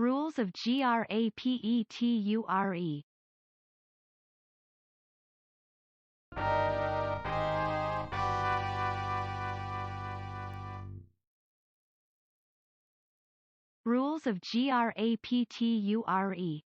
Rules of Grapeture. Rules of Grapeture.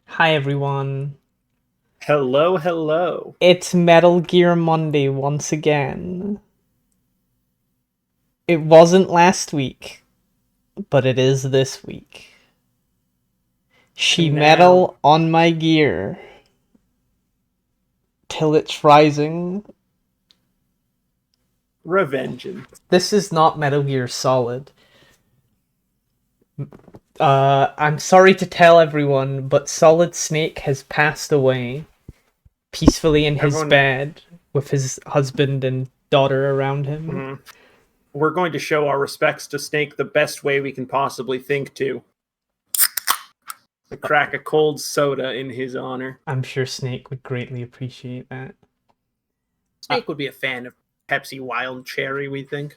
Hi everyone. Hello, hello. It's Metal Gear Monday once again. It wasn't last week, but it is this week. She And now- metal on my gear till it's rising. Revengeance. This is not Metal Gear Solid. I'm sorry to tell everyone, but Solid Snake has passed away peacefully in his bed with his husband and daughter around him. Mm-hmm. We're going to show our respects to Snake the best way we can possibly think to. Crack a cold soda in his honor. I'm sure Snake would greatly appreciate that. Snake would be a fan of Pepsi Wild Cherry, we think.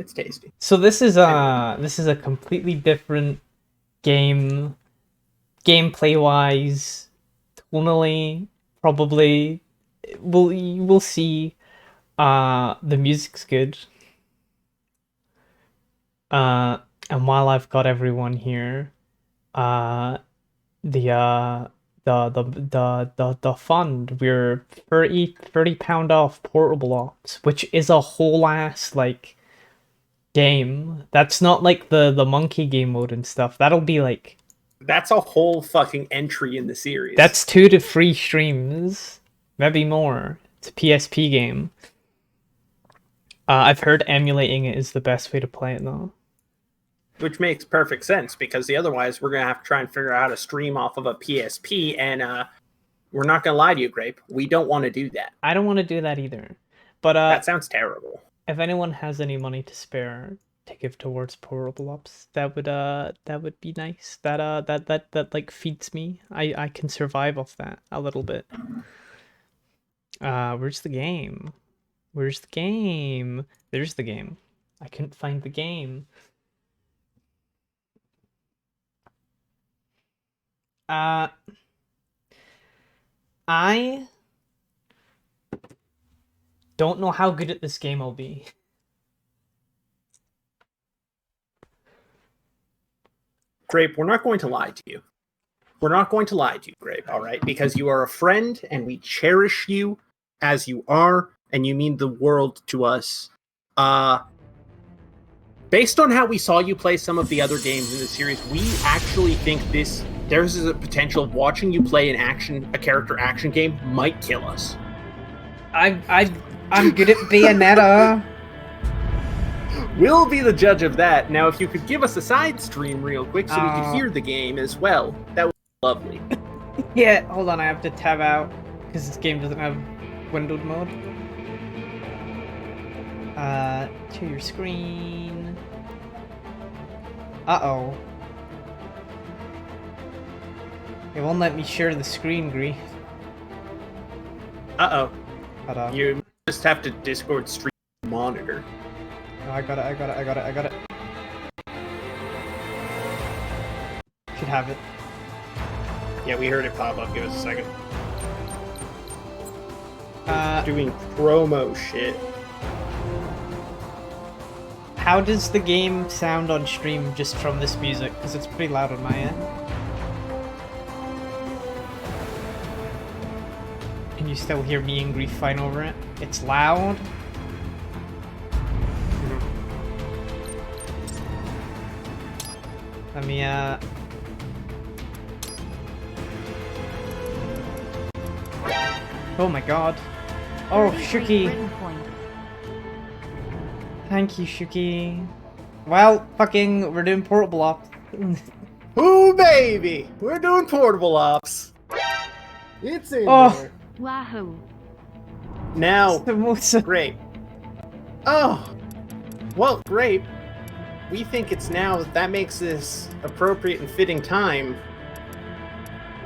It's tasty. So this is a completely different game, gameplay wise, tonally, probably. We'll see. The music's good. And while I've got everyone here, the fund, we're 30 pound off Portable Ops, which is a whole ass like game. That's not like the monkey game mode and stuff. That'll be like, that's a whole fucking entry in the series. that's 2 to 3 streams, maybe more. It's a PSP game. I've heard emulating it is the best way to play it though. Which makes perfect sense, because otherwise we're going to have to try and figure out how to stream off of a PSP, and we're not going to lie to you, Grape. We don't want to do that. I don't want to do that either. But that sounds terrible. If anyone has any money to spare to give towards Portable Ops, that would be nice. That like feeds me. I can survive off that a little bit. Where's the game? Where's the game? There's the game. I couldn't find the game. I don't know how good at this game I'll be. Grape, we're not going to lie to you. We're not going to lie to you, Grape, all right? Because you are a friend and we cherish you as you are, and you mean the world to us. Based on how we saw you play some of the other games in the series, we actually think there's a potential of watching you play a character action game might kill us. I'm good at Bayonetta. We'll be the judge of that. Now, if you could give us a side stream real quick so we could hear the game as well, that would be lovely. Yeah, hold on, I have to tab out because this game doesn't have windowed mode. To your screen. Uh-oh. It won't let me share the screen, Gree. Uh-oh. Hold on. You just have to Discord stream monitor. Oh, I got it. Should have it. Yeah, we heard it pop up. Give us a second. Doing promo shit. How does the game sound on stream just from this music? Because it's pretty loud on my end. Can you still hear me and Grief fighting over it? It's loud. Let me, Oh my god. Oh, Shuki. Thank you, Shuki. Well, fucking, we're doing portable ops. Ooh, baby! We're doing portable ops. It's in there. Wahoo. Now, The most... Grape. Oh! Well, Grape, we think it's now that makes this appropriate and fitting time.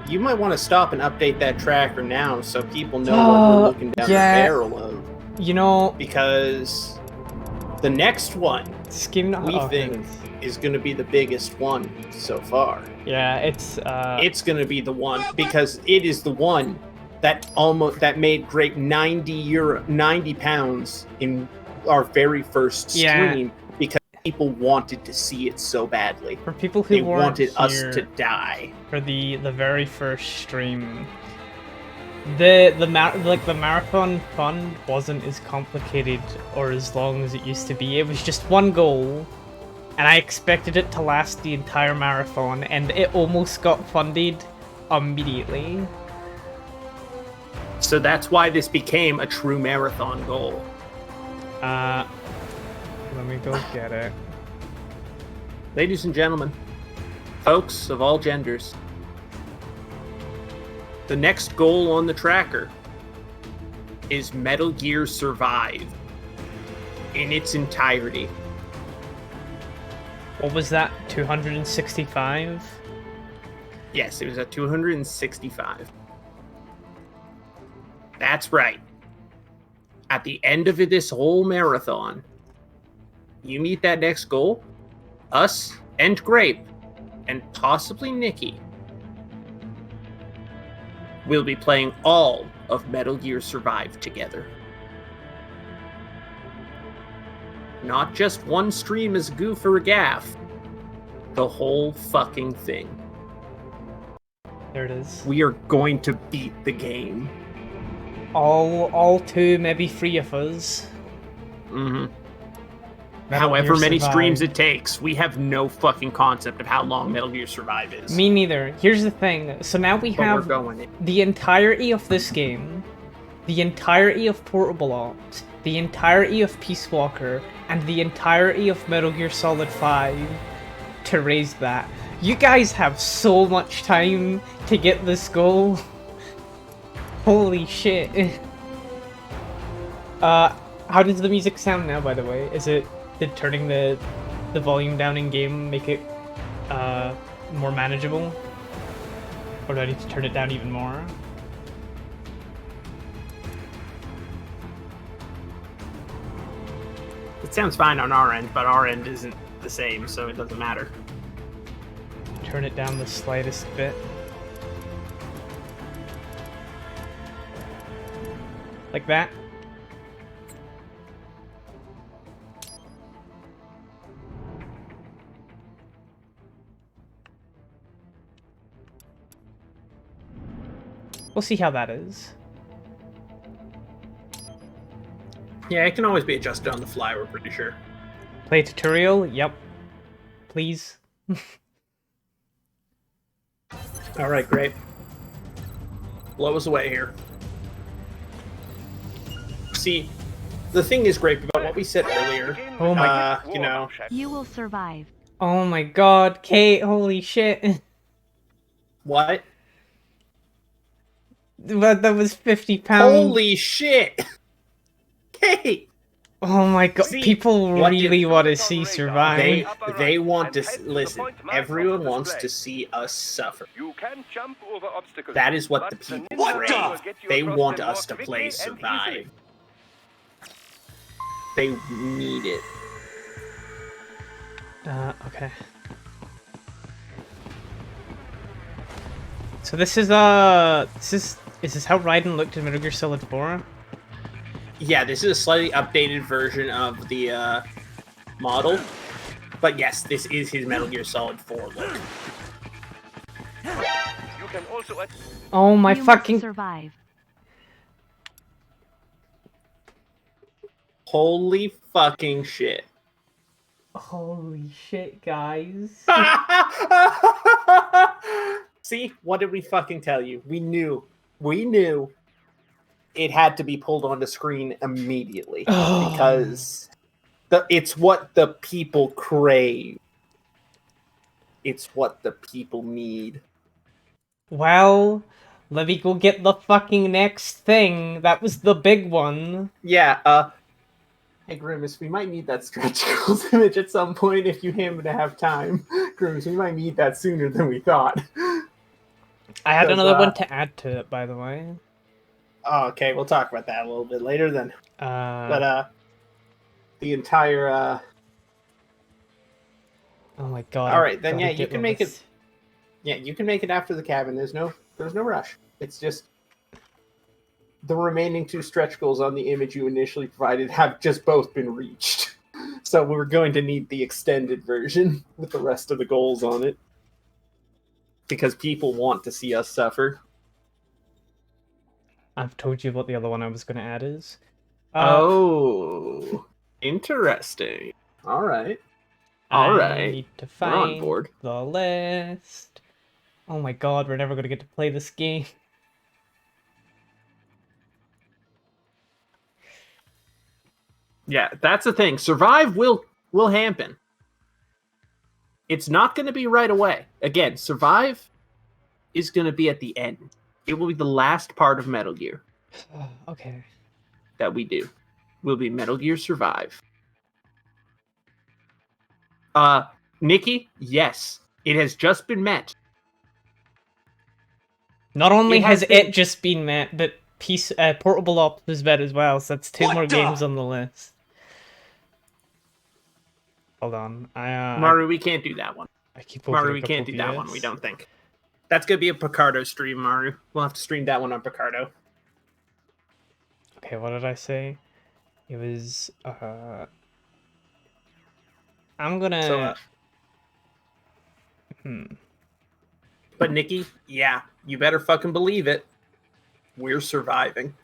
You might want to stop and update that tracker now so people know what we're looking down the barrel of. You know... Because the next one, we think, is going to be the biggest one so far. Yeah, it's going to be the one, because it is the one that made Grape 90 pounds in our very first stream, because people wanted to see it so badly. For people who wanted us to die. For the very first stream, the marathon fun wasn't as complicated or as long as it used to be. It was just one goal, and I expected it to last the entire marathon, and it almost got funded immediately. So that's why this became a true marathon goal. Let me go get it. Ladies and gentlemen, folks of all genders, the next goal on the tracker is Metal Gear Survive in its entirety. What was that? 265? Yes, it was at 265. That's right. At the end of this whole marathon, you meet that next goal, us and Grape, and possibly Nikki, will be playing all of Metal Gear Survive together. Not just one stream as a goof or a gaff. The whole fucking thing. There it is. We are going to beat the game. All two, maybe three of us. Mm-hmm. Metal However Gear many Survive. streams it takes, we have no fucking concept of how long Metal Gear Survive is. Me neither. Here's the thing. So now we But have we're going in. the entirety of this game, the entirety of Portable Ops, the entirety of Peace Walker, and the entirety of Metal Gear Solid 5 to raise that. You guys have so much time to get this goal. Holy shit. How does the music sound now, by the way? Did turning the volume down in game make it more manageable? Or do I need to turn it down even more? It sounds fine on our end, but our end isn't the same, so it doesn't matter. Turn it down the slightest bit. Like that. We'll see how that is. Yeah, it can always be adjusted on the fly, we're pretty sure. Play tutorial? Yep. Please. Alright, great. Blow us away here. See, the thing is great about what we said earlier. Oh my you know. You will survive. Oh my god, Kate, holy shit. What? But that was £50. Holy shit! Kate! Oh my god, See, people what really did- want to see survive. They want to listen. Everyone wants to see us suffer. You can jump over obstacles. That is what the but people ninja crave. will get you They across want them more us to quickly play and survive. easily. They need it. Okay. So this is is this how Raiden looked in Metal Gear Solid 4? Yeah, this is a slightly updated version of the model. But yes, this is his Metal Gear Solid 4 look. You can also Oh my You must fucking survive. Holy fucking shit. holy shit, guys. See, what did we fucking tell you? We knew it had to be pulled onto screen immediately because it's what the people crave. It's what the people need. Well, let me go get the fucking next thing. That was the big one. Yeah, hey Grimace, we might need that stretch goals image at some point if you happen to have time. Grimace, we might need that sooner than we thought. I had 'Cause, another one to add to it, by the way. Oh, okay, we'll talk about that a little bit later then. But the entire oh my god. all I've right, then gotta yeah, you get can rid make of it. Yeah, you can make it after the cabin. There's no rush. It's just the remaining two stretch goals on the image you initially provided have just both been reached. So we're going to need the extended version with the rest of the goals on it. Because people want to see us suffer. I've told you what the other one I was going to add is. Oh, interesting. All right. I Alright, need to we're on find board. the list. Oh my god, we're never going to get to play this game. Yeah, that's the thing. Survive will happen. It's not going to be right away. Again, Survive is going to be at the end. It will be the last part of Metal Gear Okay. that we do. Will be Metal Gear Survive. Nikki, yes, it has just been met. Not only It has has been- it just been met, but Portable Ops was met as well, so that's two What more the- games on the list. Hold on. Maru, we can't do that one. I keep Maru, opening we up can't do that OBS. one, we don't think. That's going to be a Picardo stream, Maru. We'll have to stream that one on Picardo. Okay, what did I say? It was, I'm gonna... So, But Nikki, yeah, you better fucking believe it. We're surviving.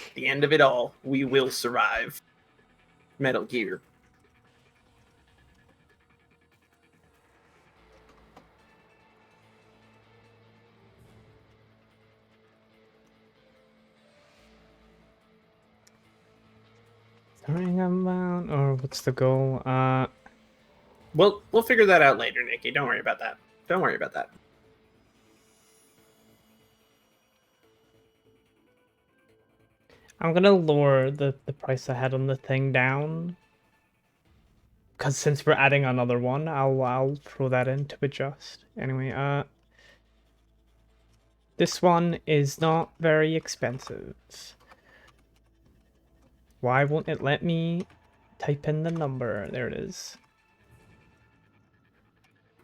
At the end of it all, we will survive. Metal Gear. Ring about, or what's the goal? We'll figure that out later, Nikki. Don't worry about that. Don't worry about that. I'm gonna lower the price I had on the thing down. Cause since we're adding another one, I'll throw that in to adjust. Anyway, this one is not very expensive. Why won't it let me type in the number? There it is.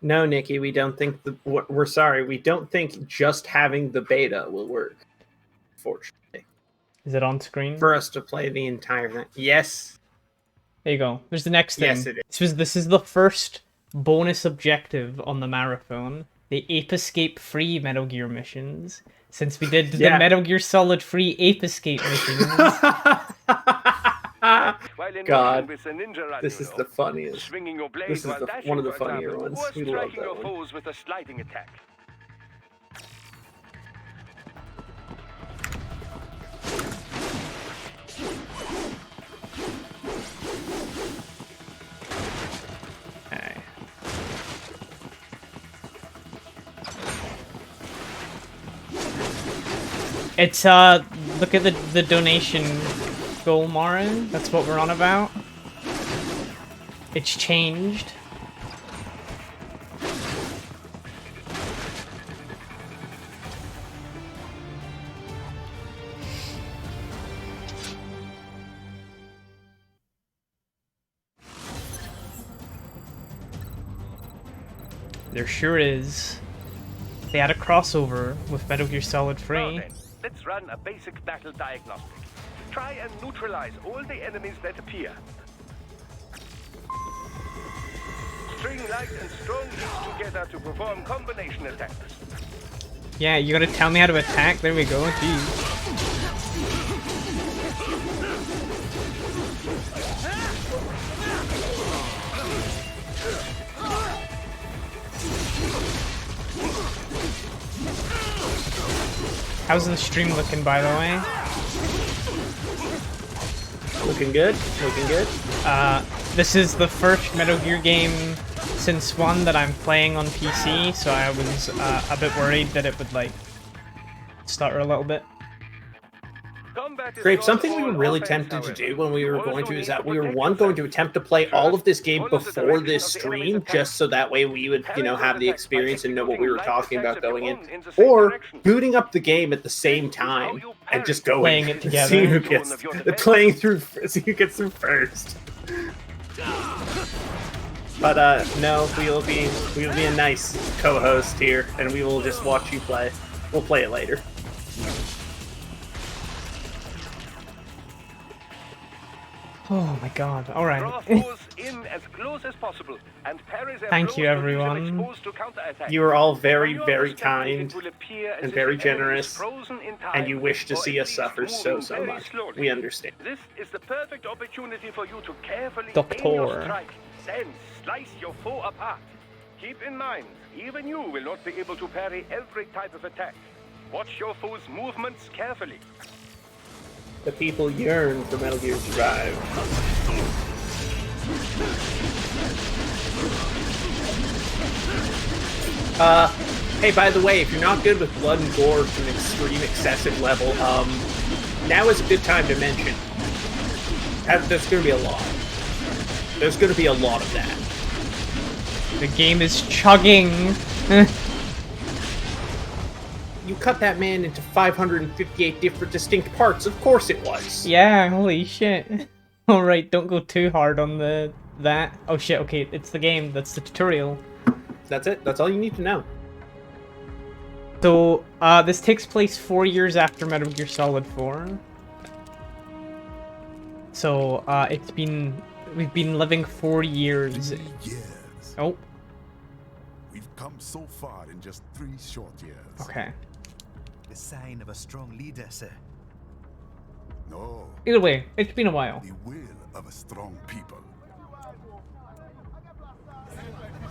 No, Nikki, we don't think we're sorry. We don't think just having the beta will work. Fortunately, Is it on screen? for us to play the entire thing. Yes. There you go. There's the next thing. Yes, it is. This is the first bonus objective on the marathon. The Ape Escape free Metal Gear missions. Since we did Yeah. the Metal Gear Solid Free Ape Escape missions. While in God, motion with the ninja run, this you is know. the funniest. Swinging your blade This is while dashing, one of the for funnier example, ones. or We love striking that your one. foes with a sliding attack. Okay. It's look at the donation goal, Marin. That's what we're on about. It's changed. There sure is. They had a crossover with Metal Gear Solid Now 3. then, let's run a basic battle diagnostic. Try and neutralize all the enemies that appear. String light and strong each together to perform combination attacks. Yeah, you gotta tell me how to attack? There we go, jeez. How's the stream looking, by the way? Looking good. Looking good. This is the first Metal Gear game since 1 that I'm playing on PC, so I was a bit worried that it would, like, stutter a little bit. Grape, something we were really tempted to do when we were going to is that we were going to attempt to play all of this game before this stream, just so that way we would, you know, have the experience and know what we were talking about going in, or booting up the game at the same time and just going Playing it together. see who gets playing through, see who gets through first. But no, we'll be a nice co-host here, and we will just watch you play. We'll play it later. Oh my god, Draw alright. foes in as close as possible and parry their Thank blows you, to leave them everyone. exposed to counterattack. You are all very, From your very perspective, kind it will appear as and if very the enemy is generous, frozen in time, and you wish to or see at us least suffer so moving very much. slowly. We understand. This is the perfect opportunity for you to carefully Doctor. aim your strike, then slice your foe apart. Keep in mind, even you will not be able to parry every type of attack. Watch your foe's movements carefully. The people yearn for Metal Gear Survive. Hey, by the way, if you're not good with blood and gore to an extreme excessive level, now is a good time to mention. There's gonna be a lot. There's gonna be a lot of that. The game is chugging. You cut that man into 558 different distinct parts, of course it was. Yeah, holy shit. Alright, don't go too hard on that. Oh shit, okay, it's the game, that's the tutorial. That's it, that's all you need to know. So, this takes place 4 years after Metal Gear Solid 4. So, we've been living 4 years. 3 years. Oh, We've come so far in just 3 short years. okay. The sign of a strong leader, sir. No, Either way, it's been a while. the will of a strong people.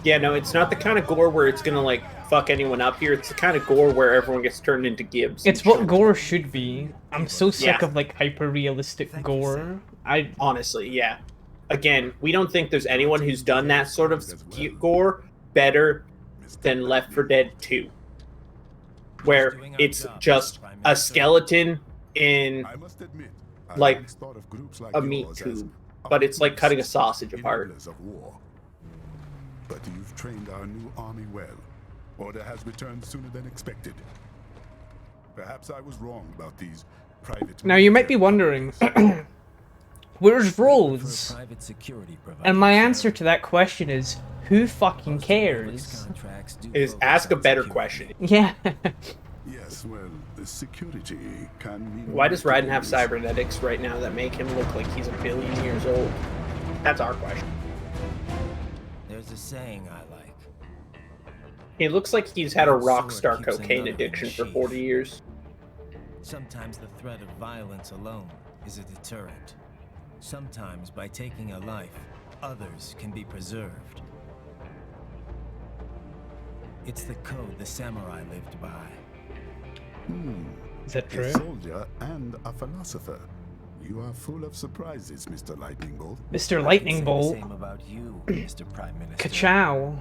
Yeah, no, it's not the kind of gore where it's gonna, like, fuck anyone up here. It's the kind of gore where everyone gets turned into Gibbs. It's what gore should be. I'm so sick Yeah. of, like, hyper-realistic Thank you, gore. sir. Honestly, yeah. Again, we don't think there's anyone who's done that sort of gore better than Left 4 Dead 2. Where it's just a skeleton in I must admit, I Like, always thought of groups like a meat yours as tube, but it's like cutting a sausage enemies apart. of war. But you've trained our new army well. Order has returned sooner than expected. Perhaps I was wrong about these private. Now, you might be wondering, where's Rhodes? Private security provider. And my answer to that question is, who fucking cares? Ask a better question. Yeah. Yes, well, the security can mean. Why does Raiden have things. cybernetics right now that make him look like he's a billion years old? That's our question. There's a saying I like. He looks like he's had a rock star cocaine addiction for 40 years. Sometimes the threat of violence alone is a deterrent. Sometimes by taking a life, others can be preserved. It's the code the samurai lived by. Is that A true? soldier and a philosopher. You are full of surprises, Mr. Lightning Bolt. Mr. I Lightning can say Bolt. the same about you, Mr. Prime Minister. Ka-chow.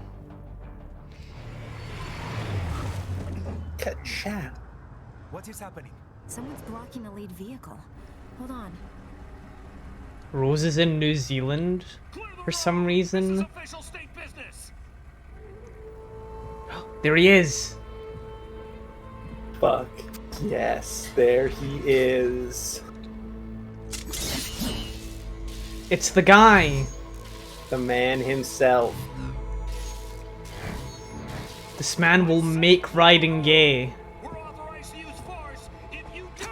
Ka-chow. What is happening? Someone's blocking the lead vehicle. Hold on. Rose is in New Zealand for some reason. Official state business. There he is. Fuck. Yes, there he is. It's the guy. The man himself. This man will make riding gay. We're authorized to use force if you turn.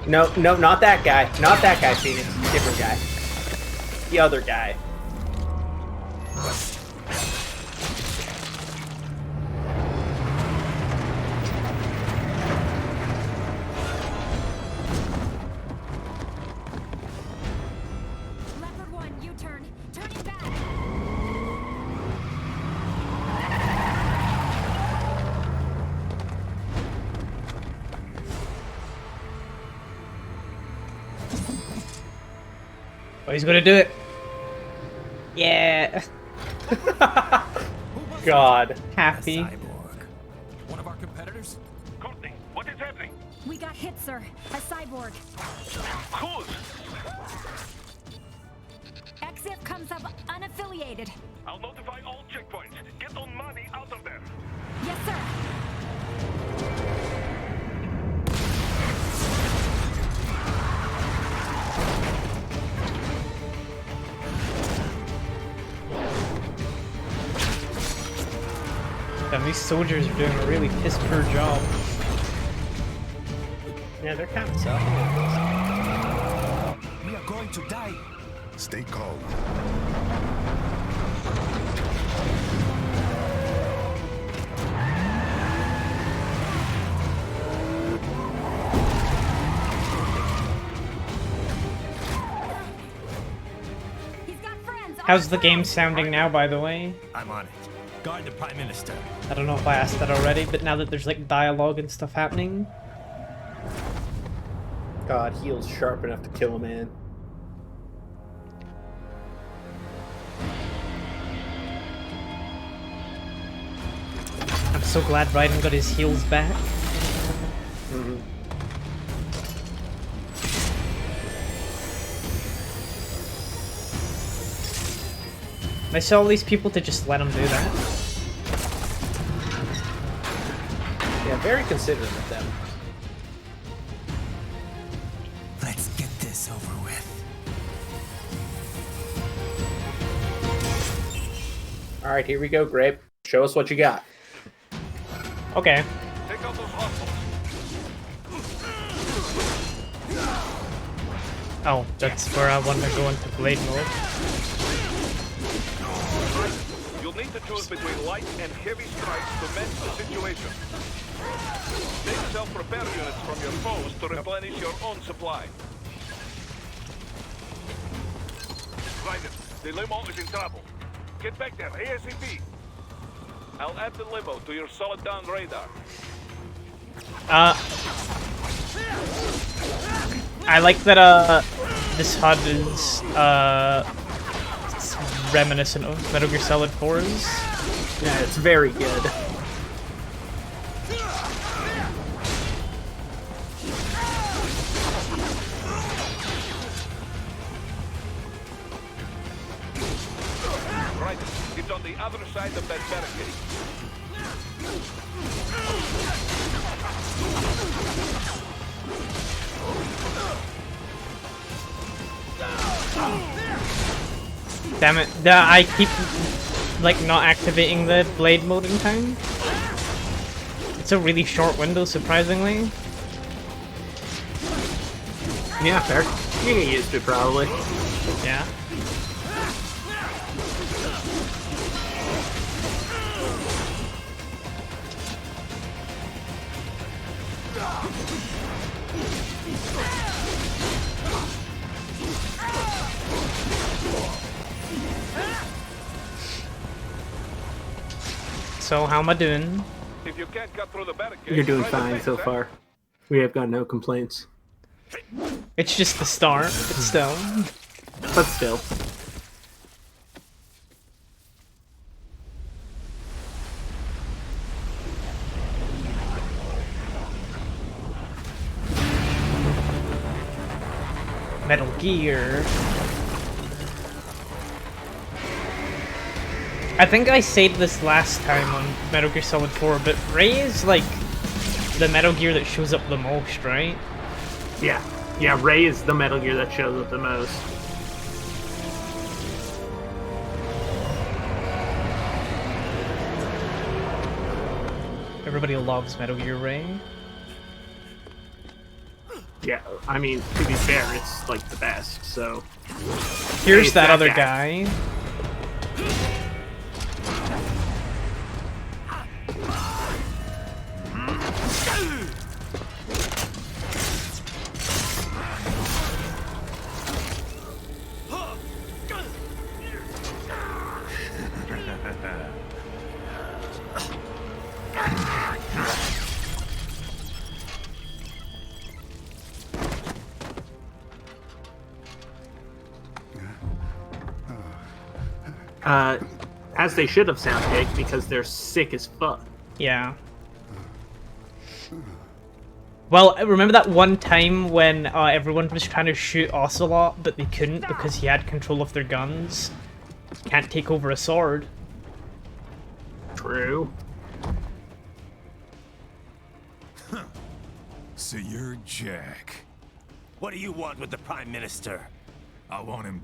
No, not that guy. Not that guy, Phoenix. Different guy. The other guy. Leopard 1, U-turn. Turning back. Oh, he's gonna do it. Yeah. God. Happy. Cyborg. One of our competitors? Courtney, what is happening? We got hit, sir. A cyborg. Who's? XF comes up unaffiliated. I'll notify all checkpoints. Get on money out of there. Yes, sir. Damn, these soldiers are doing a really piss poor job. Yeah, they're kind of suffering. We are going to die. Stay calm. He's got friends. How's the game sounding now, by the way? I'm on it. Guard the Prime Minister. I don't know if I asked that already, but now that there's like dialogue and stuff happening. God, heel's sharp enough to kill a man. I'm so glad Raiden got his heels back. I saw all these people to just let him do that. Yeah, very considerate of them. Let's get this over with. Alright, here we go, Grape. Show us what you got. Okay. Take out those hostiles. Oh, that's where I want to go into blade mode. You'll need to choose between light and heavy strikes to match the situation. Take self-repair units from your foes to replenish your own supply. Raiden, the limo is in trouble. Get back there, ASAP. I'll add the limo to your solid down radar. I like that this HUD is it's reminiscent of Metal Gear Solid 4's. Yeah, it's very good. Right, it's on the other side of that barricade. Damn it! I keep like not activating the blade mode in time. It's a really short window, surprisingly. Yeah, fair. You can get used to it, probably. Yeah. So how am I doing? If you can't cut through the barricade, You're doing try the fine fence, so eh? far. We have got no complaints. It's just the start, but still. But still. Metal Gear. I think I said this last time on Metal Gear Solid 4, but Ray is like the Metal Gear that shows up the most, right? Yeah. Yeah, Ray is the Metal Gear that shows up the most. Everybody loves Metal Gear Ray. Yeah, I mean, to be fair, it's like the best, so... Here's Hey, that that other guy. guy. As they should have, Soundcake, because they're sick as fuck. Yeah. Well, remember that one time when everyone was trying to shoot Ocelot, but they couldn't because he had control of their guns? Can't take over a sword. True. So you're Jack. What do you want with the Prime Minister? I want him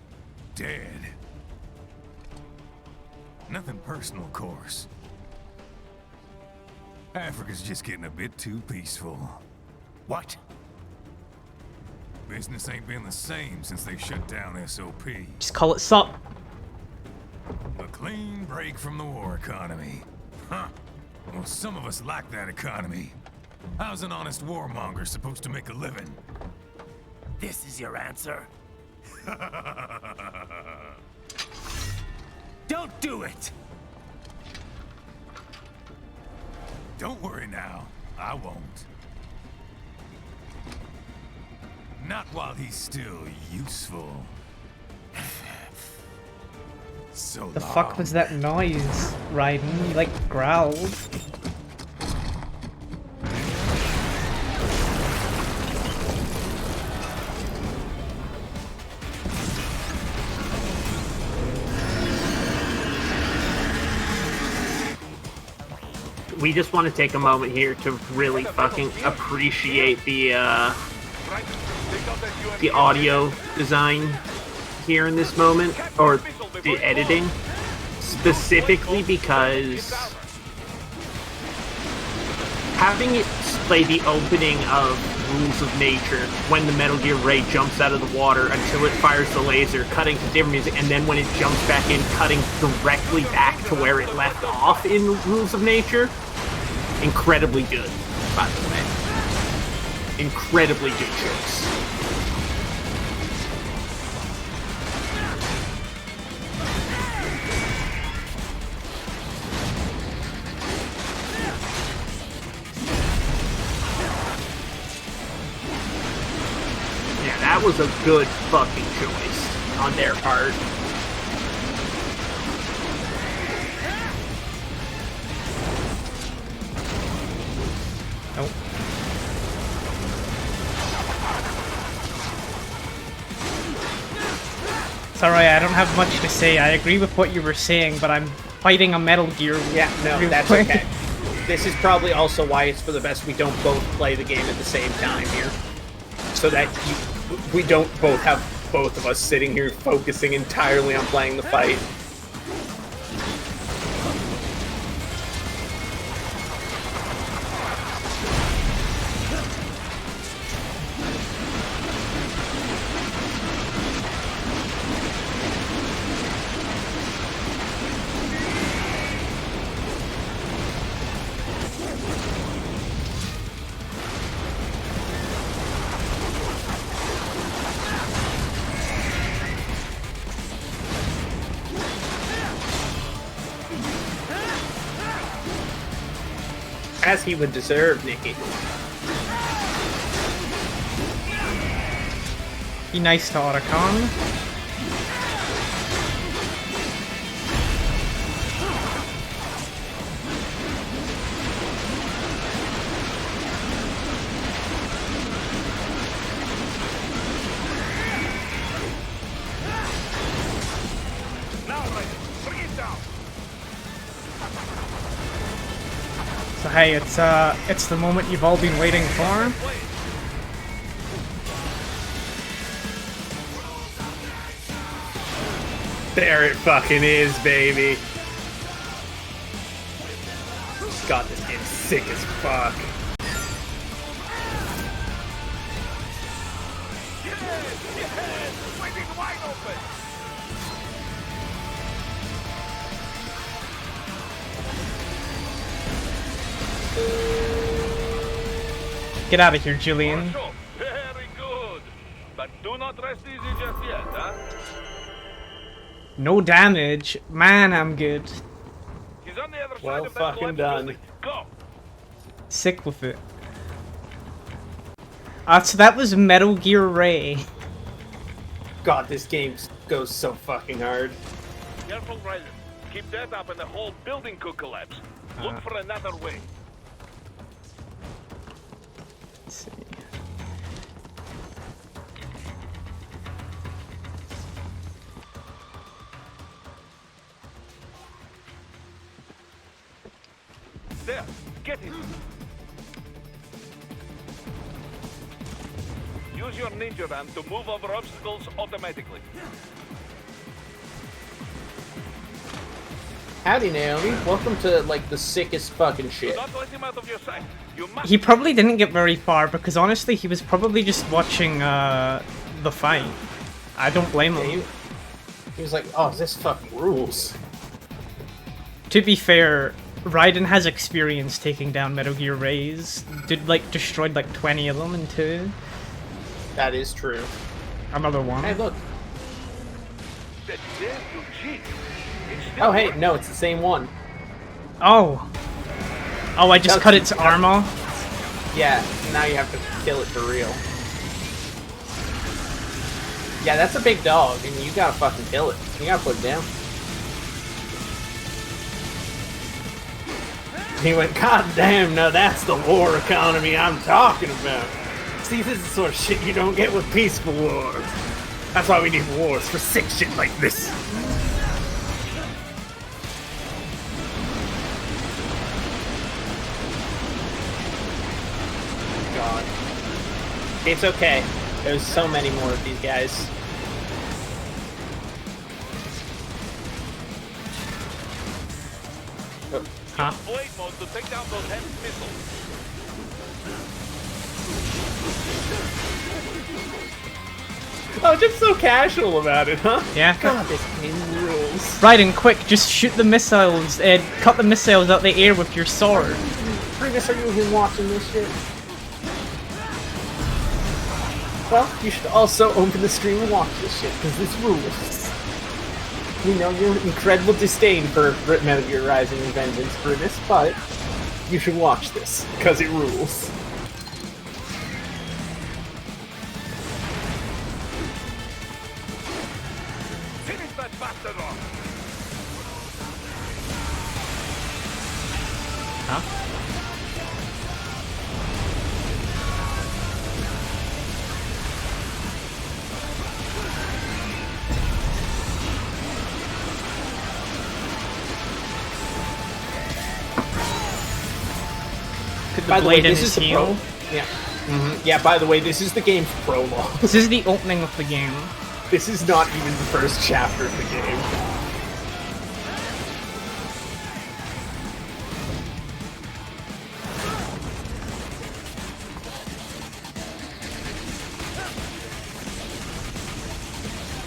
dead. Nothing personal, of course. Africa's just getting a bit too peaceful. What? Business ain't been the same since they shut down SOP. Just call it sup. A clean break from the war economy. Huh. Well, some of us like that economy. How's an honest warmonger supposed to make a living? This is your answer? Don't do it! Don't worry now. I won't. Not while he's still useful. So The fuck was that noise, Raiden? You like growled. We just want to take a moment here to really fucking appreciate the audio design here in this moment, or the editing, specifically because having it play the opening of Rules of Nature when the Metal Gear Ray jumps out of the water until it fires the laser, cutting to different music, and then when it jumps back in, cutting directly back to where it left off in Rules of Nature. Incredibly good, by the way. Incredibly good choice. Yeah, that was a good fucking choice on their part. Nope. Sorry, I don't have much to say. I agree with what you were saying, but I'm fighting a Metal Gear. Yeah, no, real that's quick. okay. This is probably also why it's for the best we don't both play the game at the same time here. So that we don't both have both of us sitting here focusing entirely on playing the fight. As he would deserve, Nikki. Be nice to Otacon. So hey, it's the moment you've all been waiting for. There it fucking is, baby. God, this game's sick as fuck. Get out of here, Julian. Very good. But do not rest easy just yet, huh? No damage. Man, I'm good. He's on the other Well side of that fucking collapsed done. building. Go. Sick with it. So that was Metal Gear Ray. God, this game goes so fucking hard. Careful, Rylan. Keep that up and the whole building could collapse. Look for another way. Let's see. There. Get him. Use your ninja ramp to move over obstacles automatically. Howdy, Naomi. Welcome to, like, the sickest fucking Do shit. not let him out of your sight. You must. He probably didn't get very far because honestly, he was probably just watching the fight. I don't blame Yeah, him. he was like, oh, this fucking rules. To be fair, Raiden has experience taking down Metal Gear Rays. Destroyed like 20 of them in 2. That is true. Another one. Hey, look. That damn Eugene. It's still Oh, hey, working. no, it's the same one. Oh. Oh, I just cut its arm off. Yeah, now you have to kill it for real. Yeah, that's a big dog, and you gotta fucking kill it. You gotta put it down. He went, God damn, no, that's the war economy I'm talking about. See, this is the sort of shit you don't get with peaceful wars. That's why we need wars, for sick shit like this. God. It's okay. There's so many more of these guys. Oh. Huh? Blade mode to take down those heavy missiles. Oh, just so casual about it, huh? Yeah. God, this game rules. Raiden, quick, just shoot the missiles and cut the missiles out the air with your sword. Prigus, are you even watching this shit? Well, you should also open the stream and watch this shit, because this rules. We know your incredible disdain for Metal Gear Rising and Revengeance, Prigus, but you should watch this, because it rules. Finish that bastard off. Huh? Put the By the way, blade in this his is the heel. Yeah. Yeah, by the way, this is the game's prologue. This is the opening of the game. This is not even the first chapter of the game.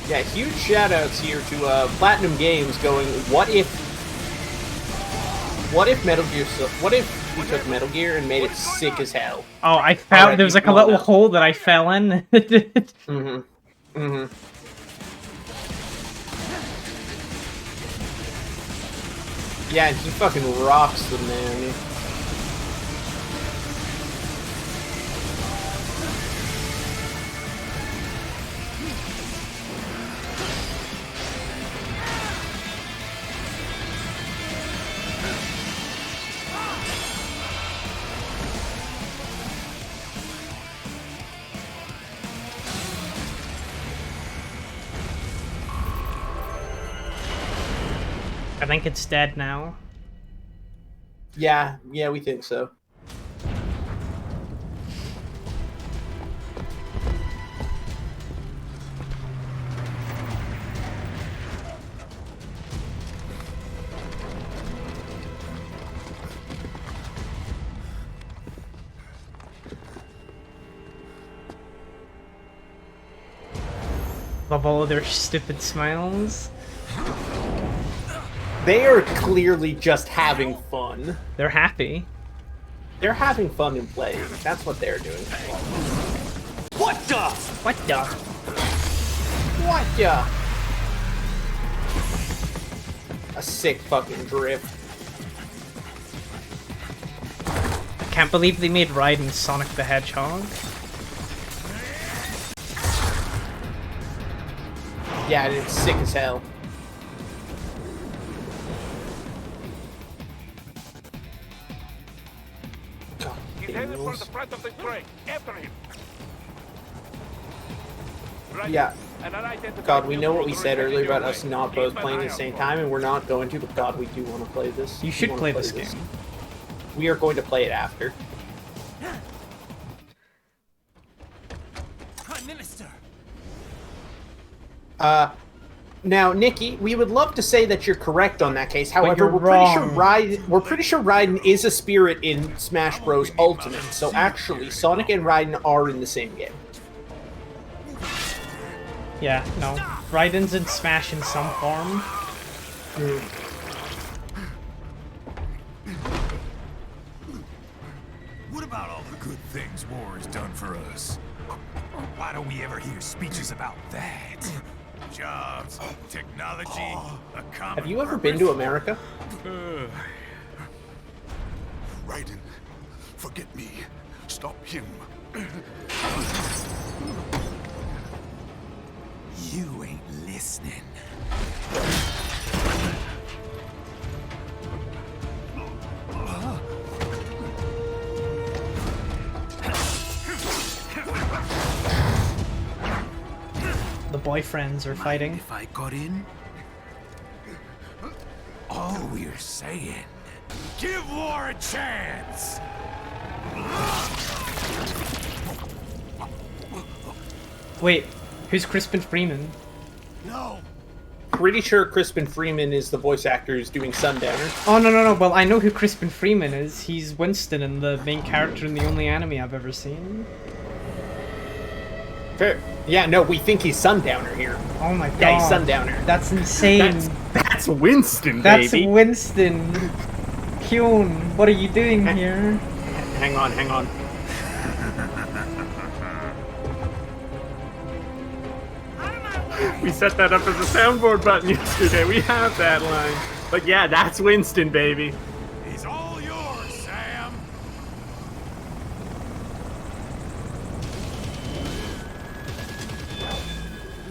Yeah, huge shoutouts here to Platinum Games going, what if Metal Gear, what if we took Metal Gear and made it sick as hell? Oh, I found Alright, there was you like a know little that. hole that I fell in. Yeah, and he fucking rocks them, man. I think it's dead now. Yeah, we think so. Love all of their stupid smiles. They are clearly just having fun. They're happy. They're having fun in playing. That's what they're doing. What the? What the? What the? A sick fucking drift. I can't believe they made Raiden Sonic the Hedgehog. Yeah, it's sick as hell. God, He's headed for the front of the train. After him. Right. Yeah. An unidentified God, we know what we vehicle said headed earlier your about way. us not Keep both an playing eye at the out same for time, and we're not going to, but God, we do want to play this. You We should wanna play this game. We are going to play it after. Prime Minister! Now, Nikki, we would love to say that you're correct on that case. However, you're we're pretty sure Raiden is a spirit in Smash Bros. Ultimate. So actually, Sonic and Raiden are in the same game. Yeah, no. Raiden's in Smash in some form. What about all the good things war has done for us? Why don't we ever hear speeches about that? Jobs, technology, a common Have you ever been to America? Raiden, forget me. Stop him. You ain't listening. The boyfriends are fighting. If I got in? All we're saying, give war a chance! Wait, who's Crispin Freeman? No! Pretty sure Crispin Freeman is the voice actor who's doing Sundowner. Oh, no. Well, I know who Crispin Freeman is. He's Winston and the main character in the only anime I've ever seen. Fair. Yeah, no, we think he's Sundowner here. Oh my god. Yeah, he's Sundowner. That's insane. That's Winston, That's baby. Winston. Kyun, what are you doing here? Hang on. We set that up as a soundboard button yesterday. We have that line. But yeah, that's Winston, baby. He's all yours, Sam!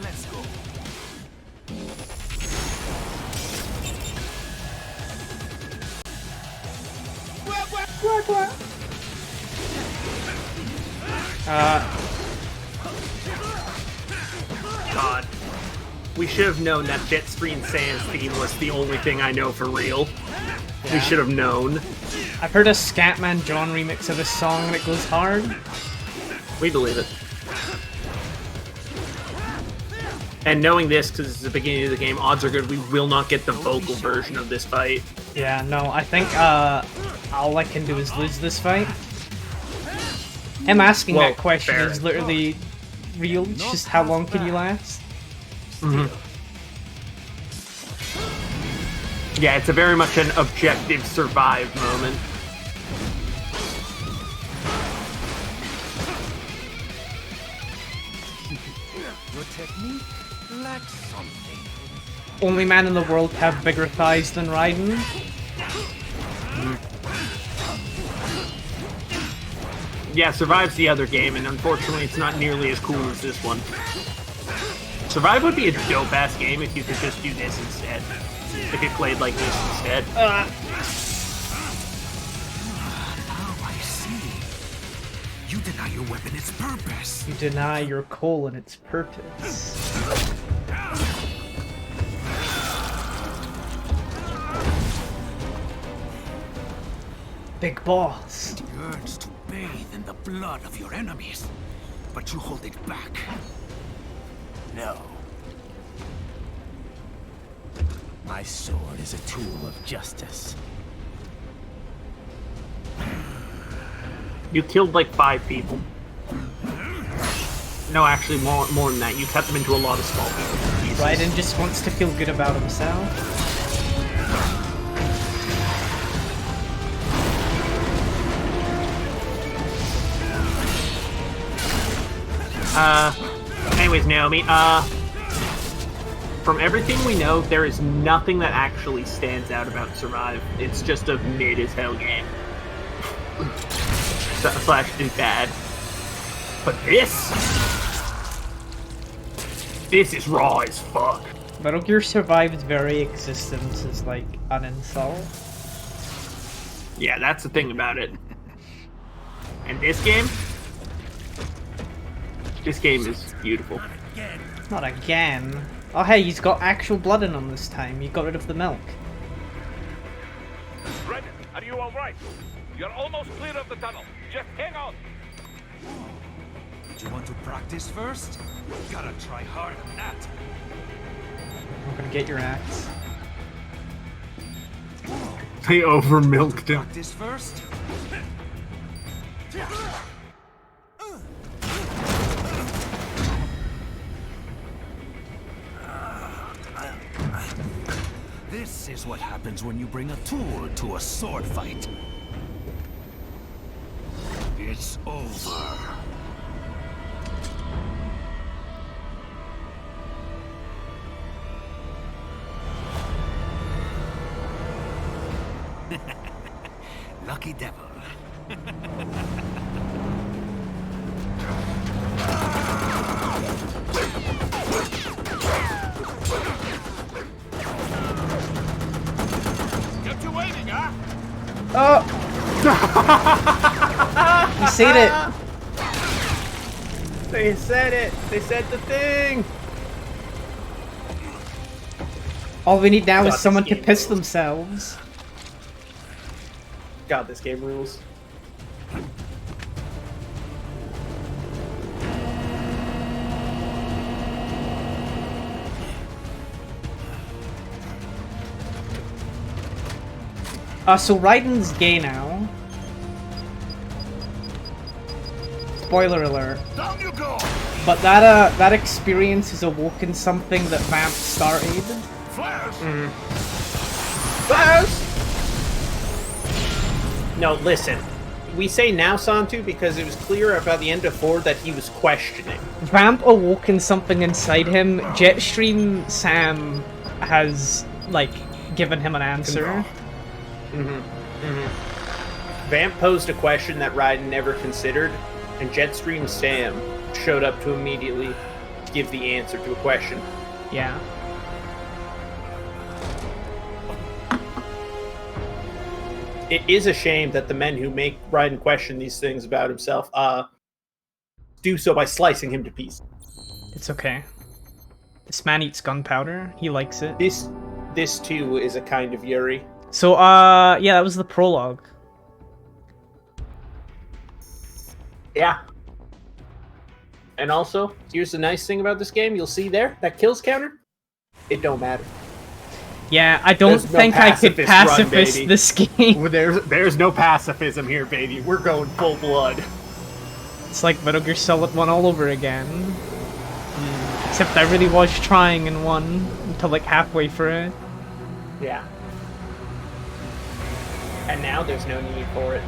Let's go. God. We should have known that Jetstream Sans theme was the only thing I know for real. We should have known. I've heard a Scatman John remix of this song and it goes hard. We believe it. And knowing this, because it's the beginning of the game, odds are good we will not get the vocal version of this fight. Yeah, no, I think all I can do is lose this fight. Him asking Well, that question fair. is literally real. It's just how long can you last? Yeah, it's a very much an objective survive moment. Your technique lacks something. Only man in the world to have bigger thighs than Raiden. Yeah, Survive's the other game, and unfortunately it's not nearly as cool as this one. Survive would be a dope-ass game if you could just do this instead. If it played like this instead. Oh, I see. You deny your weapon its purpose. You deny your coal and its purpose. Big boss. It yearns to bathe in the blood of your enemies, but you hold it back. No. My sword is a tool of justice. You killed like 5 people. No, actually, more than that. You cut them into a lot of small pieces. Raiden just wants to feel good about himself. Anyways, Naomi, from everything we know, there is nothing that actually stands out about Survive. It's just a mid-as-hell game. Slash is bad. But this is raw as fuck. Metal Gear Survive's very existence is like an insult. Yeah, that's the thing about it. And this game is beautiful. Not again. Oh hey, he's got actual blood in him this time. You got rid of the milk. Red, are you all right? You're almost clear of the tunnel. Just hang on. Did you want to practice first? Gotta try hard on that. I'm gonna get your axe. They over milked him. Practice first? This is what happens when you bring a tool to a sword fight. It's over. Lucky devil. Get you waiting, huh? Oh! You said it! They said it! They said the thing! All we need now God, is this someone to game piss rules. themselves. God, this game rules. So Raiden's gay now. Spoiler alert. Down you go! But that experience has awoken something that Vamp started. Flash! No, listen. We say now, Santu, because it was clear about the end of 4 that he was questioning. Vamp awoken something inside him. Jetstream Sam has, like, given him an answer. Vamp posed a question that Raiden never considered, and Jetstream Sam showed up to immediately give the answer to a question. Yeah. It is a shame that the men who make Raiden question these things about himself do so by slicing him to pieces. It's okay. This man eats gunpowder. He likes it. This too is a kind of Yuri. So, yeah, that was the prologue. Yeah. And also, here's the nice thing about this game. You'll see there, that kills counter, it don't matter. Yeah, I don't There's no think I could pacifist run, pacifist baby. this game. Well, there's no pacifism here, baby. We're going full blood. It's like Metal Gear Solid 1 all over again. Except I really was trying in 1 until like halfway through it. Yeah. And now there's no need for it.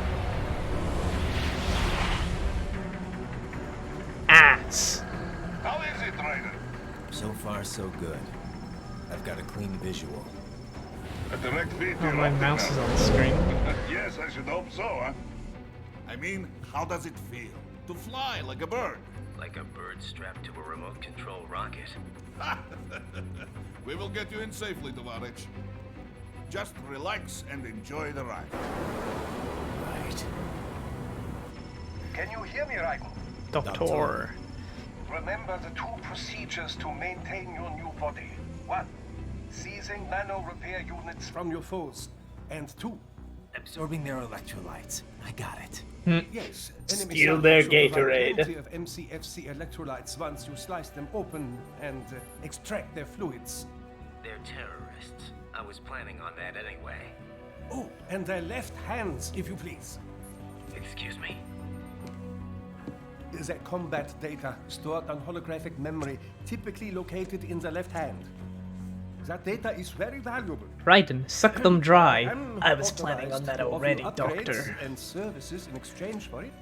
Ass. How is it, Raiden? So far, so good. I've got a clean visual. A direct feed Oh, my mouse is on the screen. Yes, I should hope so, huh? I mean, how does it feel? To fly like a bird? Like a bird strapped to a remote control rocket. We will get you in safely, Tovarich. Just relax and enjoy the ride. Right. Can you hear me, Raiden? Doctor. Remember the 2 procedures to maintain your new body. 1. Seizing nano repair units from your foes. And 2. Absorbing their electrolytes. I got it. Yes. Steal their Gatorade. Plenty of MCFC electrolytes once you slice them open and extract their fluids. They're terrorists. I was planning on that anyway. Oh, and their left hands, if you please. Excuse me? Their combat data stored on holographic memory, typically located in the left hand. That data is very valuable. Raiden, suck them dry. am I was planning on that authorized to already, offer upgrades Doctor. and services in exchange for it.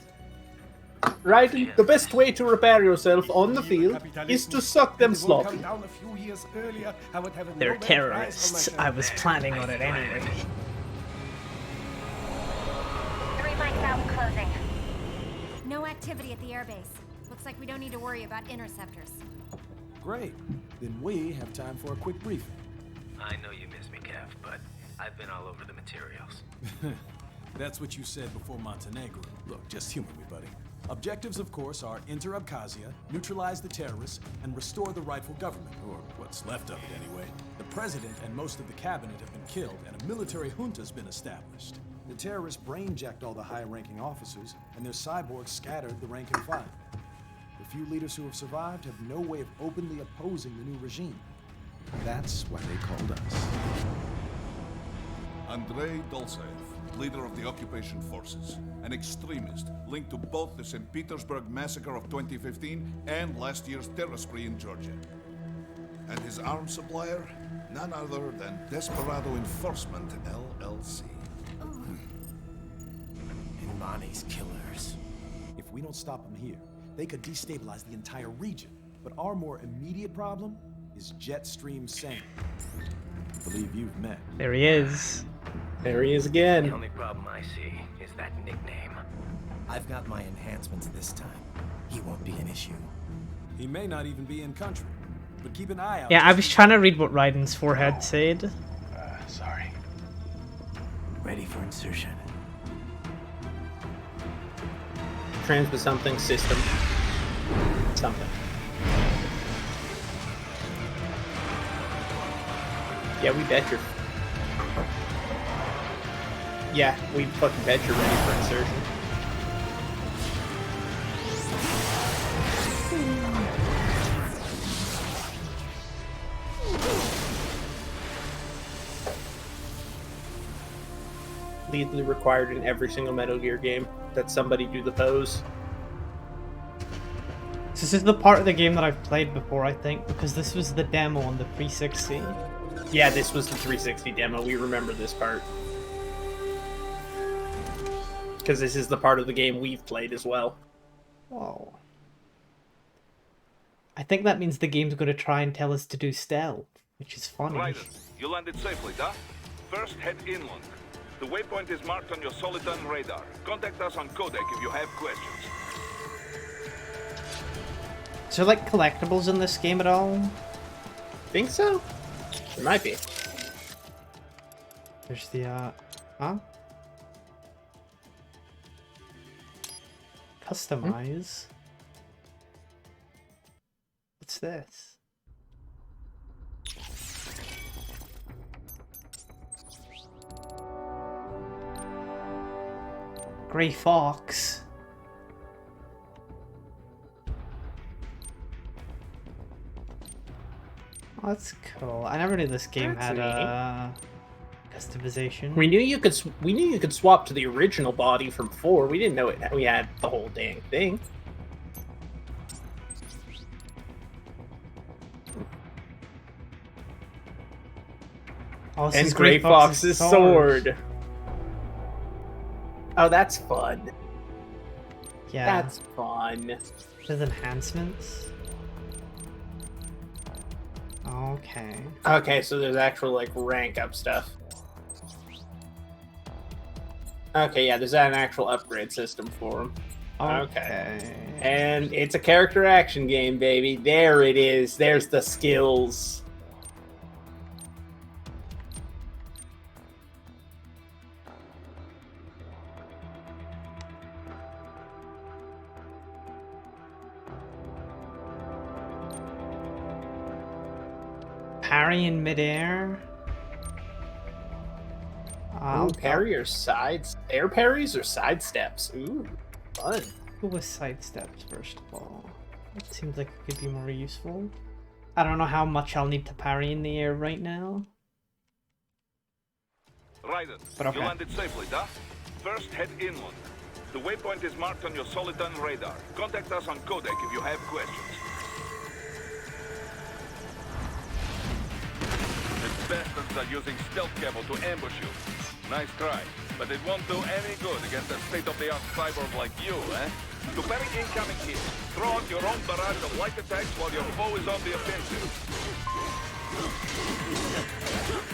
Raiden, the best way to repair yourself on the field is to suck them If it would come sloppy. down a few years earlier, I would have a They're Nobel Prize terrorists. on my I was planning on it anyway. 3 mics out, closing. No activity at the airbase. Looks like we don't need to worry about interceptors. Great. Then we have time for a quick briefing. I know you miss me, Kev, but I've been all over the materials. That's what you said before Montenegro. Look, just humor me, buddy. Objectives, of course, are enter Abkhazia, neutralize the terrorists, and restore the rightful government, or what's left of it anyway. The president and most of the cabinet have been killed, and a military junta's been established. The terrorists brain-jacked all the high-ranking officers, and their cyborgs scattered the rank and file. The few leaders who have survived have no way of openly opposing the new regime. That's why they called us. Andrei Dolzaev, leader of the occupation forces, an extremist linked to both the St. Petersburg massacre of 2015 and last year's terror spree in Georgia. And his arms supplier, none other than Desperado Enforcement, LLC. Imani's killers. If we don't stop them here, they could destabilize the entire region. But our more immediate problem is Jetstream Sam. I believe you've met. There he is. There he is The again. only problem I see is that nickname. I've got my enhancements this time. He won't be an issue. He may not even be in country, but keep an eye out. Yeah, I was trying to read what Raiden's forehead said. Sorry. Ready for insertion. Transmit something, system. Something. Yeah, we bet you're... Yeah, we fucking bet you're ready for insertion. Legally required in every single Metal Gear game that somebody do the pose. This is the part of the game that I've played before, I think, because this was the demo on the 360. Yeah, this was the 360 demo. We remember this part. Because this is the part of the game we've played as well. Whoa. I think that means the game's going to try and tell us to do stealth, which is funny. Raiden, you landed safely, duh? First, head inland. The waypoint is marked on your Soliton radar. Contact us on Codec if you have questions. Is there like collectibles in this game at all? Think so? There might be. There's the, huh? Customize. What's this? Gray Fox. Oh, that's cool. I never knew this game That's had customization. We knew you could swap to the original body from 4. We didn't know we had the whole dang thing. Oh, this And is Gray Fox's sword. Oh, that's fun. Yeah. That's fun. There's enhancements. Okay. Okay, so there's actual like rank up stuff. Okay, yeah, there's an actual upgrade system for him. Okay. And it's a character action game, baby. There it is. There's the skills. Parry in midair. I'll parry or sides? Air parries or side steps? Ooh, fun. go with side steps first of all. It seems like it could be more useful. I don't know how much I'll need to parry in the air right now. Raiden, But okay. you landed safely, duh? First, head inland. The waypoint is marked on your Soliton radar. Contact us on Codec if you have questions. The bastards are using stealth camo to ambush you. Nice try, but it won't do any good against a state-of-the-art cyborg like you, eh? To parry incoming hits, throw out your own barrage of light attacks while your foe is on the offensive.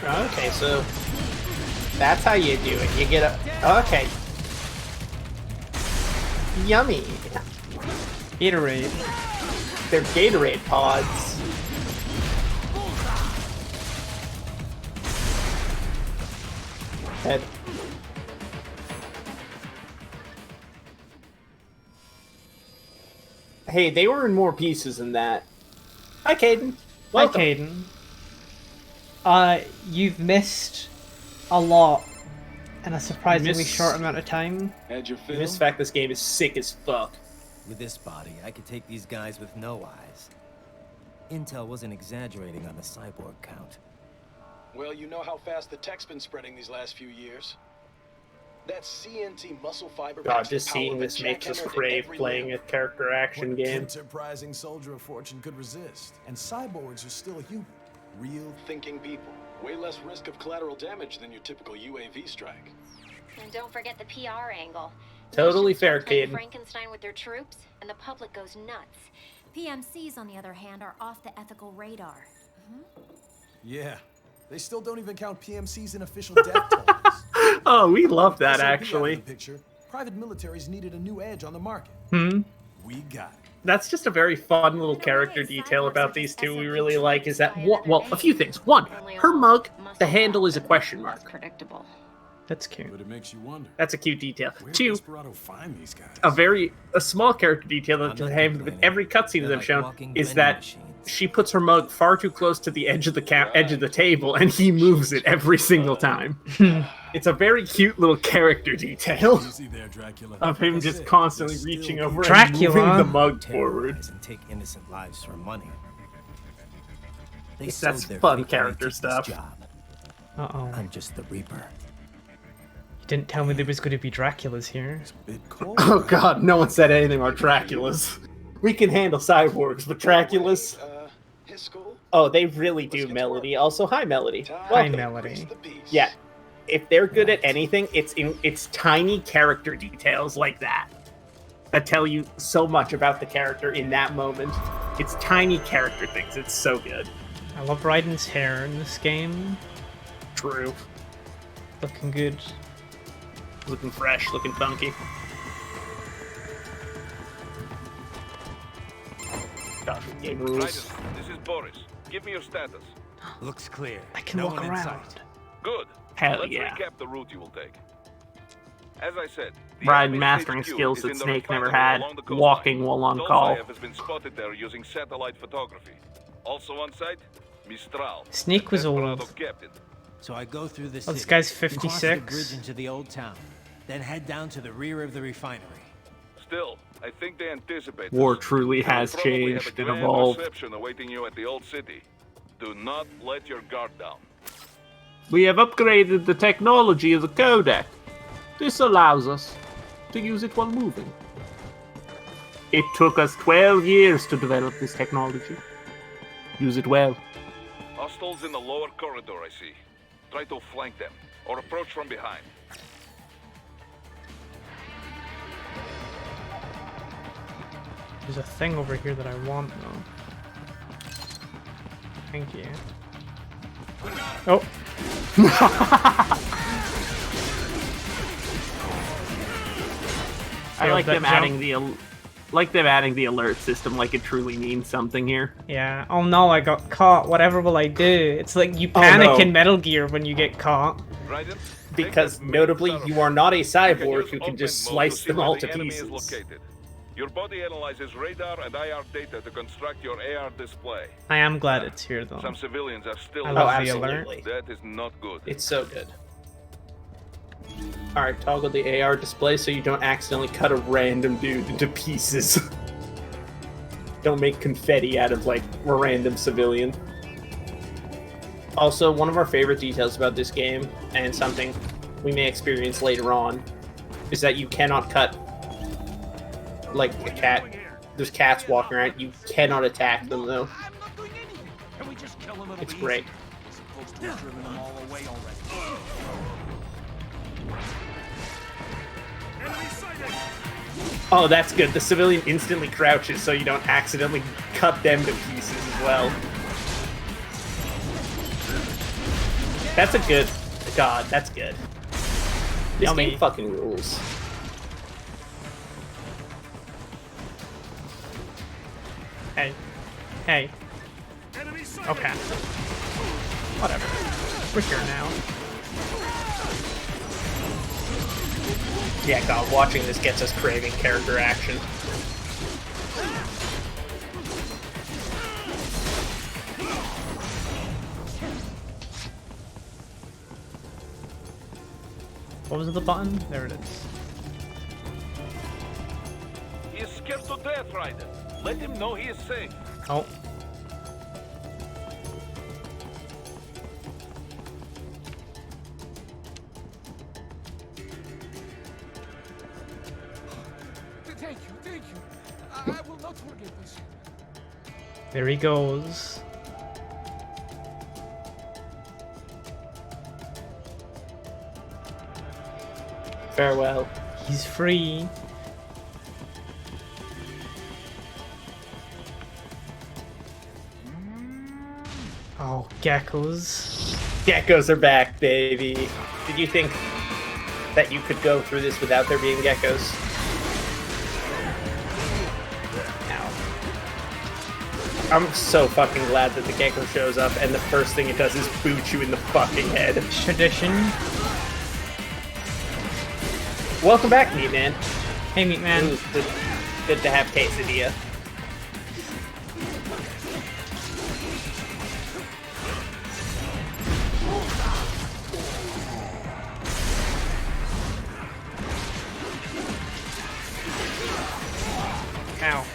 Okay, so that's how you do it. You get a... Okay. Yummy. Gatorade. They're Gatorade pods. Head. Hey, they were in more pieces than that. Hi, Caden. Welcome. Hi, Caden. You've missed a lot in a surprisingly short amount of time. Had your fill? This fact, this game is sick as fuck. With this body, I could take these guys with no eyes. Intel wasn't exaggerating on the cyborg count. Well, you know how fast the tech's been spreading these last few years. That CNT muscle fiber. God, just seeing this makes us crave playing a character action game. Enterprising soldier of fortune could resist. And cyborgs are still human. Real thinking people. Way less risk of collateral damage than your typical UAV strike. And don't forget the PR angle. Totally Nations start fair, playing Caden. Frankenstein with their troops, and the public goes nuts. PMCs, on the other hand, are off the ethical radar. Yeah. They still don't even count PMCs in official death tolls. Oh, we love that, SOP out of actually. the picture. Private militaries needed a new edge on the market. We got it. That's just a very fun little character detail about these two we really like, is that, well, a few things. One, her mug, the handle is a question mark. Predictable. That's cute. But it makes you wonder. That's a cute detail. Where Two, did Desperado find these guys? a small character detail that they have with every cutscene they've shown is that she puts her mug far too close to the edge of the edge of the table, and he moves it every single time. It's a very cute little character detail Easy there, Dracula. of him That's just it. constantly They're reaching still over Dracula. and moving the mug forward. Terrorize and take innocent lives for money. They That's sold their fun fake character right to this stuff. Job. Uh-oh. I'm just the Reaper. You didn't tell me there was going to be Draculas here. Bit cold, Oh right? god, no one said anything about Draculas. We can handle cyborgs, but Draculas? His school? Oh, they really do, Melody. Also, hi, Melody. Hi, Welcome. Melody. Yeah, if they're good at anything, it's tiny character details like that tell you so much about the character in that moment. It's tiny character things. It's so good. I love Raiden's hair in this game. True. Looking good. Looking fresh, looking funky. Gosh, game rules. Raiden, this is Boris. Give me your status. Looks clear. I can No walk one in around. sight. Good. Hell Let's yeah. recap the route you will take. As I said, the Ride enemy's mastering HQ skills is that in the Snake never refinery had. along the coastline. Walking while on call. Dolzaev has been spotted there using satellite photography. Also on site, Mistral. Snake was Desperado old. captain. So I go through the Oh, this city, guy's cross the 56. bridge into the old town, then head down to the rear of the refinery. Still, I think they anticipate War this. truly They'll has probably have changed a and grand evolved. reception awaiting you at the old city. Do not let your guard down. We have upgraded the technology of the codec. This allows us to use it while moving. It took us 12 years to develop this technology. Use it well. Hostiles in the lower corridor, I see. Try to flank them, or approach from behind. There's a thing over here that I want, though. Thank you. Oh. I like that them jump. adding the alert system like it truly means something here. Yeah. Oh no, I got caught. Whatever will I do? It's like you panic no. in Metal Gear when you get caught. Raiden, Because take that notably, main you are not a You can cyborg use who can open just mode slice see them where all the to enemy is pieces. located. Your body analyzes radar and IR data to construct your AR display. I am glad it's here, though. Some civilians are still I Oh, love the absolutely. alert. That is not good. It's so good. Alright, toggle the AR display so you don't accidentally cut a random dude into pieces. Don't make confetti out of, like, a random civilian. Also, one of our favorite details about this game, and something we may experience later on, is that you cannot cut, like, a cat. There's cats walking around. You cannot attack them, though. It's great. Oh, that's good. The civilian instantly crouches so you don't accidentally cut them to pieces as well. That's a good... God, that's good. This game fucking rules. Hey. Hey. Okay. Whatever. We're here now. Yeah, God, watching this gets us craving character action. What was the button? There it is. He is scared to death, Raiden. Let him know he is safe. Oh. Thank you. I will not forget this. There he goes. Farewell. He's free. Oh, geckos. Geckos are back, baby. Did you think that you could go through this without there being geckos? Ow. I'm so fucking glad that the gecko shows up and the first thing it does is boot you in the fucking head. Tradition. Welcome back, Meat Man. Hey, Meat Man. Ooh, good to have quesadilla. Ow.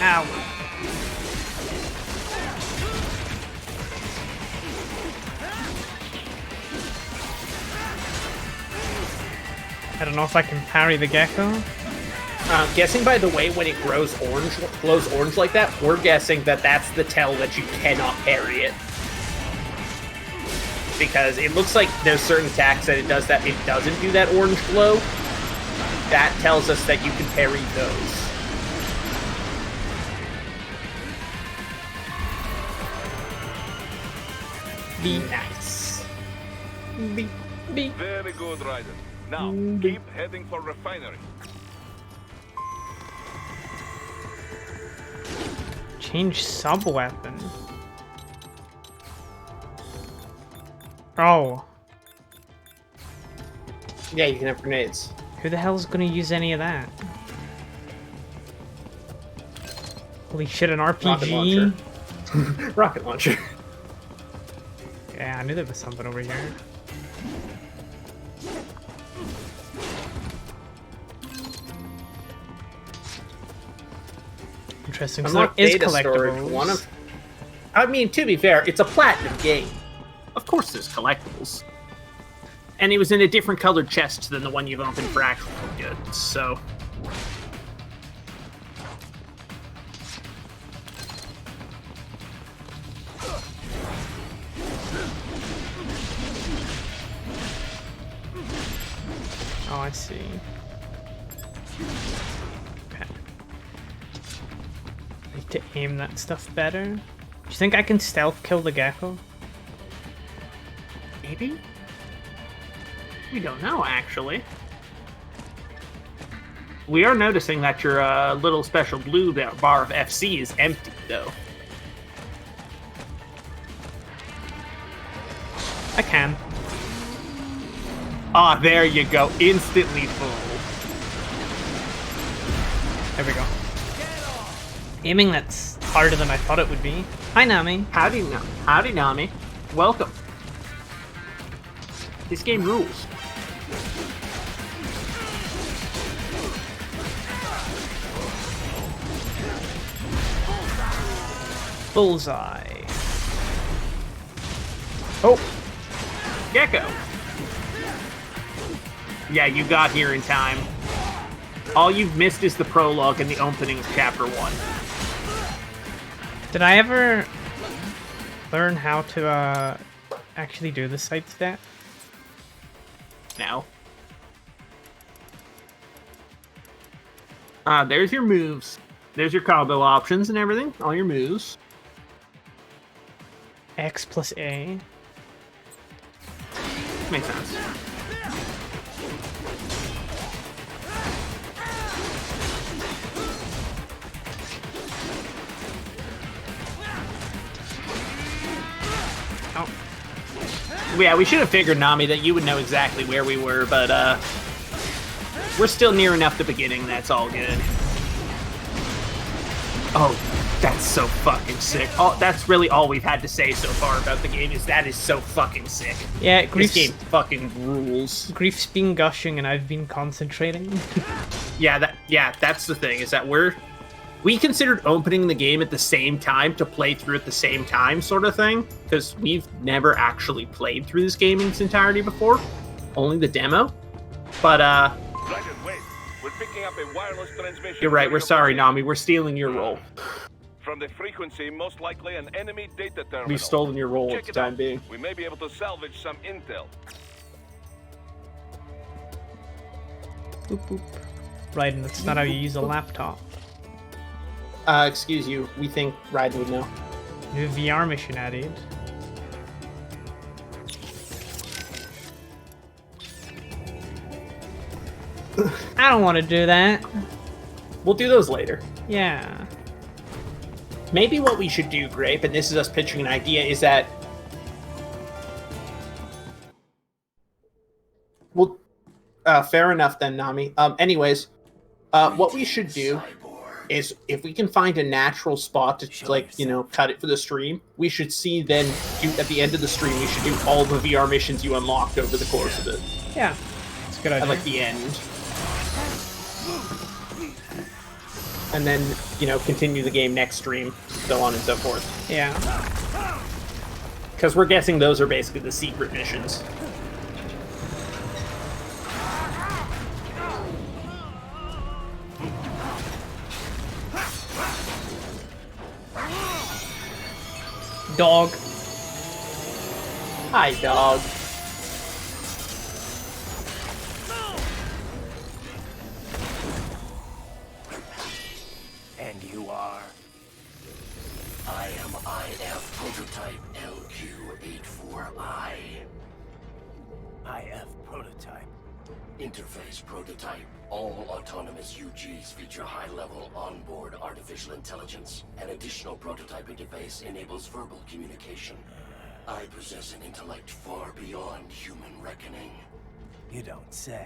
Ow. I don't know if I can parry the gecko. Guessing by the way when it glows orange like that, we're guessing that that's the tell that you cannot parry it. Because it looks like there's certain attacks that it doesn't do that orange glow. That tells us that you can parry those. Be nice. Be. Very good, Raiden. Now, keep heading for refinery. Change sub-weapon. Oh. Yeah, you can have grenades. Who the hell's gonna use any of that? Holy shit, an RPG? Rocket launcher. Rocket launcher. Yeah, I knew there was something over here. Interesting. So there is collectibles. I mean, to be fair, it's a platinum game. Of course there's collectibles. And it was in a different colored chest than the one you've opened for actual goods, so... Oh, I see. Okay. Need to aim that stuff better. Do you think I can stealth kill the gecko? Maybe? We don't know, actually. We are noticing that your little special blue bar of FC is empty, though. I can. Ah, there you go. Instantly full. There we go. Aiming that's harder than I thought it would be. Hi, Nami. Howdy, Nami. Welcome. This game rules. Bullseye. Oh, Gecko. Yeah, you got here in time. All you've missed is the prologue and the opening of Chapter 1. Did I ever learn how to actually do the side stat? Now. There's your moves. There's your combo options and everything. All your moves. X plus A. Makes sense. Oh. Yeah, we should have figured, Nami, that you would know exactly where we were, but we're still near enough the beginning. That's all good. Oh, that's so fucking sick. Oh, that's really all we've had to say so far about the game, is that is so fucking sick. Yeah, this game fucking rules. Grief's been gushing and I've been concentrating. That's the thing, is that we considered opening the game at the same time to play through at the same time, sort of thing, because we've never actually played through this game in its entirety before, only the demo. But we're picking up a wireless transmission. You're right. We're sorry, Nami. We're stealing your role. From the frequency, most likely an enemy data terminal. We've stolen your role Check at the it time out. being. We may be able to salvage some intel. Boop, boop. Right, that's not how you use a laptop. Excuse you. We think Raiden would know. New VR mission added. I don't want to do that. We'll do those later. Yeah. Maybe what we should do, Grape, and this is us pitching an idea, is that... Well, fair enough then, Nami. Anyways, what we should do is, if we can find a natural spot to, like, you know, cut it for the stream, we should see then, at the end of the stream, we should do all the VR missions you unlocked over the course of it. Yeah. It's a good idea. At, like, the end. And then, you know, continue the game next stream, so on and so forth. Yeah. Because we're guessing those are basically the secret missions. Dog. Hi, dog. And you are? I am IF Prototype LQ84I. IF Prototype. Interface Prototype. All autonomous UGs feature high-level onboard artificial intelligence. An additional prototype interface enables verbal communication. I possess an intellect far beyond human reckoning. You don't say.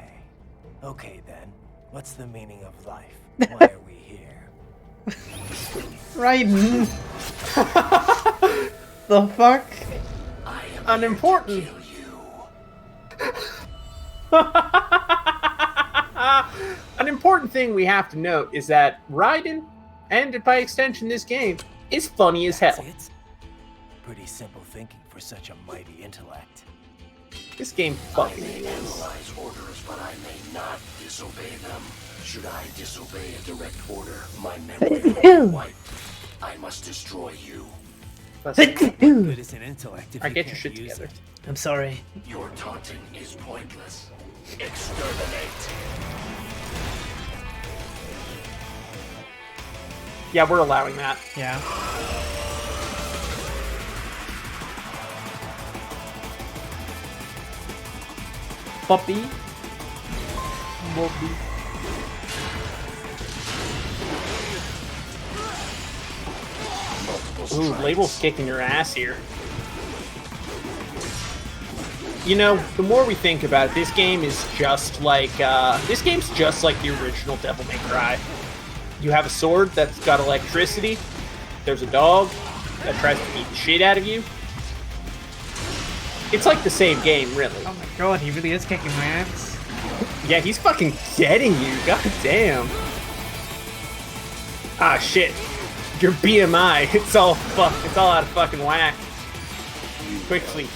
Okay then, what's the meaning of life? Why are we here? Raiden. The fuck? I am Unimportant. here to kill you. An important thing we have to note is that Raiden, and by extension this game, is funny as hell. That's it? Pretty simple thinking for such a mighty intellect. This game I fucking may is. analyze orders, but I may not disobey them. Should I disobey a direct order, my memory will be wiped. I must destroy you. Good as an intellect if Alright, you get your can't shit use together. it. I'm sorry. Your taunting is pointless. Exterminate. Yeah, we're allowing that. Yeah. Puppy. Bobby. Ooh, Label's kicking your ass here. You know, the more we think about it, this game is just like, this game's just like the original Devil May Cry. You have a sword that's got electricity, there's a dog, that tries to beat the shit out of you. It's like the same game, really. Oh my god, he really is kicking my ass. Yeah, he's fucking getting you. God damn. Ah, shit. Your BMI, it's all out of fucking whack. Quickly.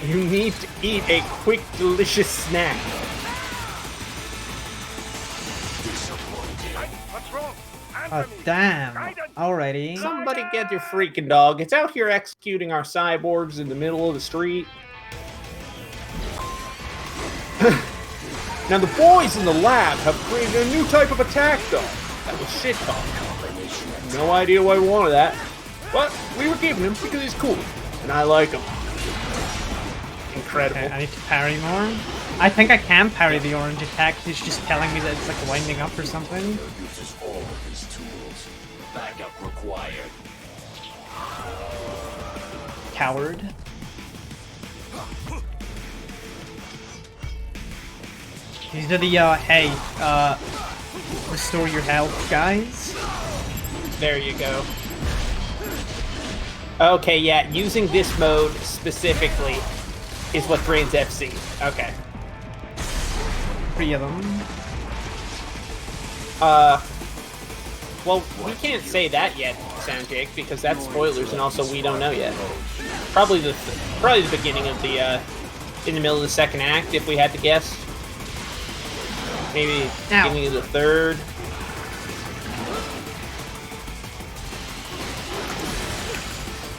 You need to eat a quick, delicious snack. What's wrong? Oh, damn. Alrighty. Somebody get your freaking dog. It's out here executing our cyborgs in the middle of the street. Now the boys in the lab have created a new type of attack dog that was shit talk. No idea why we wanted that, but we were keeping him because he's cool, and I like him. Incredible. Okay, I need to parry more. I think I can parry the orange attack. It's just telling me that it's like winding up or something. Uses all of his tools. Backup required. Coward. These are the, restore your health guys. There you go. Okay, yeah, using this mode specifically is what drains FC. Okay. 3 of them. Well, we can't say that yet, Soundjake, because that's spoilers, and also we don't know yet. Probably the beginning of the, in the middle of the second act, if we had to guess. Maybe beginning of the third.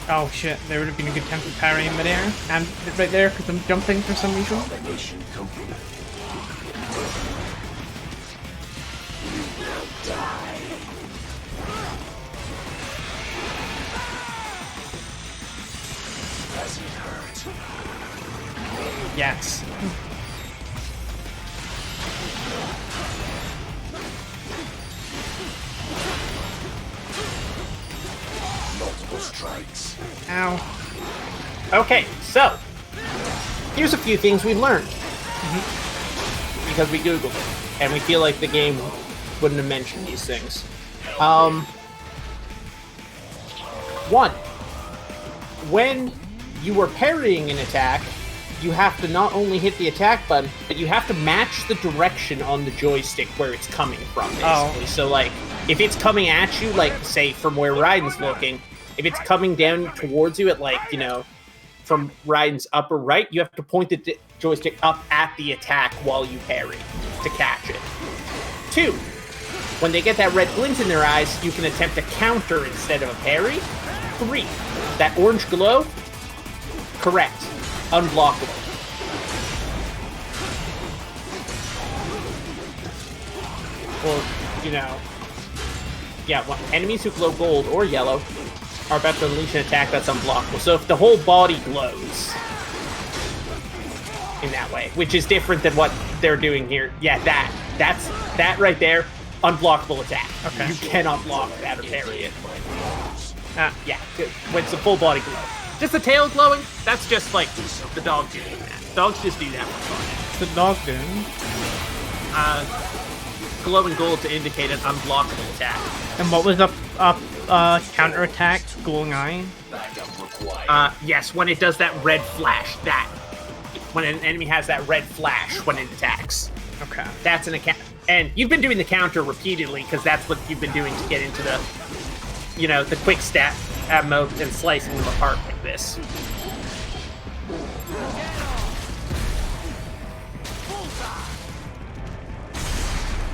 Oh shit, there would have been a good time for parry in midair. And right there, because I'm jumping for some reason. Yes. Multiple strikes. Ow. Okay, so here's a few things we've learned because we Googled it, and we feel like the game wouldn't have mentioned these things. One, when you are parrying an attack, you have to not only hit the attack button, but you have to match the direction on the joystick where it's coming from, basically. Oh. So, like, if it's coming at you, like, say, from where Raiden's looking, if it's coming down towards you at, like, you know, from Raiden's upper right, you have to point the joystick up at the attack while you parry to catch it. 2, when they get that red glint in their eyes, you can attempt a counter instead of a parry. 3, that orange glow, correct, unblockable. Or, you know, yeah, well, enemies who glow gold or yellow are about to unleash an attack that's unblockable. So if the whole body glows in that way, which is different than what they're doing here. Yeah, that right there, unblockable attack. Okay. You cannot block that or parry it. Yeah, when it's a full body glow. Just the tail glowing, that's just like the dog doing that. Dogs just do that for fun. The dog doing? Glowing gold to indicate an unblockable attack. And what was the counter attack? Glowing eye? Yes, when it does that red flash, that. When an enemy has that red flash when it attacks. Okay. That's an account. And you've been doing the counter repeatedly, because that's what you've been doing to get into the, you know, the quick stat mode and slicing them apart like this.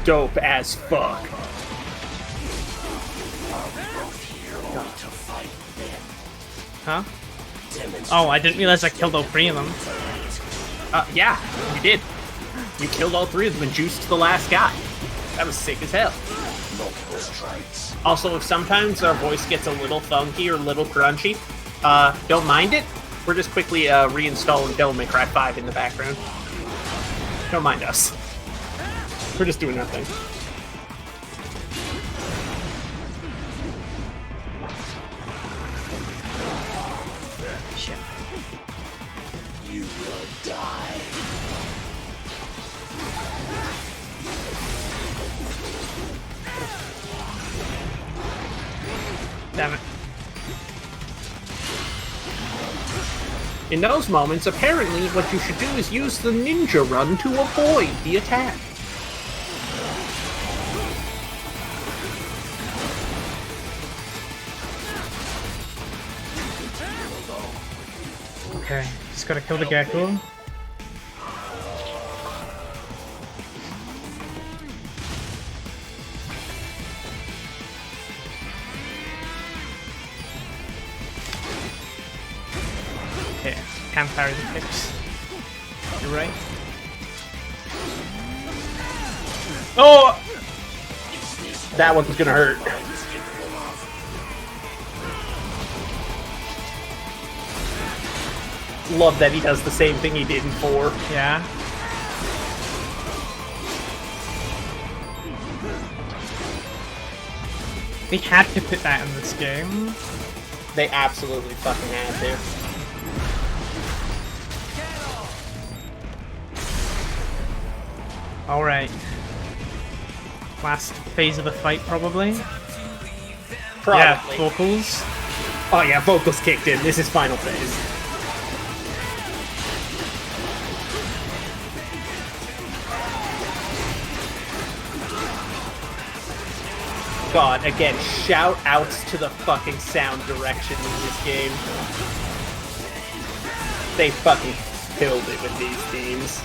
Dope as fuck. Huh? Oh, I didn't realize I killed all 3 of them. Yeah, you did. You killed all 3 of them and juiced the last guy. That was sick as hell. Also, if sometimes our voice gets a little funky or a little crunchy, don't mind it. We're just quickly reinstalling Devil May Cry 5 in the background. Don't mind us. We're just doing nothing. Shit. You will die. Damn it. In those moments, apparently, what you should do is use the ninja run to avoid the attack. Okay, just gotta kill the gecko. Okay, can't parry the kicks. You're right. Oh! That one's gonna hurt. Love that he does the same thing he did in 4. Yeah. They had to put that in this game. They absolutely fucking had to. Alright. Last phase of the fight, probably. Probably. Yeah, vocals. Oh yeah, vocals kicked in. This is final phase. God, again, shout outs to the fucking sound direction in this game. They fucking killed it with these themes.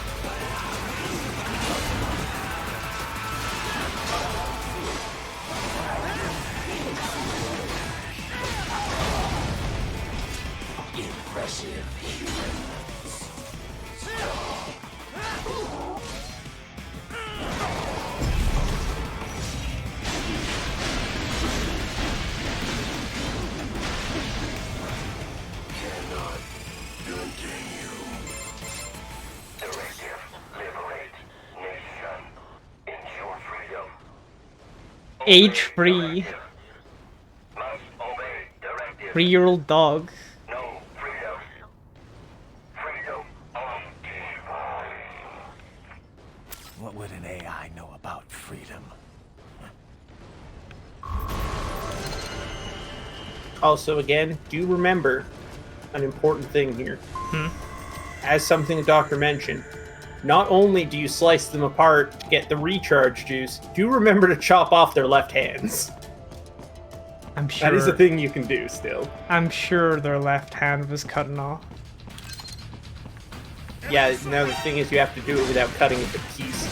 Impressive humans. Cannot continue. Directive, liberate, nation, ensure freedom. Age-free. Must obey directive. 3-year-old dog. No freedom. Freedom on divine. What would an AI know about freedom? Also, again, do remember an important thing here. As something the doctor mentioned, not only do you slice them apart to get the recharge juice, do remember to chop off their left hands. I'm sure. That is a thing you can do still. I'm sure their left hand was cutting off. Yeah, now the thing is you have to do it without cutting it to pieces.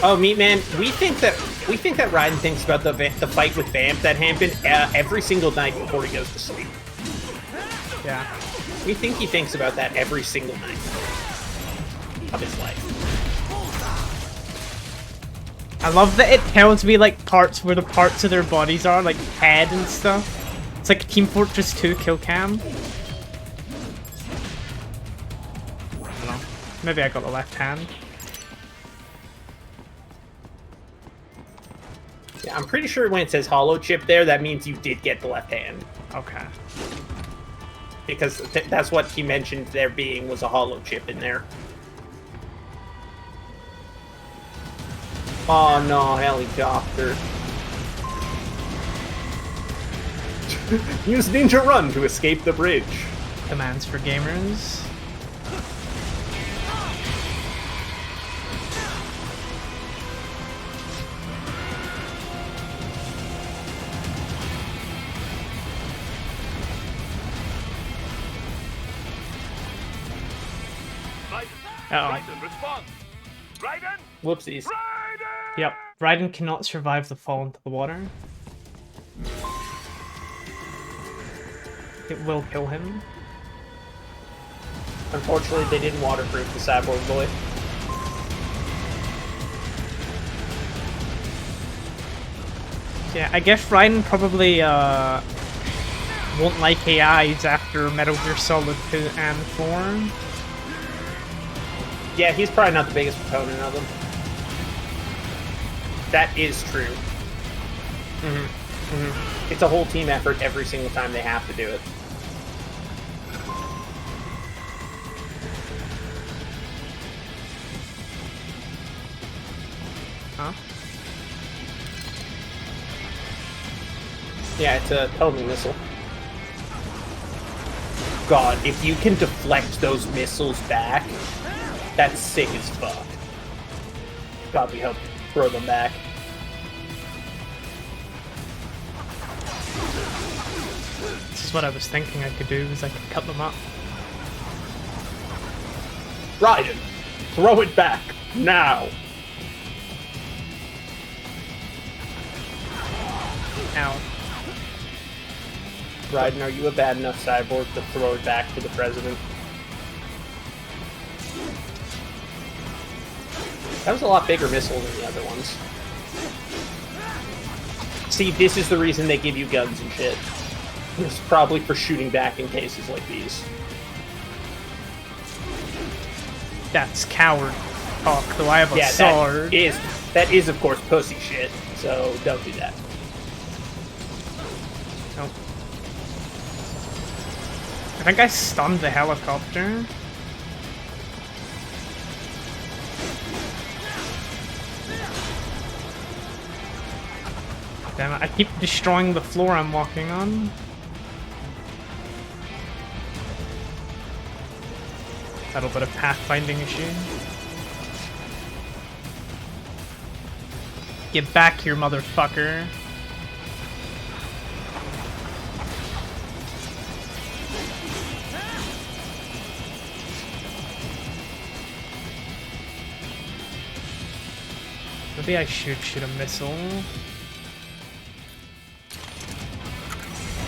Oh, Meat Man, we think that Raiden thinks about the fight with Vamp that happened every single night before he goes to sleep. Yeah. We think he thinks about that every single night of his life. I love that it tells me like parts where the parts of their bodies are, like head and stuff. It's like Team Fortress 2 kill cam. I don't know. Maybe I got the left hand. Yeah, I'm pretty sure when it says hollow chip there, that means you did get the left hand. Okay. Because that's what he mentioned there being, was a hollow chip in there. Oh no, helicopter. Use Ninja Run to escape the bridge. Commands for gamers. Raiden, respond! Raiden! Whoopsies. Yep. Raiden cannot survive the fall into the water. It will kill him. Unfortunately, they didn't waterproof the Cyborg Boy. Yeah, I guess Raiden probably won't like AIs after Metal Gear Solid 2 and 4. Yeah, he's probably not the biggest proponent of them. That is true. It's a whole team effort every single time they have to do it. Huh? Yeah, it's a homing missile. God, if you can deflect those missiles back, that's sick as fuck. God, we help throw them back. This is what I was thinking I could do, is I could cut them up. Raiden, throw it back, now! Ow. Raiden, are you a bad enough cyborg to throw it back to the president? That was a lot bigger missile than the other ones. See, this is the reason they give you guns and shit. It's probably for shooting back in cases like these. That's coward talk, though I have a sword. That is, of course, pussy shit, so don't do that. Nope. I think I stunned the helicopter. Damn it, I keep destroying the floor I'm walking on. Little bit of pathfinding issue. Get back here, motherfucker. Maybe I should shoot a missile.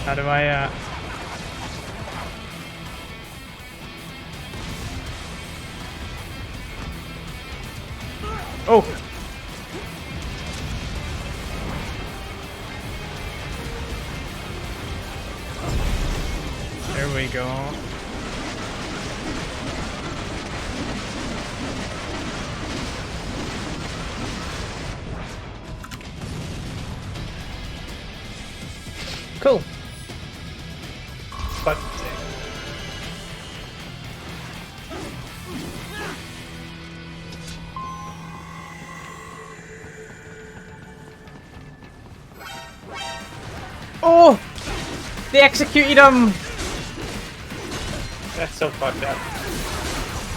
How do I, Oh! There we go. Cool. But oh! They executed him! that's so fucked up.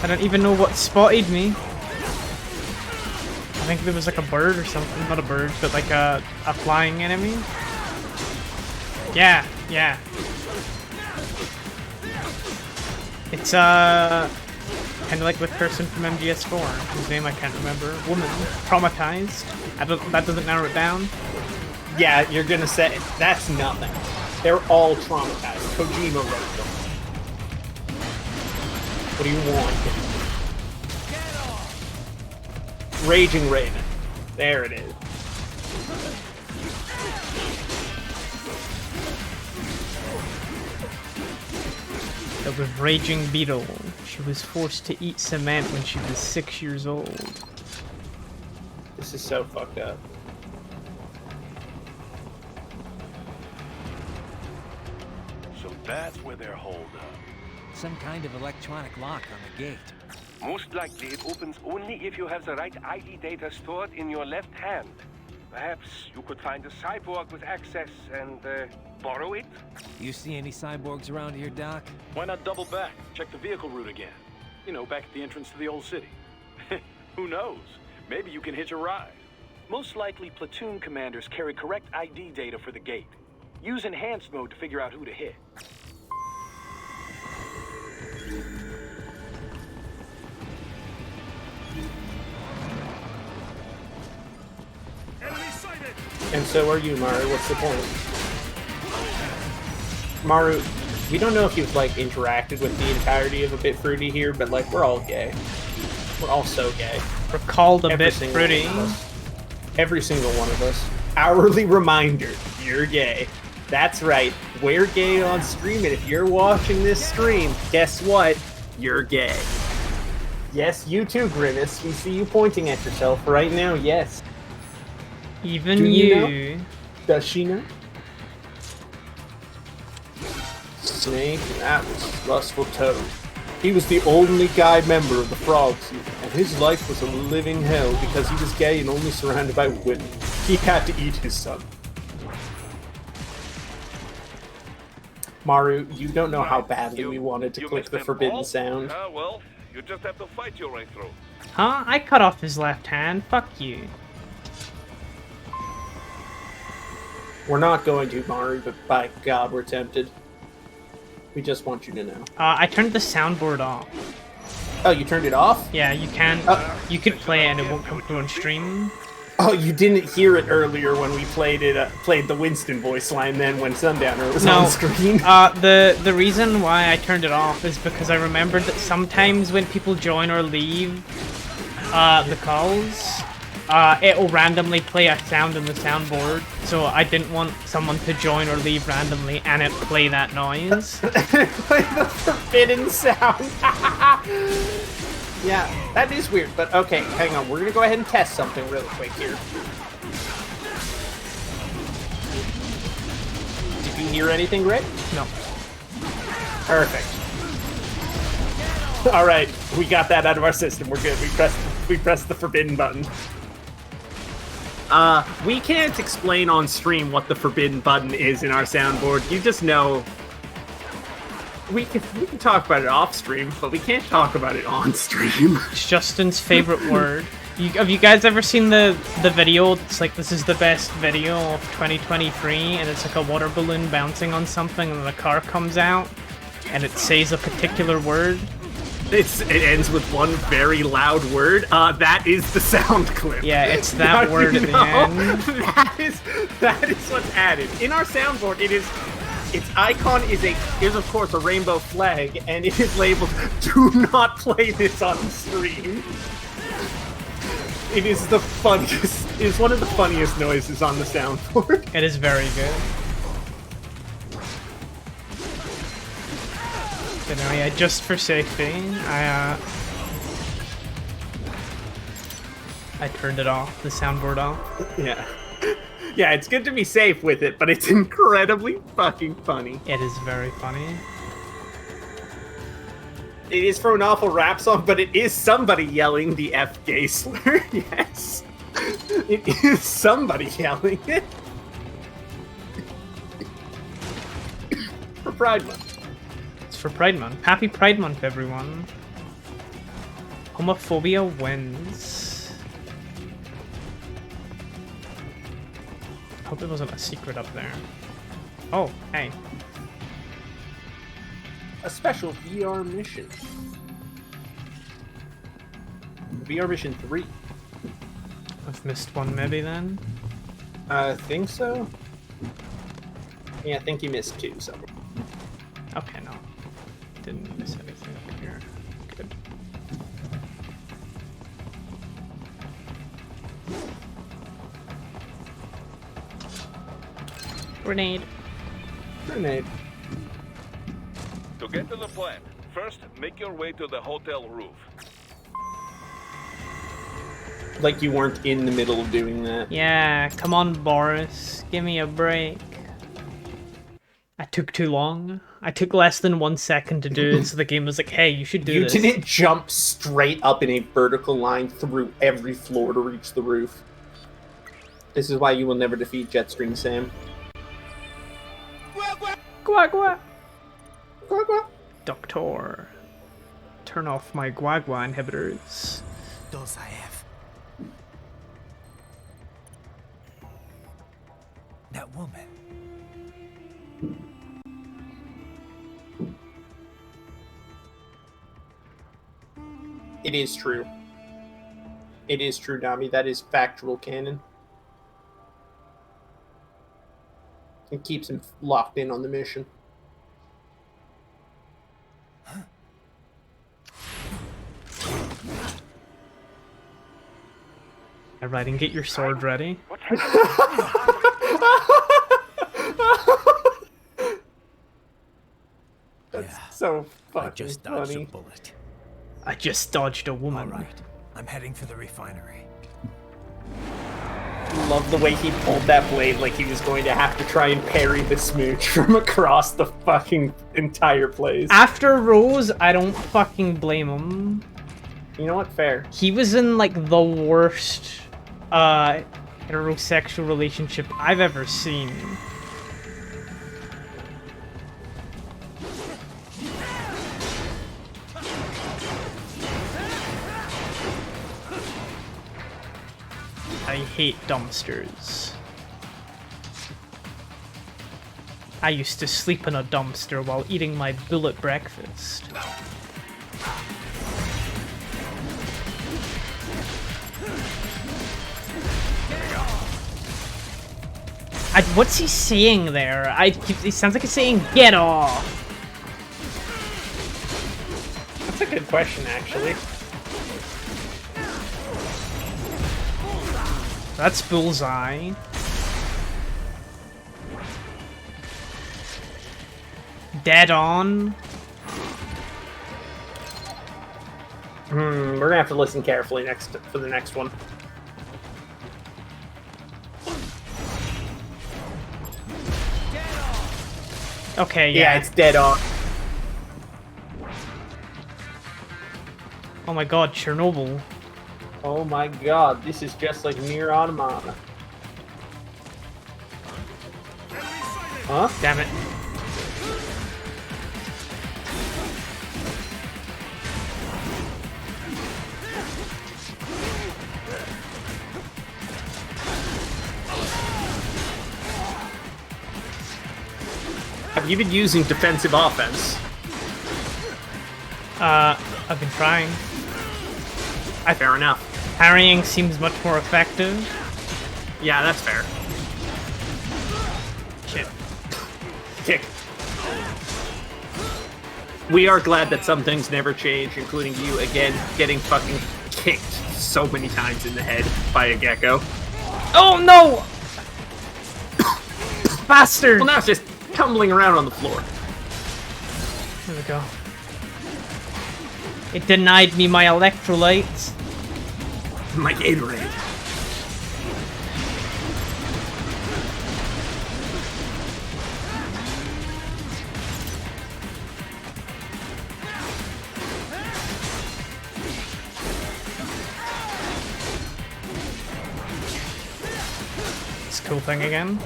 I don't even know what spotted me. I think there was like a bird or something. Not a bird, but like a flying enemy. Yeah, yeah. It's kind of like the person from MGS4, whose name I can't remember. Woman, traumatized. That doesn't narrow it down. Yeah, you're gonna say that's nothing. They're all traumatized. Kojima wrote them. What do you want? Raging Raven. There it is. With Raging Beetle. She was forced to eat cement when she was 6 years old. This is so fucked up. So that's where they're holed up. Some kind of electronic lock on the gate. Most likely it opens only if you have the right ID data stored in your left hand. Perhaps you could find a cyborg with access and borrow it? You see any cyborgs around here, Doc? Why not double back? Check the vehicle route again. You know, back at the entrance to the old city. Who knows? Maybe you can hitch a ride. Most likely, platoon commanders carry correct ID data for the gate. Use enhanced mode to figure out who to hit. And so are you, Maru. What's the point? Maru, we don't know if you've, like, interacted with the entirety of A Bit Fruity here, but, like, we're all gay. We're all so gay. We're called a bit fruity. Every single one of us. Hourly reminder, you're gay. That's right, we're gay on stream, and if you're watching this stream, guess what? You're gay. Yes, you too, Grimace. We see you pointing at yourself right now, yes. Even Do you. Know? Does she know? Snake, that was lustful toad. He was the only gay member of the Frogs, and his life was a living hell because he was gay and only surrounded by women. He had to eat his son. Maru, you don't know how badly we wanted to click the forbidden sound. Well, you just have to fight your way through. Huh? I cut off his left hand. Fuck you. We're not going to, Maru, but by God, we're tempted. We just want you to know. I turned the soundboard off. Oh, you turned it off? Yeah, you can. You could play it and it won't come through on stream. Oh, you didn't hear it earlier when we played it. Played the Winston voice line then when Sundowner was on screen. The reason why I turned it off is because I remembered that sometimes when people join or leave the calls, it'll randomly play a sound in the soundboard. So I didn't want someone to join or leave randomly and it play that noise. Play the forbidden sound. Yeah, that is weird, but okay, hang on. We're gonna go ahead and test something really quick here. Did you hear anything, Grape? No. Perfect. All right, we got that out of our system. We're good. We pressed the forbidden button. We can't explain on stream what the forbidden button is in our soundboard. You just know. We can talk about it off stream, but we can't talk about it on stream. It's Justin's favorite word. Have you guys ever seen the video? It's like, this is the best video of 2023, and it's like a water balloon bouncing on something, and then a car comes out, and it says a particular word. It ends with one very loud word. That is the sound clip. Yeah, it's that word at the end. That is what's added. In our soundboard, its icon is of course a rainbow flag, and it is labeled "Do not play this on stream." It is the funniest. It is one of the funniest noises on the soundboard. It is very good. But no, yeah, just for safety, I turned it off, the soundboard off. Yeah. Yeah, it's good to be safe with it, but it's incredibly fucking funny. It is very funny. It is from an awful rap song, but it is somebody yelling the F gay slur. Yes. It is somebody yelling it. For Pride Month. It's for Pride Month. Happy Pride Month, everyone. Homophobia wins. Hope it wasn't a secret up there. Oh, hey. A special VR mission. VR mission 3. I've missed one maybe then? I think so. Yeah, I think you missed 2 somewhere. Okay, no. Didn't miss anything up here. Good. Grenade. Grenade. To get to the plant, first make your way to the hotel roof. Like you weren't in the middle of doing that. Yeah, come on, Boris. Give me a break. I took too long. I took less than 1 second to do it, so the game was like, hey, you should do this. You didn't jump straight up in a vertical line through every floor to reach the roof. This is why you will never defeat Jetstream Sam. Guagua! Guagua! Guagua! Doctor. Turn off my Guagua inhibitors. Those I have. That woman. It is true. It is true, Nami. That is factual canon. It keeps him locked in on the mission. Alright, and get your sword ready. That's so fucking I just dodged funny. a bullet. I just dodged a woman. All right, I'm heading for the refinery. Love the way he pulled that blade like he was going to have to try and parry the smooch from across the fucking entire place. After Rose, I don't fucking blame him. You know what? Fair. He was in like the worst heterosexual relationship I've ever seen. I hate dumpsters. I used to sleep in a dumpster while eating my bullet breakfast. What's he saying there? It sounds like he's saying, "Get off!" That's a good question, actually. That's bullseye. Dead on. We're gonna have to listen carefully for the next one. Okay, yeah, it's dead on. Oh my god, Chernobyl. Oh my god, this is just like Nier Automata. Huh? Damn it. Have you been using defensive offense? I've been trying. Fair enough. Parrying seems much more effective. Yeah, that's fair. Shit. Kick. We are glad that some things never change, including you, again, getting fucking kicked so many times in the head by a gecko. Oh no! Bastard! Well, now it's just tumbling around on the floor. There we go. It denied me my electrolytes. My Gatorade. This cool thing again.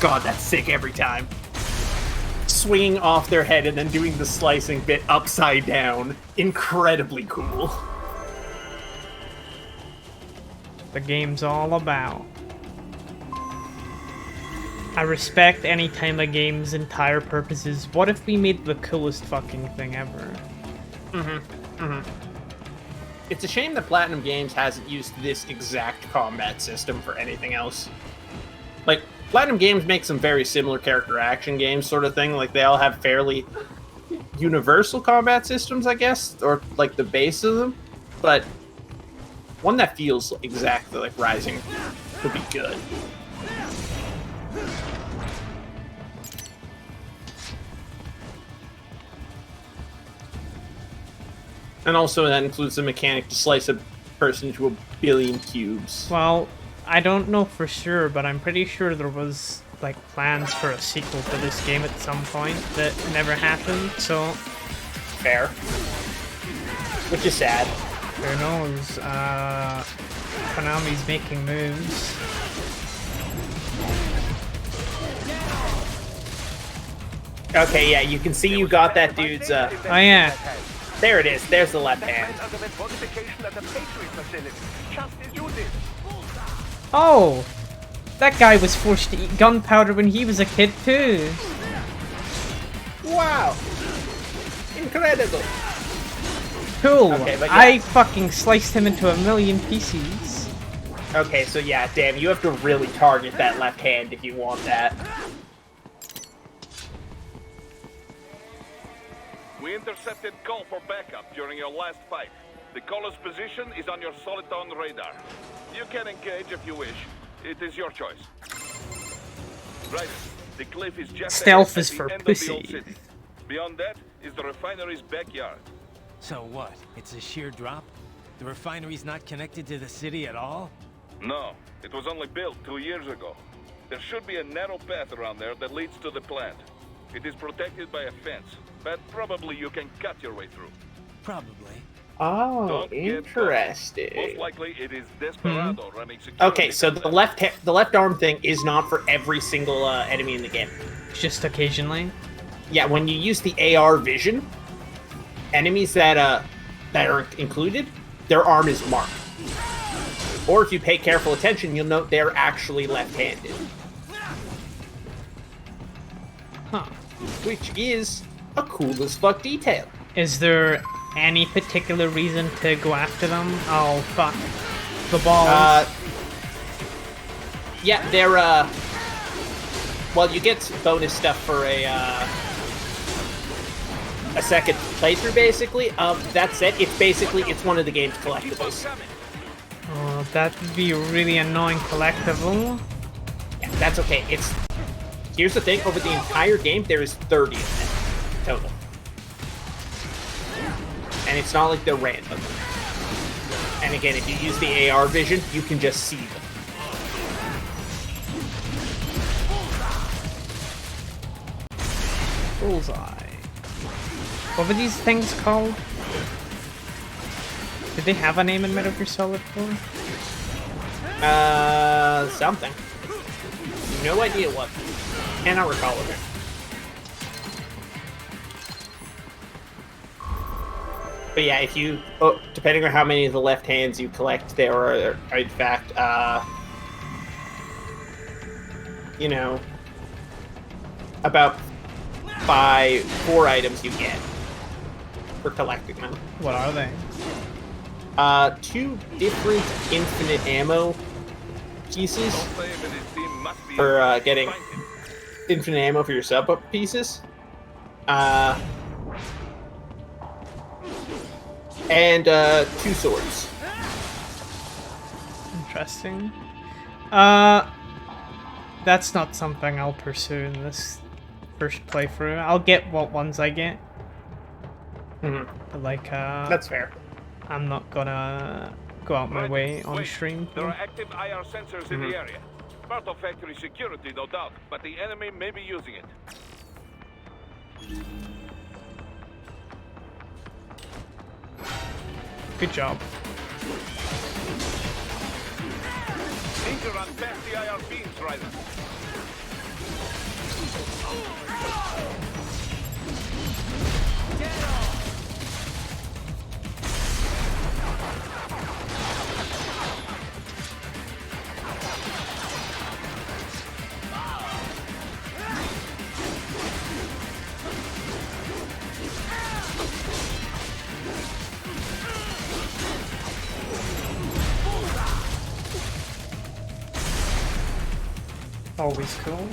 God, that's sick every time. Swinging off their head and then doing the slicing bit upside down. Incredibly cool. The game's all about. I respect any time a game's entire purpose is, what if we made the coolest fucking thing ever? It's a shame that Platinum Games hasn't used this exact combat system for anything else. Like, Platinum Games make some very similar character action games sort of thing. Like, they all have fairly universal combat systems, I guess, or like the base of them. But one that feels exactly like Rising would be good. And also that includes the mechanic to slice a person into a billion cubes. Well, I don't know for sure, but I'm pretty sure there was like plans for a sequel to this game at some point that never happened, so... Fair. Which is sad. Who knows? Konami's making moves. Okay, yeah, you can see you got that dude's, Oh yeah. There it is, there's the left hand. Oh! That guy was forced to eat gunpowder when he was a kid too. Wow! Incredible! Cool. Okay, but yeah. I fucking sliced him into a million pieces. Okay, so yeah, damn, you have to really target that left hand if you want that. We intercepted call for backup during your last fight. The caller's position is on your Soliton radar. You can engage if you wish. It is your choice. Right, the cliff is just Stealth ahead is at for the end pussy. of the old city. Beyond that is the refinery's backyard. So what? It's a sheer drop? The refinery's not connected to the city at all? No, it was only built 2 years ago. There should be a narrow path around there that leads to the plant. It is protected by a fence, but probably you can cut your way through. Probably. Oh, Don't get interesting. Most likely it is Desperado running security. Okay, so the left arm thing is not for every single enemy in the game. Just occasionally. Yeah, when you use the AR vision, enemies that are included, their arm is marked. Or if you pay careful attention, you'll note they're actually left-handed. Huh. Which is a cool as fuck detail. Is there any particular reason to go after them? Oh, fuck. The balls. Yeah, they're, well, you get bonus stuff for a second playthrough, basically. That said, it's one of the game's collectibles. Oh, that would be a really annoying collectible. Yeah, that's okay. Here's the thing, over the entire game, there is 30 of them total. And it's not like they're random. And again, if you use the AR vision, you can just see them. Bullseye. What were these things called? Did they have a name in Metal Gear Solid 4? Something. No idea what. Cannot recall it. But yeah, if you, depending on how many of the left hands you collect, there are in fact, you know, about 4 items you get for collecting them. What are they? 2 different infinite ammo pieces for getting infinite ammo for your sub pieces. And 2 swords. Interesting. That's not something I'll pursue in this first playthrough. I'll get what ones I get. Mm-hmm. Like, that's fair. I'm not gonna go out my way on stream. There are active IR sensors in the area. Part of factory security, no doubt, but the enemy may be using it. Good job. Need to run past the IR beams, Ryder. Always cool.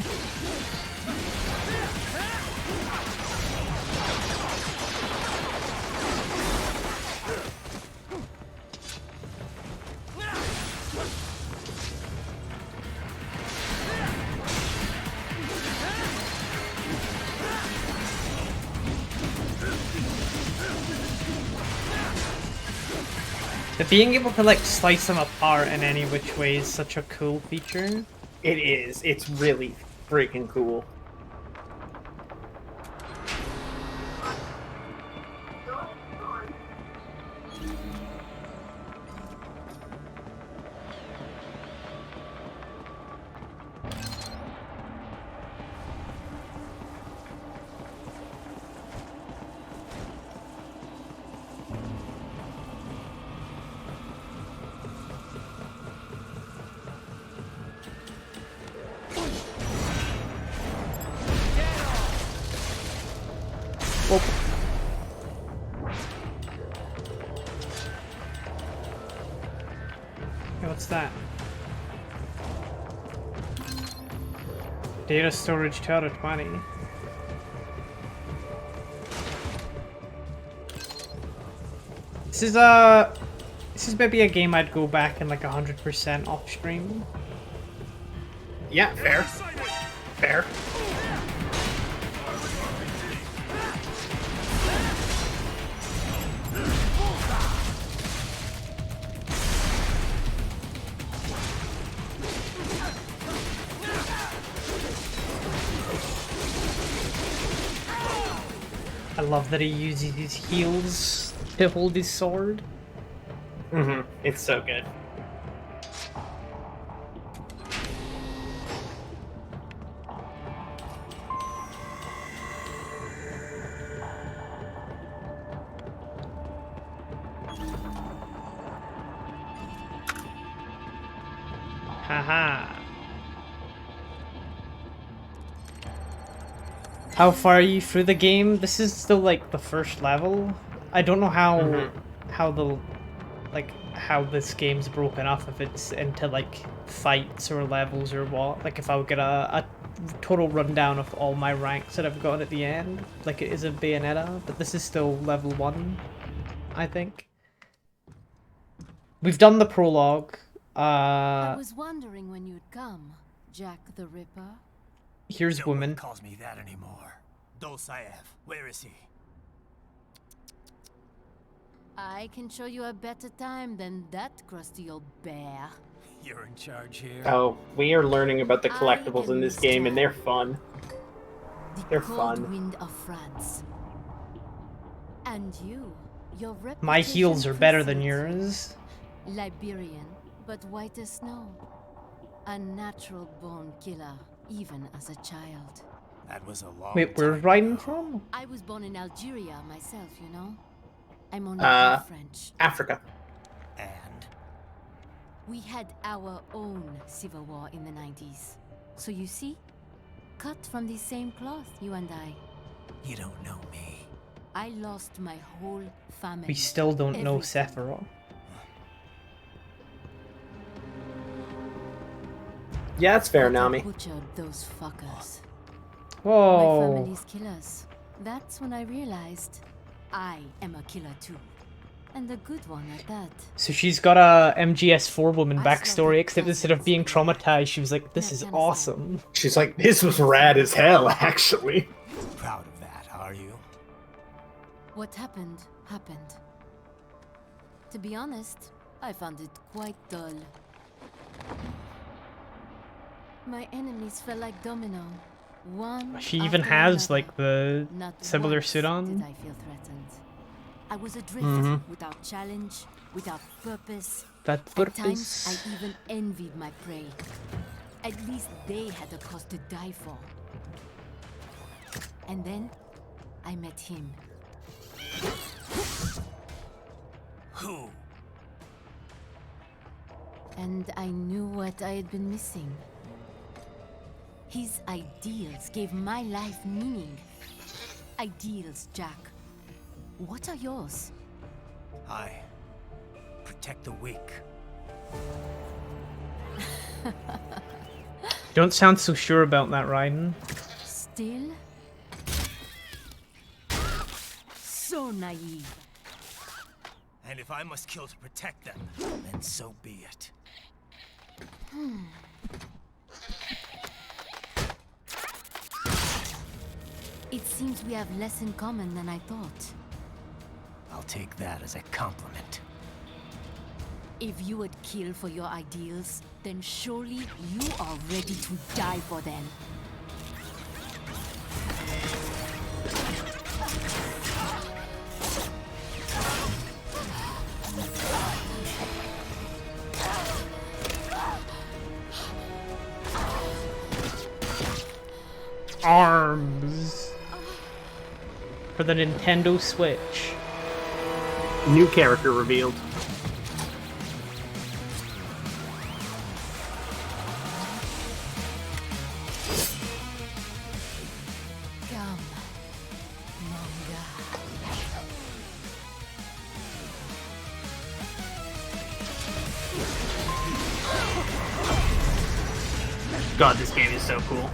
But being able to like slice them apart in any which way is such a cool feature. It is. It's really freaking cool. What's that? Data storage 2 out of 20. This is maybe a game I'd go back and like 100% off stream. Yeah, fair. Fair. love that he uses his heels to hold his sword. It's so good. Haha. How far are you through the game? This is still like the first level. I don't know how how this game's broken up, if it's into like fights or levels or what. Like if I would get a total rundown of all my ranks that I've got at the end, like it is in Bayonetta, but this is still level 1, I think. We've done the prologue. I was wondering when you'd come, Jack the Ripper. Here's No one woman. calls me that anymore. Dosaev, where is he? I can show you a better time than that crusty old bear. You're in charge here. Oh, we are learning about the collectibles in this game, and they're fun. They're Cold fun. wind of France. And your reputation My heels are better than precedes yours. Liberian, but white as snow. A natural born killer, even as a child. That was a long Wait, where's Raiden from? I was born in Algeria myself, you know. I'm only half French. Africa. And We had our own civil war in the 90s. So you see, cut from the same cloth, you and I. you don't know me. I lost my whole family. We still don't know everything. Sephiroth. Yeah, that's fair, But I Nami. butchered those fuckers. My Whoa. family's killers. That's when I realized I am a killer too. And a good one at that. So she's got a MGS4 woman I backstory, slaughtered except instead of being traumatized, she was like, this is awesome. She's like, this was rad as hell, actually. Proud of that, are you? What happened, happened. To be honest, I found it quite dull. My enemies fell like domino. One She even after has another. like the Not similar once suit did on. I feel threatened. I was adrift, without challenge, without purpose. That At times, purpose. I even envied my prey. At least they had a cause to die for. And then, I met him. Who? And I knew what I had been missing. His ideals gave my life meaning. Ideals, Jack. What are yours? I protect the weak. Don't sound so sure about that, Raiden. Still? So naive. And if I must kill to protect them, then so be it. It seems we have less in common than I thought. I'll take that as a compliment. If you would kill for your ideals, then surely you are ready to die for them. Arms. For the Nintendo Switch. New character revealed. Come, manga. God, this game is so cool.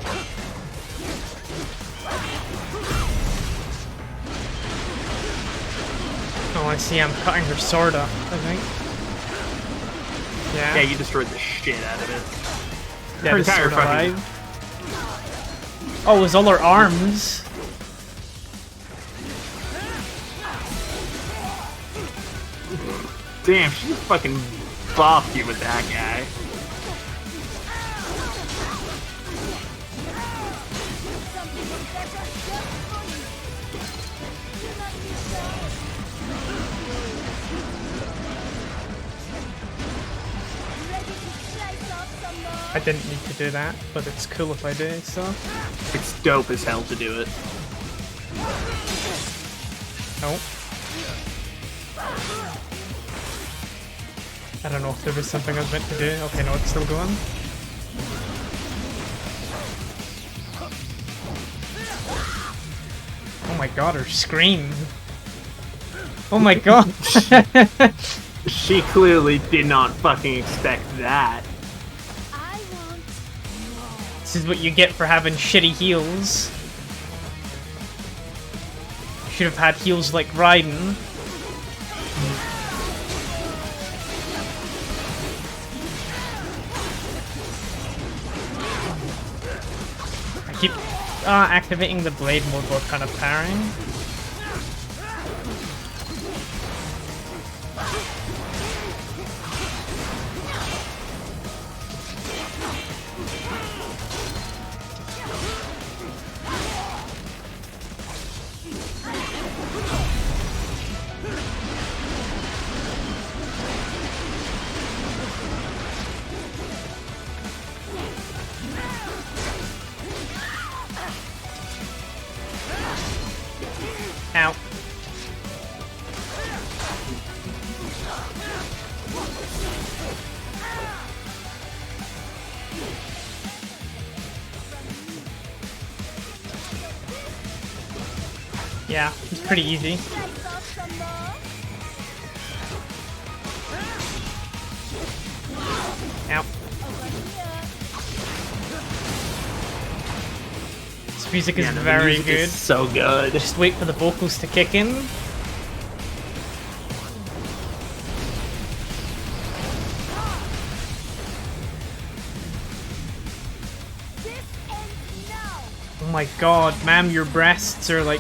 Oh, I see. I'm cutting her sword up, I think. Yeah. Yeah, you destroyed the shit out of it. Yeah, Her this entire sword fucking- alive. Oh, it was all her arms. Damn, she just fucking bopped you with that guy. I didn't need to do that, but it's cool if I do, so... It's dope as hell to do it. Oh. I don't know if there was something I was meant to do. Okay, no, it's still going. Oh my god, her scream. Oh my god. She clearly did not fucking expect that. This is what you get for having shitty heals. Should have had heals like Raiden. I keep activating the blade mode while kind of parrying. Ow. Yeah, it's pretty easy. Ow. This music is very music good. is so good. Just wait for the vocals to kick in. Oh my god, ma'am, your breasts are like...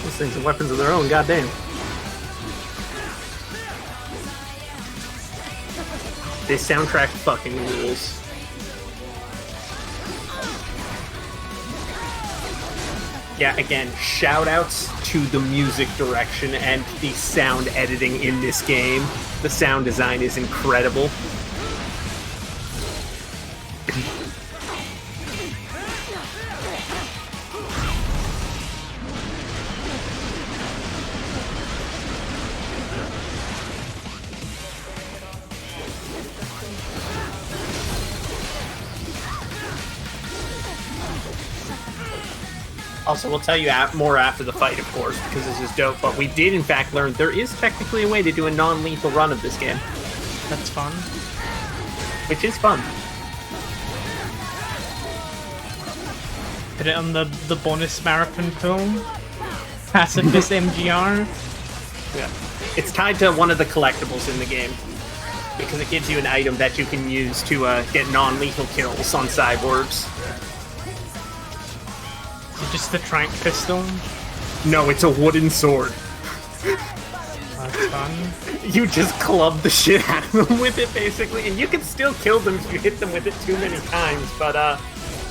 Those things are weapons of their own, goddamn. This soundtrack fucking rules. Yeah, again, shoutouts to the music direction and the sound editing in this game. The sound design is incredible. Also, we'll tell you more after the fight, of course, because this is dope, but we did in fact learn there is technically a way to do a non-lethal run of this game. That's fun. Which is fun. Put it on the bonus marathon film. Pacifist MGR. Yeah. It's tied to one of the collectibles in the game, because it gives you an item that you can use to get non-lethal kills on cyborgs. Just the trank pistol? No, it's a wooden sword. That's fun. You just club the shit out of them with it, basically, and you can still kill them if you hit them with it too many times, but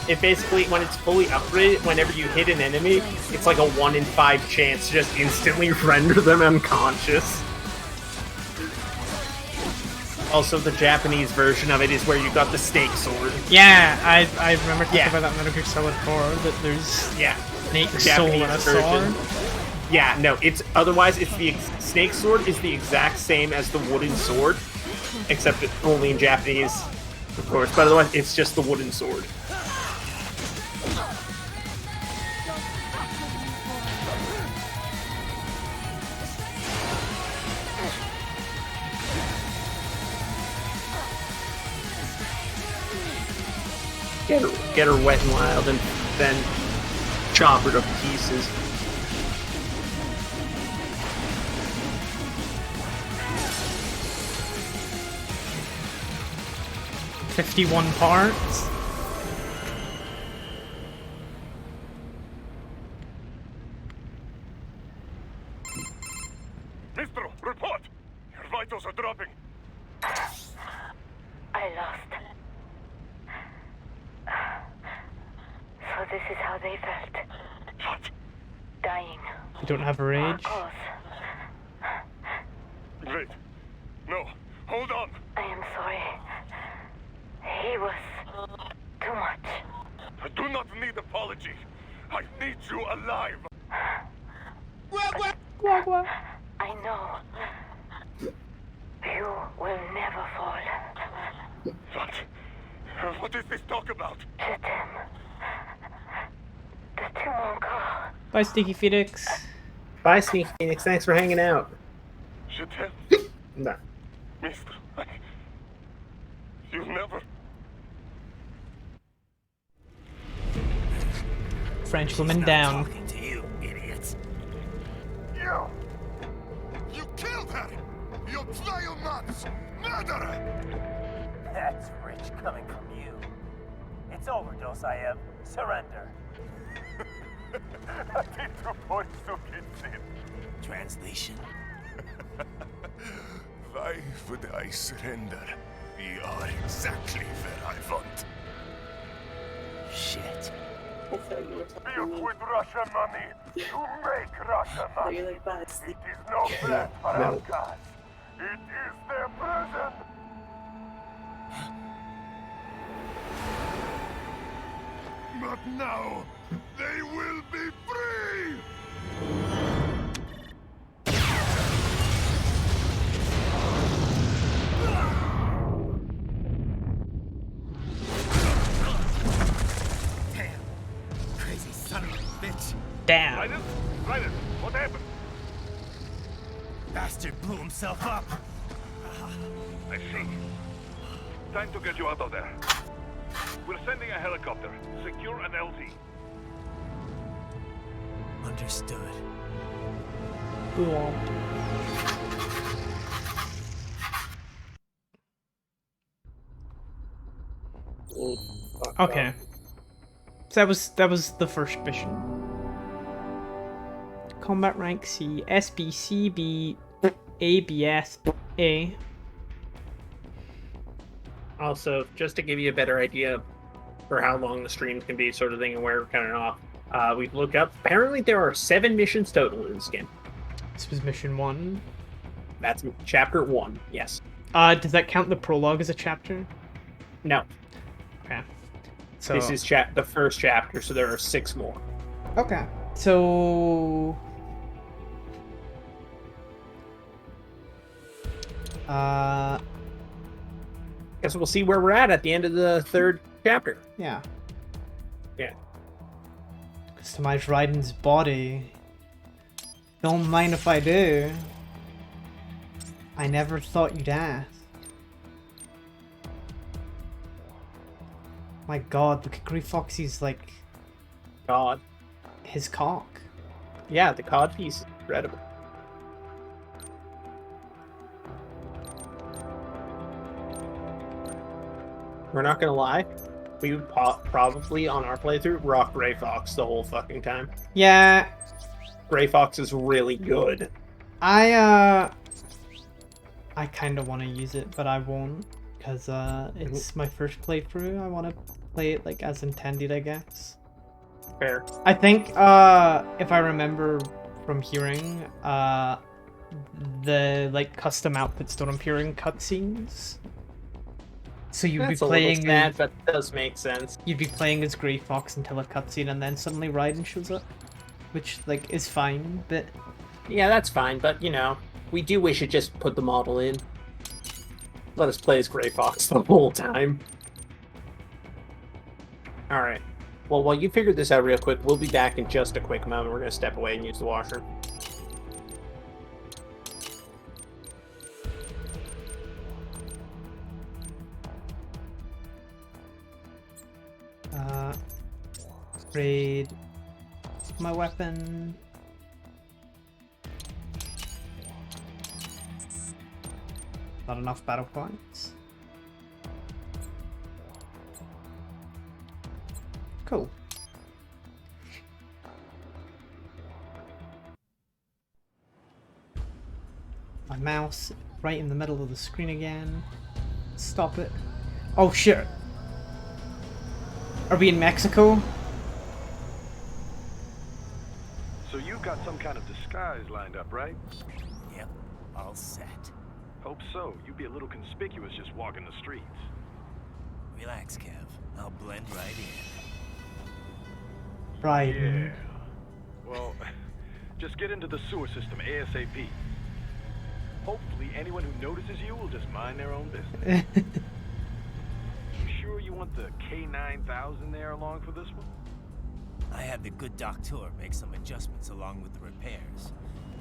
it basically, when it's fully upgraded, whenever you hit an enemy, it's like a 1 in 5 chance to just instantly render them unconscious. Also, the Japanese version of it is where you got the snake sword. Yeah, I remember talking about that in Metal Gear Solid 4, that there's snake soul and a sword. Yeah, no, it's otherwise it's the snake sword is the exact same as the wooden sword, except it only in Japanese, of course. But otherwise, it's just the wooden sword. Get her wet and wild, and then chop her to pieces. $51 parts. Mistro, report! Your vitals are dropping. I lost. So this is how they felt. Dying. You don't have a rage? I know. You will never fall. What is this talk about? The two won't go. Bye, Sneaky Phoenix. Bye, Sneaky Phoenix. Thanks for hanging out. No. Mister, you never... French woman down. Talking to you, idiot. You killed her! You vile nuts! Murderer! That's rich coming from you. It's overdose, I have. Surrender. Translation. Why would I surrender? We are exactly where I want. Shit. I thought you were talking You to me. with Russian money. You make Russian Oh, money. you're like, bye, sleep. It is no plan for No. our cause. It is their prison. But now, they will be free! Damn. Crazy son of a bitch. Damn. Ryder, what happened? Bastard blew himself up. I see. Time to get you out of there. We're sending a helicopter. Secure an LZ. Understood. Cool. Okay. So that was the first mission. Combat rank C, SB, CB, ABS, A. Also, just to give you a better idea for how long the streams can be, sort of thing, and where we're cutting off, we've looked up. Apparently, there are 7 missions total in this game. This was mission 1. That's chapter 1. Yes. Does that count the prologue as a chapter? No. Okay. So This is the first chapter, so there are 6 more. okay. So Guess we'll see where we're at the end of the 3rd chapter. yeah. Yeah. Customize Raiden's body. Don't mind if I do. I never thought you'd ask. My god, look at Grape Foxy's like God. his cock. Yeah, the cod piece is incredible. We're not gonna lie. We would probably, on our playthrough, rock Gray Fox the whole fucking time. Yeah. Gray Fox is really good. I kind of want to use it, but I won't, because it's my first playthrough. I want to play it like as intended, I guess. Fair. I think if I remember from hearing, the like custom outfits don't appear in cutscenes. So you'd That's be a playing little sad, but it does make sense. You'd be playing as Grey Fox until a cutscene, and then suddenly Raiden shows up, which like is fine, but Yeah, that's fine, but you know, we do wish it just put the model in. Let us play as Gray Fox the whole time. Alright. Well, while you figure this out real quick, we'll be back in just a quick moment. We're going to step away and use the washroom. upgrade my weapon. Not enough battle points. Cool. My mouse right in the middle of the screen again. Stop it. Oh shit. Are we in Mexico? So you've got some kind of disguise lined up, right? Yep, all set. Hope so. You'd be a little conspicuous just walking the streets. Relax, Kev. I'll blend right in. Right. Yeah. Well, Just get into the sewer system ASAP. Hopefully, anyone who notices you will just mind their own business. You sure you want the K9000 there along for this one? I had the good doctor make some adjustments along with the repairs.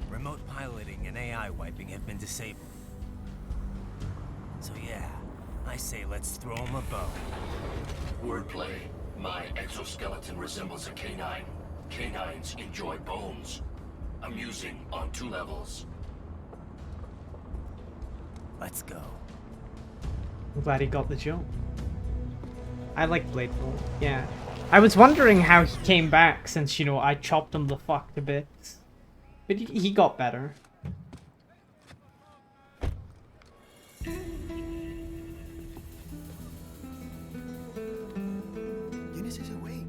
Remote piloting and AI wiping have been disabled. So yeah, I say let's throw him a bone. Wordplay. My exoskeleton resembles a canine. Canines enjoy bones. Amusing on 2 levels. Let's go. I'm glad he got the joke. I like Blade Wolf, yeah. I was wondering how he came back since, you know, I chopped him the fuck to bits. But he got better. ¿Quién es ese güey?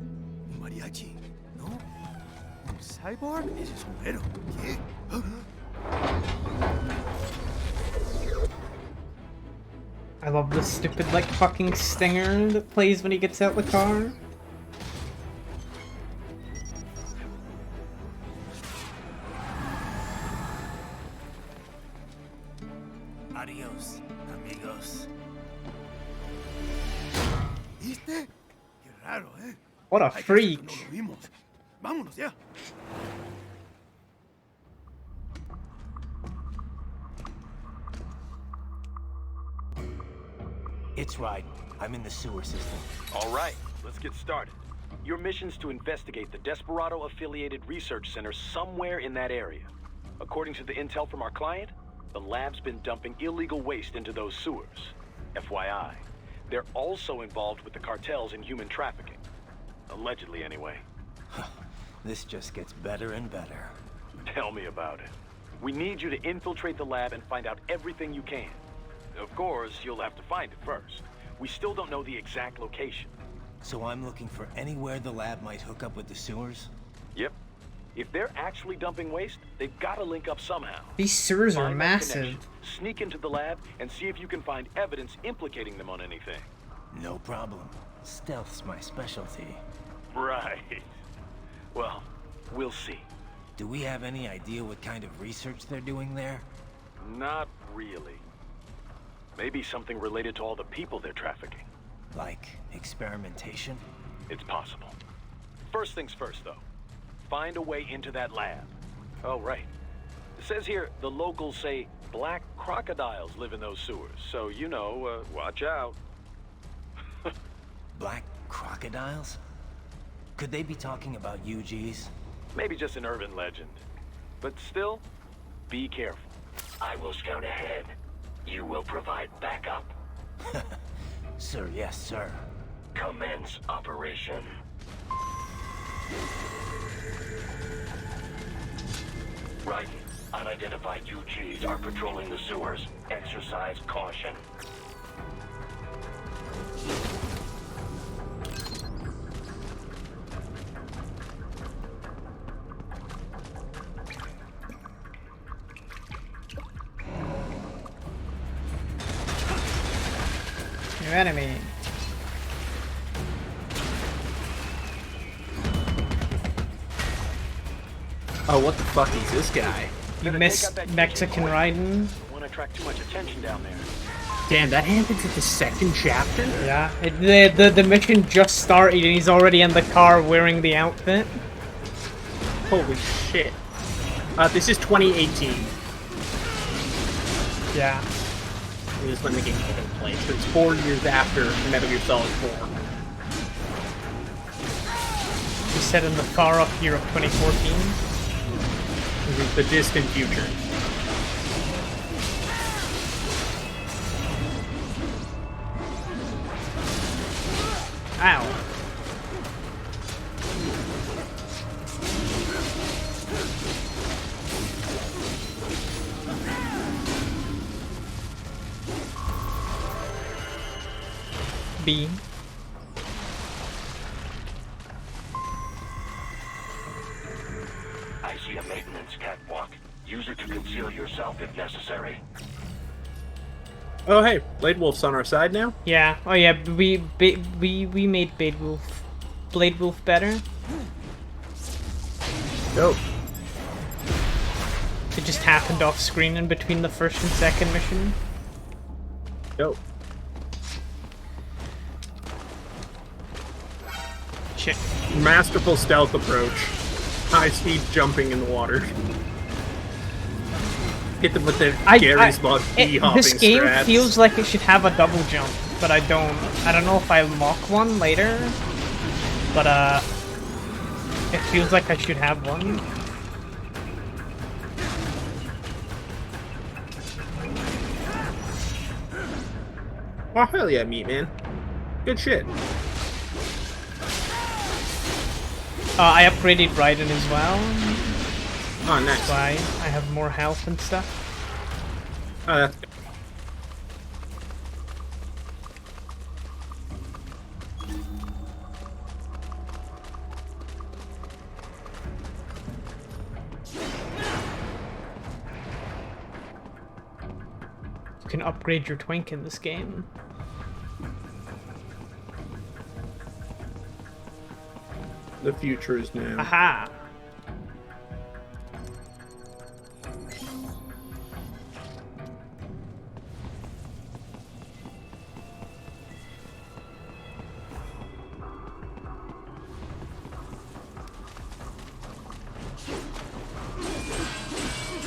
¿Un mariachi? ¿No? ¿Un cyborg? Ese sombrero. ¿Qué? I love the stupid, like, fucking stinger that plays when he gets out the car. Adios, amigos. ¿Viste? Qué raro, ¿eh? What a freak. No lo vimos. Vámonos ya. It's right. I'm in the sewer system. All right, let's get started. Your mission's to investigate the Desperado-affiliated research center somewhere in that area. According to the intel from our client, the lab's been dumping illegal waste into those sewers. FYI, they're also involved with the cartels in human trafficking. Allegedly, anyway. This just gets better and better. Tell me about it. We need you to infiltrate the lab and find out everything you can. Of course, you'll have to find it first. We still don't know the exact location. So I'm looking for anywhere the lab might hook up with the sewers? Yep. If they're actually dumping waste, they've got to link up somehow. These sewers are Find that massive. connection, sneak into the lab, and see if you can find evidence implicating them on anything. No problem. Stealth's my specialty. Right. Well, we'll see. Do we have any idea what kind of research they're doing there? Not really. Maybe something related to all the people they're trafficking. Like experimentation? It's possible. First things first, though. Find a way into that lab. Oh, right. It says here the locals say black crocodiles live in those sewers, so, you know, watch out. Black crocodiles? Could they be talking about UGs? Maybe just an urban legend. But still, be careful. I will scout ahead. You will provide backup. Sir, yes, sir. Commence operation. Right. Unidentified UGs are patrolling the sewers. Exercise caution. New enemy. Oh, what the fuck is this guy? You missed Mexican riding. Won't attract too much attention down there. Damn, that happens at the second chapter? Yeah, the mission just started and he's already in the car wearing the outfit. Holy shit. This is 2018. Yeah. This is when the game takes place. So it's 4 years after Metal Gear Solid 4. He said in the far off year of 2014. This is the distant future. Ow. B. I see a maintenance catwalk. Use it to conceal yourself if necessary. Oh hey, Blade Wolf's on our side now? Yeah. Oh yeah, we made Blade Wolf better. Dope. It just happened off screen in between the first and second mission. Dope. Shit. Masterful stealth approach. High speed jumping in the water. Hit them with the Gary's Mod hopping This game strats. feels like it should have a double jump, but I don't know if I unlock one later. But it feels like I should have one. Oh hell yeah, meat man. Good shit. I upgraded Raiden as well. Oh, nice. That's why I have more health and stuff. Oh, that's good. You can upgrade your twink in this game. The future is now. Aha!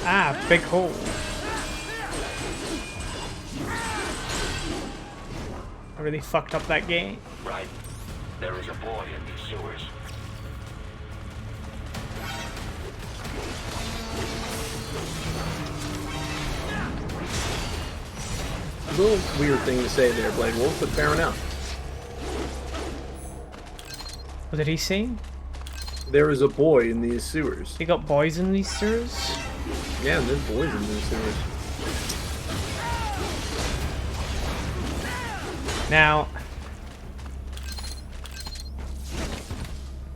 Ah, big hole. I really fucked up that game. Right. There is a boy in these sewers. A little weird thing to say there, Blade Wolf, but fair enough. What did he say? There is a boy in these sewers. You got boys in these sewers? Yeah, there's boys in these sewers. Now,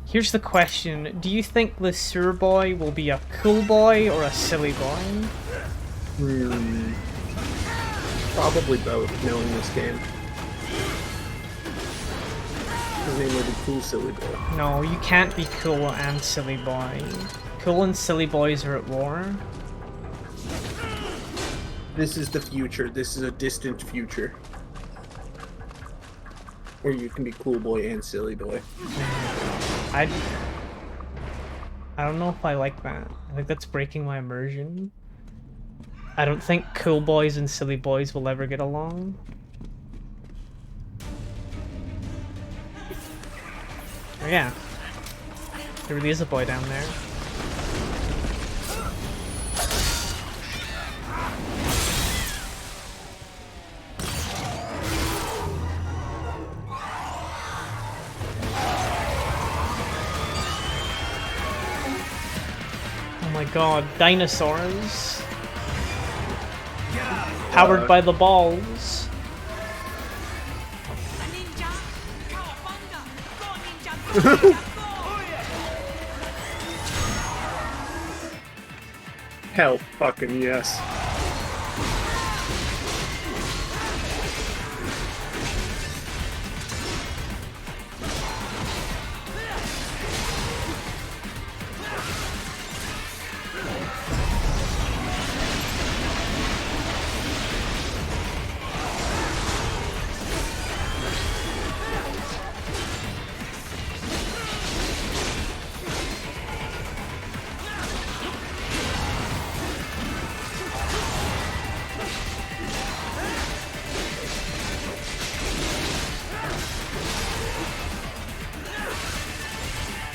here's the question. Do you think the sewer boy will be a cool boy or a silly boy? Probably both, knowing this game. His name would be Cool Silly Boy. No, you can't be cool and silly boy. Cool and silly boys are at war. This is the future. This is a distant future. Where you can be cool boy and silly boy. I don't know if I like that. I think that's breaking my immersion. I don't think cool boys and silly boys will ever get along. Oh yeah. There really is a boy down there. Oh my god, dinosaurs. Powered by the balls. Hell fucking yes.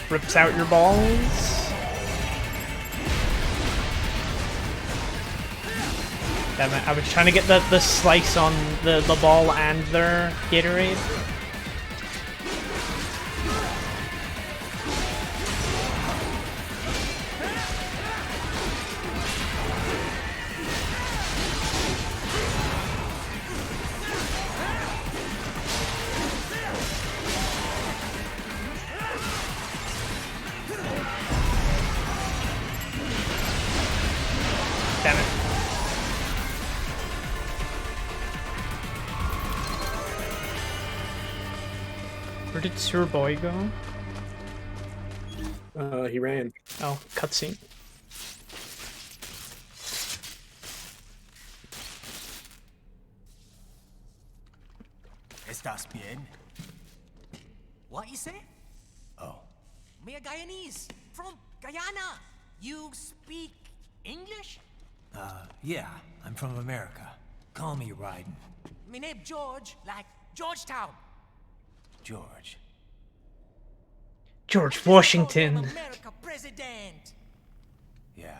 Rips out your balls. Damn it, I was trying to get the slice on the ball and their Gatorade. Damn it. Where did Sir Boy go? He ran. Oh, cutscene. ¿Estás bien? What you say? Oh. Me a Guyanese from Guyana. You speak English? Yeah, I'm from America. Call me Raiden. Me name George, like Georgetown. George. George Washington. America president. Yeah.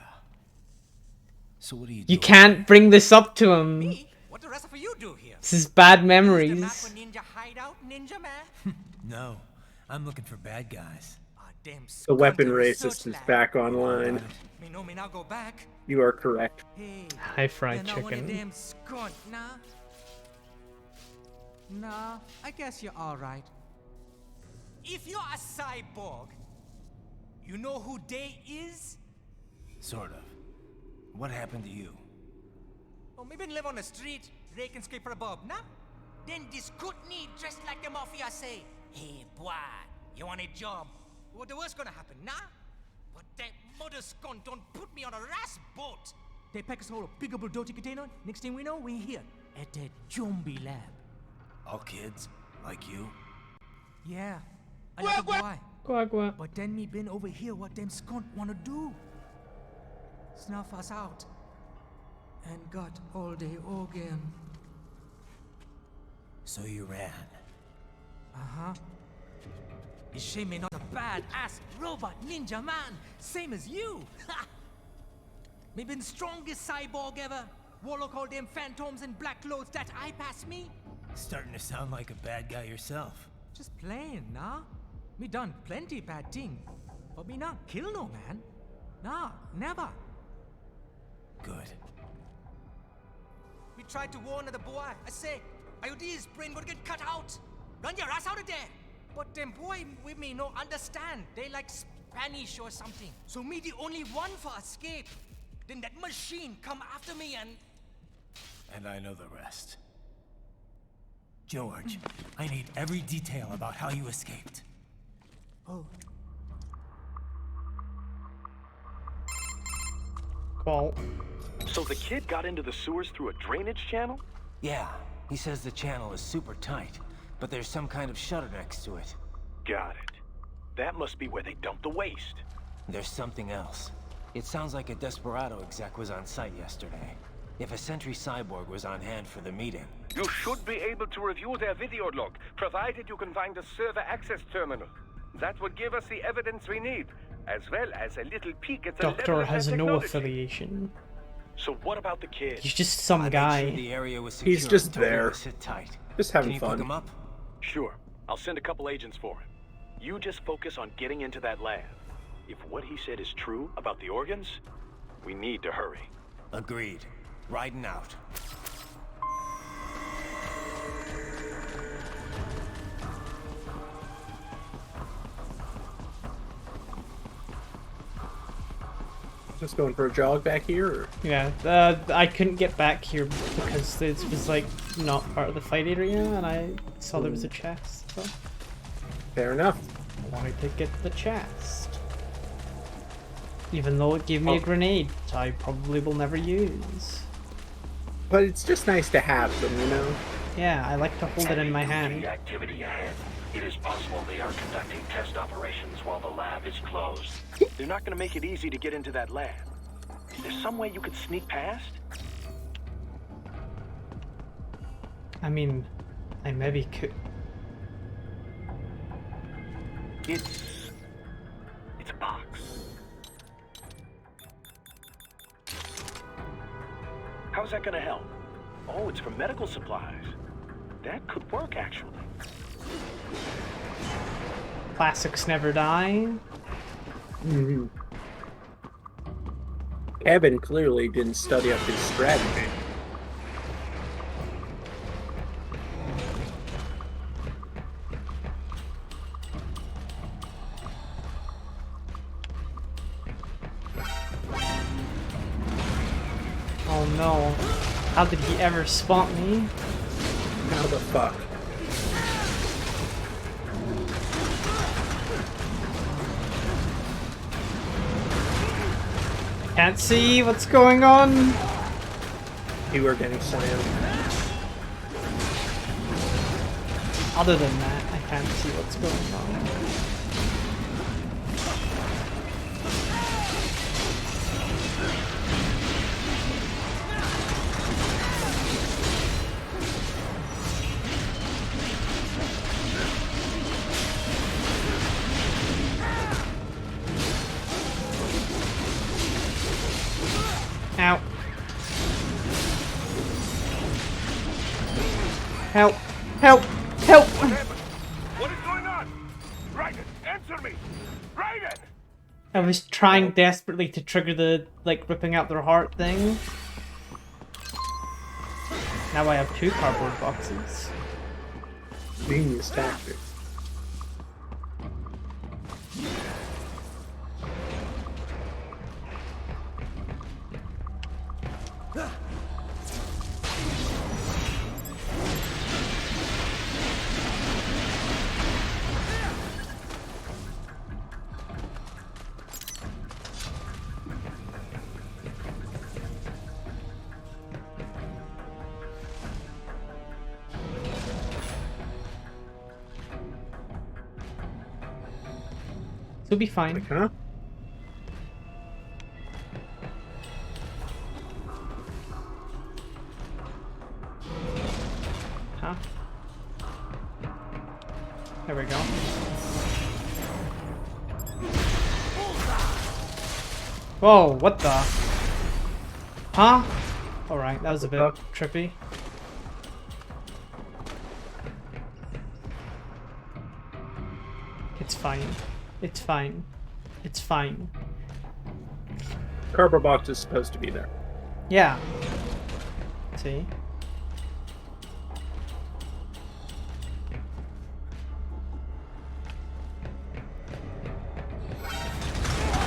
So what do you do? You can't bring this up to him. Me? What the rest of you do here? This is bad The map memories. for Ninja hideout, Ninja man. No, I'm looking for bad guys. Damn. The weaponry system's back online. Me know me now go back. You are correct. Hey, Hi, fried you're not one of chicken. them skunt, nah. Nah, I guess you're all right. If you're a cyborg, you know who Day is? Sort of. What happened to you? Oh, maybe live on the street, rake and scrape for a bob, nah? Then this good need dressed like the mafia say, hey boy, you want a job? What the worst gonna happen, nah? But that mother skunt don't put me on a ras boat. They pack us all a big old dirty container. Next thing we know, we're here at that zombie lab. All kids? Like you? Yeah, I like a boy. Quack, quack. But then me been over here what them skunt wanna do. Snuff us out. And got all day again. So you ran. Uh-huh. You shame me not a bad-ass robot ninja man, same as you. Me been strongest cyborg ever. Warlock all them phantoms and black clothes that I pass me. Starting to sound like a bad guy yourself. Just playing, nah? Me done plenty bad thing. But me not kill no man. Nah, never. Good. We tried to warn the boy. I say, IOD's brain gonna get cut out. Run your ass out of there. But them boy with me no understand. They like Spanish or something. So me the only one for escape. Then that machine come after me and... And I know the rest. George, I need every detail about how you escaped. Oh. Cool. So the kid got into the sewers through a drainage channel? Yeah, he says the channel is super tight, but there's some kind of shutter next to it. Got it. That must be where they dumped the waste. There's something else. It sounds like a Desperado exec was on site yesterday. If a Sentry Cyborg was on hand for the meeting. You should be able to review their video log, provided you can find a server access terminal. That would give us the evidence we need, as well as a little peek at the level Doctor of has their no technology. affiliation. So what about the kid? He's just some guy. The area was secure. He's just Told him there. to sit tight. Just having Can you pick fun. him up? Sure. I'll send a couple agents for him. You just focus on getting into that lab. If what he said is true about the organs, we need to hurry. Agreed. Riding out. Just going for a jog back here? Or? Yeah, I couldn't get back here because it was like not part of the fight area, and I saw there was a chest. So Fair enough. I wanted to get the chest, even though it gave me a grenade, I probably will never use. But it's just nice to have them, you know? Yeah, I like to hold it in my hand. Activity ahead. It is possible they are conducting test operations while the lab is closed. They're not gonna make it easy to get into that lab. Is there some way you could sneak past? I mean, I maybe could. It's a box. How's that gonna help? Oh, it's for medical supplies. That could work, actually. Classics never die. Mm-hmm. Kevin clearly didn't study up his strategy. Oh no. How did he ever spot me? How the fuck? Can't see what's going on. You were getting slammed. Other than that, I can't see what's going on. Ow. Help! Help! Help! What happened? What is going on? Raiden, answer me! Raiden! I was trying desperately to trigger the, like, ripping out their heart thing. Now I have 2 cardboard boxes. Genius tactic. It'll be fine. Huh? Huh? There we go. Whoa, what the? Huh? Alright, that was a bit trippy. It's fine. It's fine. It's fine. Cardboard box is supposed to be there. Yeah. See?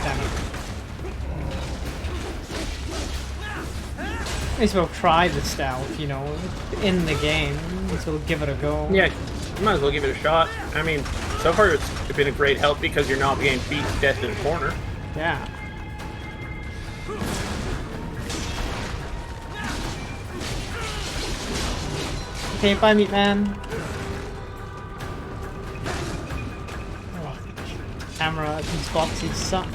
Damn it. Might as well try the stealth, you know, in the game, so we'll give it a go. Yeah, you might as well give it a shot. I mean, so far it's been a great help because you're not being beat to death in a corner. Yeah. Okay, bye, meat man. Oh, camera, these boxes sucked.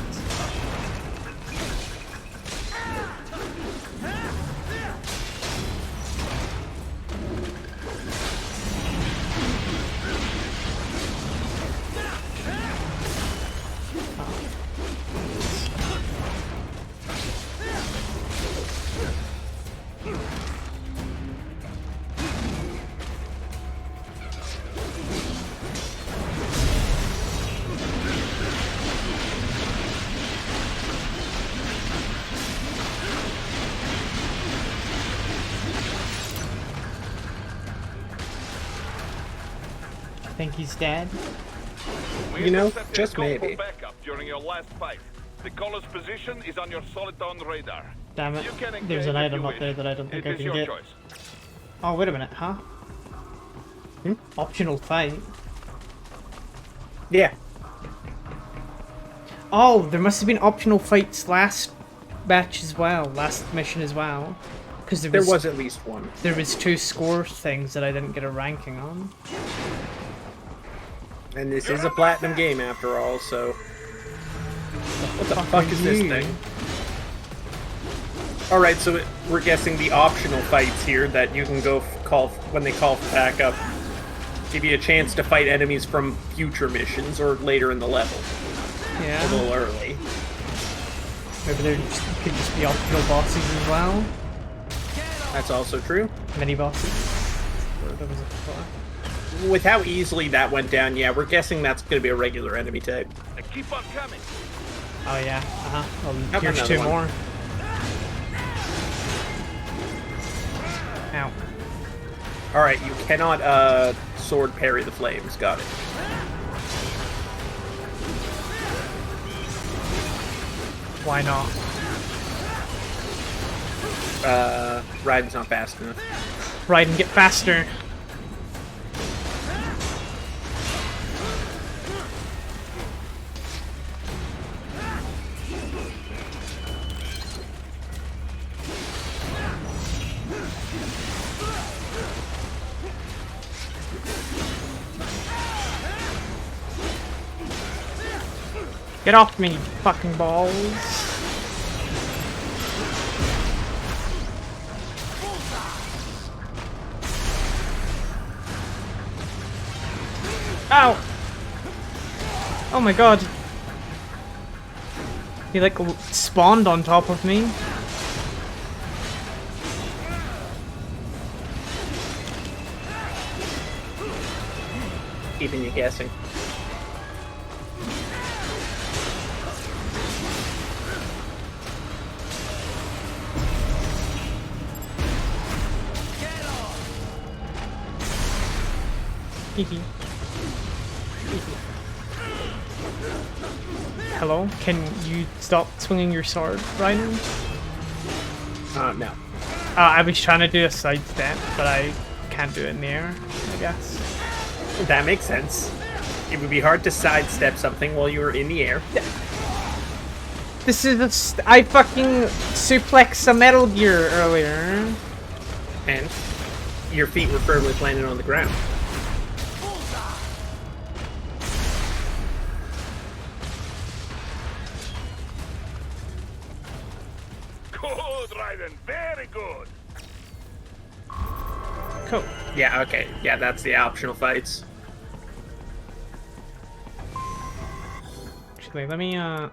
I think he's dead. We You know, intercepted just a call maybe. for backup during your last fight. The caller's position is on your Soliton radar. Damn it. You can There's engage an if item you up there wish. that I don't think It I is can your get. choice. Oh, wait a minute, huh? Optional fight. Yeah. Oh, there must have been optional fights last match as well, last mission as well. Because There was at least one. There was 2 score things that I didn't get a ranking on. And this is a platinum game after all, so... What the fuck is this thing? Alright, so we're guessing the optional fights here that you can go call when they call for backup. Give you a chance to fight enemies from future missions or later in the level. Yeah. A little early. Maybe there could just be optional bosses as well. That's also true. Mini bosses. With how easily that went down, yeah, we're guessing that's going to be a regular enemy type. Keep on coming. Oh yeah, Well, How about here's another 2 one? more. Ow. Alright, you cannot sword parry the flames. Got it. Why not? Raiden's not fast enough. Raiden, get faster. Get off me, fucking balls. Ow! Oh my god. He like spawned on top of me. Keeping you guessing. Hello? Can you stop swinging your sword, Ryan? No. I was trying to do a sidestep, but I can't do it in the air, I guess. That makes sense. It would be hard to sidestep something while you were in the air. This is I fucking suplexed a Metal Gear earlier. And your feet were firmly planted on the ground. Good, Raiden. Very good. Cool. Yeah, okay. Yeah, that's the optional fights. Actually, let me, how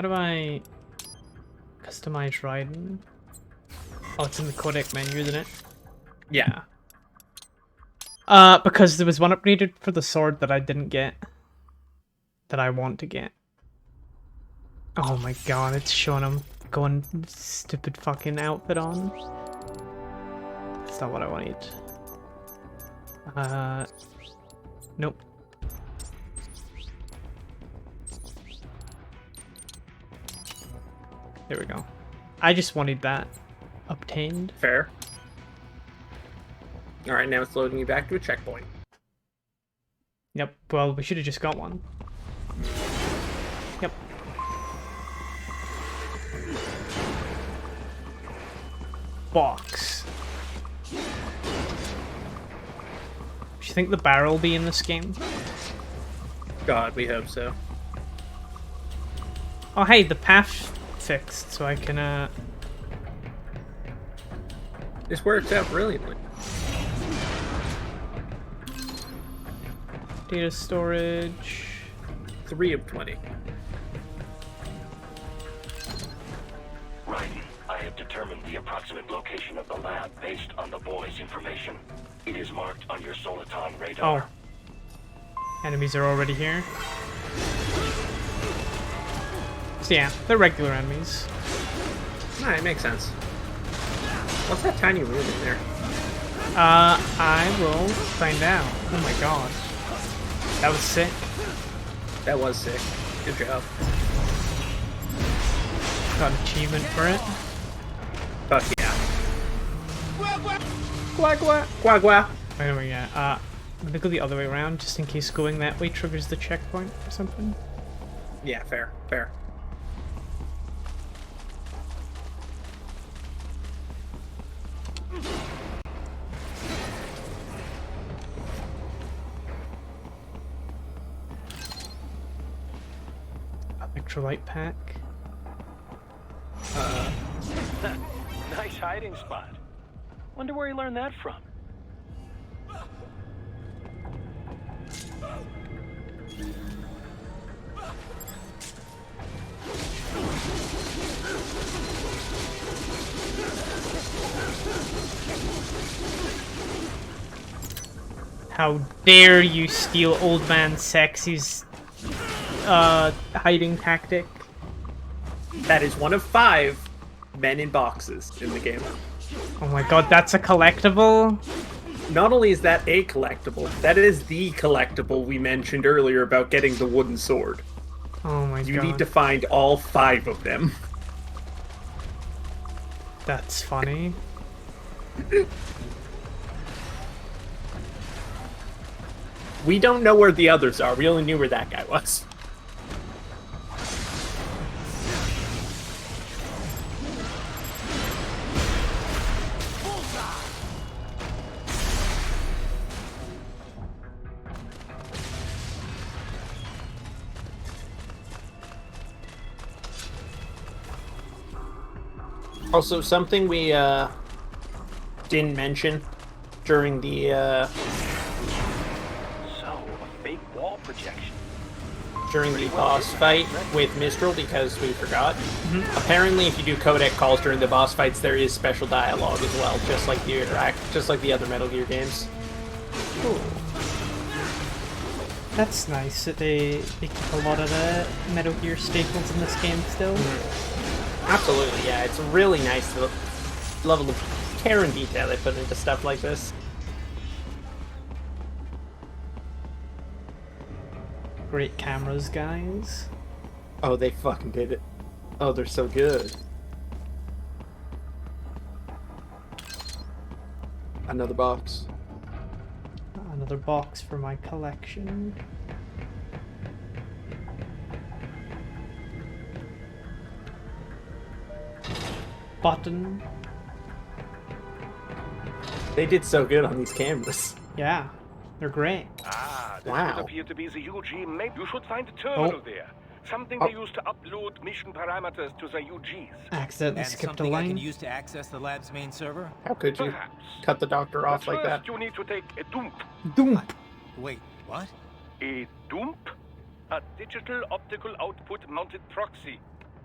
do I customize Raiden? Oh, it's in the codec menu, isn't it? Yeah. Because there was one upgraded for the sword that I didn't get. That I want to get. Oh my god, it's showing him going stupid fucking outfit on. That's not what I wanted. Nope. There we go. I just wanted that obtained. Fair. Alright, now it's loading you back to a checkpoint. Yep, well, we should have just got one. Yep. Box. Do you think the barrel will be in this game? God, we hope so. Oh, hey, the path fixed, so I can, This works out brilliantly. Data storage. 3 of 20. Raiden, I have determined the approximate location of the lab based on the boy's information. It is marked on your Soliton radar. Oh. Enemies are already here. So yeah, they're regular enemies. Alright, makes sense. What's that tiny room in there? I will find out. Oh my god. That was sick. That was sick. Good job. Got an achievement for it. Fuck yeah. Quack quack. Quack quack. Wait, wait, yeah. I'm gonna go the other way around just in case going that way triggers the checkpoint or something. Yeah, fair, fair. Electrolyte pack. Nice hiding spot. Wonder where he learned that from. How dare you steal old man Sexy's hiding tactic? That is one of 5 men in boxes in the game. Oh my god, that's a collectible? Not only is that a collectible, that is the collectible we mentioned earlier about getting the wooden sword. Oh my god. You need to find all 5 of them. That's funny. We don't know where the others are. We only knew where that guy was. Also, something we didn't mention during the So, a fake wall projection. during the boss fight with Mistral, because we forgot. Apparently, if you do codec calls during the boss fights, there is special dialogue as well, just like the other Metal Gear games. Cool. That's nice that they keep a lot of the Metal Gear staples in this game still. Absolutely, yeah. It's a really nice level of care and detail they put into stuff like this. Great cameras, guys. Oh, they fucking did it. Oh, they're so good. Another box. Another box for my collection. Button. They did so good on these cameras. Yeah, they're great. Ah, this Wow. would appear to be the UG map. You should find a terminal Oh. there. Something they use to upload mission parameters to the UGs. Accidentally And skipped a something I line. can use to access the lab's main server? How could you Perhaps. cut the doctor off But like first, that? you need to take a dump. Doomp. Wait, what? A dump? A digital optical output mounted proxy.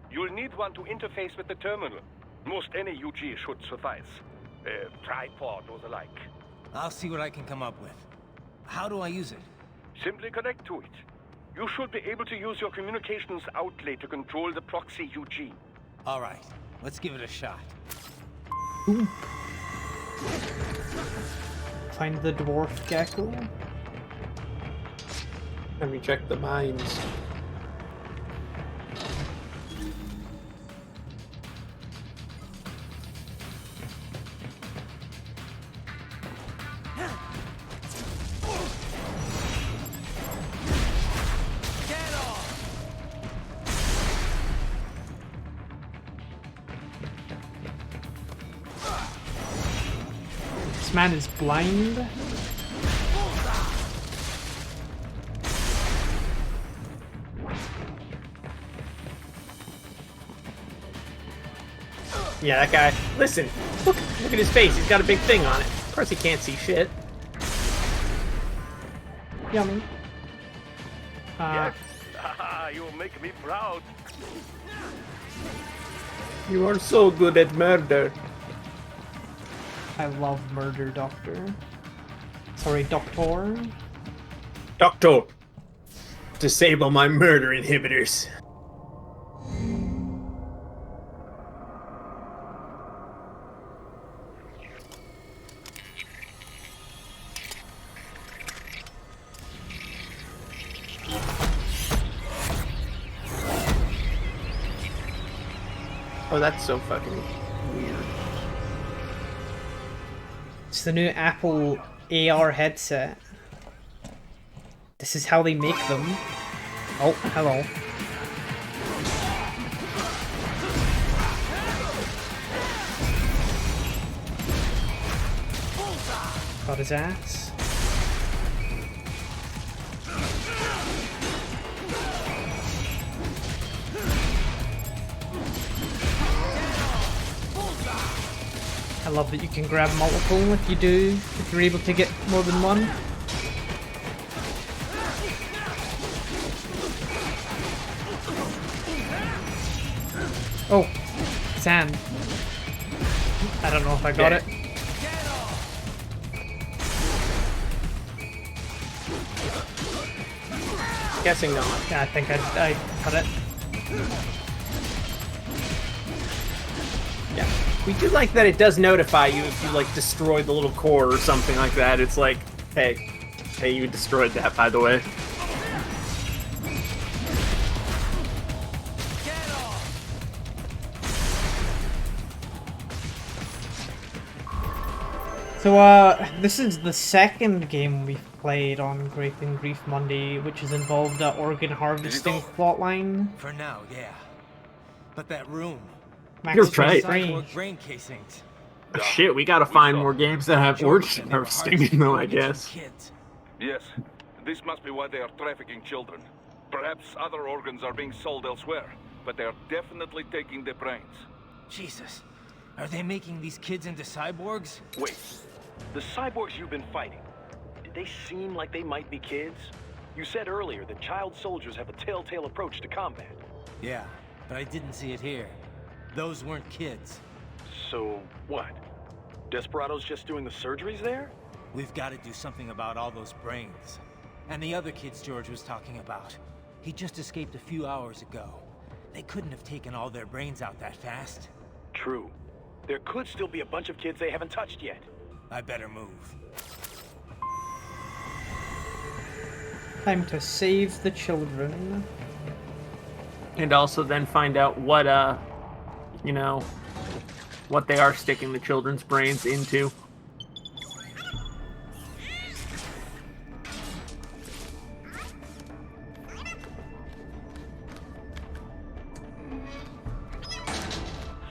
You'll need one to interface with the terminal. Most any UG should suffice. A tripod or the like. I'll see what I can come up with. How do I use it? Simply connect to it. You should be able to use your communications outlet to control the proxy UG. All right, let's give it a shot. Find the dwarf gecko. Let me check the mines. This man is blind. Yeah, that guy. Listen, look at his face. He's got a big thing on it. Of course he can't see shit. Yummy. Yes. You make me proud. You are so good at murder. I love Murder Doctor. Sorry, Doctor. Doctor, disable my murder inhibitors. Oh, that's so fucking weird. It's the new Apple AR headset. This is how they make them. Oh, hello. Got his ass. I love that you can grab multiple if you're able to get more than one. Oh, sand. I don't know if I got it. Guessing not. Yeah, I think I got it. Yeah. We do like that it does notify you if you, like, destroy the little core or something like that. It's like, hey, you destroyed that, by the way. So, this is the second game we've played on Grape and Grief Monday, which has involved organ harvesting plotline. For now, yeah. But that room. You're right. Cyborg brain casings. Shit, we gotta find more games that have organ harvesting in them, I guess. Yes, this must be why they are trafficking children. Perhaps other organs are being sold elsewhere, but they are definitely taking the brains. Jesus, Are they making these kids into cyborgs? Wait, the cyborgs you've been fighting, did they seem like they might be kids? You said earlier that child soldiers have a telltale approach to combat. Yeah, but I didn't see it here. Those weren't kids. So, what? Desperado's just doing the surgeries there? We've got to do something about all those brains. And the other kids George was talking about. He just escaped a few hours ago. They couldn't have taken all their brains out that fast. True. There could still be a bunch of kids they haven't touched yet. I better move. Time to save the children. And also then find out what, you know, what they are sticking the children's brains into.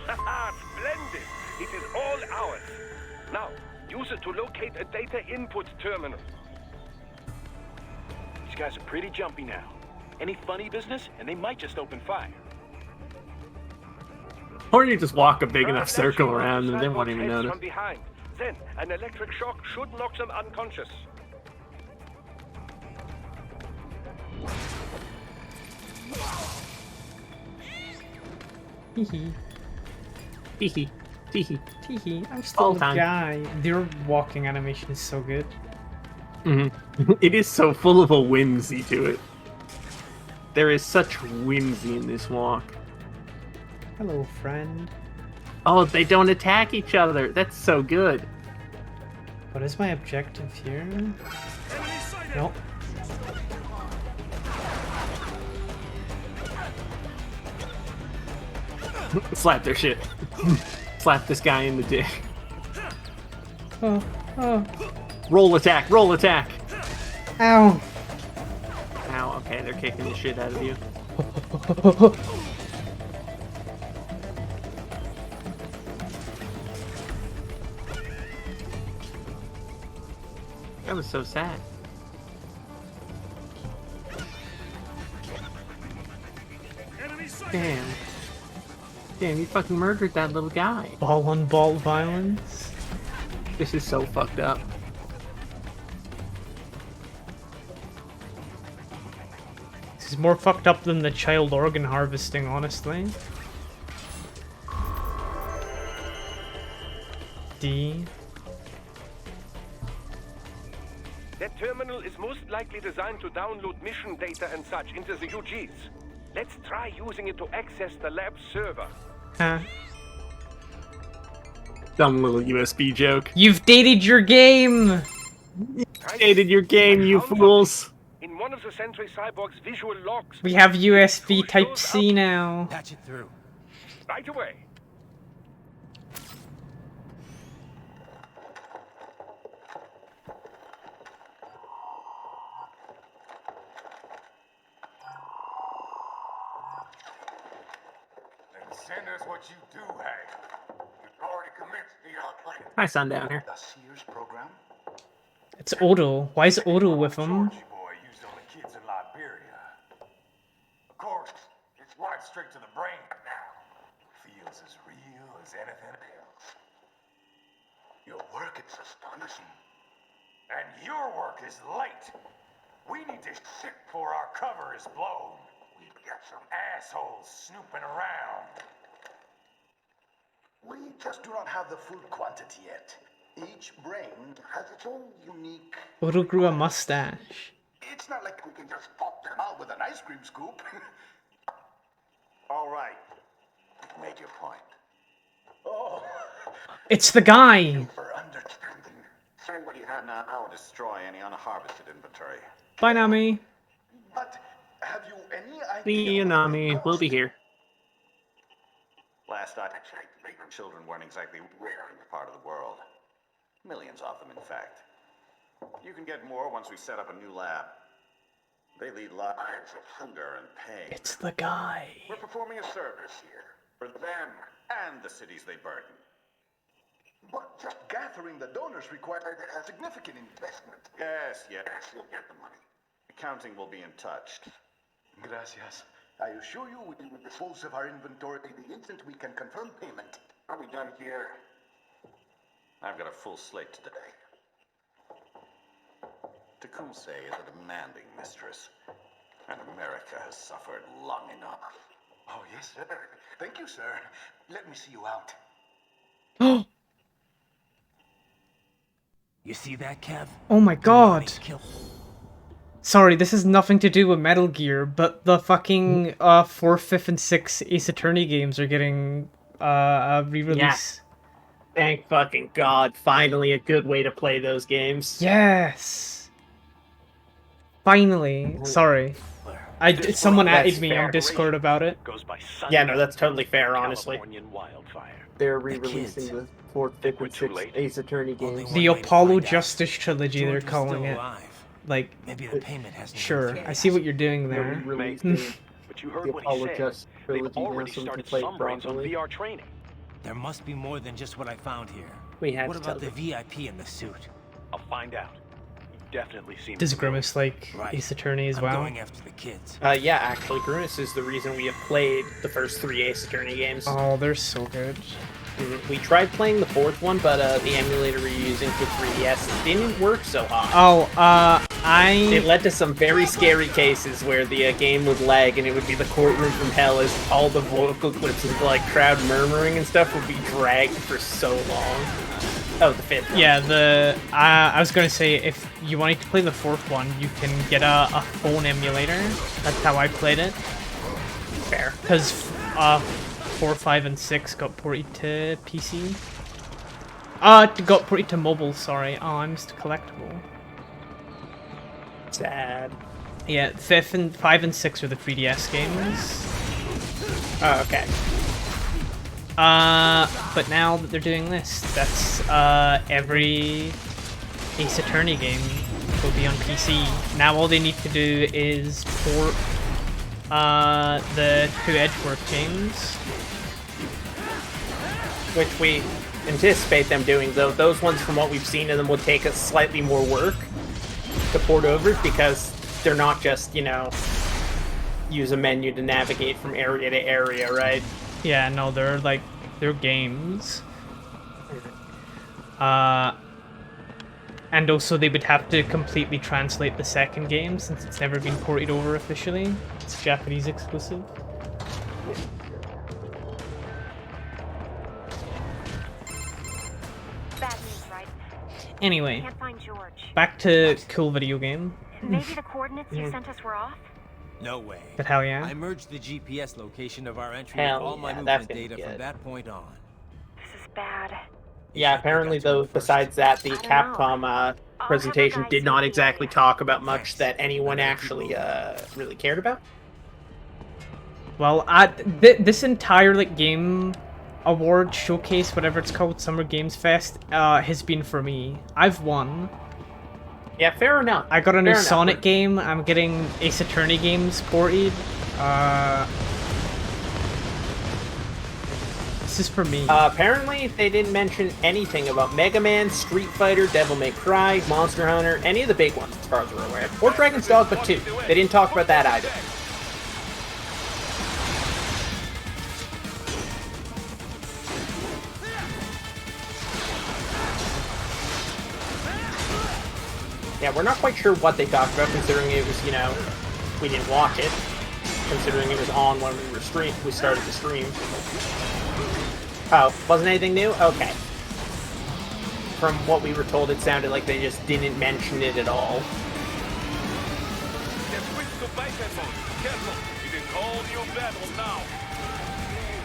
Splendid! It is all ours. Now, use it to locate a data input terminal. These guys are pretty jumpy now. Any funny business, and they might just open fire. Or you just walk a big enough circle around and they won't even notice. From behind. Then, an electric shock should knock them unconscious. Teehee. Teehee. Teehee. Teehee. I'm still the guy. Their walking animation is so good. It is so full of a whimsy to it. There is such whimsy in this walk. Hello, friend. Oh, they don't attack each other. That's so good. What is my objective here? Nope. Slap their shit. Slap this guy in the dick. Oh, oh. Roll attack, roll attack. Ow. Ow, okay, they're kicking the shit out of you. That was so sad. Damn. Damn, you fucking murdered that little guy. Ball on ball violence. This is so fucked up. This is more fucked up than the child organ harvesting, honestly. D. That terminal is most likely designed to download mission data and such into the UGs. Let's try using it to access the lab server. Huh. Dumb little USB joke. You've dated your game! You dated your game, you fools! In one of the Sentry Cyborg's visual logs. We have USB Type-C now. Patch it through. Right away. Send us what you do have. You've already commenced the plan. Hi, Sundowner. The Sears program? It's Odo. Why is Odo with him? Boy used on the kids in Liberia. Of course, it's right straight to the brain now. Feels as real as anything else. Your work is astonishing. And your work is late. We need this shit before our cover is blown. We've got some assholes snooping around. We just do not have the full quantity yet. Each brain has its own unique... Odo grew a mustache. It's not like we can just pop them out with an ice cream scoop. All right. Make your point. Oh. It's the guy! For understanding. Send what you have now or destroy any unharvested inventory. Bye, Nami. But have you any idea... See you, Nami. We'll be here. Last I checked, children weren't exactly rare in this part of the world. Millions of them, in fact. You can get more once we set up a new lab. They lead lives of hunger and pain. It's the guy. We're performing a service here for them and the cities they burden. But just gathering the donors required a significant investment. Yes, you'll get the money. Accounting will be in touch. Gracias. I assure you we will dispose of our inventory the instant we can confirm payment. Are we done here? I've got a full slate today. Tecumseh is a demanding mistress, and America has suffered long enough. Oh, yes, sir. Thank you, sir. Let me see you out. You see that, Kev? Oh my god. Sorry, this has nothing to do with Metal Gear, but the fucking 4th, 5th, and 6th Ace Attorney games are getting a re-release. Thank fucking god. Finally a good way to play those games. Yes. Finally. Sorry. Someone added me on Discord about it. Yeah, no, that's totally fair, honestly. They're re-releasing the 4th, 5th, and 6th Ace Attorney games. The Apollo Justice Trilogy, they're George was calling still it. alive. Like, Maybe the payment hasn't been sure, paid I see what you're doing They're there. re-releasing But you heard the what Apollo he said. Justice Trilogy They've now, already so we can started play it some brains on properly. VR training. There must be more than just what I found here. We had What to about tell the VIP in the suit? I'll find out. You definitely seem Does Grimace like Ace Attorney as well? I'm going after the kids. Yeah, actually, Grimace is the reason we have played the first 3 Ace Attorney games. Oh, they're so good. We tried playing the 4th one, but the emulator we were using for 3DS didn't work so hot. Oh, It led to some very scary cases where the game would lag and it would be the courtroom from hell as all the vocal clips of like crowd murmuring and stuff would be dragged for so long. Oh, the 5th one. Yeah, I was gonna say, if you wanted to play the 4th one, you can get a phone emulator. That's how I played it. Fair. Because 4, 5, and 6 got ported to PC. Got ported to mobile, sorry. Oh, I missed a collectible. Sad. Yeah, 5 and 6 are the 3DS games. Oh, okay. But now that they're doing this, that's every Ace Attorney game will be on PC. Now all they need to do is port the 2 Edgeworth games. Which we anticipate them doing, though. Those ones, from what we've seen of them, would take us slightly more work to port over because they're not just, you know, use a menu to navigate from area to area, right? Yeah, no, they're games. And also they would have to completely translate the second game since it's never been ported over officially. It's Japanese exclusive. Bad news, right? Anyway, Can't find George. back to cool video game. Maybe the coordinates you sent us were off? No way. But hell yeah. I merged the GPS location of our entry Hell with all my yeah, movement that's gonna be data from good. that point on. This is bad. Yeah, apparently, though, besides that, the Capcom presentation did not exactly talk about much that anyone actually really cared about. Well, this entire like game award showcase, whatever it's called, Summer Games Fest, has been for me. I've won. Yeah, fair enough. I got a new Fair enough. Sonic game. I'm getting Ace Attorney games ported. This is for me. Apparently, they didn't mention anything about Mega Man, Street Fighter, Devil May Cry, Monster Hunter, any of the big ones, as far as we're aware. Or Dragon's Dogma 2. They didn't talk about that either. Yeah, we're not quite sure what they talked about, considering it was, you know, we didn't watch it. Considering it was on when we started the stream. Oh, wasn't anything new? Okay. From what we were told, it sounded like they just didn't mention it at all.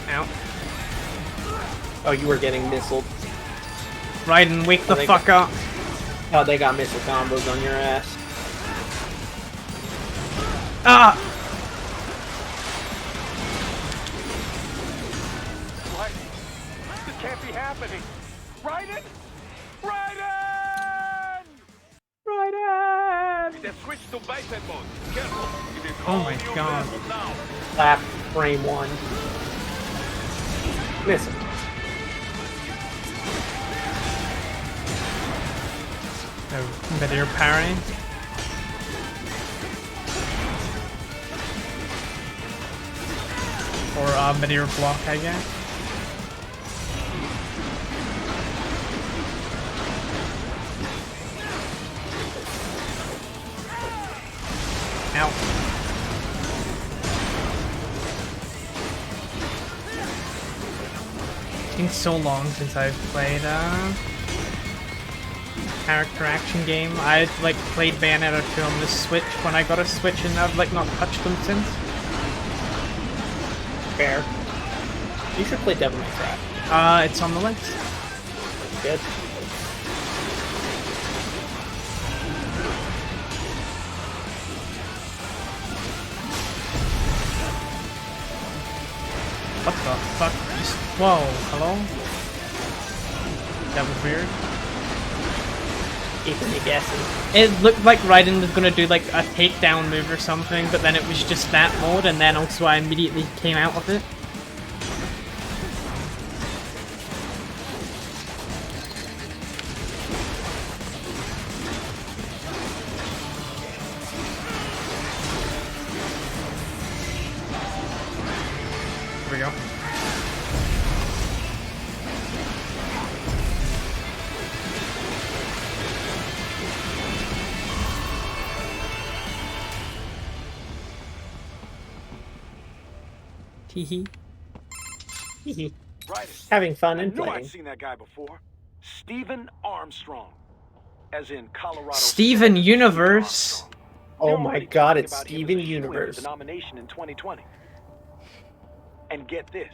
Ow. Oh, you were getting missiled. Raiden, wake the fuck up. Oh, they got missile combos on your ass. Ah! What? This can't be happening. Raiden! Raiden! Raiden! They switched to biped mode. Careful. It is Oh all my new god. level now. Lap frame 1. Missile. Meteor parry. Or meteor block, I guess. so long since I've played a character action game. I like played Bayonetta 2 on the Switch when I got a Switch, and I've like not touched them since. Fair. You should play Devil May Cry. It's on the list. Good. What the fuck? Whoa, hello? That was weird. Keeping you guessing. It looked like Raiden was gonna do like a takedown move or something, but then it was just that mode, and then also I immediately came out of it. Here we go. Hee hee. Right. Having fun and I knew playing. I'd seen that guy before. Stephen Armstrong. As in Colorado. Steven Universe. Oh my god, it's about him Steven as a shoo-in for Universe. the nomination in 2020. And get this.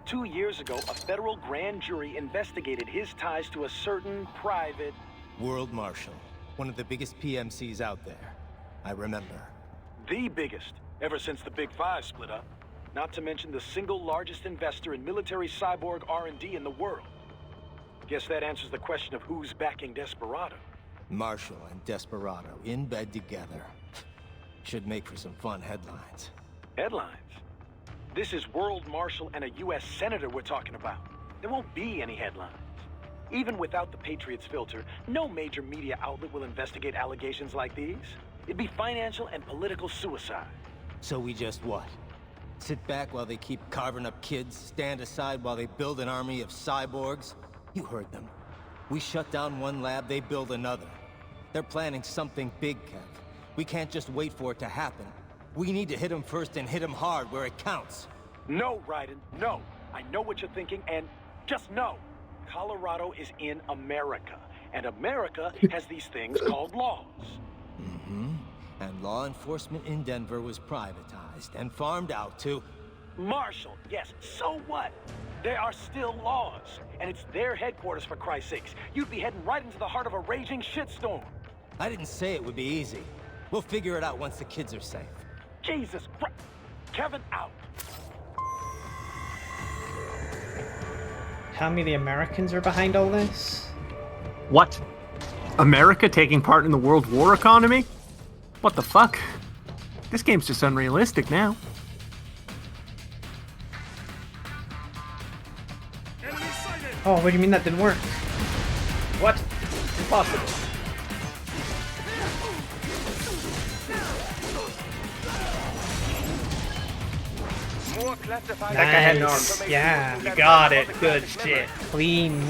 2 years ago, a federal grand jury investigated his ties to a certain private... World Marshal. One of the biggest PMCs out there. I remember. The biggest, ever since the Big Five split up. Not to mention the single largest investor in military cyborg R&D in the world. Guess that answers the question of who's backing Desperado. Marshall and Desperado in bed together. Should make for some fun headlines. Headlines? This is World Marshal and a U.S. Senator we're talking about. There won't be any headlines. Even without the Patriots filter, no major media outlet will investigate allegations like these. It'd be financial and political suicide. So we just what? Sit back while they keep carving up kids, stand aside while they build an army of cyborgs? You heard them. We shut down one lab, they build another. They're planning something big, Kev. We can't just wait for it to happen. We need to hit them first and hit them hard where it counts. No, Raiden, no. I know what you're thinking, and just know. Colorado is in America, and America has these things called laws. Mm-hmm. And law enforcement in Denver was privatized and farmed out to... Marshall, yes, so what? There are still laws, and it's their headquarters, for Christ's sakes. You'd be heading right into the heart of a raging shitstorm. I didn't say it would be easy. We'll figure it out once the kids are safe. Jesus Christ. Kevin, out. Tell me the Americans are behind all this? What? America taking part in the World War economy? What the fuck? This game's just unrealistic now. Oh, what do you mean that didn't work? What? Impossible. More classified. That guy had an arm. Nice. Yeah. You got it. Good shit. Clean.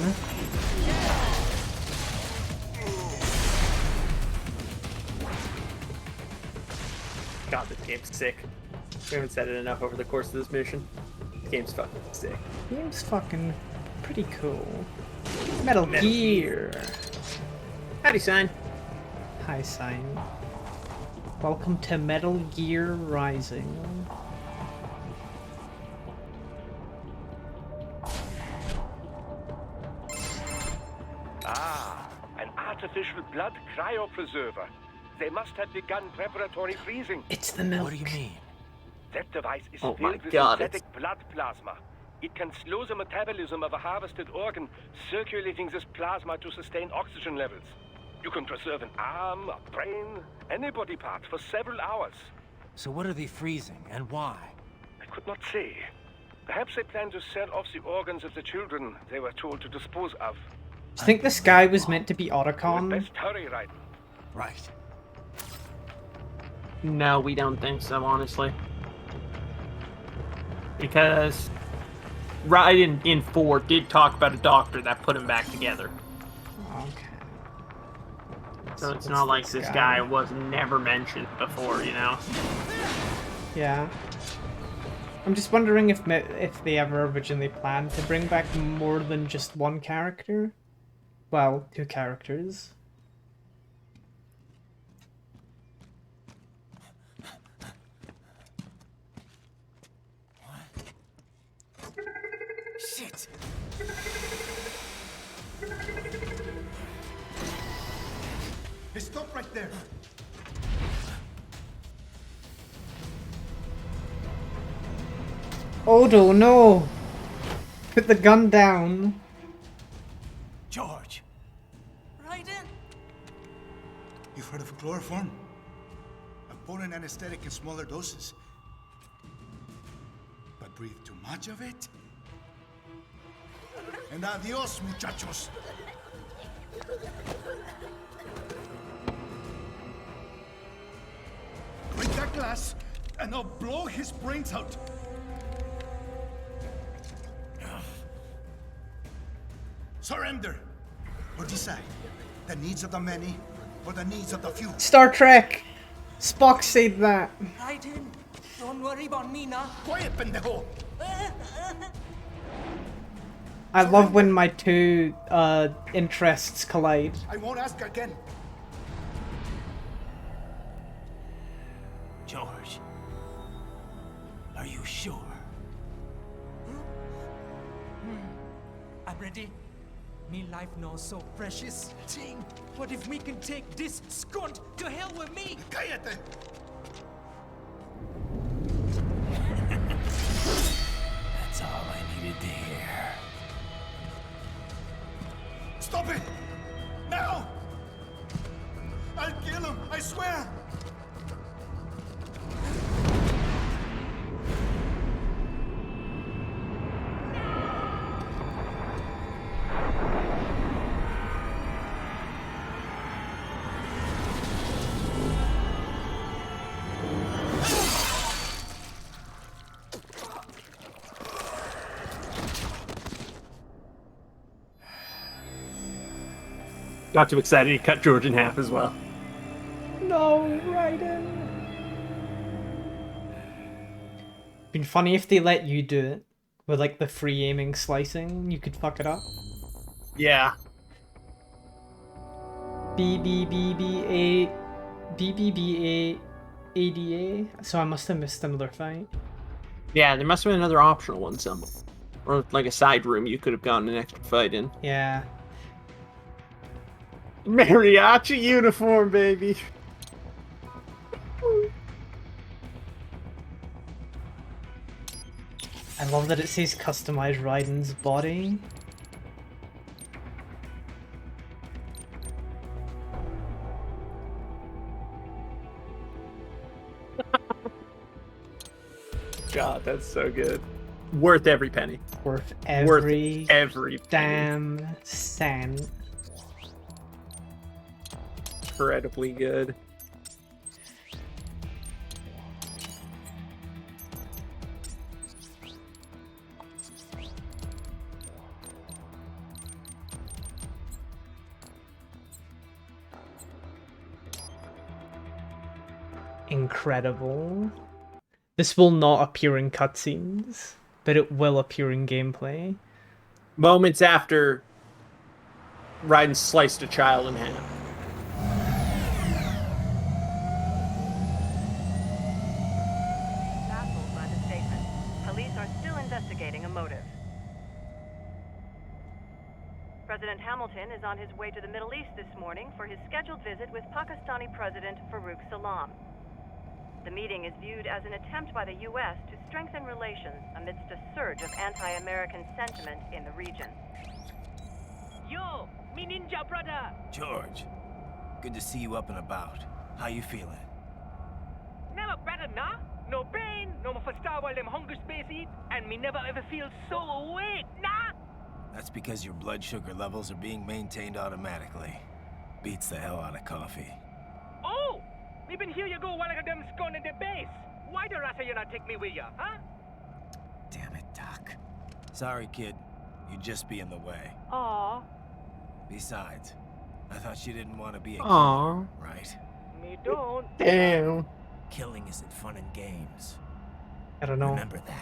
God, this game's sick. We haven't said it enough over the course of this mission. This game's fucking sick. Game's fucking pretty cool. Metal Gear. Howdy, sign. Hi, sign. Welcome to Metal Gear Rising. Ah, an artificial blood cryopreserver. They must have begun preparatory freezing. It's the milk. What do you mean? That device is Oh my filled with God, synthetic blood plasma. It can slow the metabolism of a harvested organ, circulating this plasma to sustain oxygen levels. You can preserve an arm, a brain, any body part for several hours. So what are they freezing, and why? I could not say. Perhaps they plan to sell off the organs of the children they were told to dispose of. Do you think this guy was meant to be Otacon? Best hurry, Raiden. Right. No, we don't think so, honestly. Because Raiden in 4 did talk about a doctor that put him back together. Okay. So it's not like this guy was never mentioned before, you know? Yeah. I'm just wondering if they ever originally planned to bring back more than just one character. Well, 2 characters. Shit! Hey, stop right there! Odo, no! Put the gun down. George! Raiden! You've heard of chloroform? A potent anesthetic in smaller doses. But breathe too much of it? And adios, muchachos! Break that glass, and I'll blow his brains out! Surrender! Or decide. The needs of the many, or the needs of the few. Star Trek! Spock said that. Raiden, don't worry about me now. Quiet, pendejo! I love when my 2 interests collide. I won't ask again. George, are you sure? I'm ready. Me life now so precious. Ting, what if we can take this skunt to hell with me? Cállate! That's all I needed to hear. Stop it! Now! I'll kill him, I swear! Got too excited, he cut George in half as well. No, Raiden. Been funny if they let you do it with like the free aiming slicing. You could fuck it up. Yeah. BBBA. So I must have missed another fight. Yeah, there must have been another optional one somewhere. Or like a side room you could have gotten an extra fight in. Yeah. Mariachi uniform, baby. I love that it says customize Raiden's body. God, that's so good. Worth every penny. Worth every penny. Damn cent. Incredibly good. Incredible. This will not appear in cutscenes, but it will appear in gameplay. Moments after Raiden sliced a child in half. Baffled by the statement. Police are still investigating a motive. President Hamilton is on his way to the Middle East this morning for his scheduled visit with Pakistani President Farouk Salam. The meeting is viewed as an attempt by the U.S. to strengthen relations amidst a surge of anti-American sentiment in the region. Yo, me ninja brother! George, good to see you up and about. How you feeling? Never better, nah? No pain, no more starve while them hunger space eat, and me never ever feel so awake, nah? That's because your blood sugar levels are being maintained automatically. Beats the hell out of coffee. Oh! Me been here you go while I got them scone in the base. Why the rest of you not take me with ya, huh? Damn it, Doc. Sorry, kid. You'd just be in the way. Aw. Besides, I thought you didn't want to be a Aw. killer, right? Me don't. Damn. Killing isn't fun and games. I don't know.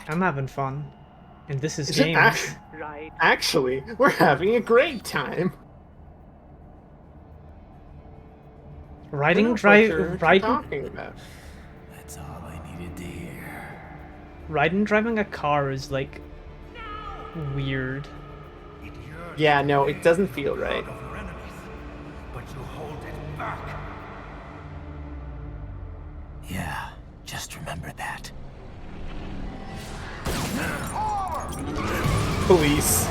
I'm having fun. And this is Is it games. Actually, we're having a great time. Riding, Talking riding, about. That's all I needed to hear. riding, driving a car is like weird. Yeah, no, it doesn't feel right. But you hold it back. Yeah, just remember that. Police.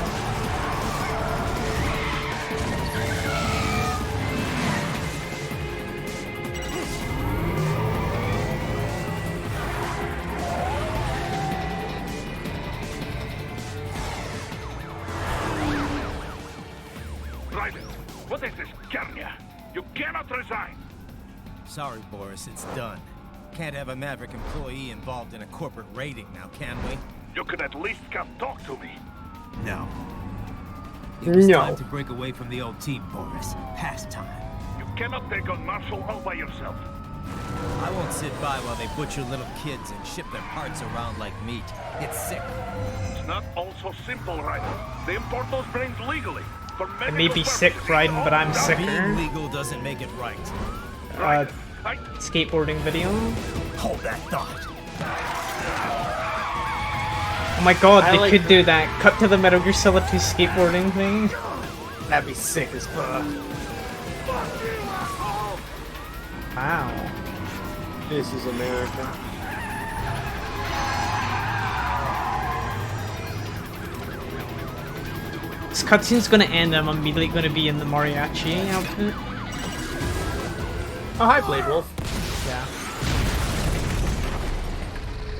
Raiden, what is this, Kenya? You cannot resign. Sorry, Boris, it's done. Can't have a Maverick employee involved in a corporate raiding now, can we? You could at least come talk to me. No. It was No. time to break away from the old team, Boris. Past time. You cannot take on Marshall all by yourself. I won't sit by while they butcher little kids and ship their parts around like meat. It's sick. It's not all so simple, Raiden. They import those brains legally. For I may be sick, Raiden, but I'm sicker. Being legal doesn't make it right. Skateboarding video. Hold that thought. Oh my god, I they like could do that. Cut to the Metal Gear Solid 2 skateboarding thing. That'd be sick as fuck. Wow. This is America. This cutscene's gonna end, I'm immediately gonna be in the mariachi outfit. Oh, hi, Blade Wolf. Yeah.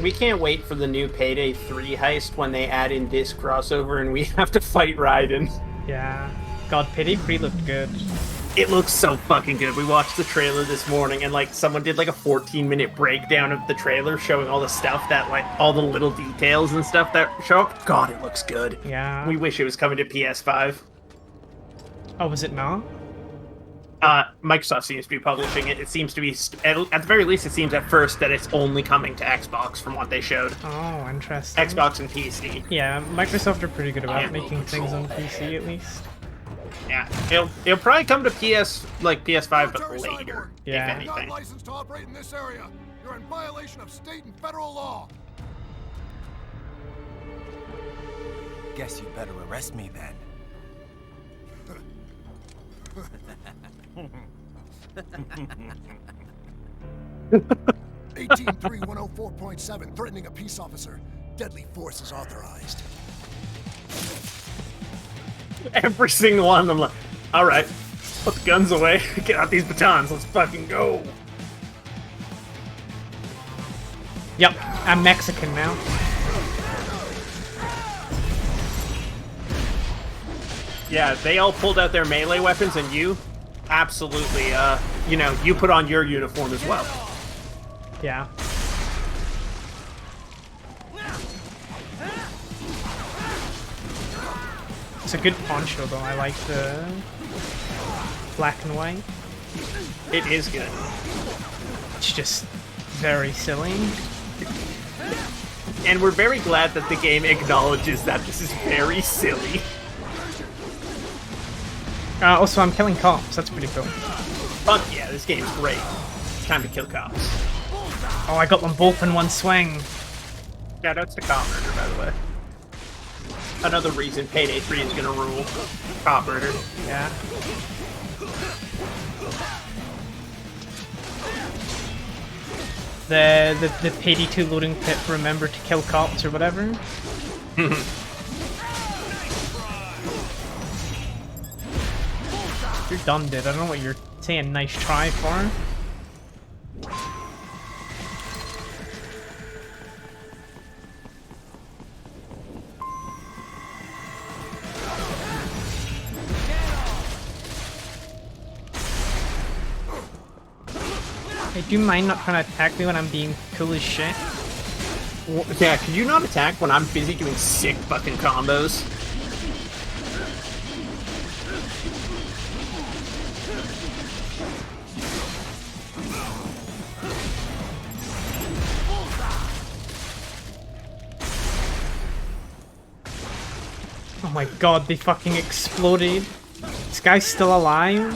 We can't wait for the new Payday 3 heist when they add in this crossover and we have to fight Raiden. Yeah. God, Payday 3 looked good. It looks so fucking good. We watched the trailer this morning and like someone did like a 14-minute breakdown of the trailer showing all the stuff that like all the little details and stuff that show up. God, it looks good. Yeah. We wish it was coming to PS5. Oh, was it not? Microsoft seems to be publishing it. It seems to be, at the very least, it seems at first that it's only coming to Xbox from what they showed. Oh, interesting. Xbox and PC. Yeah, Microsoft are pretty good about making things on PC at least. Yeah, it'll probably come to PS5, but later, Yeah. if anything. Licensed to operate in this area. You're in violation of state and federal law. Guess you better arrest me then. 183104.7, threatening a peace officer. Deadly force is authorized. Every single one of them, like, all right, put the guns away, get out these batons, let's fucking go. Yep, I'm Mexican now. Yeah, they all pulled out their melee weapons, and you, absolutely, you put on your uniform as well. Yeah. It's a good poncho though, I like the black and white. It is good. It's just very silly. And we're very glad that the game acknowledges that this is very silly. Also, I'm killing cops, that's pretty cool. Fuck yeah, this game's great. It's time to kill cops. Oh, I got them both in one swing. Shout outs to Cop Murder, by the way. Another reason Payday 3 is gonna rule. Cop Murder. Yeah. The Payday 2 loading pit, remember to kill cops or whatever. You're done, dude. I don't know what you're saying nice try for. Hey, do you mind not trying to attack me when I'm being cool as shit? Well, yeah, can you not attack when I'm busy doing sick fucking combos? my god, they fucking exploded. This guy's still alive?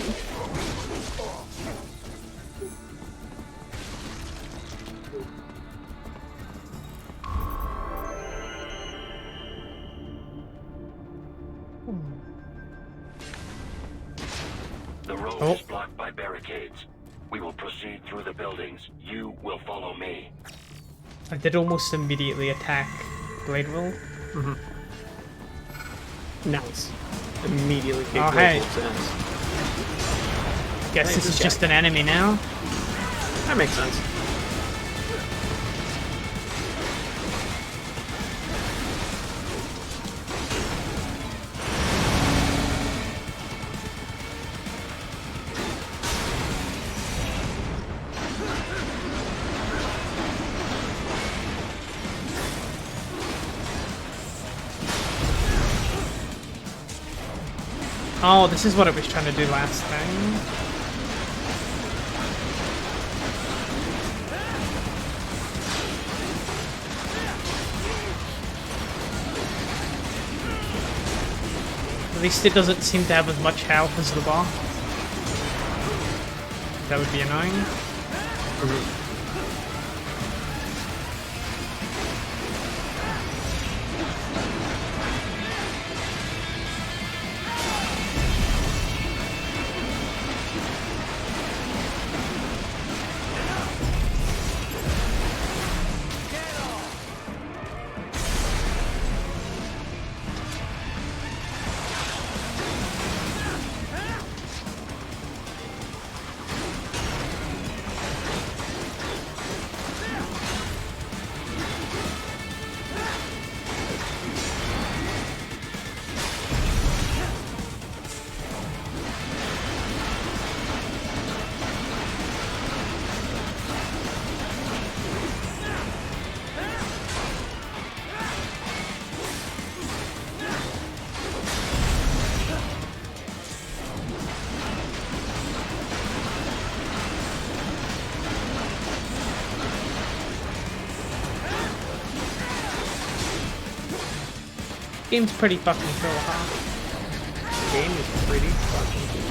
The road is blocked by barricades. We will proceed through the buildings. You will follow me. I did almost immediately attack Blade Will. Mm-hmm. Nice. Immediately kicked Oh, hey. sense. Guess this is just an enemy now. That makes sense. Oh, this is what it was trying to do last time. At least it doesn't seem to have as much health as the boss. That would be annoying. Mm-hmm. Game's pretty fucking cool, huh? The game is pretty fucking cool.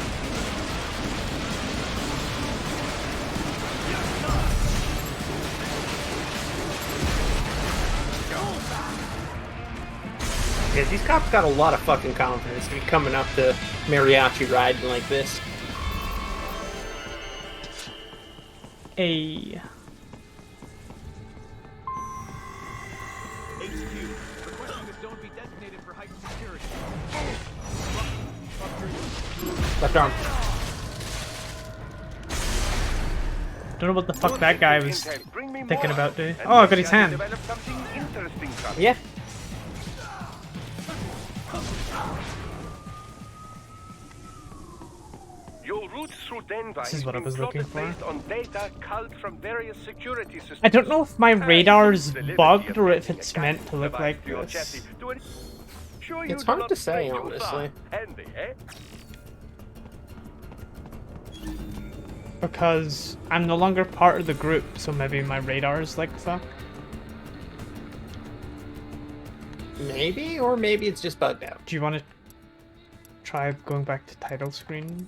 Yeah, these cops got a lot of fucking confidence to be coming up to mariachi riding like this. Hey. Left arm. Don't know what the fuck that guy was thinking about doing. Oh, I got his hand. Yeah. Your routes through Denver This is what I was looking for. based on data culled from various security systems. I don't know if my radar's bugged or if it's meant to look like this. It's hard to say, honestly. Because I'm no longer part of the group, so maybe my radar's like fuck. Maybe, or maybe it's just bugged out. Do you want to try going back to title screen?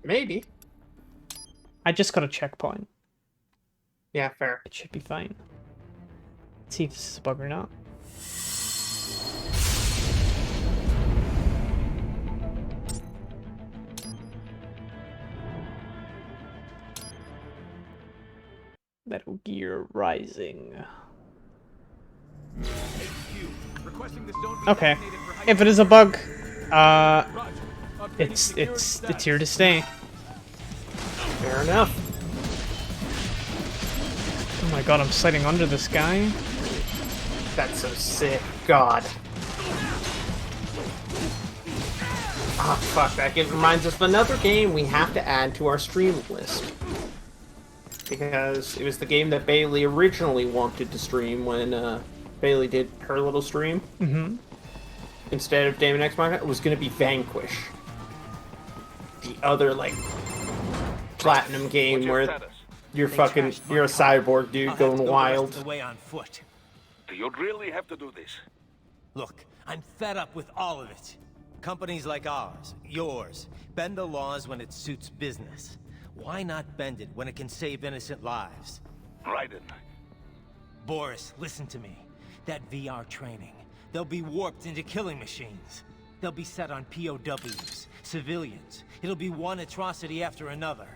Maybe. I just got a checkpoint. Yeah, fair. It should be fine. Let's see if this is a bug or not. Metal Gear Rising. Okay. If it is a bug, it's here to stay. Fair enough. Oh my god, I'm sliding under this guy. That's so sick. God. Ah, fuck, that game reminds us of another game we have to add to our stream list. Because it was the game that Bailey originally wanted to stream when Bailey did her little stream. Mm-hmm. Instead of Daemon X Machina, it was going to be Vanquish. The other, like, platinum game where you're a cyborg dude going wild. Do you really have to do this? Look, I'm fed up with all of it. Companies like ours, yours, bend the laws when it suits business. Why not bend it when it can save innocent lives? Raiden. Boris, listen to me. That VR training, they'll be warped into killing machines. They'll be set on POWs, civilians. It'll be one atrocity after another.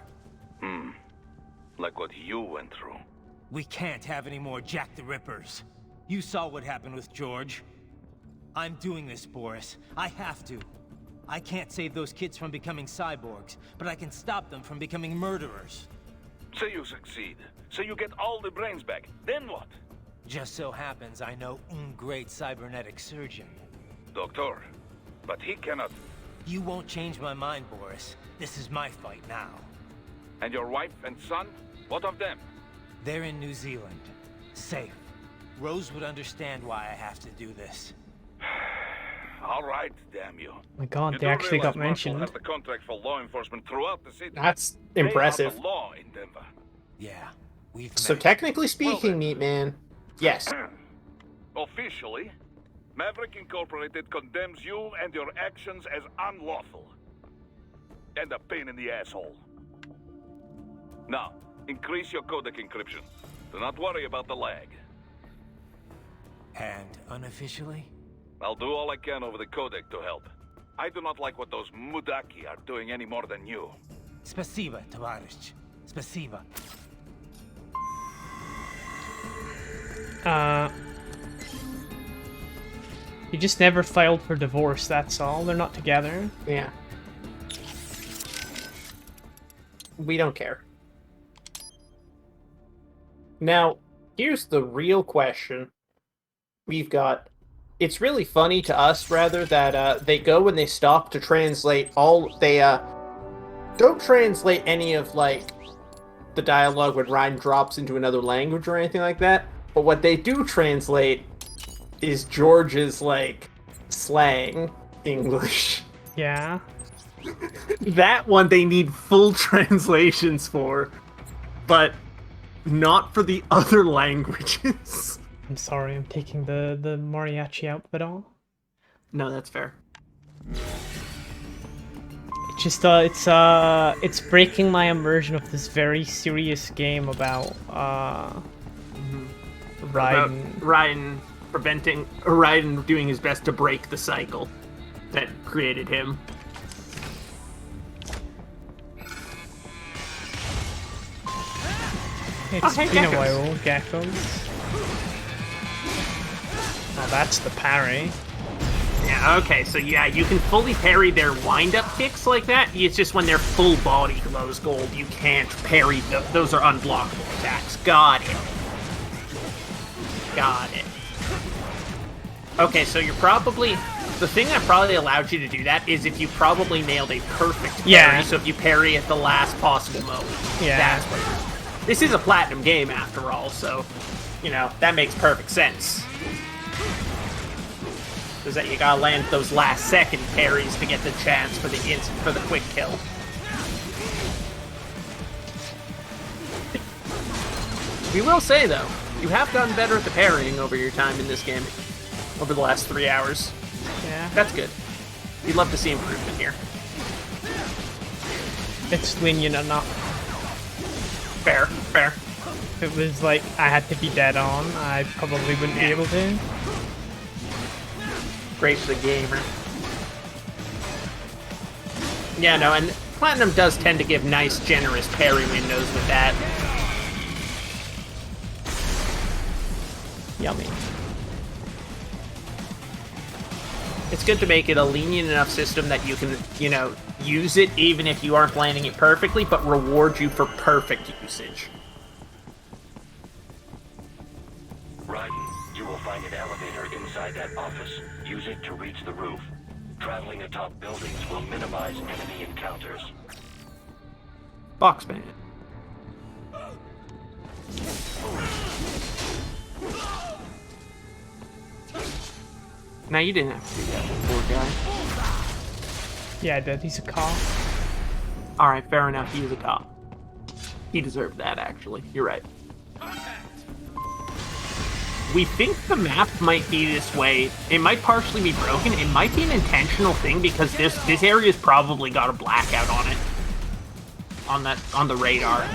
Like what you went through. We can't have any more Jack the Rippers. You saw what happened with George. I'm doing this, Boris. I have to. I can't save those kids from becoming cyborgs, but I can stop them from becoming murderers. Say you succeed. Say you get all the brains back. Then what? Just so happens I know great cybernetic surgeon. Doctor. But he cannot... You won't change my mind, Boris. This is my fight now. And your wife and son? What of them? They're in New Zealand. Safe. Rose would understand why I have to do this. All right, damn you. My God, You they do actually got realize Marshall mentioned. has the contract for law enforcement throughout the city. That's They are impressive. the law in Denver. Yeah, we've So technically speaking, Meat Man, yes. Officially, Maverick Incorporated condemns you and your actions as unlawful. And a pain in the asshole. Now, increase your codec encryption. Do not worry about the lag. And unofficially? I'll do all I can over the codec to help. I do not like what those Mudaki are doing any more than you. Spasiba, Tavarish. Spasiba. He just never filed for divorce, that's all. They're not together. Yeah. We don't care. Now, here's the real question we've got. It's really funny to us, rather, that they go and they stop to translate all... They don't translate any of, like, the dialogue when Ryan drops into another language or anything like that. But what they do translate is George's, like, slang English. Yeah. That one they need full translations for, but not for the other languages. I'm sorry, I'm taking the mariachi outfit on. No, that's fair. It's just it's breaking my immersion of this very serious game about Raiden. Raiden doing his best to break the cycle that created him. It's been a while, geckos. Oh, that's the parry. Yeah, okay, so yeah, you can fully parry their wind-up kicks like that. It's just when their full body glows gold, you can't parry them. Those are unblockable attacks. Got it. Got it. Okay, so you're probably... The thing that probably allowed you to do that is if you probably nailed a perfect parry. Yeah. So if you parry at the last possible moment. Yeah. That's what... This is a platinum game, after all, so, you know, that makes perfect sense. Is that you gotta land those last second parries to get the chance for the quick kill. We will say, though, you have gotten better at the parrying over your time in this game. Over the last 3 hours. Yeah. That's good. We'd love to see improvement here. It's lenient enough. Fair, fair. If it was like I had to be dead on, I probably wouldn't be able to. Grape's a gamer. Yeah, no, and Platinum does tend to give nice, generous parry windows with that. Yummy. It's good to make it a lenient enough system that you can, you know, use it even if you aren't landing it perfectly, but reward you for perfect usage. Raiden, you will find an elevator inside that office. Use it to reach the roof. Traveling atop buildings will minimize enemy encounters. Boxman. Now you didn't have to do that, poor guy. Yeah, I did. He's a cop. Alright, fair enough. He is a cop. He deserved that, actually. You're right. we think the map might be this way. It might partially be broken. It might be an intentional thing because this area's probably got a blackout on it. On the radar.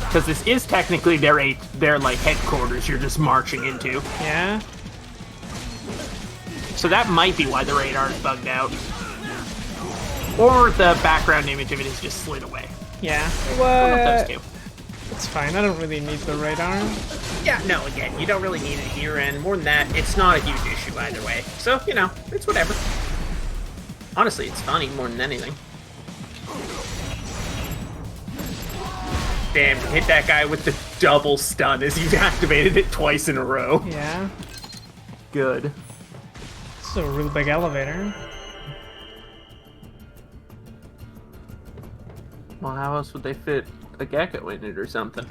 Because this is technically their like headquarters you're just marching into. Yeah. So that might be why the radar is bugged out. Or the background image of it is just slid away. Yeah. One of those two. It's fine, I don't really need the radar. Yeah, no, again, you don't really need it here, and more than that, it's not a huge issue either way. So, you know, it's whatever. Honestly, it's funny more than anything. Damn, hit that guy with the double stun as you activated it twice in a row. Yeah. Good. It's a real big elevator. Well, how else would they fit a gecko in it or something?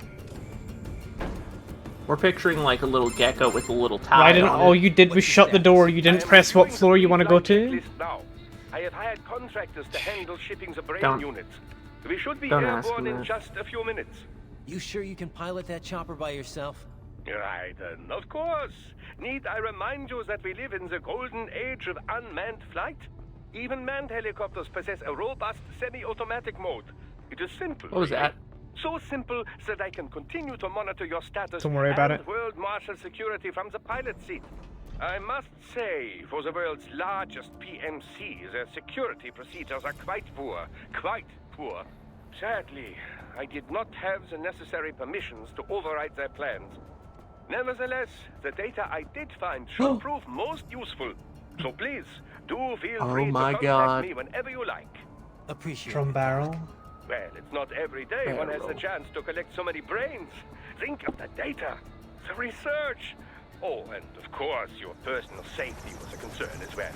We're picturing like a little gecko with a little tie. Right, and all you did was shut the door. You didn't press what floor you want to go to. Now, I have hired contractors to handle shipping the brain Don't- units. We should be don't ask airborne me in that. just a few minutes. You sure you can pilot that chopper by yourself? Right, of course. Need I remind you that we live in the golden age of unmanned flight? Even manned helicopters possess a robust semi-automatic mode. It is simple. What was that? So simple that I can continue to monitor your status Don't worry about and it. world marshal security from the pilot seat. I must say, for the world's largest PMC, their security procedures are quite poor. Quite poor. Sadly, I did not have the necessary permissions to override their plans. Nevertheless, the data I did find should prove most useful. So please, do feel Oh free to my contact God. me whenever you like. Appreciate Drum barrel. Well, it's not every day one has the chance to collect so many brains. Think of the data, the research. Oh, and of course, your personal safety was a concern as well.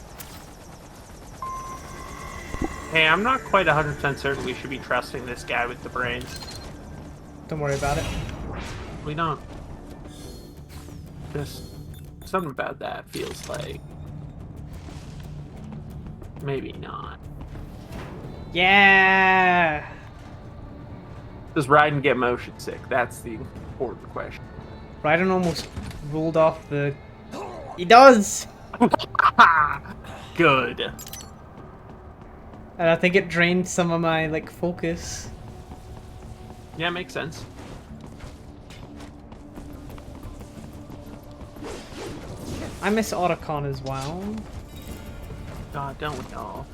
Hey, I'm not quite 100% certain we should be trusting this guy with the brains. Don't worry about it. We don't. Just something about that feels like maybe not. Yeah. Does Raiden get motion sick? That's the important question. Raiden almost rolled off the... He does! Good. And I think it drained some of my, like, focus. Yeah, makes sense. I miss Otacon as well. God, don't we all?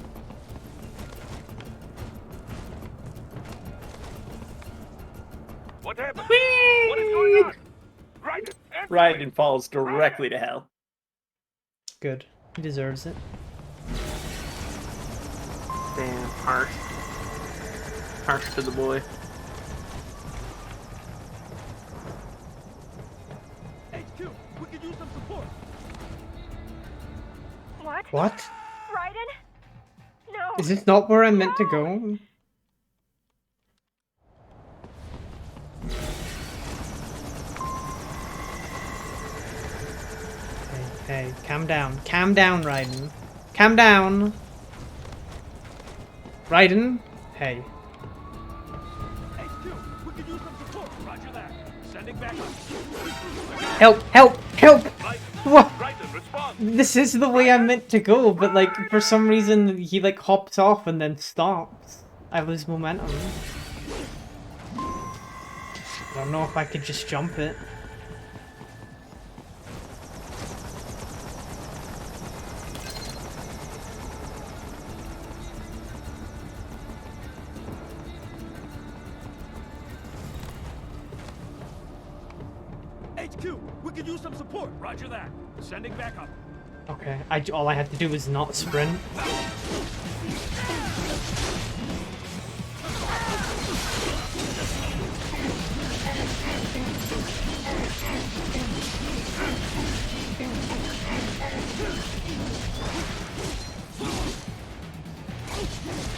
What happened? What is going on? Raiden falls directly to hell. Good. He deserves it. Damn, harsh. Harsh to the boy. HQ, we could use some support. What? What? Raiden? No. Is this not where I'm meant to go? Hey, calm down. Calm down, Raiden. Calm down. Raiden? Hey. HQ, we could use some support. Roger that. Sending back up. Help! Help! Help! What? This is the way I'm meant to go, but like, for some reason, he like hops off and then stops. I lose momentum. I don't know if I could just jump it. HQ, we could use some support. Roger that. Sending back up. Okay, all I had to do was not sprint.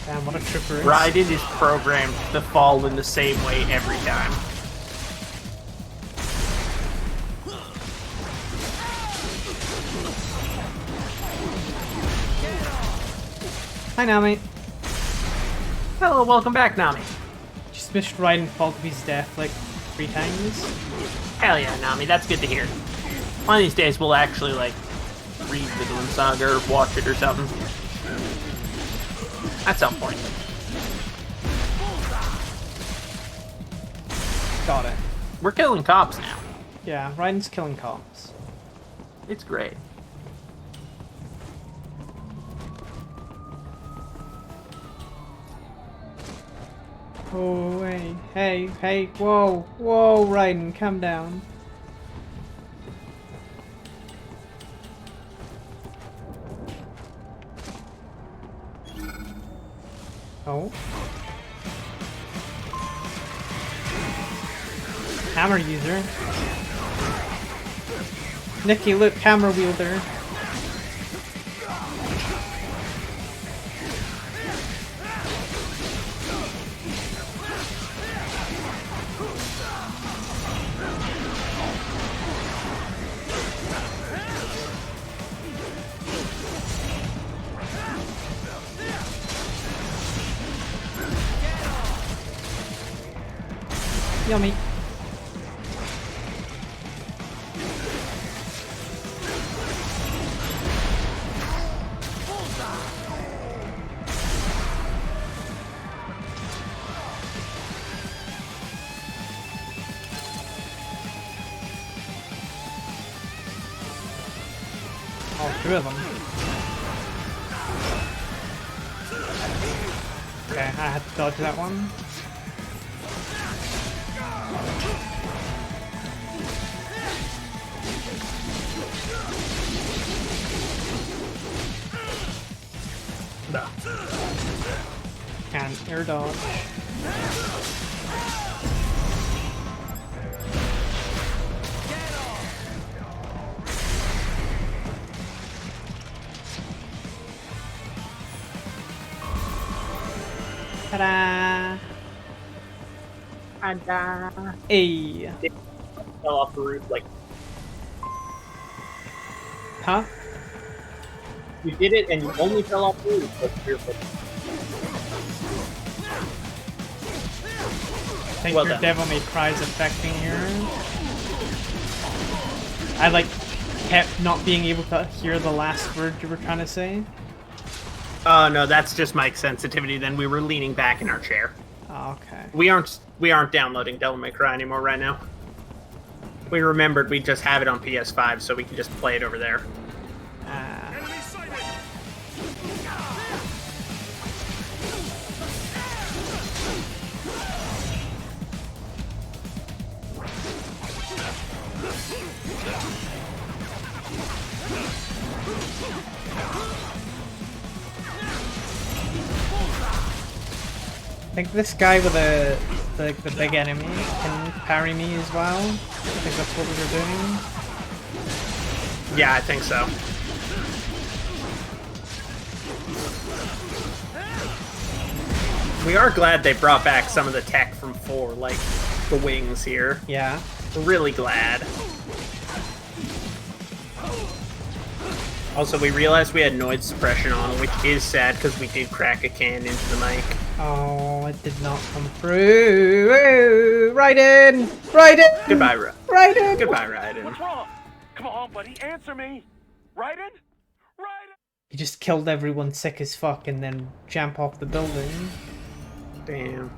Damn, what a tripper is. Raiden is programmed to fall in the same way every time. Hi, Nami. Hello, welcome back, Nami. Just missed Raiden fall to his death like 3 times. Hell yeah, Nami, that's good to hear. One of these days we'll actually, like, read Vinland Saga or watch it or something. At some point. Got it. We're killing cops now. Yeah, Raiden's killing cops. It's great. Oh, hey, whoa, Raiden, calm down. Oh. Hammer user. Nikki, look, hammer wielder. Yummy. All 3 of them. Okay, I had to dodge that one. And air dodge. Ta-da! Hey! Fell off the roof, like... Huh? You did it and you only fell off the roof. That's fearful. I think Well your done. Devil May Cry's affecting yours. I like kept not being able to hear the last word you were trying to say. Oh no, that's just mic sensitivity. Then we were leaning back in our chair. Oh, okay. We aren't downloading Devil May Cry anymore right now. We remembered we just have it on PS5, so we can just play it over there. I think this guy with the big enemy can parry me as well. I think that's what we were doing. Yeah, I think so. We are glad they brought back some of the tech from 4, like the wings here. Yeah. We're really glad. Also, we realized we had noise suppression on, which is sad because we did crack a can into the mic. Oh, it did not come through. Raiden! Raiden! Goodbye, Raiden! Goodbye, Raiden. What's wrong? Come on, buddy, answer me. Raiden? Raiden? He just killed everyone sick as fuck and then jump off the building. Damn.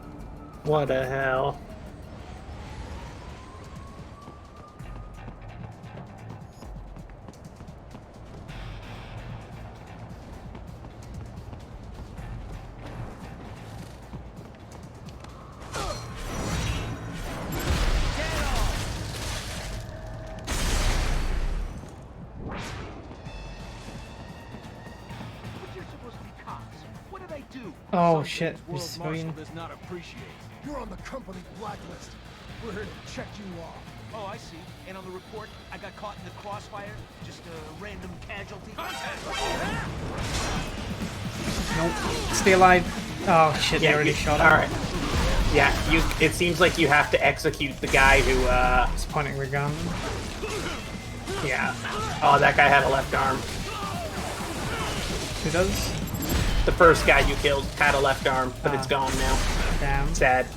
What the hell? Oh shit, there's a civilian. does not appreciate. You're on the company blacklist. We're here to check you off. Oh, I see. And on the report, I got caught in the crossfire. Just a random casualty. Nope. Stay alive. Oh shit, they already shot him. Alright. Yeah, it seems like you have to execute the guy who, He's pointing the gun. Yeah. Oh, that guy had a left arm. Who does? The first guy you killed had a left arm, but it's gone now. Damn. Sad.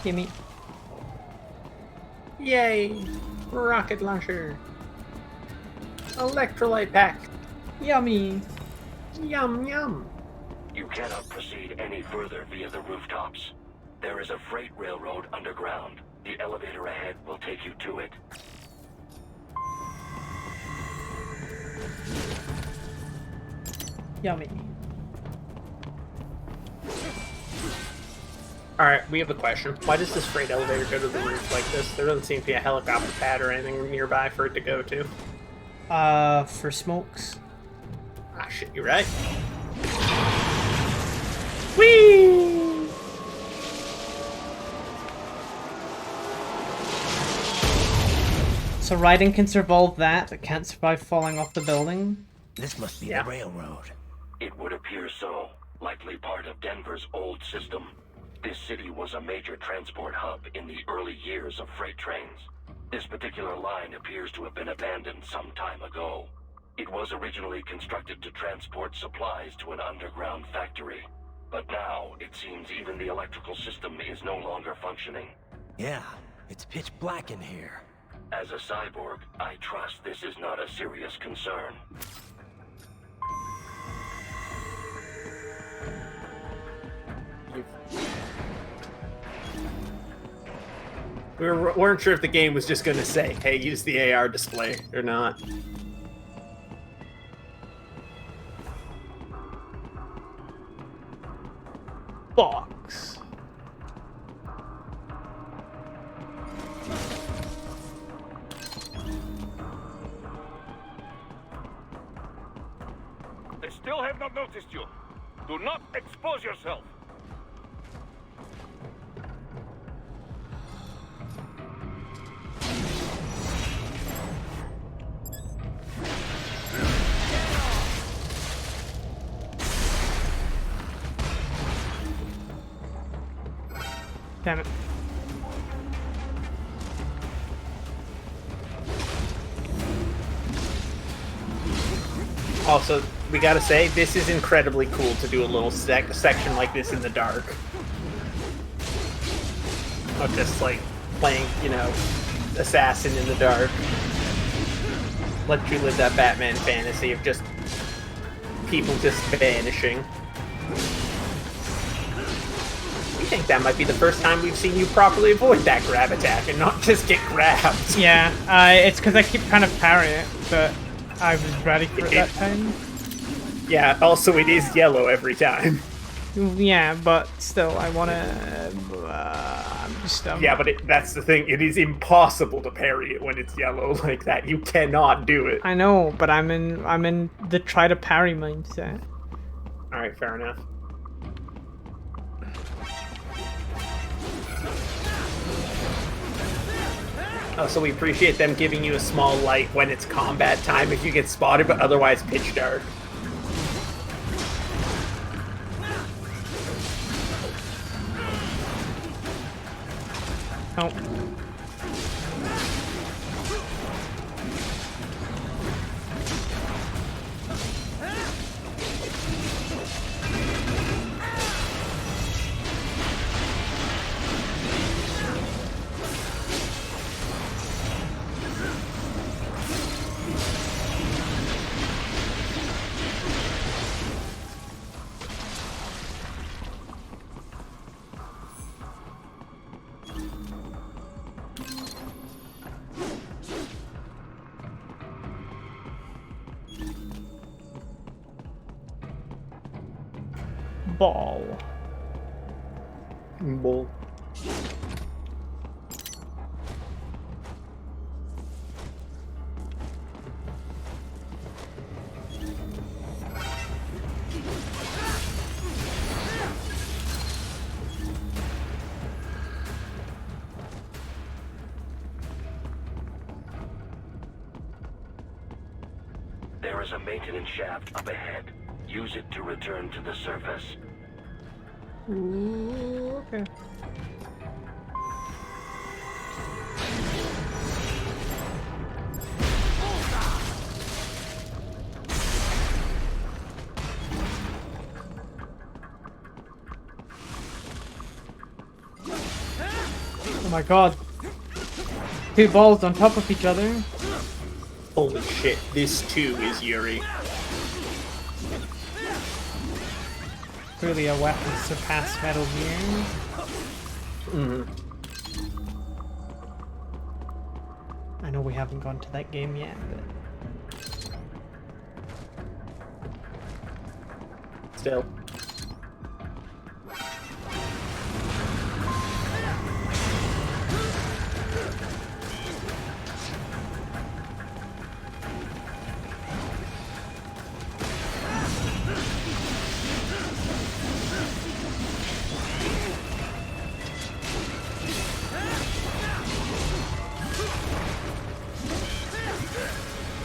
Gimme. Yay! Rocket launcher. Electrolyte pack. Yummy. Yum yum. You cannot proceed any further via the rooftops. There is a freight railroad underground. The elevator ahead will take you to it. Yummy. Alright, we have a question. Why does this freight elevator go to the roof like this? There doesn't seem to be a helicopter pad or anything nearby for it to go to. For smokes. Ah, shit, you're right. Whee! So Raiden can survive that, but can't survive falling off the building? This must be the railroad. It would appear so. Likely part of Denver's old system. This city was a major transport hub in the early years of freight trains. This particular line appears to have been abandoned some time ago. It was originally constructed to transport supplies to an underground factory. But now, it seems even the electrical system is no longer functioning. Yeah, it's pitch black in here. As a cyborg, I trust this is not a serious concern. We weren't sure if the game was just going to say, hey, use the AR display or not. Box. They still have not noticed you. Do not expose yourself. Damn it. Also, we gotta say, this is incredibly cool to do a little section like this in the dark. Of just, like, playing, you know, assassin in the dark. Let you live that Batman fantasy of just people just vanishing. I think that might be the first time we've seen you properly avoid that grab attack and not just get grabbed. Yeah, it's because I keep trying to parry it, but I was ready for it that time. Yeah, also it is yellow every time. Yeah, but still, I want to... Yeah, but that's the thing. It is impossible to parry it when it's yellow like that. You cannot do it. I know, but I'm in the try to parry mindset. Alright, fair enough. So we appreciate them giving you a small light when it's combat time if you get spotted, but otherwise pitch dark. Oh. Ball. Ball. There is a maintenance shaft up ahead. Use it to return to the surface. Ooh, okay. my god. Two balls on top of each other. Holy shit, this too is Yuri. Clearly a weapon surpassed Metal Gear. I know we haven't gone to that game yet, but... Still.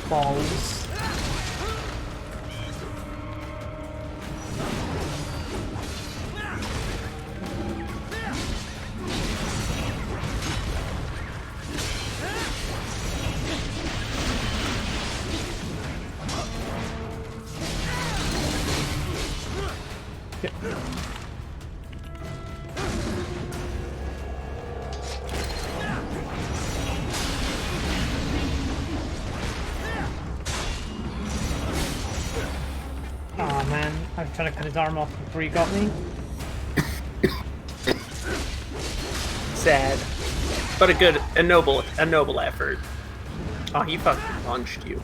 Balls. Yep. Aw man, I was trying to cut his arm off before he got me. Sad. But a noble effort. Oh, he fucking punched you.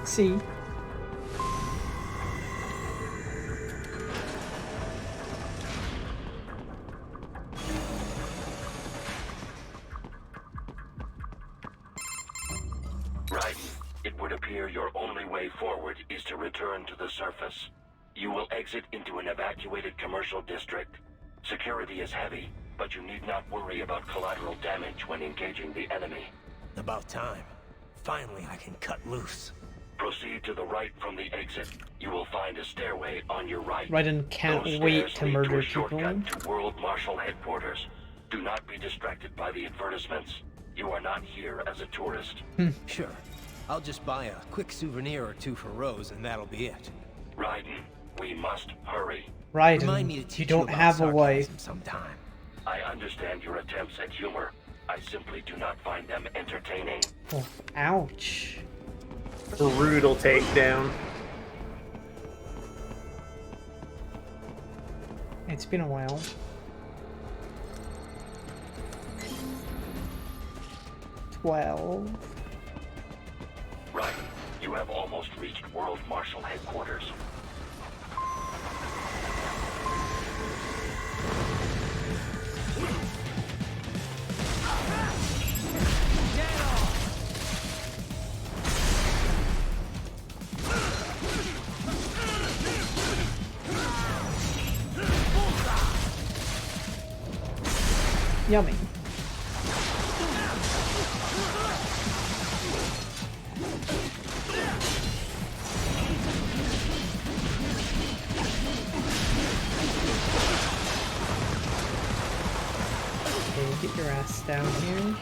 See? Right. It would appear your only way forward is to return to the surface. You will exit into an evacuated commercial district. Security is heavy, but you need not worry about collateral damage when engaging the enemy. About time. Finally, I can cut loose. Proceed to the right from the exit. You will find a stairway on your right. Raiden can't Those wait stairs to lead murder a people. shortcut to World Marshal Headquarters. Do not be distracted by the advertisements. You are not here as a tourist. Sure. I'll just buy a quick souvenir or two for Rose, and that'll be it. Raiden, we must hurry. Remind me to Raiden, teach you don't about have a sarcasm wife. sometime. I understand your attempts at humor. I simply do not find them entertaining. Oh, ouch. Brutal takedown. It's been a while. Right. You have almost reached World Marshal Headquarters. Yummy. Okay, get your ass down here.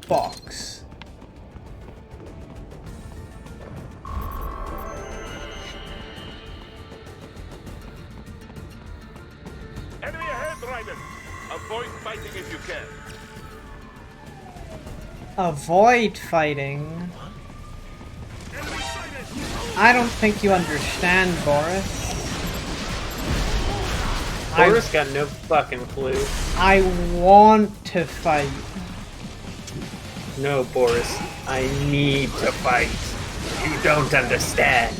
Box. Enemy ahead, Raiden! Avoid fighting if you can. Avoid fighting. Enemy sighted! I don't think you understand, Boris. Boris got no fucking clue. I want to fight. No, Boris. I need to fight. You don't understand.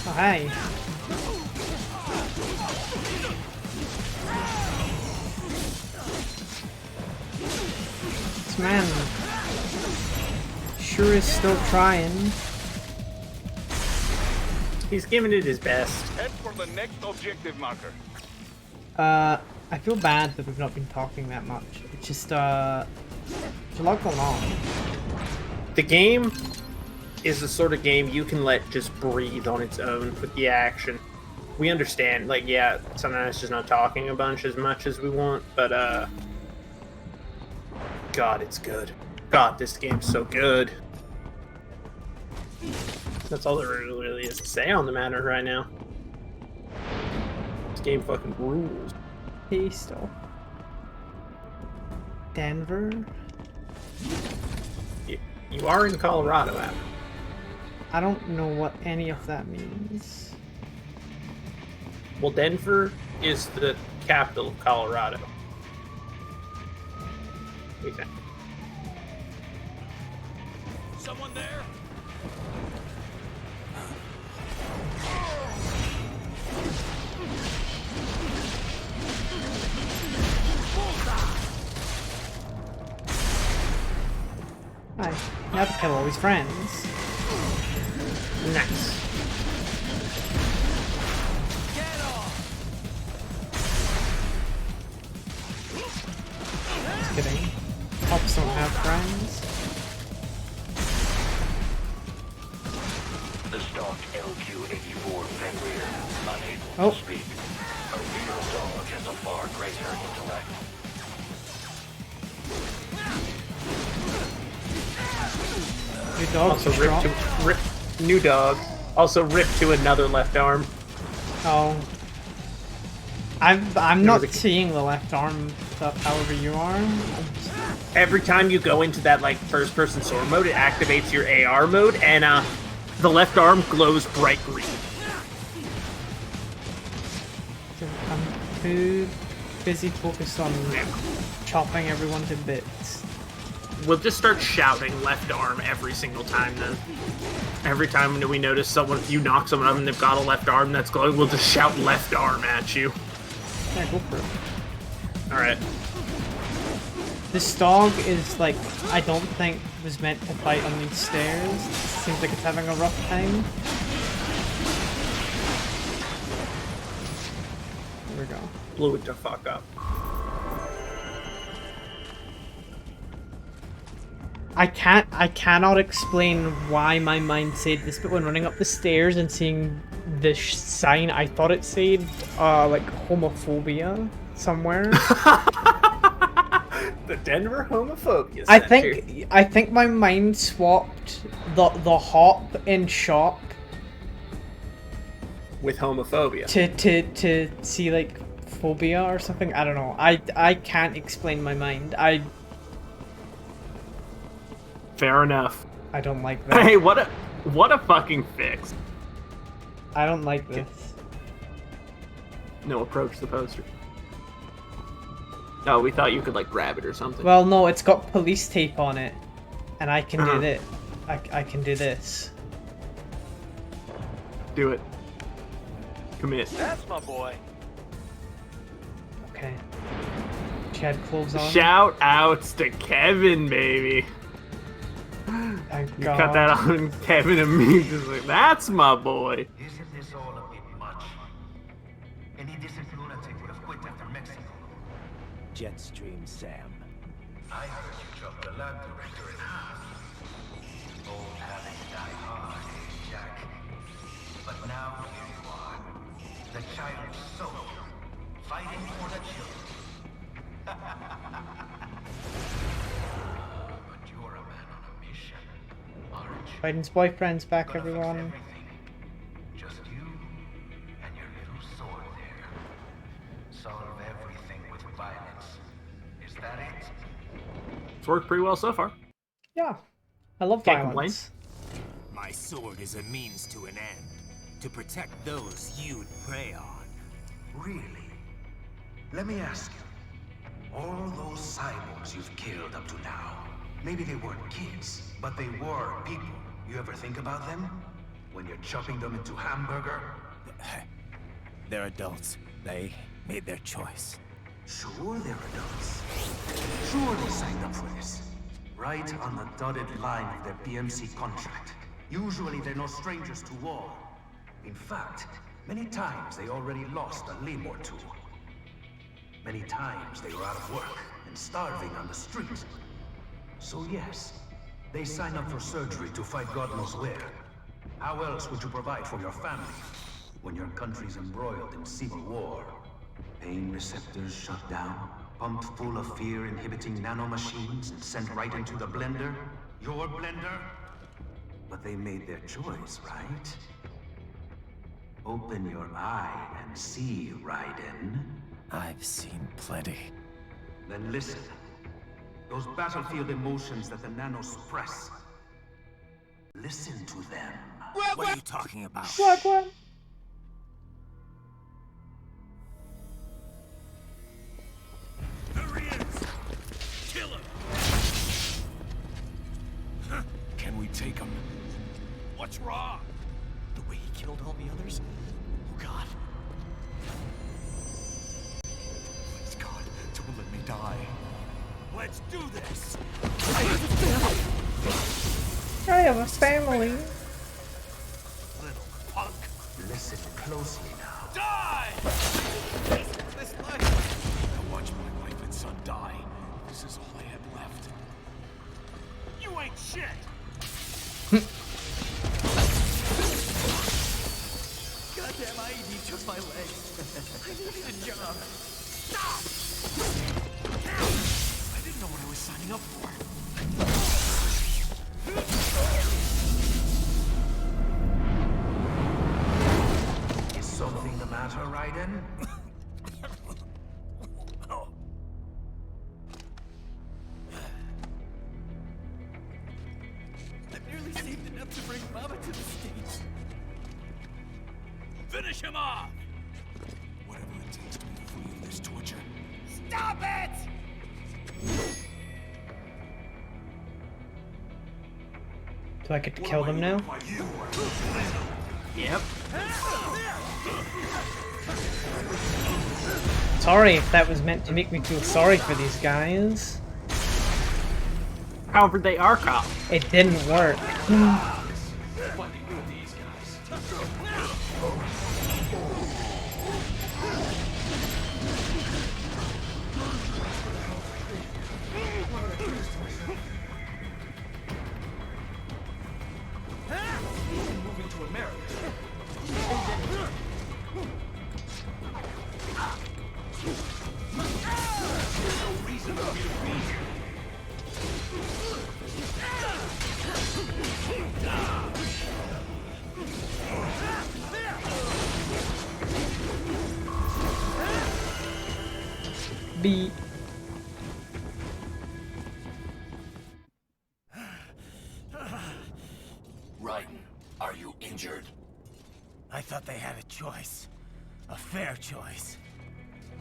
Oh, hey. This man sure is still trying. He's giving it his best. Head for the next objective marker. I feel bad that we've not been talking that much. It's just, there's a lot going on. The game is the sort of game you can let just breathe on its own with the action. We understand, like, yeah, sometimes it's just not talking a bunch as much as we want, but, God, it's good. God, this game's so good. That's all there really is to say on the matter right now. This game fucking rules. Pistol. Denver? You are in Colorado, Adam. I don't know what any of that means. Well, Denver is the capital of Colorado. What do you think? Someone there? Hi. You have to kill all his friends. Nice. Just kidding. Cops don't have friends. The stocked LQ-84 Fenrir, unable Oh. to speak. A real dog has a far greater intellect. New dog Also strong. new dog. Also ripped to another left arm. Oh. I'm not seeing the left arm stuff, however you are. Every time you go into that like first person sword mode, it activates your AR mode and the left arm glows bright green. I'm too busy focused on chopping everyone to bits. We'll just start shouting left arm every single time then. Every time we notice someone, if you knock someone up and they've got a left arm that's glowing, we'll just shout left arm at you. Yeah, go for it. Alright. This dog is like, I don't think was meant to fight on these stairs. Seems like it's having a rough time. There we go. Blew it to fuck up. I cannot explain why my mind said this, but when running up the stairs and seeing this sign, I thought it said, like, homophobia somewhere. The Denver homophobia I center. think my mind swapped the hop in shop with homophobia to see like phobia or something. I don't know. I can't explain my mind. Fair enough. I don't like that. Hey, what a fucking fix. I don't like this. No, approach the poster. Oh, we thought you could like grab it or something. Well, no, it's got police tape on it, and I can do it. I can do this. Do it. Commit. That's my boy. Okay. She had clothes on. Shout outs to Kevin, baby. Thank You God. cut that on Kevin and me, just like, that's my boy. Isn't this all a bit much? Any decent lunatic would have quit after Mexico. Jetstream, Sam. I heard you chopped the lab director in half. Old habits die hard, Jack. But now here you are. The child's soul. Fighting for the children. But you're a man on a mission, aren't you? Biden's boyfriend's back, everyone. Just you and your little sword there. Solve everything with violence. Is that it? It's worked pretty well so far. Yeah, I love Can't violence. My sword is a means to an end. To protect those you'd prey on. Really? Let me ask you. All those cyborgs you've killed up to now, maybe they weren't kids, but they were people. You ever think about them? When you're chopping them into hamburger? They're adults. They made their choice. Sure they're adults. Sure they signed up for this. Right on the dotted line of their BMC contract. Usually they're no strangers to war. In fact, many times they already lost a limb or two. Many times they were out of work and starving on the street. So yes, they sign up for surgery to fight God knows where. How else would you provide for your family when your country's embroiled in civil war? Pain receptors shut down, pumped full of fear-inhibiting nanomachines and sent right into the blender? Your blender? But they made their choice, right? Open your eye and see, Raiden. I've seen plenty. Then listen. Those battlefield emotions that the nanos suppress. Listen to them. What are you talking about? There he is! Kill him! Can we take him? What's wrong? The way he killed all the others? Oh God. Please, God, don't let me die. Let's do this! I have a family. Little punk! Listen closely now. Die! This life! I watched my wife and son die. This is all I had left. You ain't shit! Goddamn, I need just my legs. I needed a job. Stop! I didn't know what I was signing up for. Is something the matter, Raiden? I've nearly saved enough to bring Mama to the States. Finish him off! Whatever it takes to be free of this torture. Stop it! Do I get to kill them now? Yep. Sorry if that was meant to make me feel sorry for these guys. However, they are cops. It didn't work. Moving to America. There's no reason for me to be here. B. Raiden, are you injured? I thought they had a choice. A fair choice.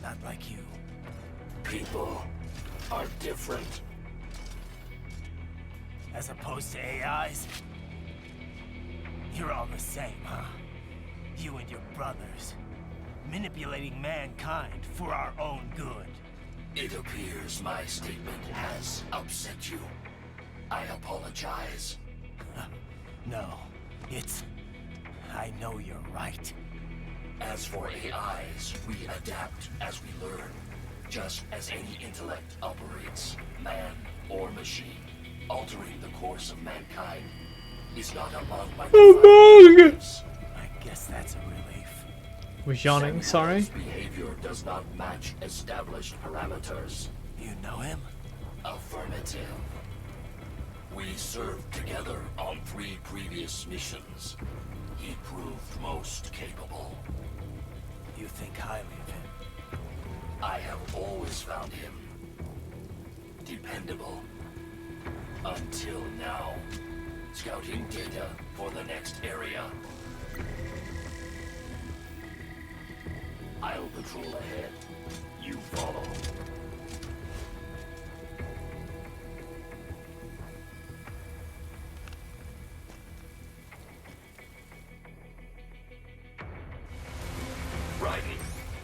Not like you. People are different. As opposed to AIs? You're all the same, huh? You and your brothers. Manipulating mankind for our own good. It appears my statement has upset you. I apologize. No, it's... I know you're right. As for AIs, we adapt as we learn. Just as any intellect operates, man or machine, altering the course of mankind is not among my directives. I guess that's a relief. Was yawning, sorry. Behavior does not match established parameters. You know him? Affirmative. We served together on 3 previous missions. He proved most capable. You think highly of him? I have always found him dependable. Until now. Scouting data for the next area. I'll patrol ahead. You follow. Raiden,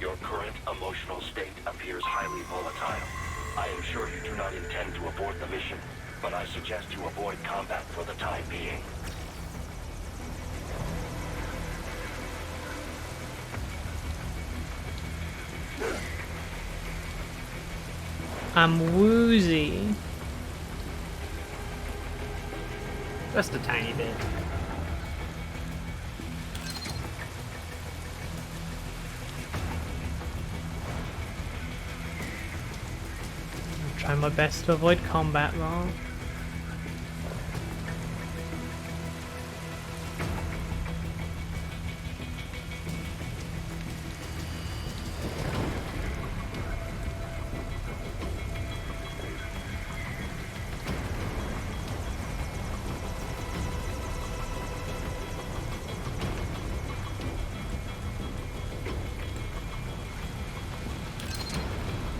your current emotional state appears highly volatile. I am sure you do not intend to abort the mission, but I suggest you avoid combat for the time being. I'm woozy. Just a tiny bit. I'm trying my best to avoid combat though.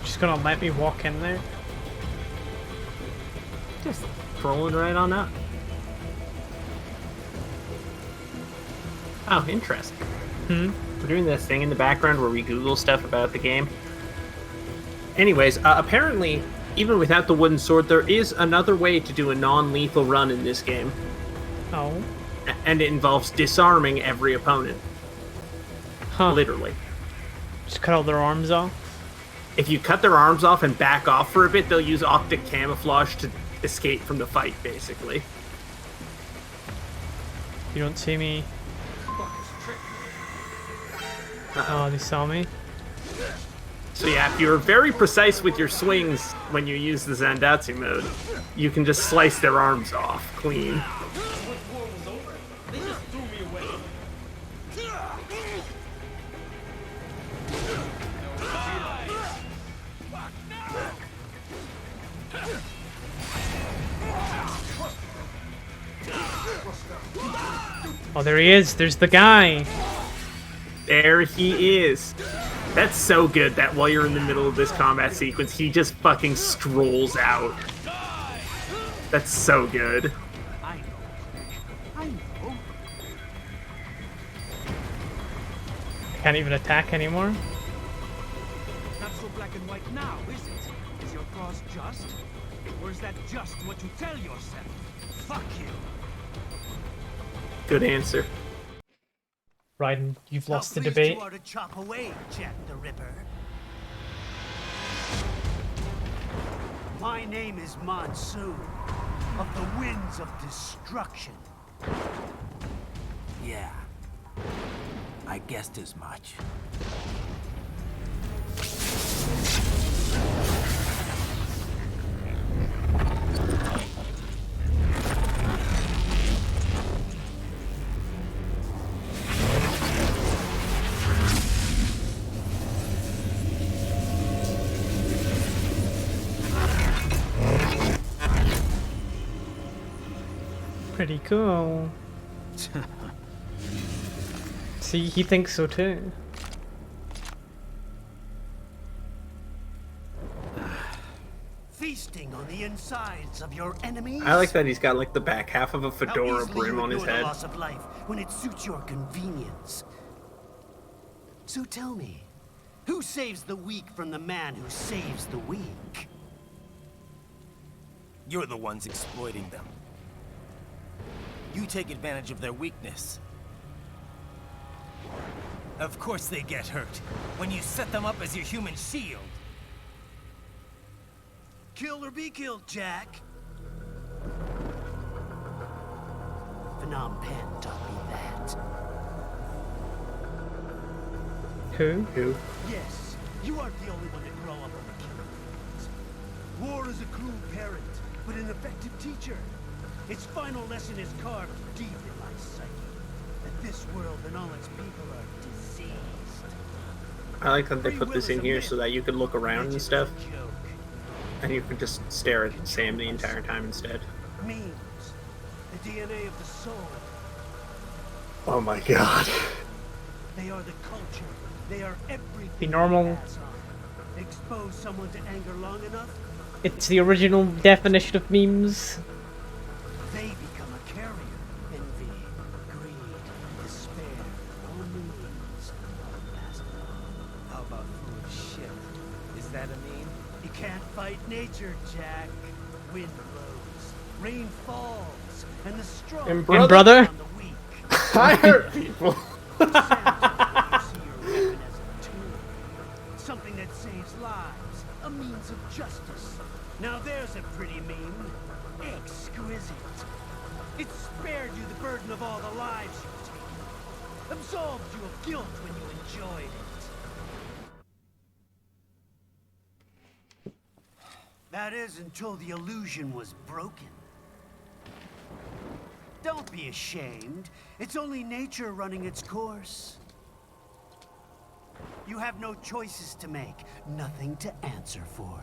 Just gonna let me walk in there. Just rolling right on up. Oh, interesting. We're doing this thing in the background where we Google stuff about the game. Anyways, apparently, even without the wooden sword, there is another way to do a non-lethal run in this game. Oh. And it involves disarming every opponent. Huh. Literally. Just cut all their arms off? If you cut their arms off and back off for a bit, they'll use optic camouflage to escape from the fight, basically. You don't see me. Oh, they saw me. So yeah, if you're very precise with your swings when you use the Zandatsu mode, you can just slice their arms off clean. Oh, there he is. There's the guy. There he is. That's so good that while you're in the middle of this combat sequence, he just fucking strolls out. That's so good. I know. I can't even attack anymore. Not so black and white now, is it? Is your cause just? Or is that just what you tell yourself? Fuck you. Good answer. Raiden, you've lost the pleased debate. You are to chop away, Jack the Ripper. My name is Monsoon, of the Winds of Destruction. Yeah, I guessed as much. Pretty cool. See, he thinks so too. Feasting on the insides of your enemies. I like that he's got like the back half of a How fedora easily brim you on his ignore the head. loss of life when it suits your convenience. So tell me, who saves the weak from the man who saves the weak? You're the ones exploiting them. You take advantage of their weakness. Of course they get hurt when you set them up as your human shield. Kill or be killed, Jack. Phnom Penh taught me that. Who? Yes, you aren't the only one to grow up on the killing fields. War is a cruel parent, but an effective teacher. Its final lesson is carved deep in my psyche. That this world and all its people are diseased. I like that they put this in here so that you could look around and stuff. And you could just stare at Sam the entire time instead. Memes. The DNA of the soul. Oh my god. They are the culture. They are everything. Be normal. Expose someone to anger long enough, It's the original definition of memes. they become a carrier. Envy, greed, despair, all memes. How about foolish shit? Is that a meme? You can't fight nature, Jack. Wind blows, rain falls, and the strong And And brother? on the weak. I hurt people. You see your weapon as a tool, something that saves lives, a means of justice. Now there's a pretty meme. Exquisite. It spared you the burden of all the lives you've taken. Absolved you of guilt when you enjoyed it. That is until the illusion was broken. Don't be ashamed. It's only nature running its course. You have no choices to make, nothing to answer for.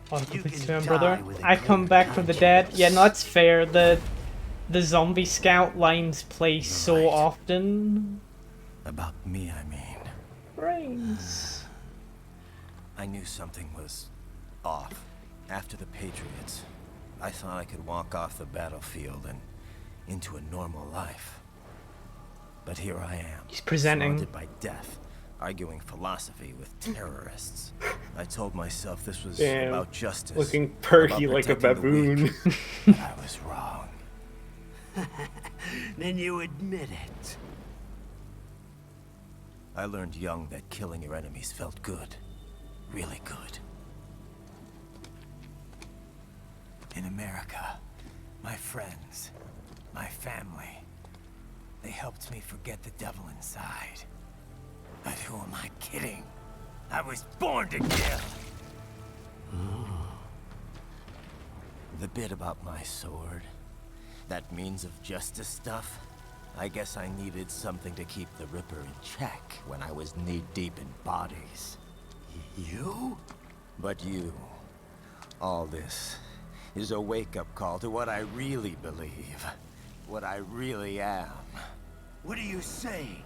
Brother. I come back from the dead. Yeah, no, that's fair. The zombie scout lines play so often. About me, I mean. Brains. I knew something was off. After the Patriots, I thought I could walk off the battlefield and into a normal life. But here I am. He's presenting. Surrounded by death, arguing philosophy with terrorists. I told myself this was Damn, about justice. looking perky about like a protecting the baboon. weak. But I was wrong. Then you admit it. I learned young that killing your enemies felt good. Really good. In America, my friends, my family, they helped me forget the devil inside. But who am I kidding? I was born to kill! The bit about my sword, that means of justice stuff, I guess I needed something to keep the Ripper in check when I was knee-deep in bodies. You? But you, all this, is a wake-up call to what I really believe. What I really am. What are you saying?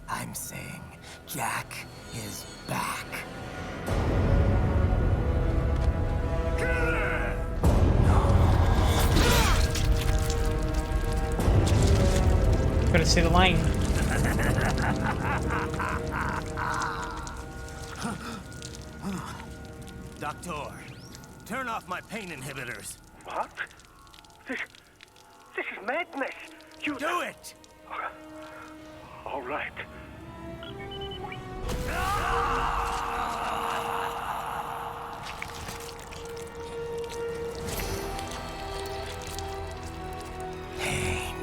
I'm saying Jack is back. Gotta say the line. Doctor, turn off my pain inhibitors. What? This is madness. You do it. All right. Pain.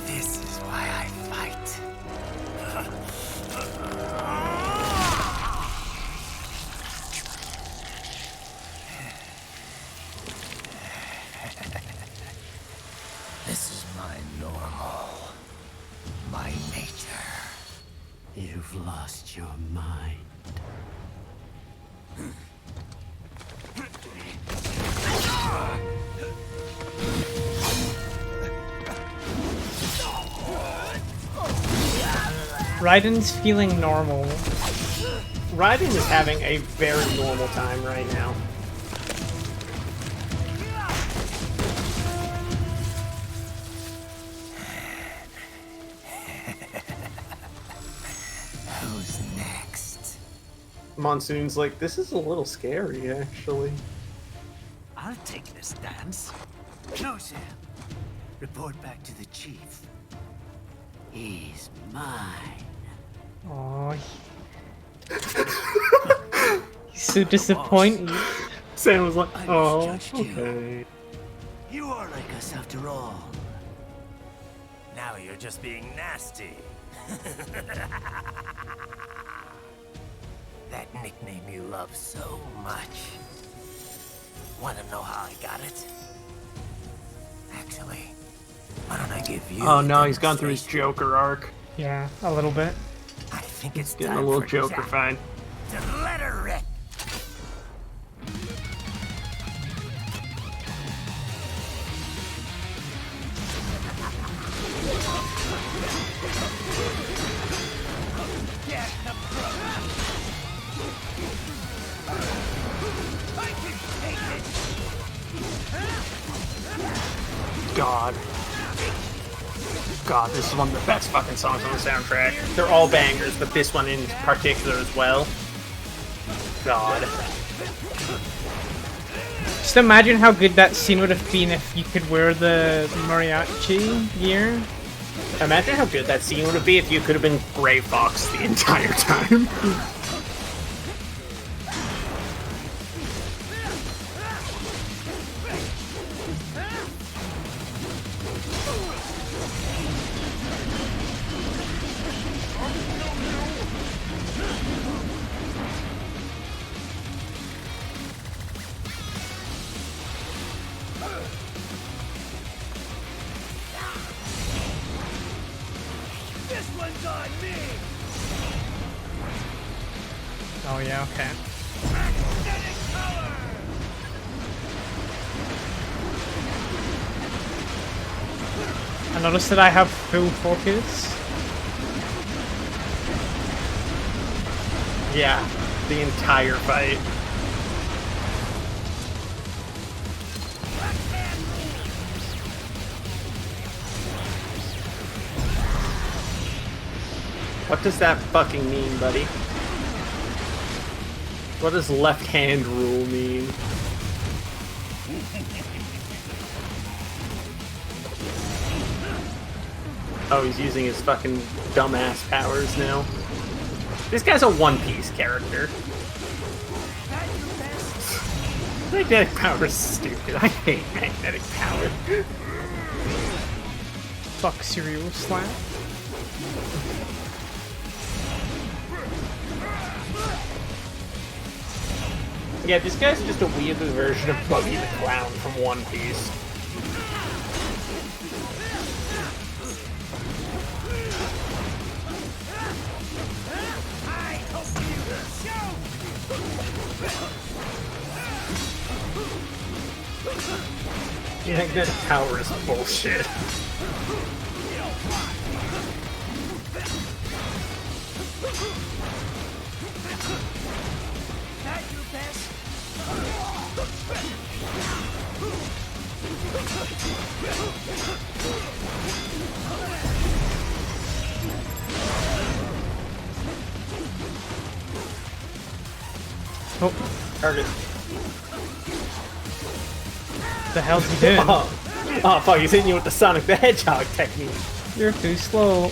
This is why I fight. This is my normal. My nature. You've lost your mind. Raiden's feeling normal. Raiden is having a very normal time right now. Who's next? Monsoon's like, this is a little scary, actually. I'll take this dance. No, Sam. Report back to the chief. He's mine. Aww. He's so disappointed. Sam was like, oh, okay. You are like us after all. Now you're just being nasty. That nickname you love so much. Wanna know how I got it? Actually, why don't I give you Oh no, he's gone through his Joker arc. Yeah, a little bit. I think it's Getting a time little for Joker Jack fine. to let her rip. God. God, this is one of the best fucking songs on the soundtrack. They're all bangers, but this one in particular as well. God. Just imagine how good that scene would have been if you could wear the mariachi gear. Imagine how good that scene would be if you could have been Gray Fox the entire time. This one's on me. Oh yeah, okay. Aesthetic color. I noticed that I have full focus. Yeah, the entire fight. What does that fucking mean, buddy? What does left hand rule mean? Oh, he's using his fucking dumbass powers now. This guy's a One Piece character. Magnetic power is stupid. I hate magnetic power. Fuck cereal slap. Yeah, this guy's just a weirder version of Buggy the Clown from One Piece. Magnetic power is bullshit. Oh, target. The hell's he doing? Oh fuck, he's hitting you with the Sonic the Hedgehog technique. You're too slow.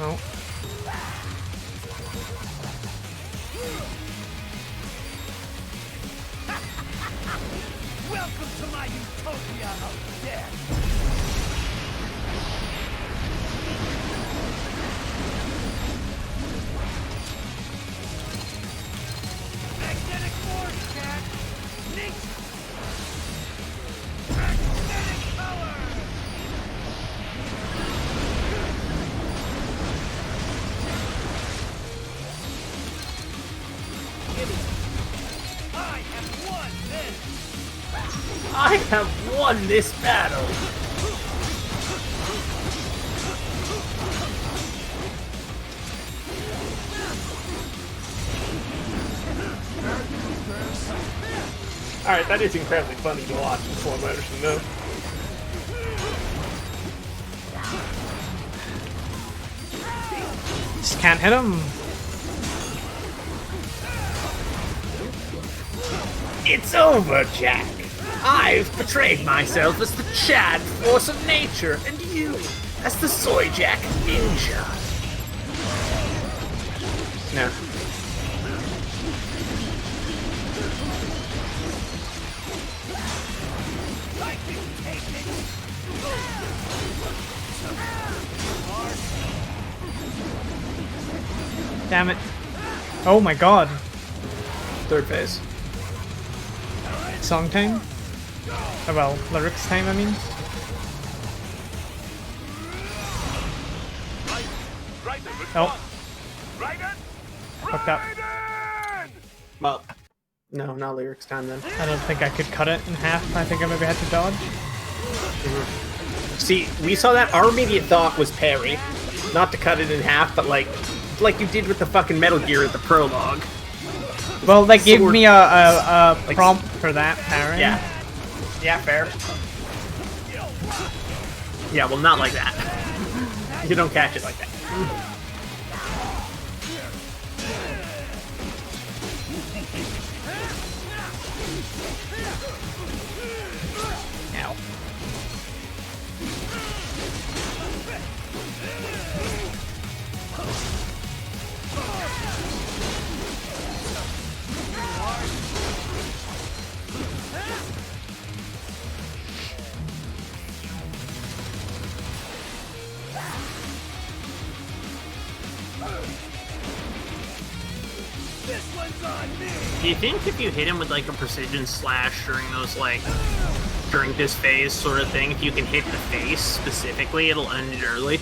Oh. Welcome to my utopia of death. Magnetic force, Jack. Nature. Magnetic power. I have won this battle! Alright, that is incredibly funny to watch in slow motion, though. Just can't hit him. It's over, Jack. I've betrayed myself as the Chad force of nature, and you as the Soy Jack ninja. No. Damn it. Oh my god. Third phase. Song time? Oh, well, lyrics time, I mean. Oh. Fucked up. Well, no, not lyrics time then. I don't think I could cut it in half. I think I maybe had to dodge. See, we saw that. Our immediate thought was parry. Not to cut it in half, but like you did with the fucking Metal Gear at the prologue. Well, they gave me a prompt for that parry. Yeah. Yeah, fair. Yeah, well, not like that. You don't catch it like that. Ow. This one's on me. Do you think if you hit him with like a precision slash during those during this phase sort of thing, if you can hit the face specifically, it'll end it early?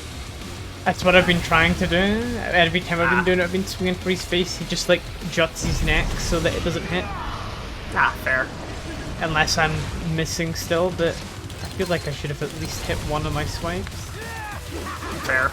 That's what I've been trying to do. Every time I've been doing it, I've been swinging for his face. He just like juts his neck so that it doesn't hit. Ah, fair. Unless I'm missing still, but I feel like I should have at least hit one of my swipes. Fair.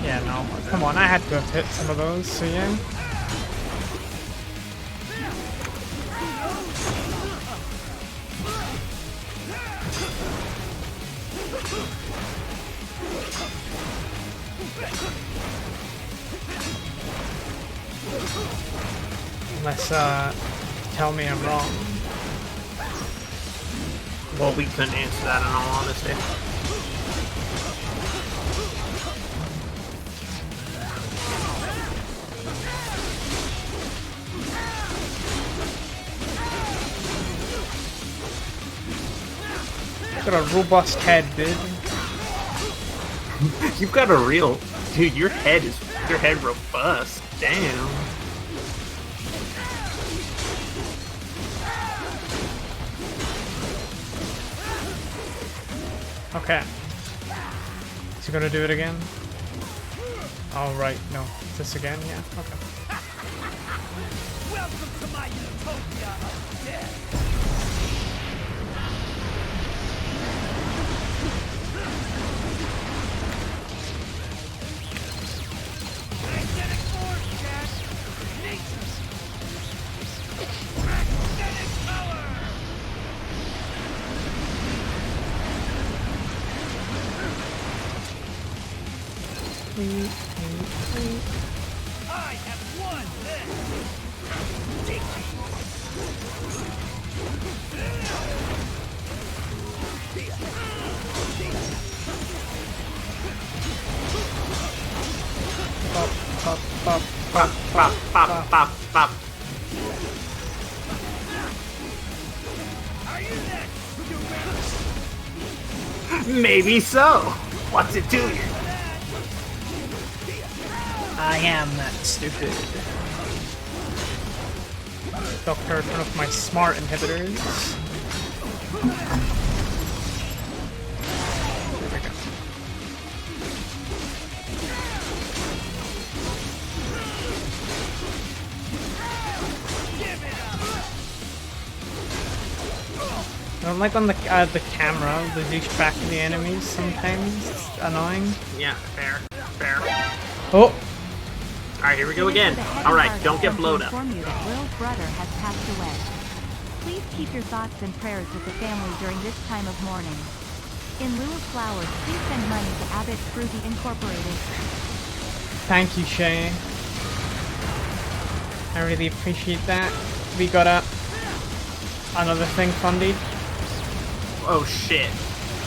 Yeah, no. Come on, I had to have hit some of those, so yeah. Unless, tell me I'm wrong. Well, we couldn't answer that in all honesty. Got a robust head, dude. You've got a real... Dude, your head robust. Damn. Okay. Is he gonna do it again? Oh, right. No. Is this again? Yeah. Okay. Welcome to my utopia of death. Magnetic force, Jack. Nature. Magnetic power. I have won this. Pop, pop, pop, pop, pop, pop, pop, pop. Are you next? Maybe so. What's it to you? I am that stupid. Doctor, turn off my smart inhibitors. I don't like on the camera, they lose track of the enemies sometimes. It's annoying. Yeah, fair. Fair. Oh! Alright, here we go again. Alright, don't get blowed up. Inform you that Will's brother has passed away. Please keep your thoughts and prayers with the family during this time of mourning. In lieu of flowers, please send money to Abbott Fruity Incorporated. Thank you, Shay. I really appreciate that. We got another thing funded. Oh shit.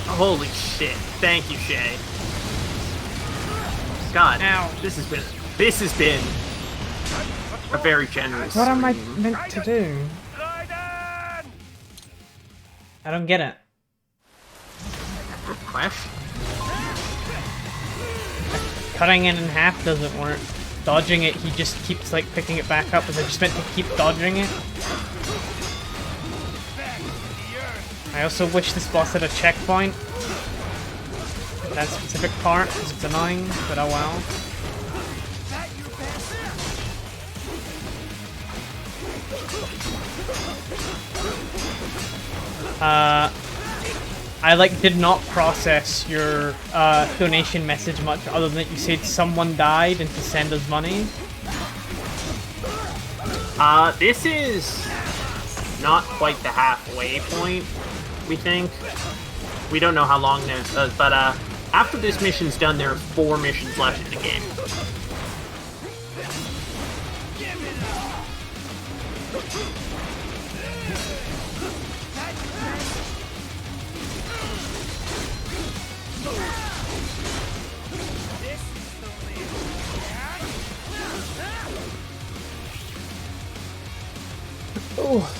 Holy shit. Thank you, Shay. God, this has been a very generous What am I stream. meant to do? I don't get it. Good question. Cutting it in half doesn't work. Dodging it, he just keeps like picking it back up. Was I just meant to keep dodging it? I also wish this boss had a checkpoint. That specific part, because it's annoying, but oh well. I like did not process your donation message much other than that you said someone died and to send us money. This is not quite the halfway point, we think. We don't know how long this does, but after this mission's done, there are 4 missions left in the game. Oh.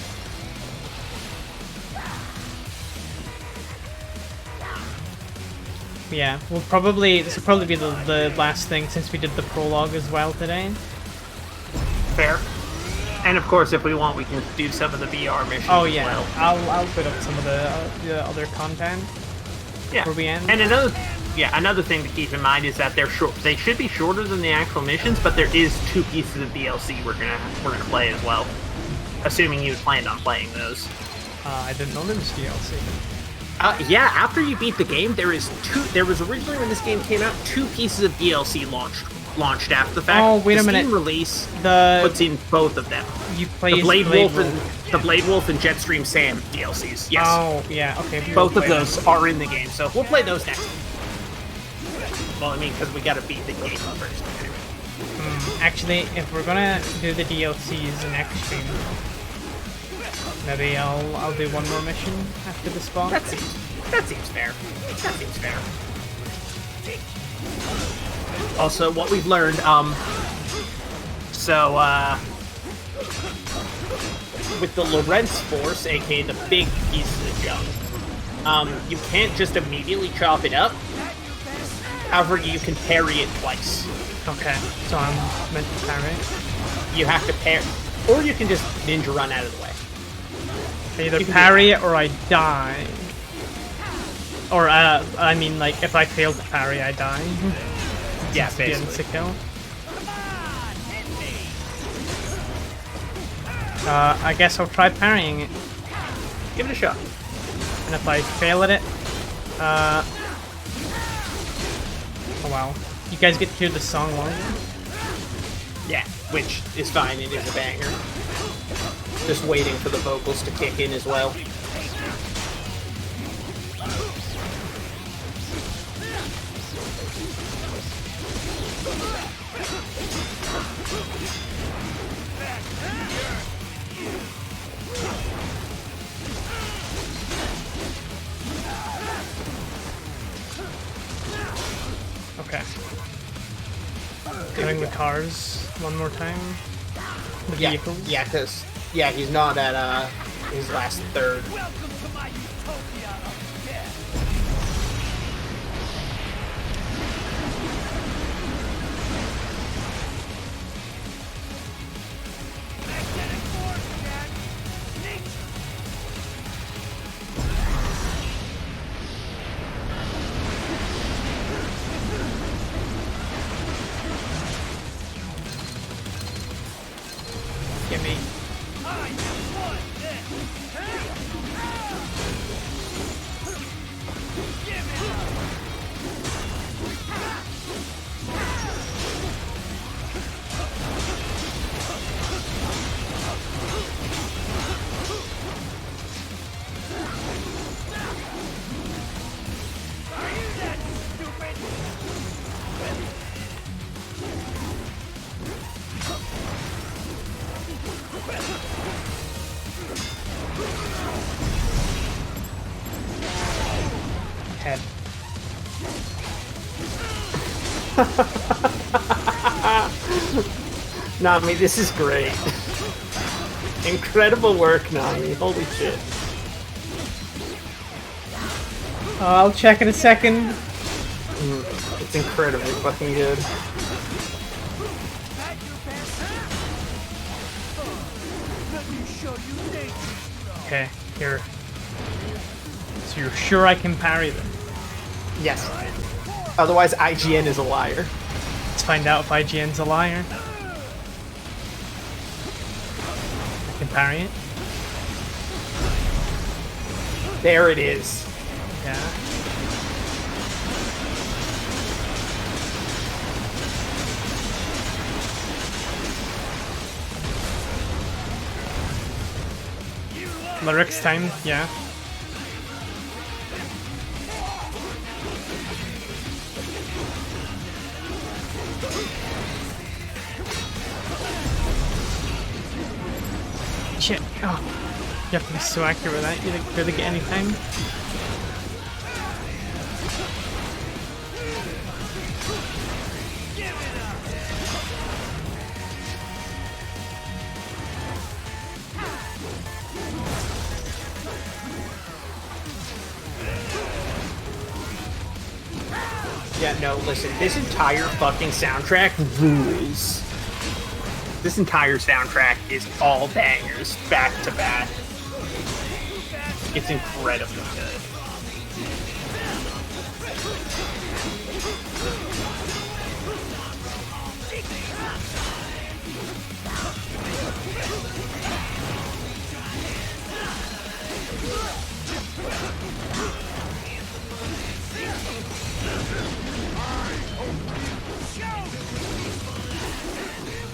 Yeah, this will probably be the last thing since we did the prologue as well today. Fair. And of course, if we want, we can do some of the VR missions Oh yeah, as well. I'll put up some of the other content. Yeah. Before we end. And another thing to keep in mind is that they're short. They should be shorter than the actual missions, but there is 2 pieces of DLC we're gonna play as well. Assuming you had planned on playing those. I didn't know there was DLC. Yeah, after you beat the game, there was originally when this game came out 2 pieces of DLC launched after the fact. Oh, wait a minute. The Steam release The puts in both of them. You play the Blade Wolf and Jetstream Sam DLCs. Yes. Oh yeah, okay. Both of those are in the game, so we'll play those next. Well, I mean, because we gotta beat the game first. Actually, if we're gonna do the DLCs next stream, maybe I'll do one more mission after this boss. That seems fair. That seems fair. Also, what we've learned, with the Lorentz Force, aka the big pieces of junk, you can't just immediately chop it up. However, you can parry it twice. Okay, so I'm meant to parry. You have to parry, or you can just ninja run out of the way. I either parry it or I die. Or, I mean, like, if I fail to parry, I die. Yeah, basically. Kill. I guess I'll try parrying it. Give it a shot. And if I fail at it, oh wow. You guys get to hear the song longer? Yeah, which is fine, it is a banger. Just waiting for the vocals to kick in as well. Okay. Doing the cars one more time. The vehicles. Yeah, because he's not at his last third. Nami, this is great. Incredible work, Nami. Holy shit. I'll check in a second. It's incredibly fucking good. Okay, here. So you're sure I can parry them? Yes. Otherwise, IGN is a liar. Let's find out if IGN's a liar. I can parry it. There it is. Yeah. Lyrics time, yeah. Shit. Oh. You have to be so accurate with that. You didn't really get any time. Yeah, no, listen, this entire fucking soundtrack rules. This entire soundtrack is all bangers, back to back. It's incredibly good.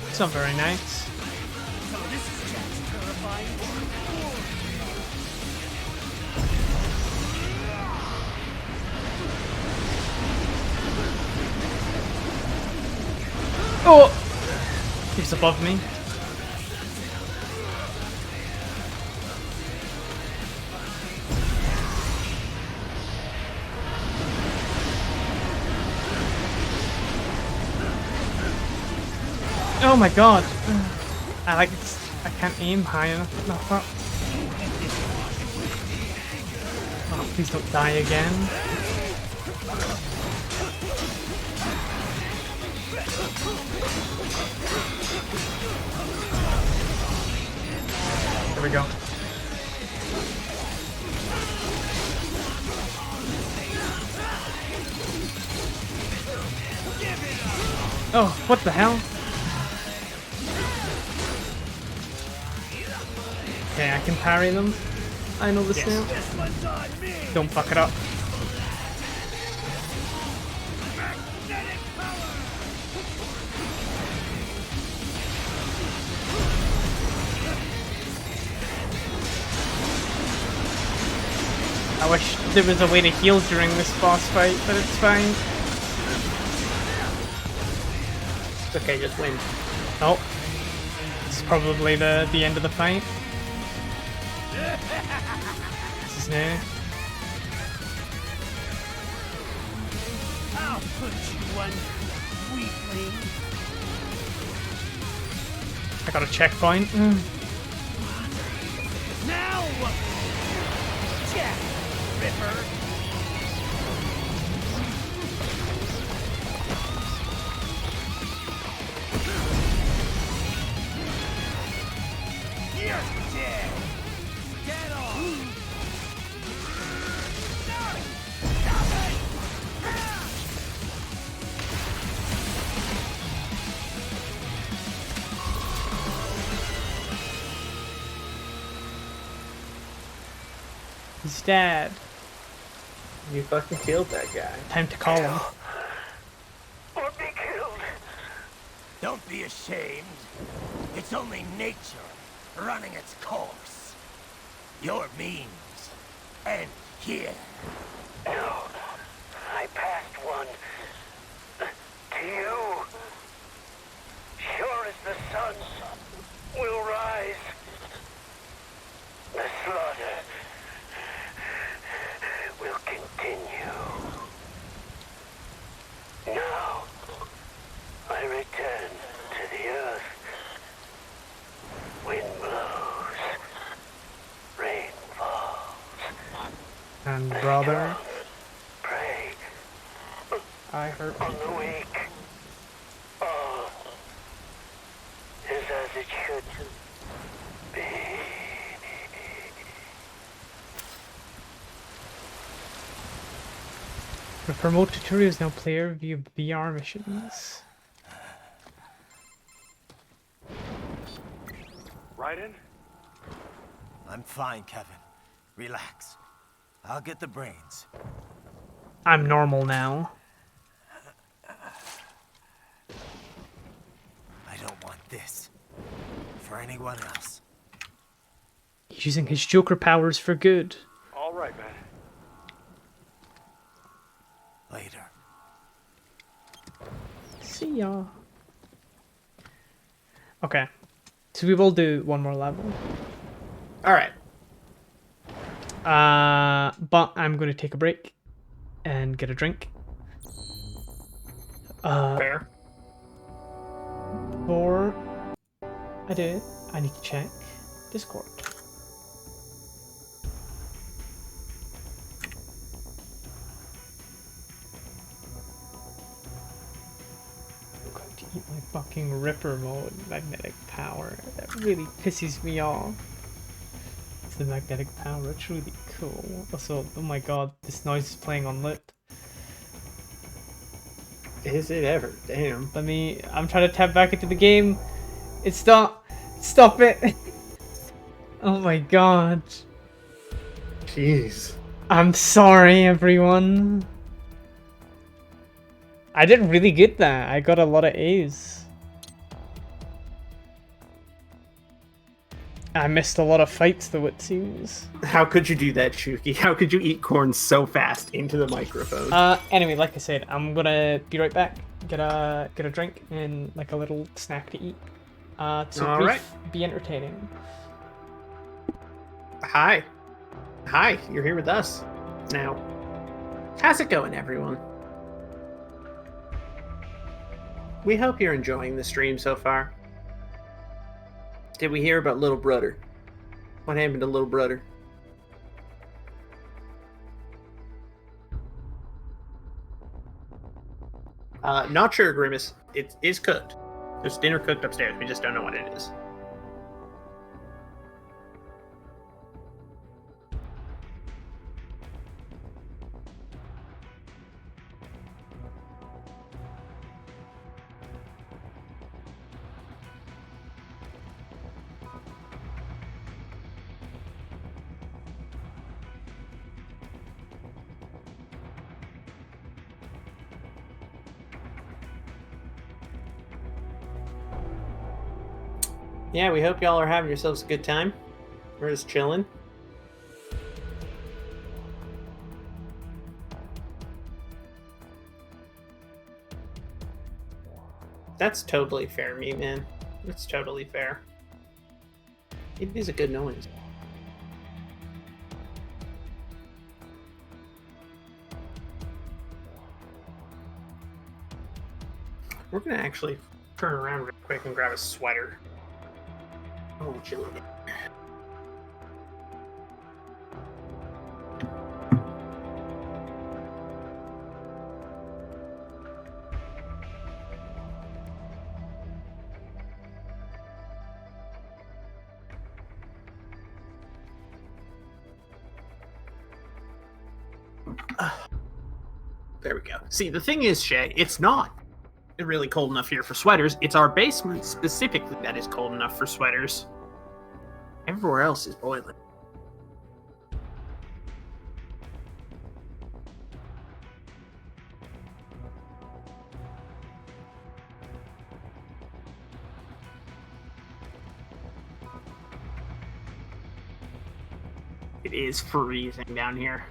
It's not very nice. Oh! He's above me. Oh my god! I can't aim high enough. No, fuck. Oh, please don't die again. There we go. Oh, what the hell? Okay, I can parry them. I know this now. Don't fuck it up. I wish there was a way to heal during this boss fight, but it's fine. It's okay, just win. Oh. This is probably the end of the fight. This is new. I'll put you under, weakling. I got a checkpoint. Now what? Jack, Ripper. You're dead. Get off. He's dead. You fucking killed that guy. Time to call him. Or be killed. Don't be ashamed. It's only nature running its course. Your means end here. No, I passed one. To you. Sure as the sun will rise. The slaughter will continue. Now, on the wake. All is as it should be. The promote tutorials now player via VR missions. Raiden? I'm fine, Kevin. Relax. I'll get the brains. I'm normal now. I don't want this. For anyone else. Using his Joker powers for good. All right, man. Later. See ya. Okay. So we will do one more level. Alright. But I'm going to take a break and get a drink. Fair. Before I do it, I need to check Discord. I'm going to eat my fucking Ripper mode magnetic power. That really pisses me off. It's the magnetic power, it's really cool. Also, oh my god, this noise is playing on loop. Is it ever? Damn. I'm trying to tap back into the game. It's not. Stop it. Oh my god. Jeez. I'm sorry, everyone. I did really good there. I got a lot of A's. I missed a lot of fights though, it seems. How could you do that, Shuki? How could you eat corn so fast into the microphone? Anyway, like I said, I'm gonna be right back. Get a drink and like a little snack to eat. To be entertaining. Hi. Hi, you're here with us now. How's it going, everyone? We hope you're enjoying the stream so far. Did we hear about Little Brother? What happened to Little Brother? Not sure, Grimace. It is cooked. There's dinner cooked upstairs. We just don't know what it is. Yeah, we hope y'all are having yourselves a good time. We're just chilling. That's totally fair, me man. That's totally fair. It is a good noise. We're gonna actually turn around real quick and grab a sweater. Oh, chill. There we go. See, the thing is, Shay, it's not really cold enough here for sweaters. It's our basement specifically that is cold enough for sweaters. Everywhere else is boiling. It is freezing down here.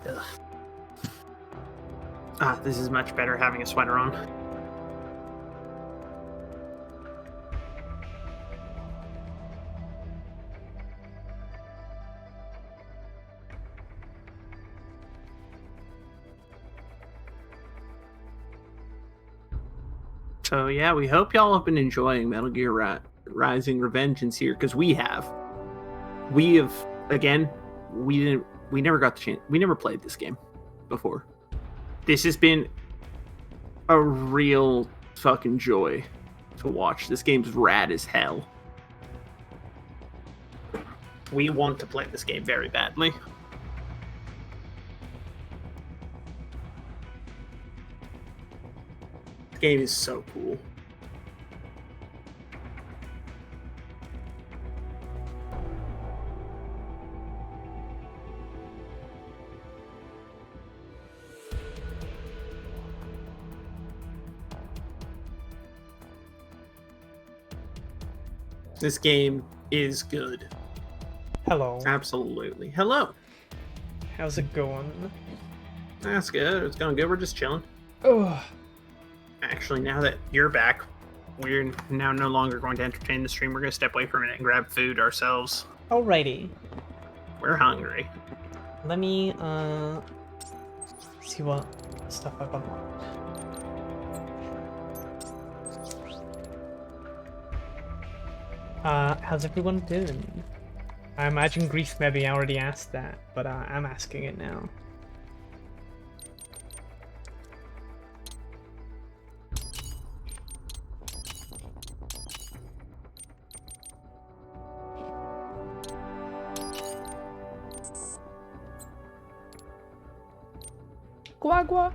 Ugh. Ah, this is much better having a sweater on. So yeah, we hope y'all have been enjoying Metal Gear Rising: Revengeance here, because we have. We have, again, we never got the chance. We never played this game before. This has been a real fucking joy to watch. This game's rad as hell. We want to play this game very badly. The game is so cool. This game is good. Hello. Absolutely. Hello. How's it going? That's good. It's going good. We're just chilling. Oh. Actually, now that you're back, we're now no longer going to entertain the stream. We're going to step away for a minute and grab food ourselves. Alrighty. We're hungry. Let me, see what stuff I've unlocked. How's everyone doing? I imagine Greece maybe already asked that, but I'm asking it now. Guagua.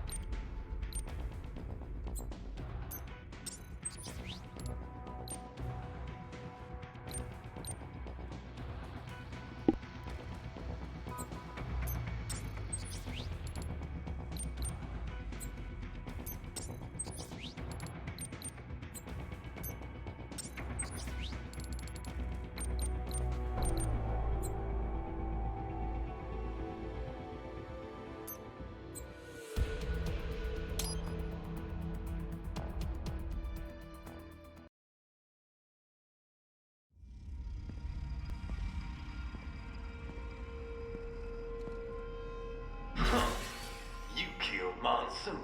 You killed Monsoon.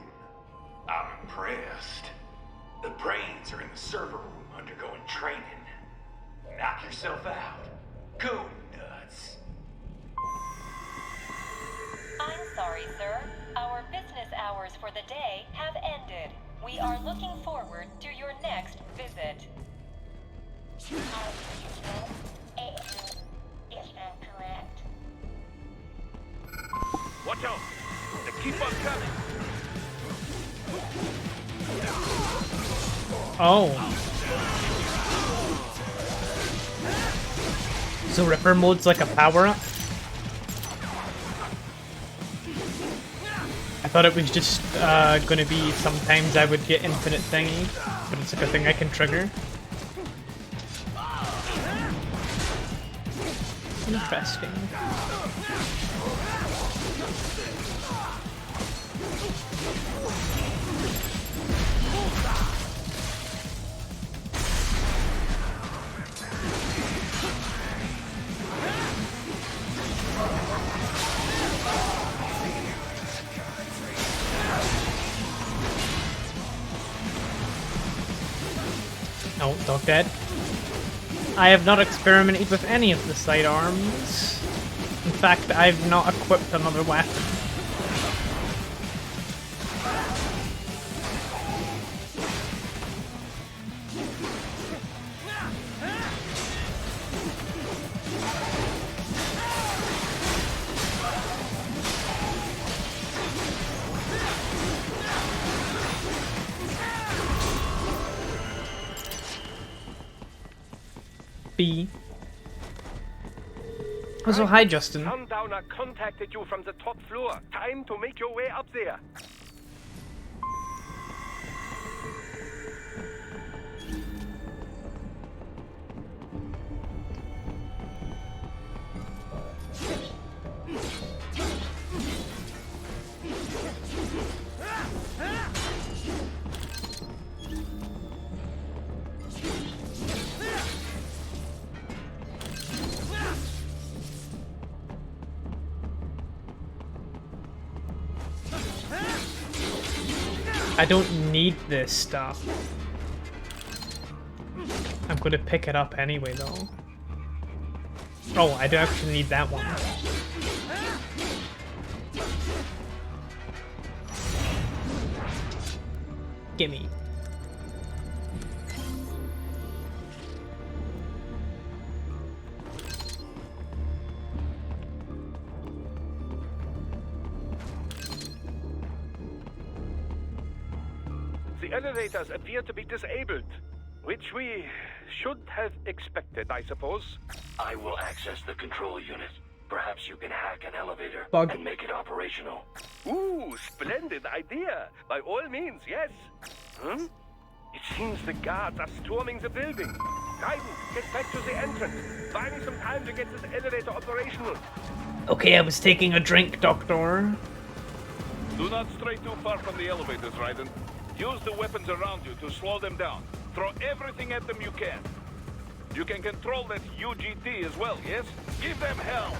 I'm impressed. The brains are in the server room undergoing training. Knock yourself out. Go nuts. I'm sorry, sir. Our business hours for the day have ended. We are looking forward to your next visit. Watch out! They keep on coming! Oh. So Ripper mode's like a power-up? I thought it was just gonna be sometimes I would get infinite thingy, but it's like a thing I can trigger. Interesting. No, dog dead. I have not experimented with any of the sidearms. In fact, I've not equipped another weapon. B. Also, hi, Justin. Sundowner contacted you from the top floor. Time to make your way up there. I don't need this stuff. I'm gonna pick it up anyway, though. Oh, I do actually need that one. Gimme. The elevators appear to be disabled, which we should have expected, I suppose. I will access the control unit. Perhaps you can hack an elevator Bug. and make it operational. Ooh, splendid idea. By all means, yes. Hmm? It seems the guards are storming the building. Raiden, get back to the entrance. Buy me some time to get this elevator operational. Okay, I was taking a drink, Doctor. Do not stray too far from the elevators, Raiden. Use the weapons around you to slow them down. Throw everything at them you can. You can control that UGT as well, yes? Give them hell!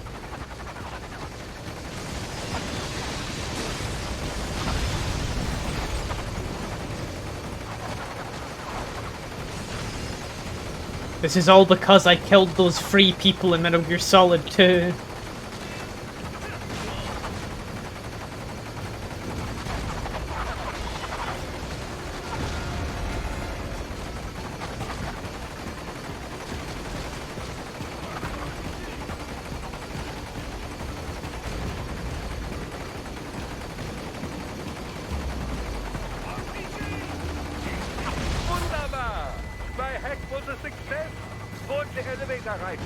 This is all because I killed those 3 people in Metal Gear Solid 2. Wunderbar! My hack was a success! Board the elevator, Raiden.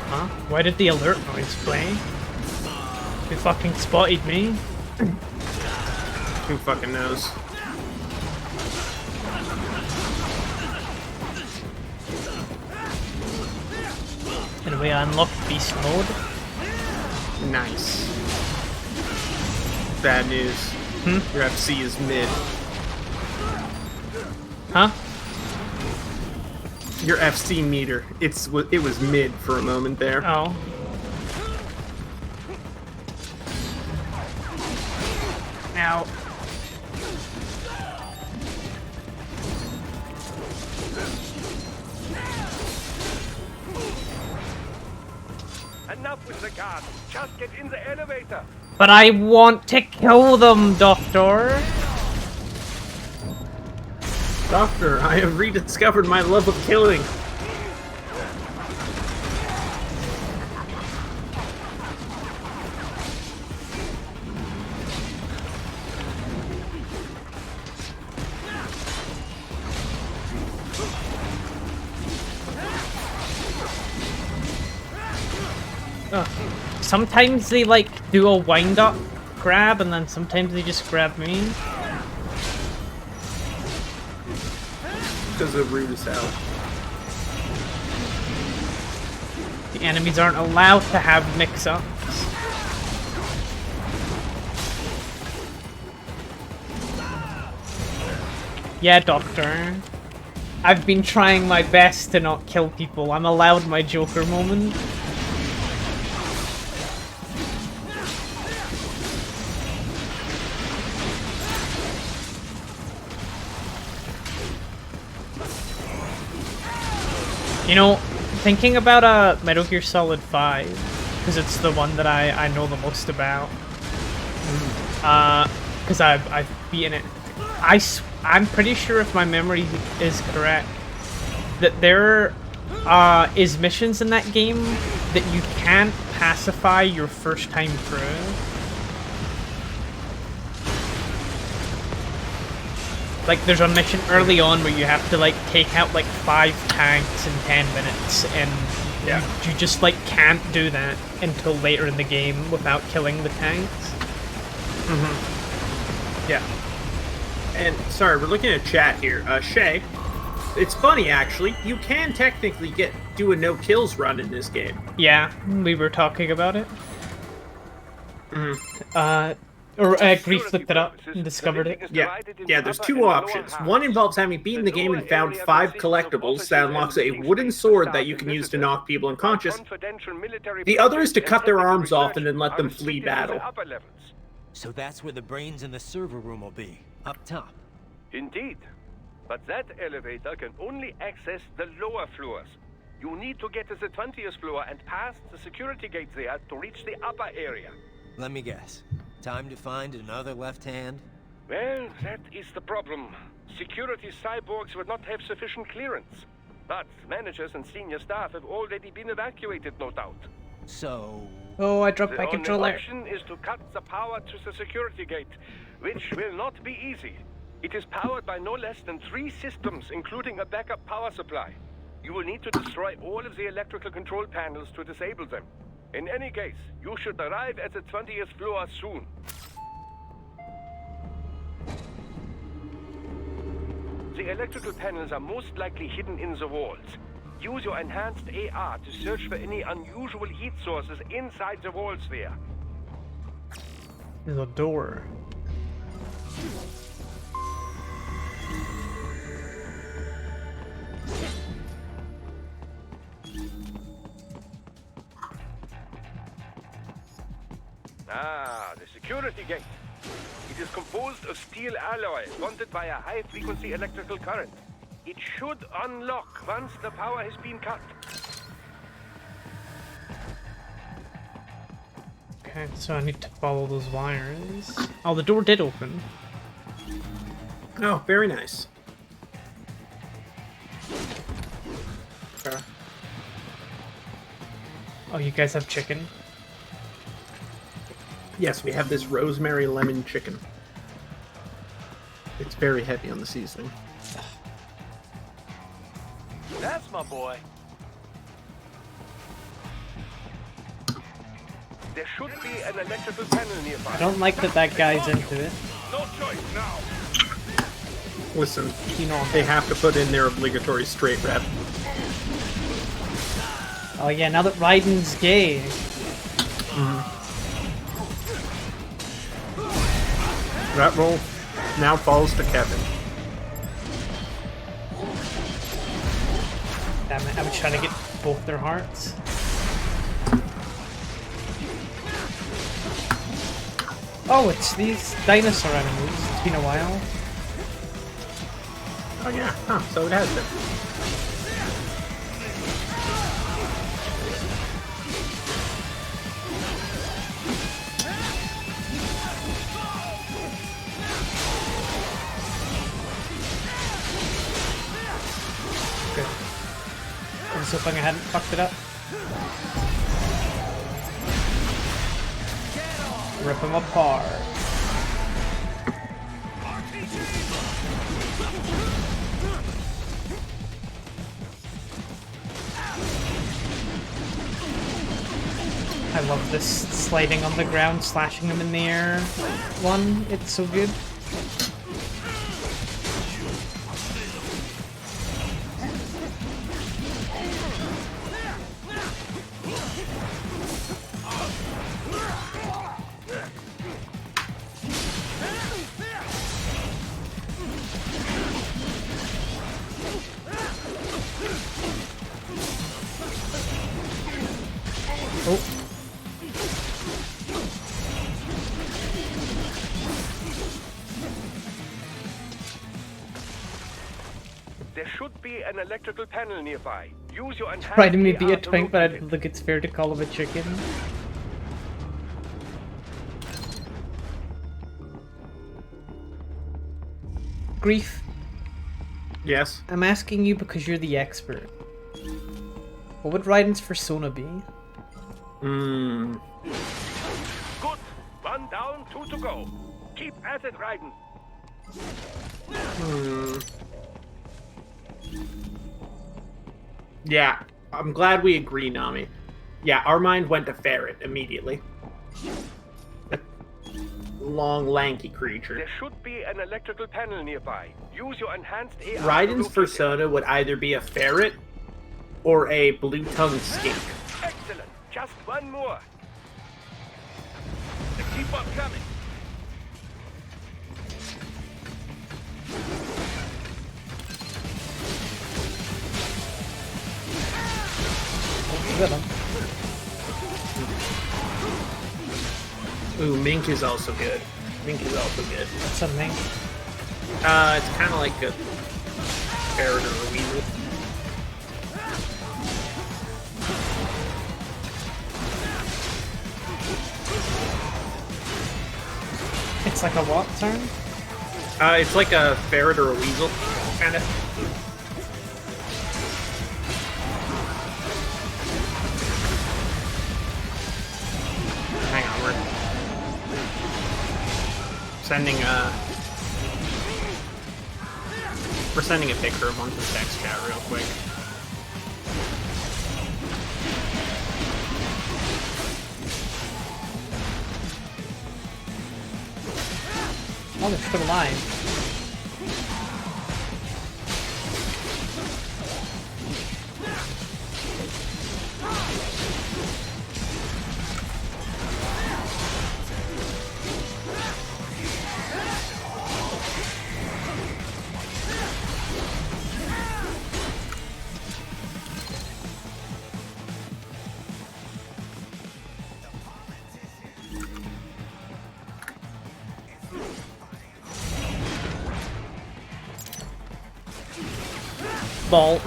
Huh? Why did the alert noise play? Who fucking spotted me? Who fucking knows? Anyway, I unlocked beast mode. Nice. Bad news. Your FC is mid. Huh? Your FC meter. It was mid for a moment there. Oh. Now. Enough with the guards. Just get in the elevator. But I want to kill them, Doctor. Doctor, I have rediscovered my love of killing. Sometimes they like do a wind up grab and then sometimes they just grab me. Because of rude as hell. The enemies aren't allowed to have mix-ups. Yeah, Doctor. I've been trying my best to not kill people. I'm allowed my Joker moment. You know, thinking about Metal Gear Solid 5, because it's the one that I know the most about. Because I've beaten it. I'm pretty sure, if my memory is correct, that there is missions in that game that you can't pacify your first time through. Like, there's a mission early on where you have to, like, take out, like, 5 tanks in 10 minutes, and you just, like, can't do that until later in the game without killing the tanks. Yeah. And, sorry, we're looking at chat here. Shay, it's funny, actually. You can technically do a no-kills run in this game. Yeah, we were talking about it. Or Grief looked it up and discovered it. Yeah, there's two options. One involves having beaten the game and found 5 collectibles that unlocks a wooden sword that you can use to knock people unconscious. The other is to cut their arms off and then let them flee battle. So that's where the brains in the server room will be, up top. Indeed. But that elevator can only access the lower floors. You need to get to the 20th floor and past the security gate there to reach the upper area. Let me guess. Time to find another left hand? Well, that is the problem. Security cyborgs would not have sufficient clearance. But managers and senior staff have already been evacuated, no doubt. So... Oh, I dropped my The controller. only option is to cut the power to the security gate, which will not be easy. It is powered by no less than 3 systems, including a backup power supply. You will need to destroy all of the electrical control panels to disable them. In any case, you should arrive at the 20th floor soon. The electrical panels are most likely hidden in the walls. Use your enhanced AR to search for any unusual heat sources inside the walls there. There's a door. Ah, the security gate. It is composed of steel alloy bonded by a high-frequency electrical current. It should unlock once the power has been cut. Okay, so I need to follow those wires. Oh, the door did open. Oh, very nice. Okay. Oh, you guys have chicken? Yes, we have this rosemary lemon chicken. It's very heavy on the seasoning. That's my boy. There should be an electrical panel nearby. I don't like that guy's into it. No choice now. Listen, they have to put in their obligatory straight rep. Oh yeah, now that Raiden's gay. That roll now falls to Kevin. Damn it, I was trying to get both their hearts. Oh, it's these dinosaur enemies. It's been a while. Oh yeah, huh, so it has been. Good. I was hoping I hadn't fucked it up. Rip them apart. I love this sliding on the ground, slashing them in the air one. It's so good. Oh. There should be an electrical panel nearby. Use your enhanced Raiden may be AR a to twink, but I locate don't think it's fair to call him a chicken. Grief. Yes? I'm asking you because you're the expert. What would Raiden's persona be? Hmm. Good. 1 down, 2 to go. Keep at it, Raiden. Yeah, I'm glad we agree, Nami. Yeah, our mind went to Ferret immediately. That long, lanky creature. There should be an electrical panel nearby. Use your enhanced AR. Raiden's persona would either be a ferret or a blue-tongued skink. Excellent. Just one more. Keep on coming. Got him. Ooh, Mink is also good. Mink is also good. What's a Mink? It's kind of like a ferret or a weasel. It's like a what, sorry? It's like a ferret or a weasel, kind of. Hang on, we're sending a picture of one to the text chat real quick. Oh, they're still alive. Ball.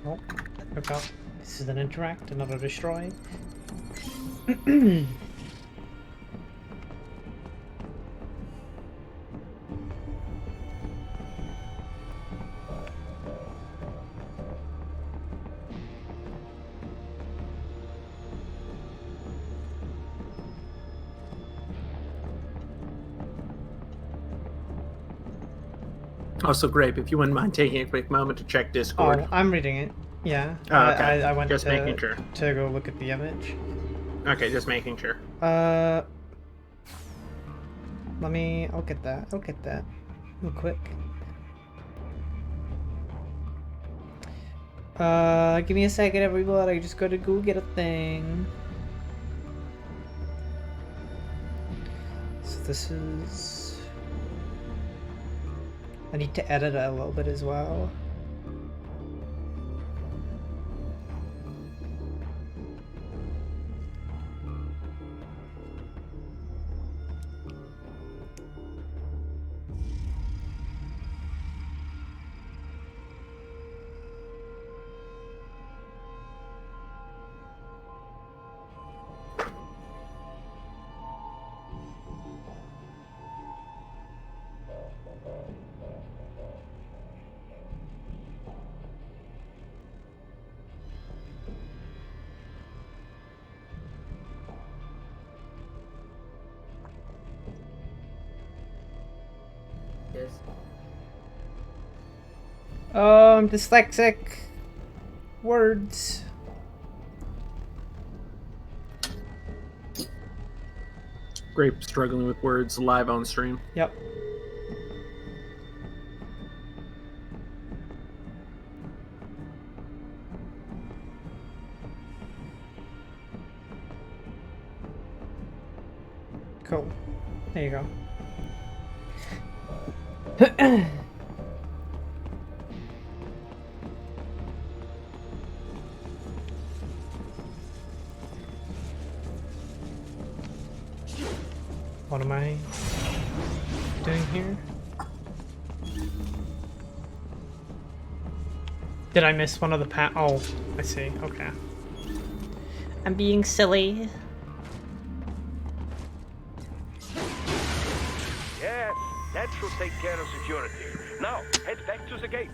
Oh, look up. This is an interact, another destroy. Also, Grape, if you wouldn't mind taking a quick moment to check Discord. Oh, I'm reading it. Yeah. Oh, okay. I went just making sure. to go look at the image. Okay, just making sure. I'll get that. I'll get that. Real quick. Give me a second, everybody. I just gotta go get a thing. So this is... I need to edit it a little bit as well. Dyslexic words. Grape struggling with words live on stream. Yep. Cool. There you go. What am I doing here? Did I miss one of the Oh, I see. Okay. I'm being silly. Yes, that should take care of security. Now, head back to the gate.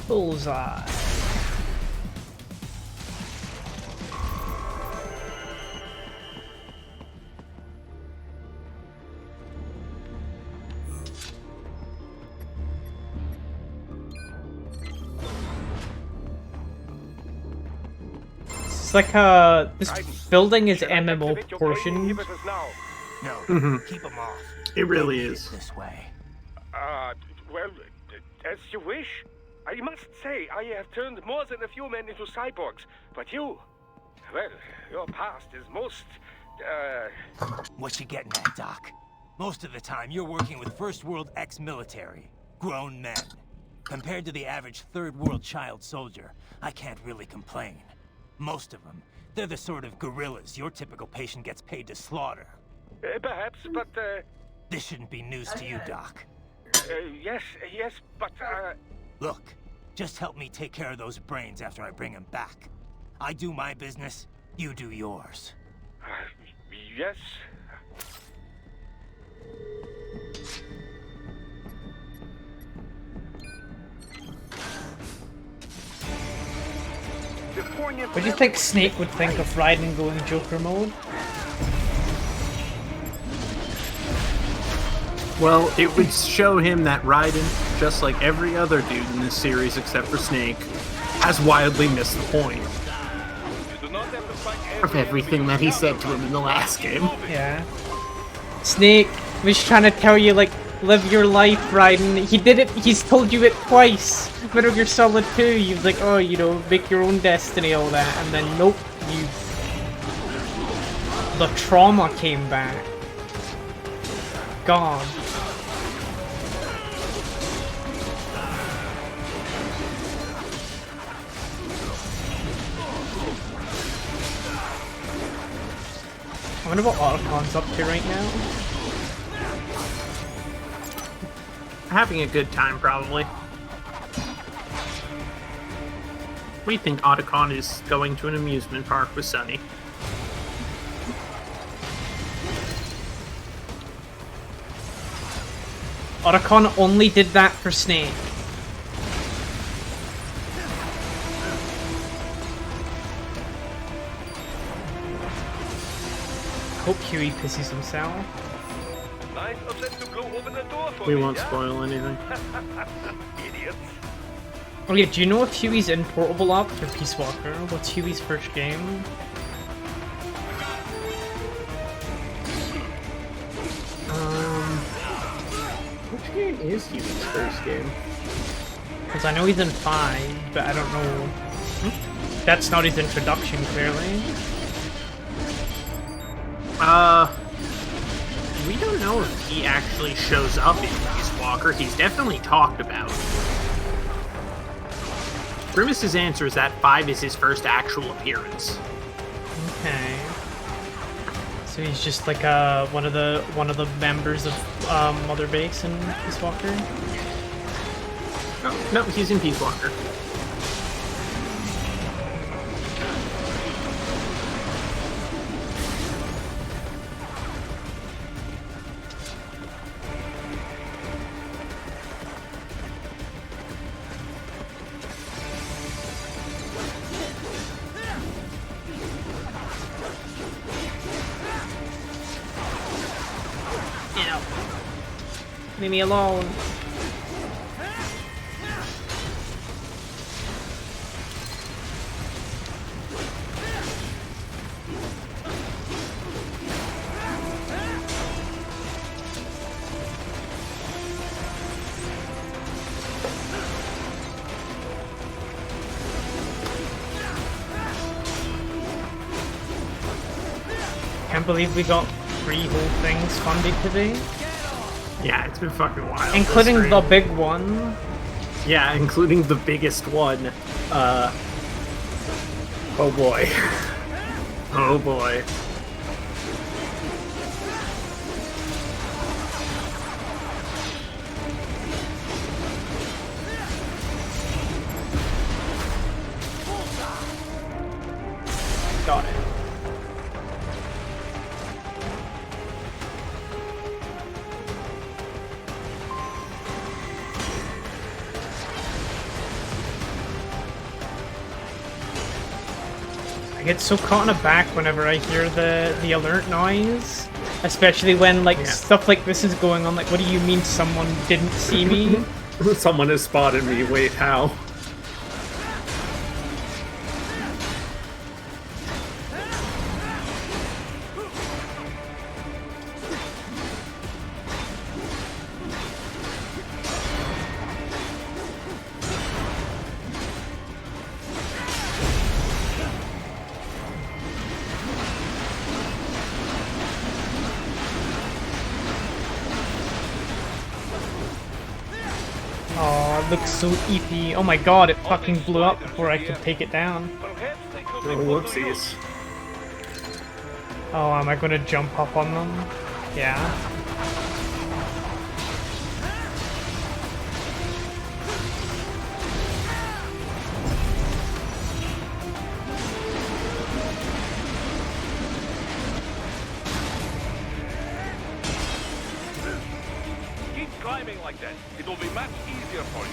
Bullseye. It's like this building is MMO portion. No, keep them off. It really Maybe is. This way. Well, as you wish. I must say, I have turned more than a few men into cyborgs, but you, well, your past is most, What you getting at, Doc? Most of the time, you're working with first world ex-military, grown men. Compared to the average third world child soldier, I can't really complain. Most of them, they're the sort of guerrillas your typical patient gets paid to slaughter. Perhaps, but, This shouldn't be news to you, Doc. yes, but, Look, just help me take care of those brains after I bring them back. I do my business, you do yours. yes. What do you think Snake would think of Raiden going Joker mode? Well, it would show him that Raiden, just like every other dude in this series except for Snake, has wildly missed the point of everything that he said to him in the last game. Yeah. Snake was trying to tell you, like, live your life, Raiden. He did it, he's told you it twice. Metal Gear Solid 2, he was like, oh, you know, make your own destiny, all that. And then, nope, the trauma came back. Gone. I wonder what Autocon's up to right now. Having a good time, probably. We think Otacon is going to an amusement park with Sunny. Otacon only did that for Snake. Hope Huey pisses himself. Nice of them to blow open the door for We me, won't yeah? spoil anything. Idiots. Oh yeah, do you know if Huey's in Portable Ops or Peace Walker? What's Huey's first game? Which game is Huey's first game? Because I know he's in 5, but I don't know. That's not his introduction, clearly. We don't know if he actually shows up in Peace Walker. He's definitely talked about. Grimace's answer is that 5 is his first actual appearance. Okay. So he's just like one of the members of Mother Base in Peace Walker. No, he's in Peace Walker. Leave me alone. Can't believe we got 3 whole things funded today. Yeah, it's been fucking wild. Including the big one. Yeah, including the biggest one. Oh boy. Oh boy. Got it. I get so caught in a back whenever I hear the alert noise, especially when like stuff like this is going on. Like, what do you mean someone didn't see me? Someone has spotted me. Wait, how? looks so EP. Oh my god, it fucking blew up before I could take it down. Oh, whoopsies. Oh, am I gonna jump up on them? Yeah. Climbing like that, it will be much easier for you.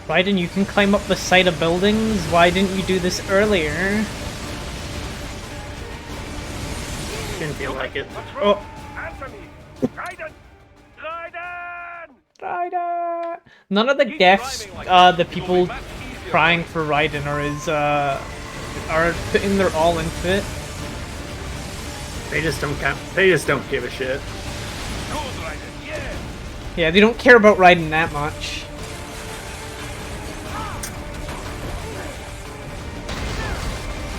Raiden, you can climb up the side of buildings. Why didn't you do this earlier? Didn't feel like it. Oh. Answer me! Raiden! Raiden! Raiden! None of the guests, the people crying for Raiden are putting their all into it. They just don't give a shit. Yeah, they don't care about Raiden that much.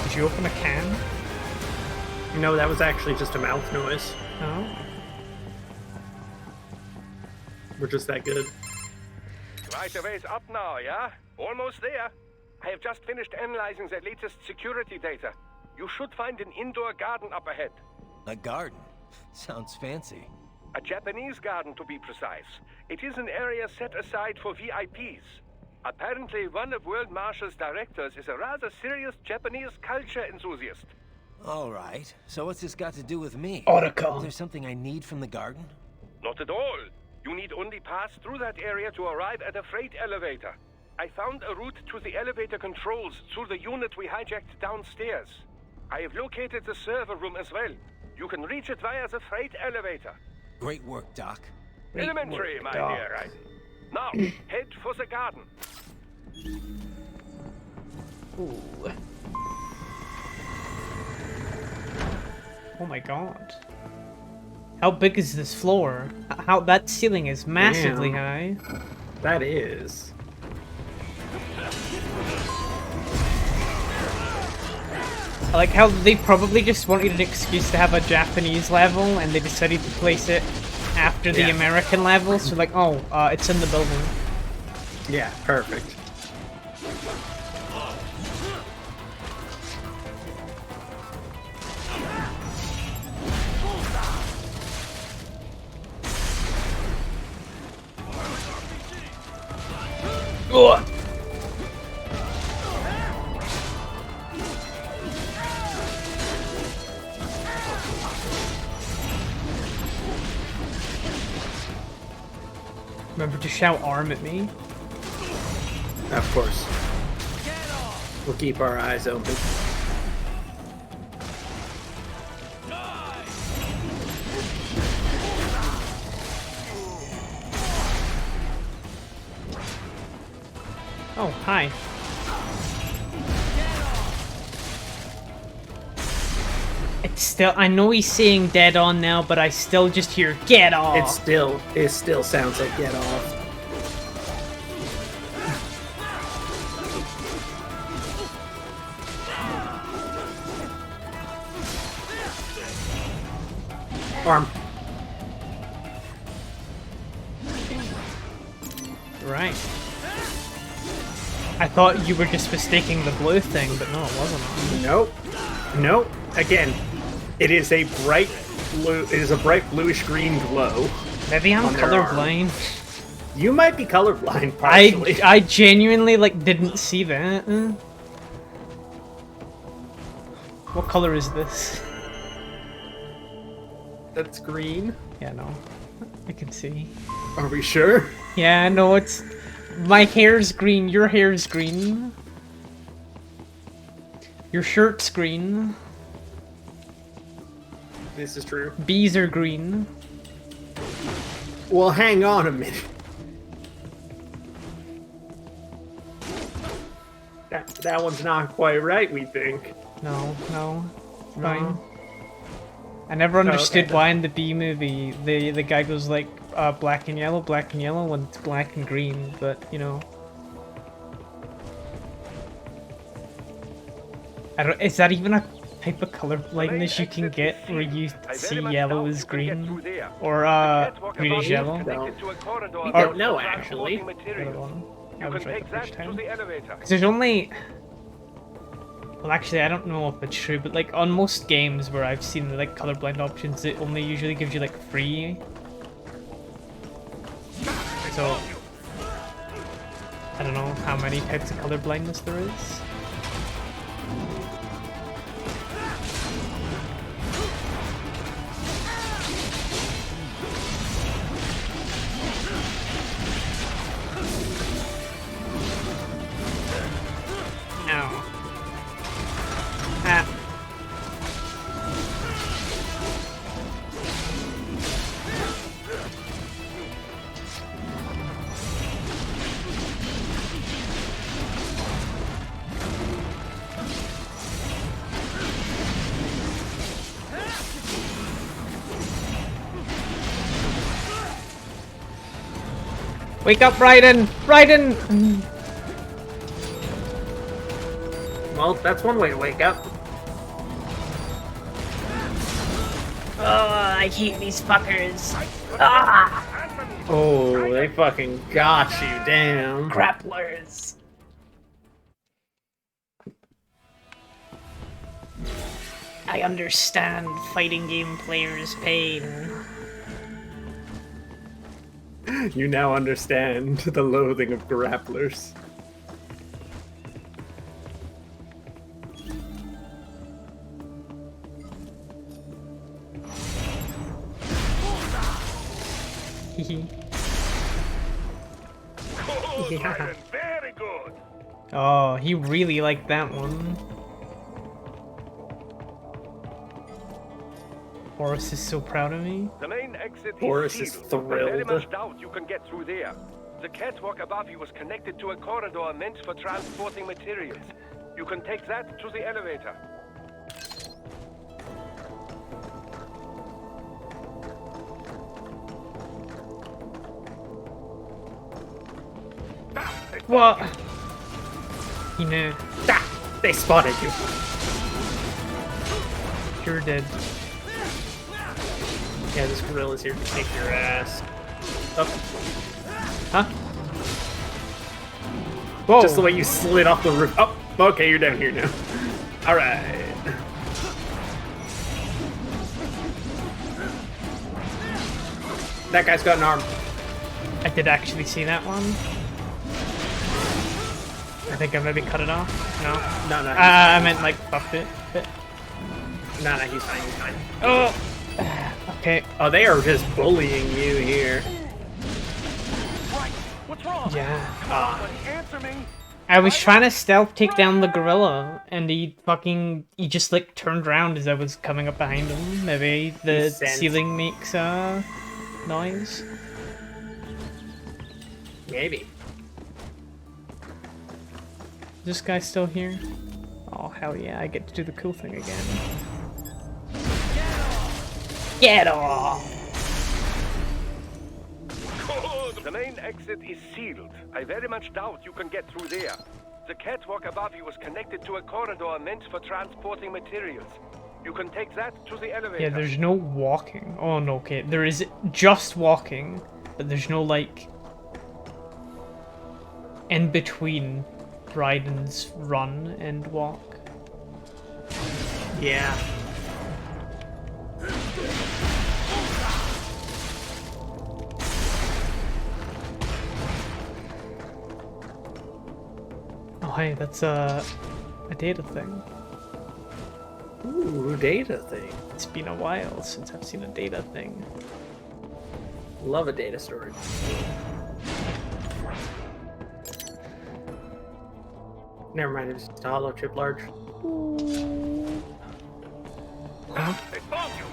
Did you open a can? No, that was actually just a mouth noise. Oh. We're just that good. Right away's up now, yeah? Almost there. I have just finished analyzing the latest security data. You should find an indoor garden up ahead. A garden? Sounds fancy. A Japanese garden, to be precise. It is an area set aside for VIPs. Apparently, one of World Marshal's directors is a rather serious Japanese culture enthusiast. All right. So what's this got to do with me? Otacon. Is there something I need from the garden? Not at all. You need only pass through that area to arrive at a freight elevator. I found a route to the elevator controls through the unit we hijacked downstairs. I have located the server room as well. You can reach it via the freight elevator. Great work, Doc. Elementary, my dear. Right. Now, head for the garden. Ooh. Oh my god. How big is this floor? How that ceiling is massively high. That is. I like how they probably just wanted an excuse to have a Japanese level and they decided to place it after the American level, so like, oh, it's in the building. Yeah, perfect. Ugh. Remember to shout arm at me. Of course. We'll keep our eyes open. Oh, hi. It's still, I know he's saying dead on now, but I still just hear get off. It still sounds like get off. Arm. Right. I thought you were just mistaking the blue thing, but no, it wasn't. Nope. Nope. Again, it is a bright blue. It is a bright bluish green glow. Maybe I'm colorblind. You might be colorblind, partially. I genuinely like didn't see that. What color is this? That's green. Yeah, no, I can see. Are we sure? Yeah, no, it's my hair's green. Your hair's green. Your shirt's green. This is true. Bees are green. Well, hang on a minute. That one's not quite right, we think. No, it's fine. I never understood why in the B movie the guy goes like black and yellow when it's black and green, but you know. I don't. Is that even a type of color blindness you can get where you see yellow as green or green as yellow? We don't know actually. I was right take the that first to time. the elevator. 'Cause there's only... Well, actually, I don't know if it's true, but like on most games where I've seen the like colorblind options, it only usually gives you like free. So I don't know how many types of colorblindness there is. Ow. Ah. Wake up, Raiden! Raiden! Well, that's one way to wake up. Oh, I hate these fuckers. Ah! Oh, they fucking got you, damn. Grapplers. I understand fighting game players' pain. You now understand the loathing of grapplers. Yeah. Very good. Oh, he really liked that one. Boris is so proud of me. The main exit Boris is sealed. I very thrilled. much doubt you can get through there. The catwalk above you was connected to a corridor meant for transporting materials. You can take that to the elevator. What? He knew. Ah, they spotted you. Sure did. Yeah, this gorilla's here to kick your ass. Up. Huh? Whoa. Just the way you slid off the roof. Oh, okay, you're down here now. Alright. That guy's got an arm. I did actually see that one. I think I maybe cut it off. No? No, I meant like buffed it. No, he's fine, he's fine. Oh! Okay. Oh, they are just bullying you here. What's wrong? Yeah. Answer me. I was trying to stealth take down the gorilla, and he just like turned around as I was coming up behind him. Maybe the ceiling makes noise. Maybe. Is this guy still here? Oh hell yeah, I get to do the cool thing again. Get off! Good. The main exit is sealed. I very much doubt you can get through there. The catwalk above you was connected to a corridor meant for transporting materials. You can take that to the elevator. Yeah, there's no walking. Oh no, okay. There is just walking, but there's no like in between Raiden's run and walk. Yeah. Oh hey, that's a data thing. Ooh, data thing. It's been a while since I've seen a data thing. Love a data storage. Never mind, it's just a hollow chip large. Huh? They found you.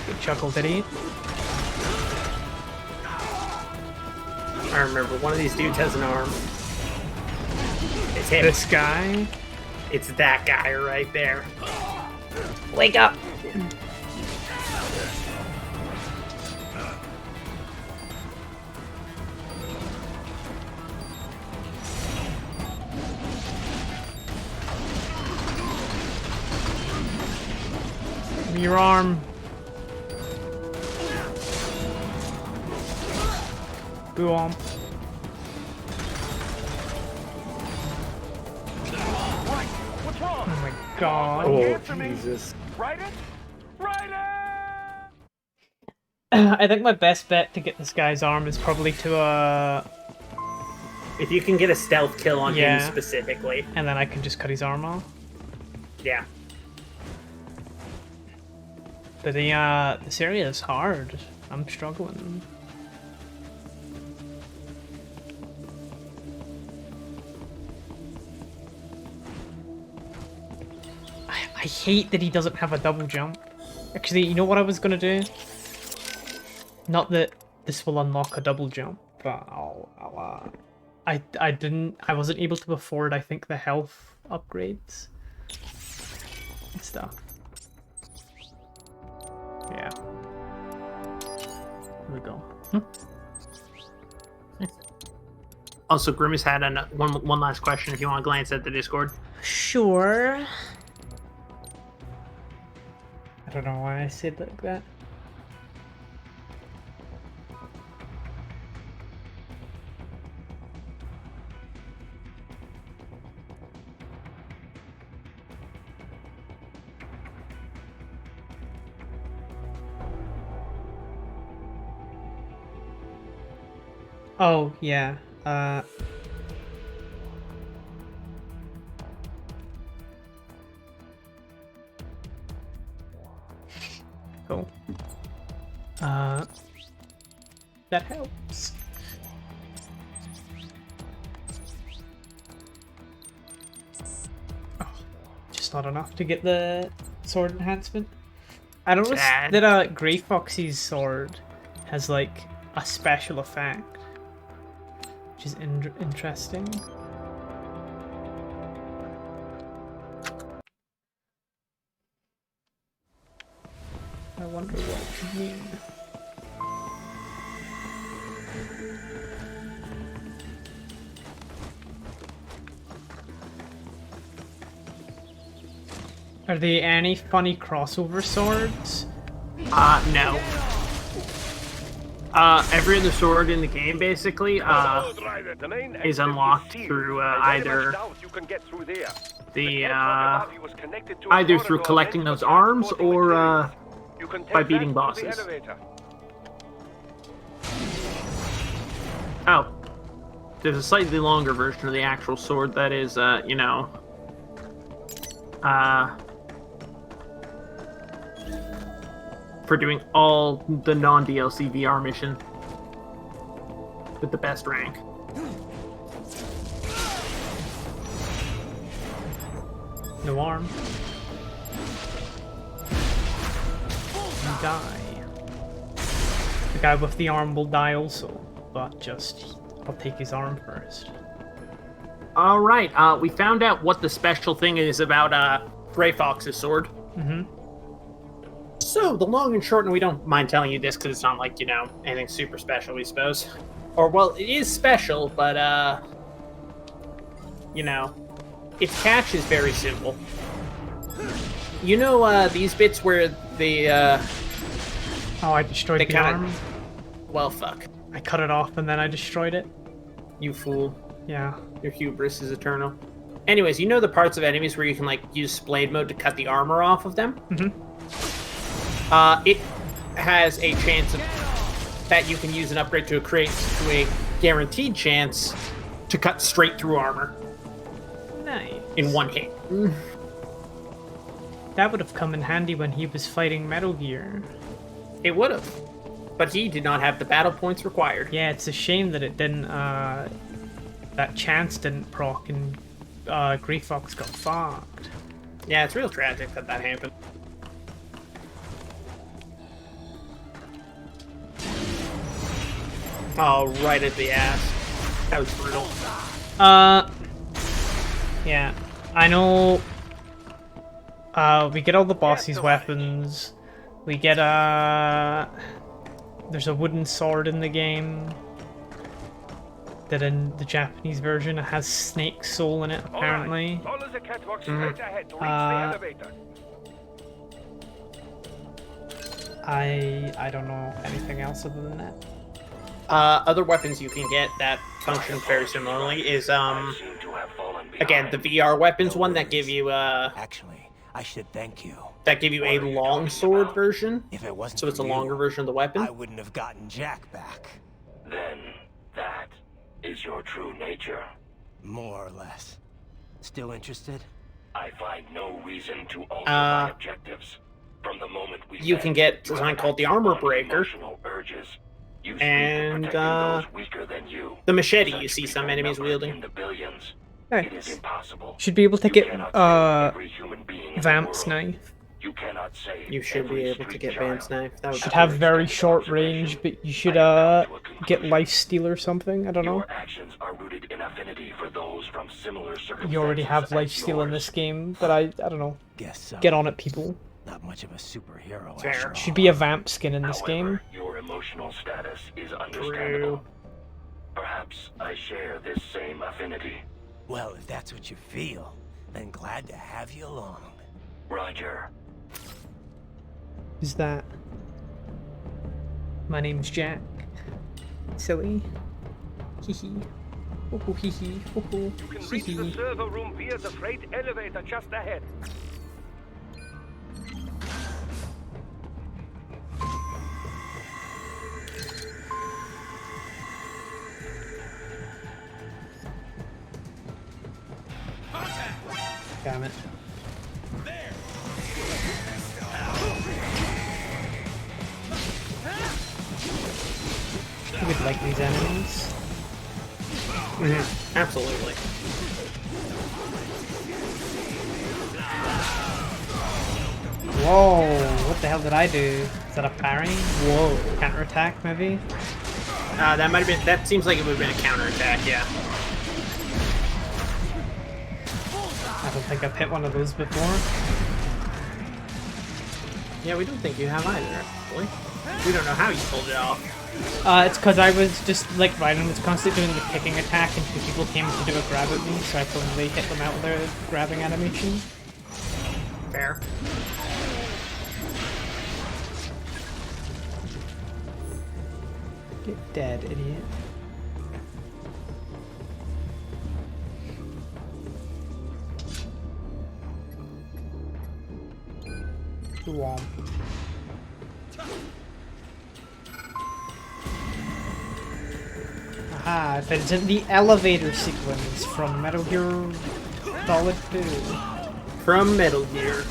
Good chuckle, did he? I remember one of these dudes has an arm. It's him. This guy? It's that guy right there. Wake up! Give me your arm. Go on. Right. What's wrong? Oh my god. Oh, Jesus. Right it? Right it! I think my best bet to get this guy's arm is probably to If you can get a stealth kill on yeah. him specifically. And then I can just cut his arm off. Yeah. But this area is hard. I'm struggling. I hate that he doesn't have a double jump. Actually, you know what I was gonna do? Not that this will unlock a double jump, but I wasn't able to afford, I think, the health upgrades and stuff. Yeah. Here we go. Also, Grimace had one last question if you want to glance at the Discord. Sure. I don't know why I said it like that. Oh, yeah. Cool. That helps. Oh, just not enough to get the sword enhancement. I noticed that Grey Foxy's sword has like a special effect, which is interesting. I wonder what it could mean. Are there any funny crossover swords? No. Every other sword in the game, basically, is unlocked through either through collecting those arms or by beating bosses. Oh, there's a slightly longer version of the actual sword that is, for doing all the non-DLC VR mission with the best rank. No arm. You die. The guy with the arm will die also, but I'll take his arm first. Alright, we found out what the special thing is about Grey Fox's sword. Mm-hmm. So, the long and short, and we don't mind telling you this because it's not like, anything super special, we suppose. Or, well, it is special, but, its catch is very simple. You know, these bits where the, Oh, I destroyed the arm? Well, fuck. I cut it off and then I destroyed it? You fool. Yeah. Your hubris is eternal. Anyways, you know the parts of enemies where you can, use Splade mode to cut the armor off of them? Mm-hmm. It has a chance that you can use an upgrade to a guaranteed chance to cut straight through armor. Nice. In one hit. That would have come in handy when he was fighting Metal Gear. It would have. But he did not have the battle points required. Yeah, it's a shame that it didn't, that chance didn't proc and Grey Fox got fucked. Yeah, it's real tragic that happened. Oh, right at the ass. That was brutal. Yeah. I know... we get all the boss's weapons. We get, there's a wooden sword in the game. That in the Japanese version it has snake soul in it, apparently. I don't know anything else other than that. Other weapons you can get that function very similarly is, again, the VR weapons one that give you, Actually, I should thank you. that give you a long sword version. If it wasn't So it's a for you, longer version of the weapon. I wouldn't have gotten Jack back. Then that is your true nature. More or less. Still interested? I find no reason to alter my objectives. From the moment we You can get something called the Armor Breaker. Urges. You And, those weaker than you. the machete you see some enemies wielding. In the billions. Nice. It is impossible. Should be able to get Vamp's knife. You cannot say You should be able to get Vamp's knife. That would Should be have great. very short range, but you should get lifesteal or something. I don't know. actions are rooted in affinity for those from similar circumstances. You already have lifesteal in this game, but I don't know. Guess so. Get on it, people. Not much of a superhero. Fair. Should be a Vamp skin in this game. Your emotional status is understandable. Perhaps I share this same affinity. Well, if that's what you feel, then glad to have you along. Roger. Who's that? My name's Jack. Silly. Hee hee. Hoo hoo hee hee. Hoo hoo. You can Hee reach the hee. server room via the freight elevator just ahead. Damn it. You would like these enemies. Absolutely. Whoa, what the hell did I do? Is that a parry? Whoa, counterattack maybe? That might have been. That seems like it would have been a counterattack. Yeah. I don't think I've hit one of those before. Yeah, we don't think you have either. Actually, we don't know how you pulled it off. It's because I was just, like, Raiden was constantly doing the picking attack and two people came to do a grab at me, so I probably hit them out with their grabbing animation. Fair. Get dead, idiot. Womp. Aha, if it's in the elevator sequence from Metal Gear Solid 2. From Metal Gear.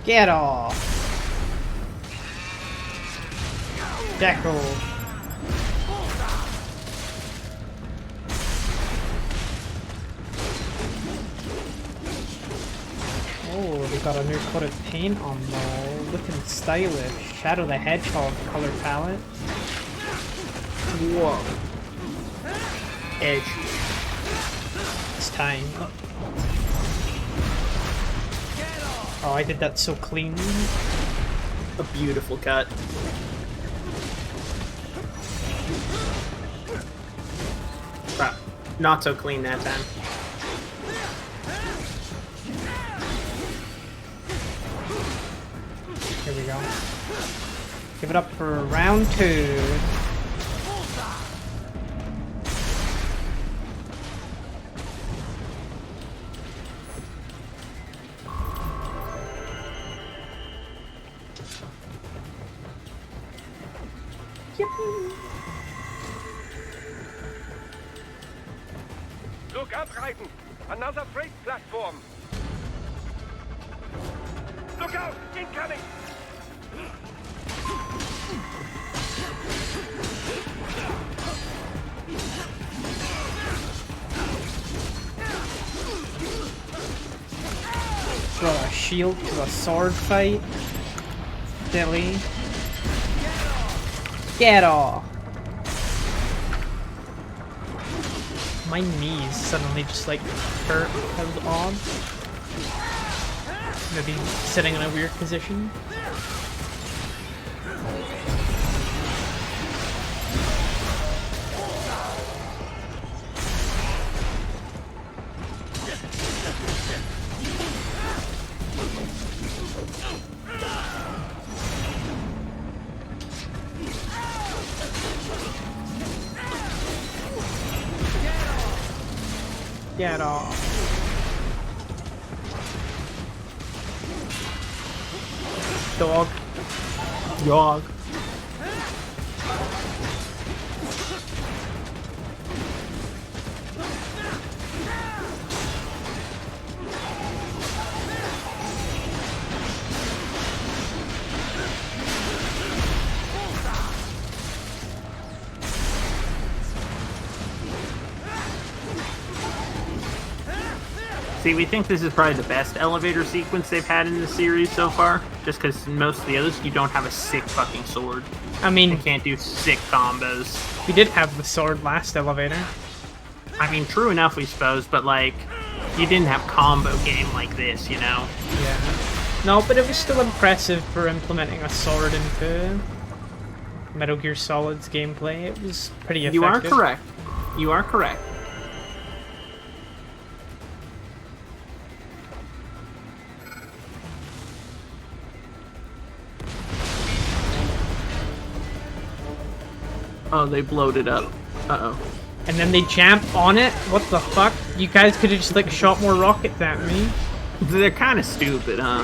Get off! Deco. Oh, they got a new coat of paint on though. Looking stylish. Shadow the Hedgehog color palette. Whoa. Edge. It's time. Oh, I did that so clean. A beautiful cut. But not so clean that time. Here we go. Give it up for round 2. Look out, Raiden! Another freight platform! Look out! Incoming! Got a shield to a sword fight. Silly. Get off! My knees suddenly just like hurt. That was odd. Maybe sitting in a weird position. Get off. Dog. Dog. See, we think this is probably the best elevator sequence they've had in the series so far. Just because most of the others, you don't have a sick fucking sword. I mean... You can't do sick combos. We did have the sword last elevator. I mean, true enough, we suppose, but, like, you didn't have combo game like this, you know? Yeah. No, but it was still impressive for implementing a sword into Metal Gear Solid's gameplay. It was pretty effective. You are correct. You are correct. Oh, they blowed it up. Uh-oh. And then they jump on it? What the fuck? You guys could have just, like, shot more rockets at me. They're kind of stupid, huh?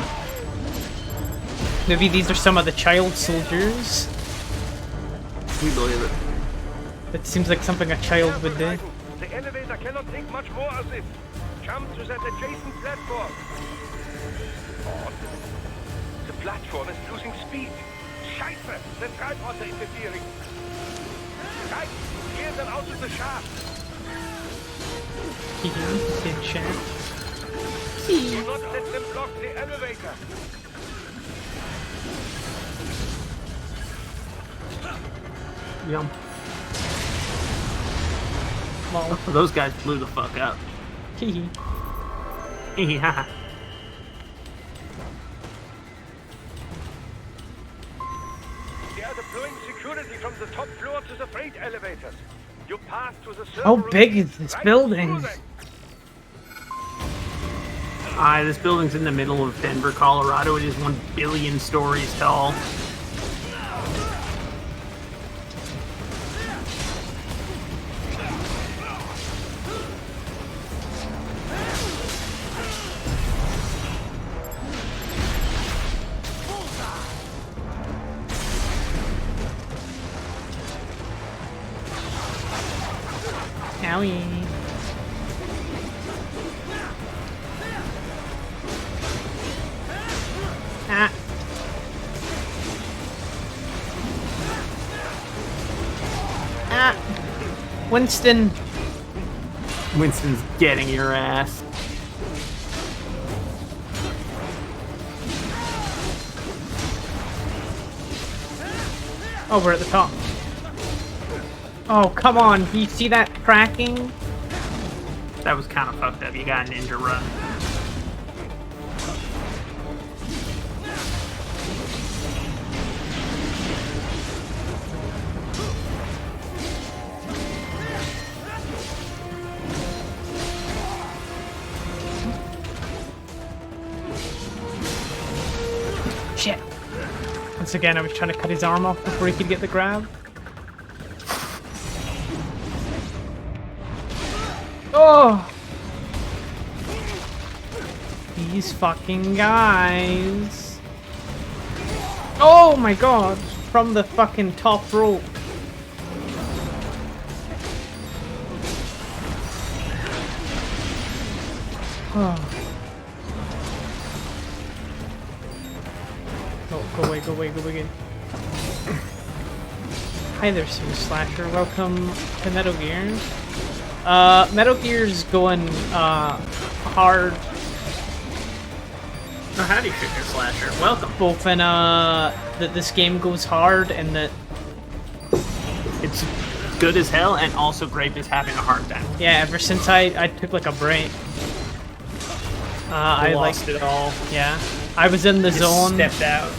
Maybe these are some of the child soldiers. We believe it. It seems like something a child would do. The elevator cannot take much more of this. Jump to that adjacent platform. Odd. The platform is losing speed. Scheiße! The tripods are interfering. Guys, clear them out of the shaft. Good shaft. Do not let them block the elevator. Yum. Well, those guys blew the fuck up. Hee hee. Haha. They are deploying security from the top floor to the freight elevators. You pass to the server How room big is this right building? through them. This building's in the middle of Denver, Colorado. It is 1 billion stories tall. Owie. Ah. Ah. Winston. Winston's getting your ass. Oh, we're at the top. Oh, come on. Do you see that cracking? That was kind of fucked up. You got a ninja run. Shit. Once again, I was trying to cut his arm off before he could get the grab. Oh! These fucking guys. Oh my god! From the fucking top rope. Oh. Go away, go away, go away. Hi there, Super Slasher. Welcome to Metal Gear. Metal Gear's going, hard. Oh, howdy, Super Slasher. Welcome. Both in, that this game goes hard and that... It's good as hell, and also Grape is having a hard time. Yeah, ever since I took, like, a break. I lost it all. Yeah. I was in the Just zone. stepped out.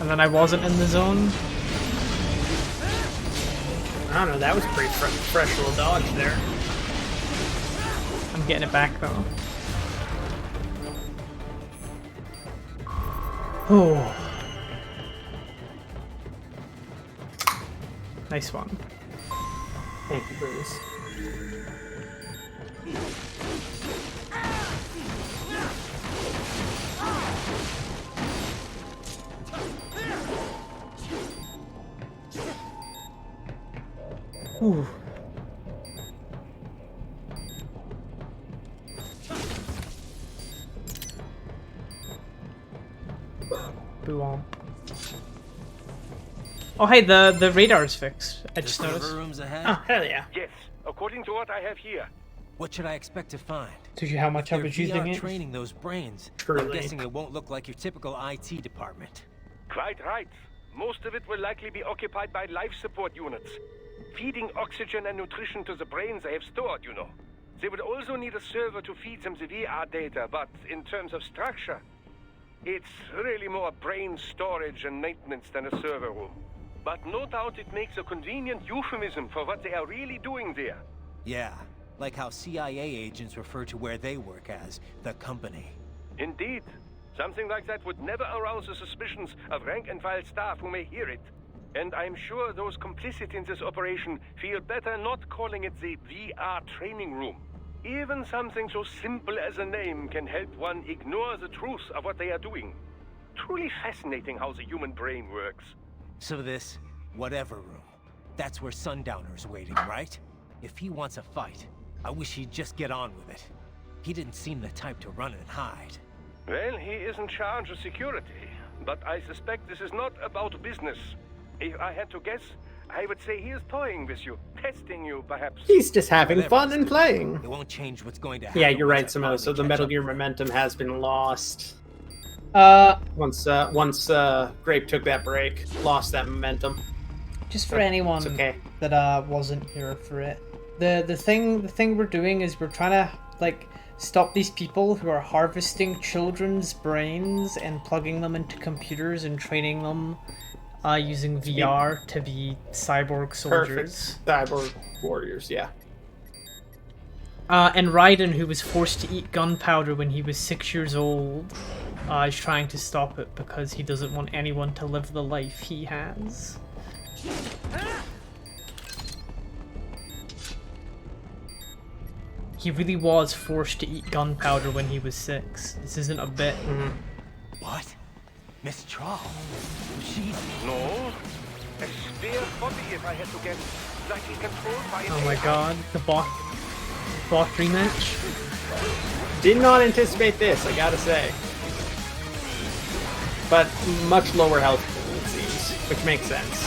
And then I wasn't in the zone. I don't know, that was a pretty fresh little dodge there. I'm getting it back though. Oh. Nice one. Thank you, Bruce. Ooh. Boom. Oh hey, the radar's fixed. I just noticed. Rooms ahead? Oh, hell yeah. Yes, according to what I have here. What should I expect to find? Did you how much I If was they're using VR it? training those brains. Truly. I'm guessing it won't look like your typical IT department. Quite right. Most of it will likely be occupied by life support units. Feeding oxygen and nutrition to the brains they have stored, you know. They would also need a server to feed them the VR data, but in terms of structure, it's really more brain storage and maintenance than a server room. But no doubt it makes a convenient euphemism for what they are really doing there. Yeah, like how CIA agents refer to where they work as the company. Indeed. Something like that would never arouse the suspicions of rank-and-file staff who may hear it. And I'm sure those complicit in this operation feel better not calling it the VR training room. Even something so simple as a name can help one ignore the truth of what they are doing. Truly fascinating how the human brain works. So this, whatever room, that's where Sundowner's waiting, right? If he wants a fight, I wish he'd just get on with it. He didn't seem the type to run and hide. Well, he is in charge of security, but I suspect this is not about business. If I had to guess, I would say he is toying with you, testing you, perhaps. He's just having fun and playing. It won't change what's going to happen. Yeah, you're right, Samo. So the Metal Gear momentum has been lost. Once Grape took that break, lost that momentum. Just for anyone that wasn't here for it, the thing we're doing is we're trying to like stop these people who are harvesting children's brains and plugging them into computers and training them using VR to be cyborg soldiers. Perfect. Cyborg warriors, yeah. And Raiden, who was forced to eat gunpowder when he was 6 years old, is trying to stop it because he doesn't want anyone to live the life he has. He really was forced to eat gunpowder when he was 6. This isn't a bit. What? Miss Troll? She's... No. A spare body, if I had to guess. Likely controlled by an Oh my AI. god, the bot rematch. Did not anticipate this, I gotta say. But much lower health, it seems, which makes sense.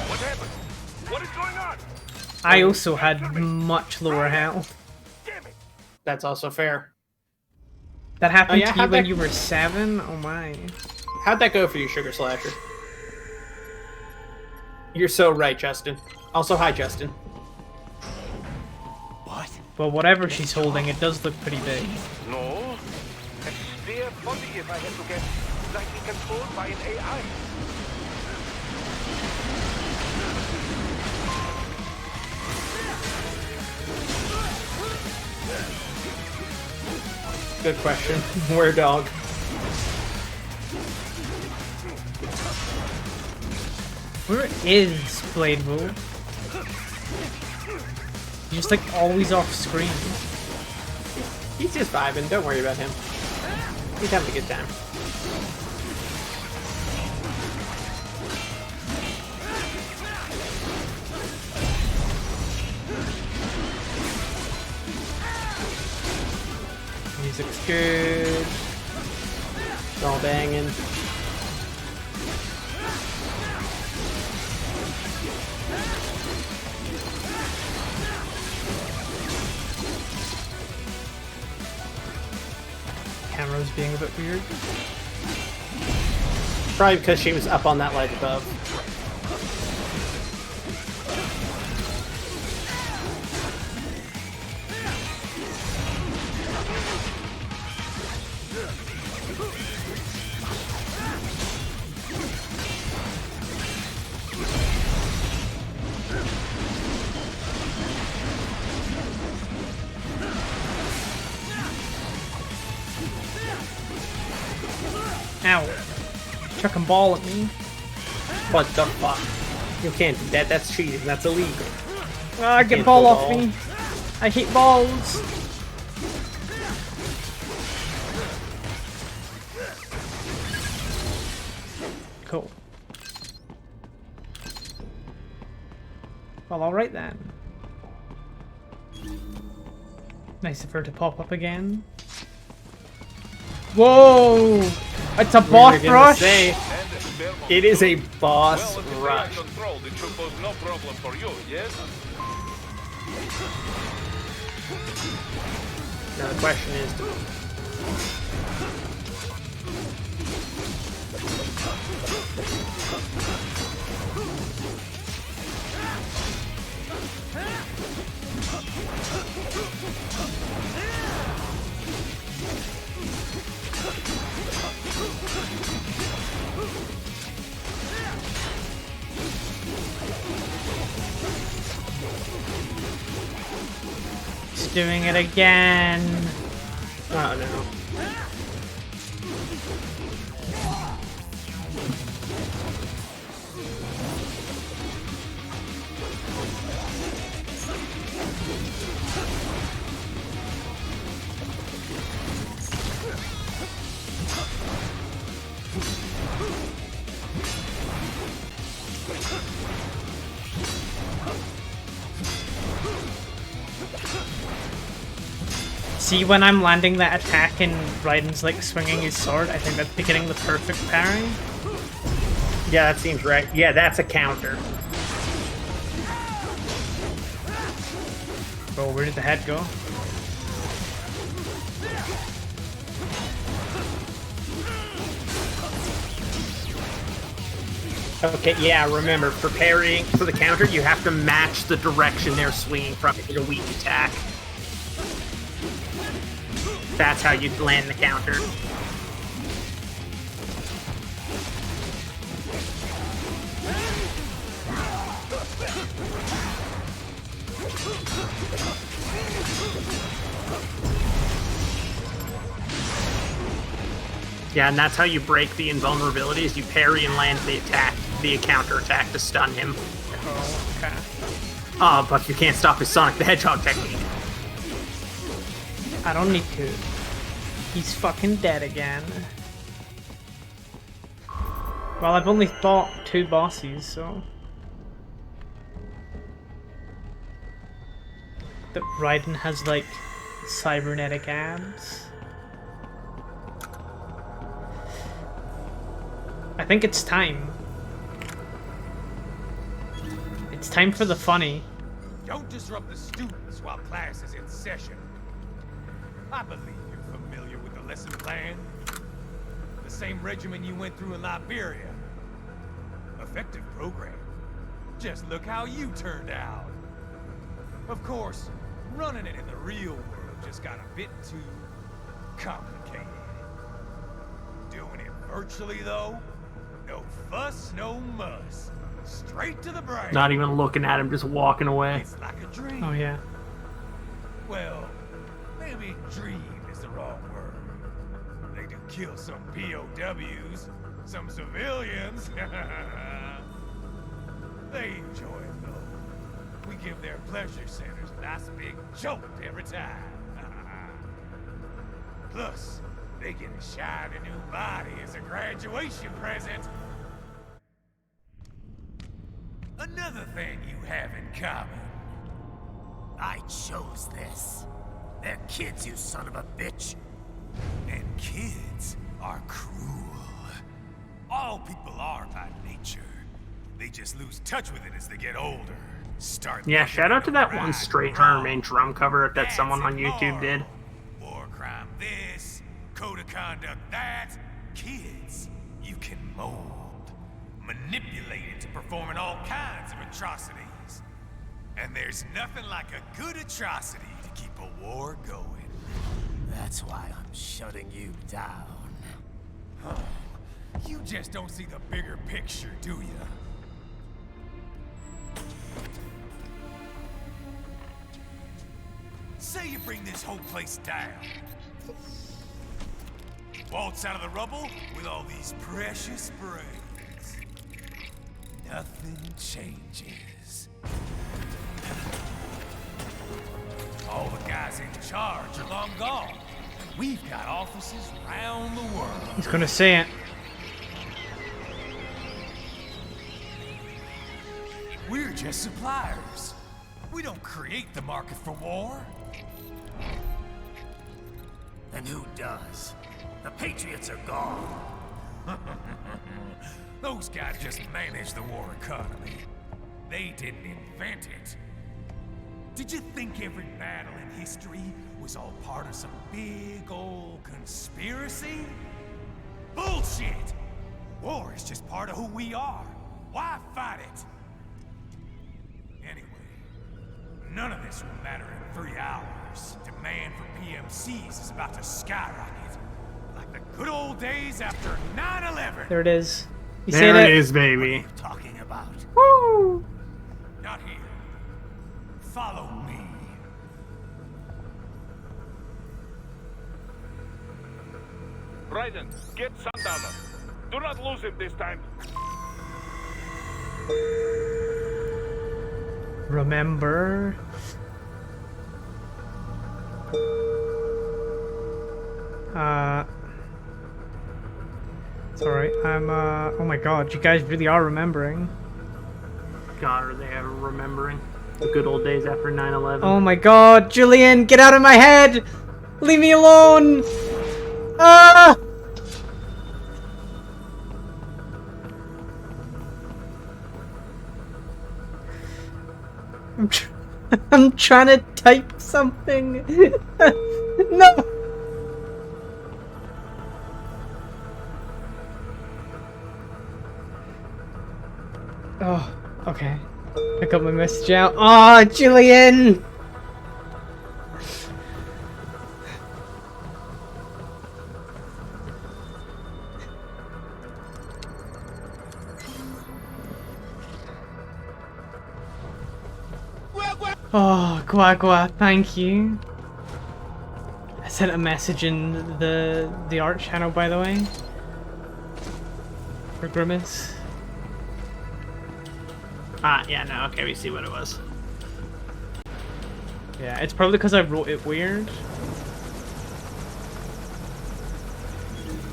What happened? What is going on? I also had much lower health. That's also fair. That happened Oh, yeah? to you How'd when that- you were 7? Oh my. How'd that go for you, Sugar Slasher? You're so right, Justin. Also, hi, Justin. What? Well, whatever she's holding, it does look pretty big. No. A spare body, if I had to guess. Likely controlled by an AI. Good question. Where, dog? Where is Blade Wolf? He's just like always off screen. He's just vibing. Don't worry about him. He's having a good time. Music's good. It's all banging. Camera's being a bit weird. Probably because she was up on that ledge above. Ow. Chucking ball at me. What the fuck? You can't do that. That's cheating. That's illegal. Ah, get ball off me. I hate balls. Cool. Well, alright then. Nice of her to pop up again. Whoa! It's a boss rush! It is a boss rush. Controlled, it should pose no problem for you, yes? Now the question is, It's doing it again. oh no. See, when I'm landing that attack and Raiden's like swinging his sword, I think that's beginning the perfect parry. Yeah, that seems right. Yeah, that's a counter. Oh, where did the head go? Okay, yeah, remember, for parrying, for the counter, you have to match the direction they're swinging from in a weak attack. That's how you land the counter. Yeah, and that's how you break the invulnerability, is you parry and land the attack, the counter attack to stun him. Oh, okay. Oh, but you can't stop his Sonic the Hedgehog technique. I don't need to. He's fucking dead again. Well, I've only fought 2 bosses, so... But Raiden has, like, cybernetic abs. I think it's time. It's time for the funny. Don't disrupt the students while class is in session. I believe you're familiar with the lesson plan. The same regimen you went through in Liberia. Effective program. Just look how you turned out. Of course, running it in the real world just got a bit too complicated. Doing it virtually, though, no fuss, no muss. Straight to the brain. Not even looking at him, just walking away. It's like a dream. Oh, yeah. Well, maybe dream is the wrong word. They do kill some POWs, some civilians. They enjoy it, though. We give their pleasure centers a nice big jolt every time. Plus, they get a shiny new body as a graduation present. Another thing you have in common. I chose this. They're kids, you son of a bitch. And kids are cruel. All people are by nature. They just lose touch with it as they get older. Yeah, shout out to that one straight arm and drum cover that someone on YouTube did. War crime this, code of conduct that. Kids, you can mold, manipulate into performing all kinds of atrocities. And there's nothing like a good atrocity to keep a war going. That's why I'm shutting you down. Oh, you just don't see the bigger picture, do you? Say you bring this whole place down. Waltz out of the rubble with all these precious brains. Nothing changes. All the guys in charge are long gone. We've got offices around the world. He's gonna say it. We're just suppliers. We don't create the market for war. And who does? The Patriots are gone. Those guys just manage the war economy. They didn't invent it. Did you think every battle in history was all part of some big old conspiracy? Bullshit! War is just part of who we are. Why fight it? Anyway, none of this will matter in 3 hours. Demand for PMCs is about to skyrocket. Like the good old days after 9/11. There it is. You there said it is, baby. What are you talking about? Woo! Not here. Follow me. Raiden, get Sundowner. Do not lose him this time. Remember. Sorry, I'm oh my god, you guys really are remembering. God, are they ever remembering the good old days after 9/11? Oh my god, Julian, get out of my head! Leave me alone! Ah! I'm trying to type something. No! Oh, okay. I got my message out. Oh, Julian! Oh, Guagua, thank you. I sent a message in the art channel, by the way. For Grimace. Ah, yeah, no, okay, we see what it was. Yeah, it's probably because I wrote it weird.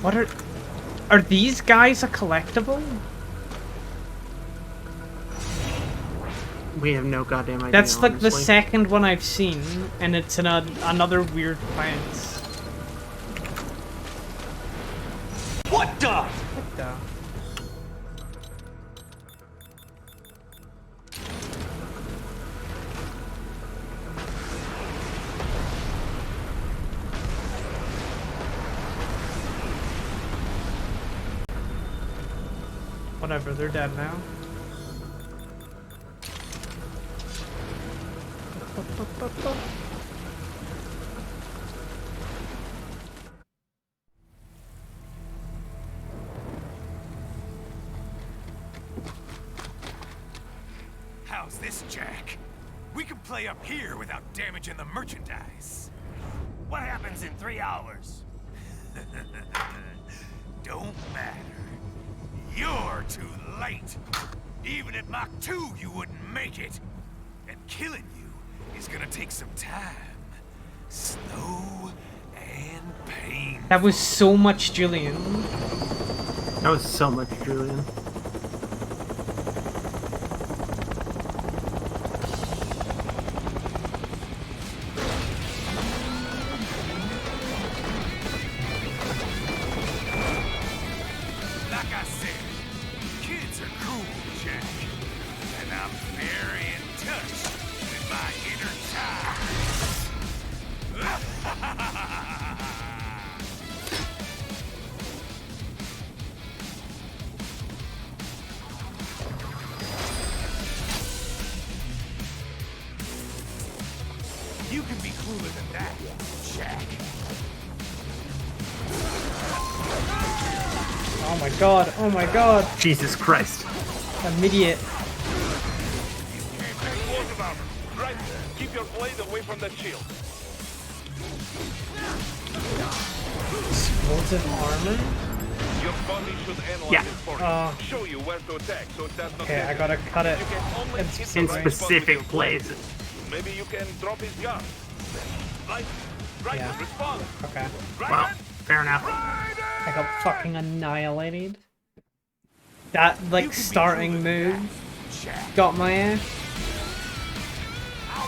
What are these guys a collectible? We have no goddamn idea. That's like the honestly. second one I've seen, and it's in another weird place. What the? What the? Whatever, they're dead now. How's this, Jack? We can play up here without damaging the merchandise. What happens in 3 hours? Don't matter. You're too late. Even at Mach 2, you wouldn't make it. And killing you is gonna take some time. Slow and pain. That was so much Julian. That was so much Julian. Like I said, kids are cool, Jack. And I'm very in touch with my inner You can be cooler than that, Jack. Oh my god, oh my god. Jesus Christ. Immediate. Right, keep your blade away from that shield. Explosive armor? Your body should analyze Yeah. it for you. Show you where to attack, so it does not. Okay, I gotta cut it in specific places. Maybe you can drop his gun. Right, Yeah. respond. Okay. Well, fair enough. I got fucking annihilated. That, like, starting move got my ass.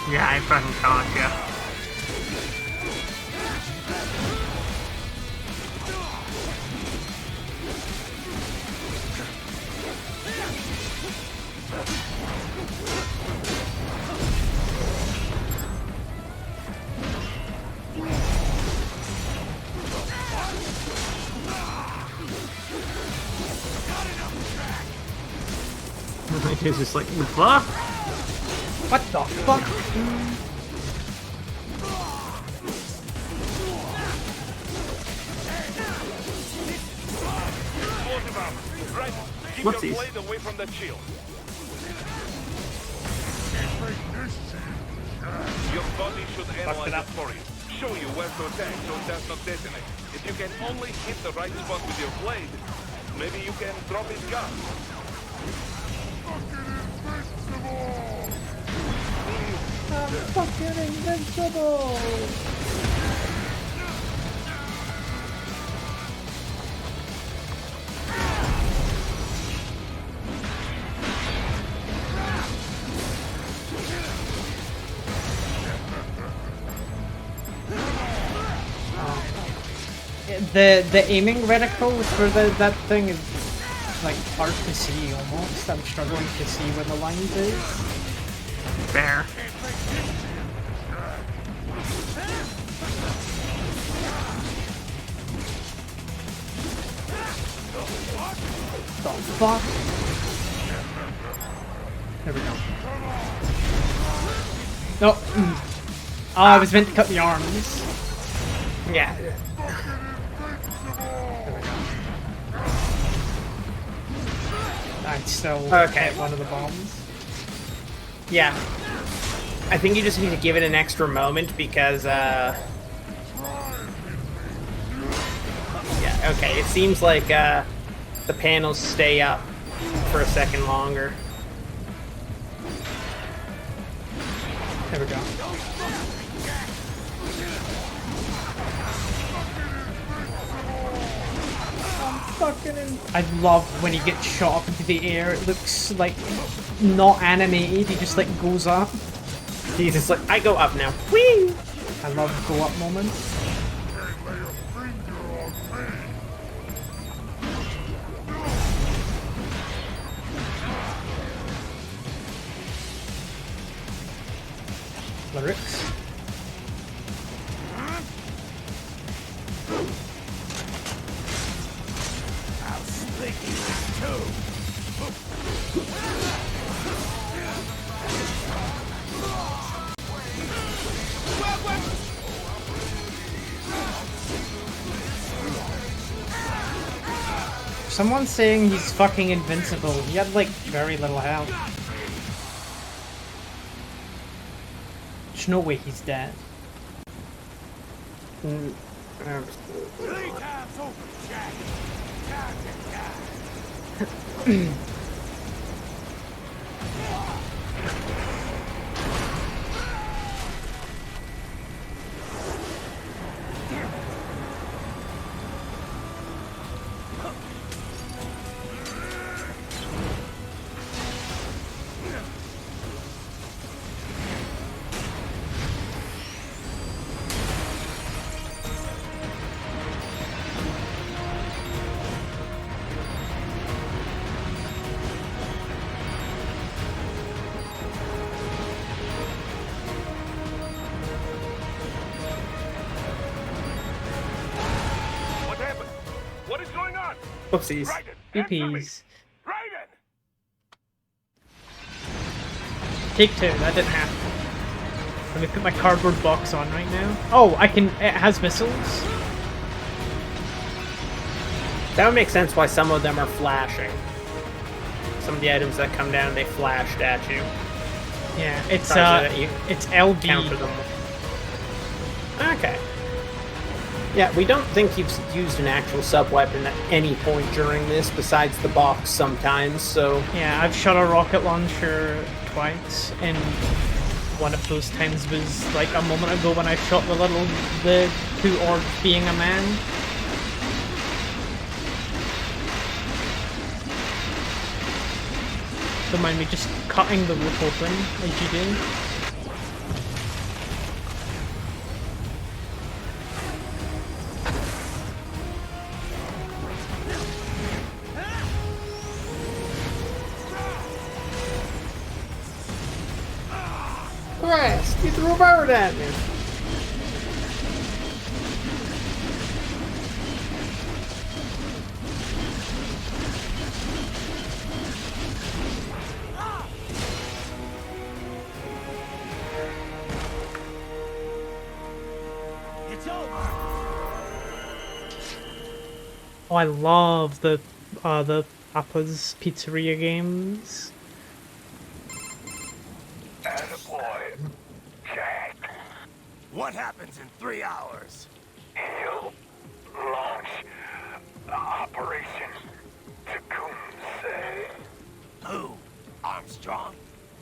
Yeah, I fucking caught ya. He's just like, the fuck? What the fuck? Right, keep Whoopsies. your blade away from that shield. Your body should analyze it for you. Show you where to attack so it does not detonate. If you can only hit the right spot with your blade, maybe you can drop his gun. I'm fucking invincible! The aiming reticle for that thing is like hard to see almost. I'm struggling to see where the lines is. Fair. The fuck? There we go. No. Oh, I was meant to cut the arms. Yeah. I still Okay. hit one of the bombs. Yeah. I think you just need to give it an extra moment because, yeah, okay, it seems like, the panels stay up for a second longer. There we go. I love when he gets shot up into the air. It looks like not animated. He just like goes up. He's just like, I go up now. Whee! I love go up moments. Lyrics. I'll split you in two. Someone's saying he's fucking invincible. He had like very little health. There's no way he's dead. 3 times over, Jack. Time to die. Whoopsies. BPs. Take two, that didn't happen. Let me put my cardboard box on right now. Oh, I can. It has missiles. That would make sense why some of them are flashing. Some of the items that come down, they flashed at you. Yeah, it's it's LB. Counter them. Okay. Yeah, we don't think you've used an actual sub-weapon at any point during this, besides the box sometimes, so... Yeah, I've shot a rocket launcher twice, and one of those times was like a moment ago when I shot the two orcs being a man. Don't mind me just cutting the roof open, as you do. Christ, you threw a bird at me! Oh, I love the Papa's Pizzeria games. Attaboy, Jack. What happens in 3 hours? He'll launch Operation Tecumseh. Who? Armstrong?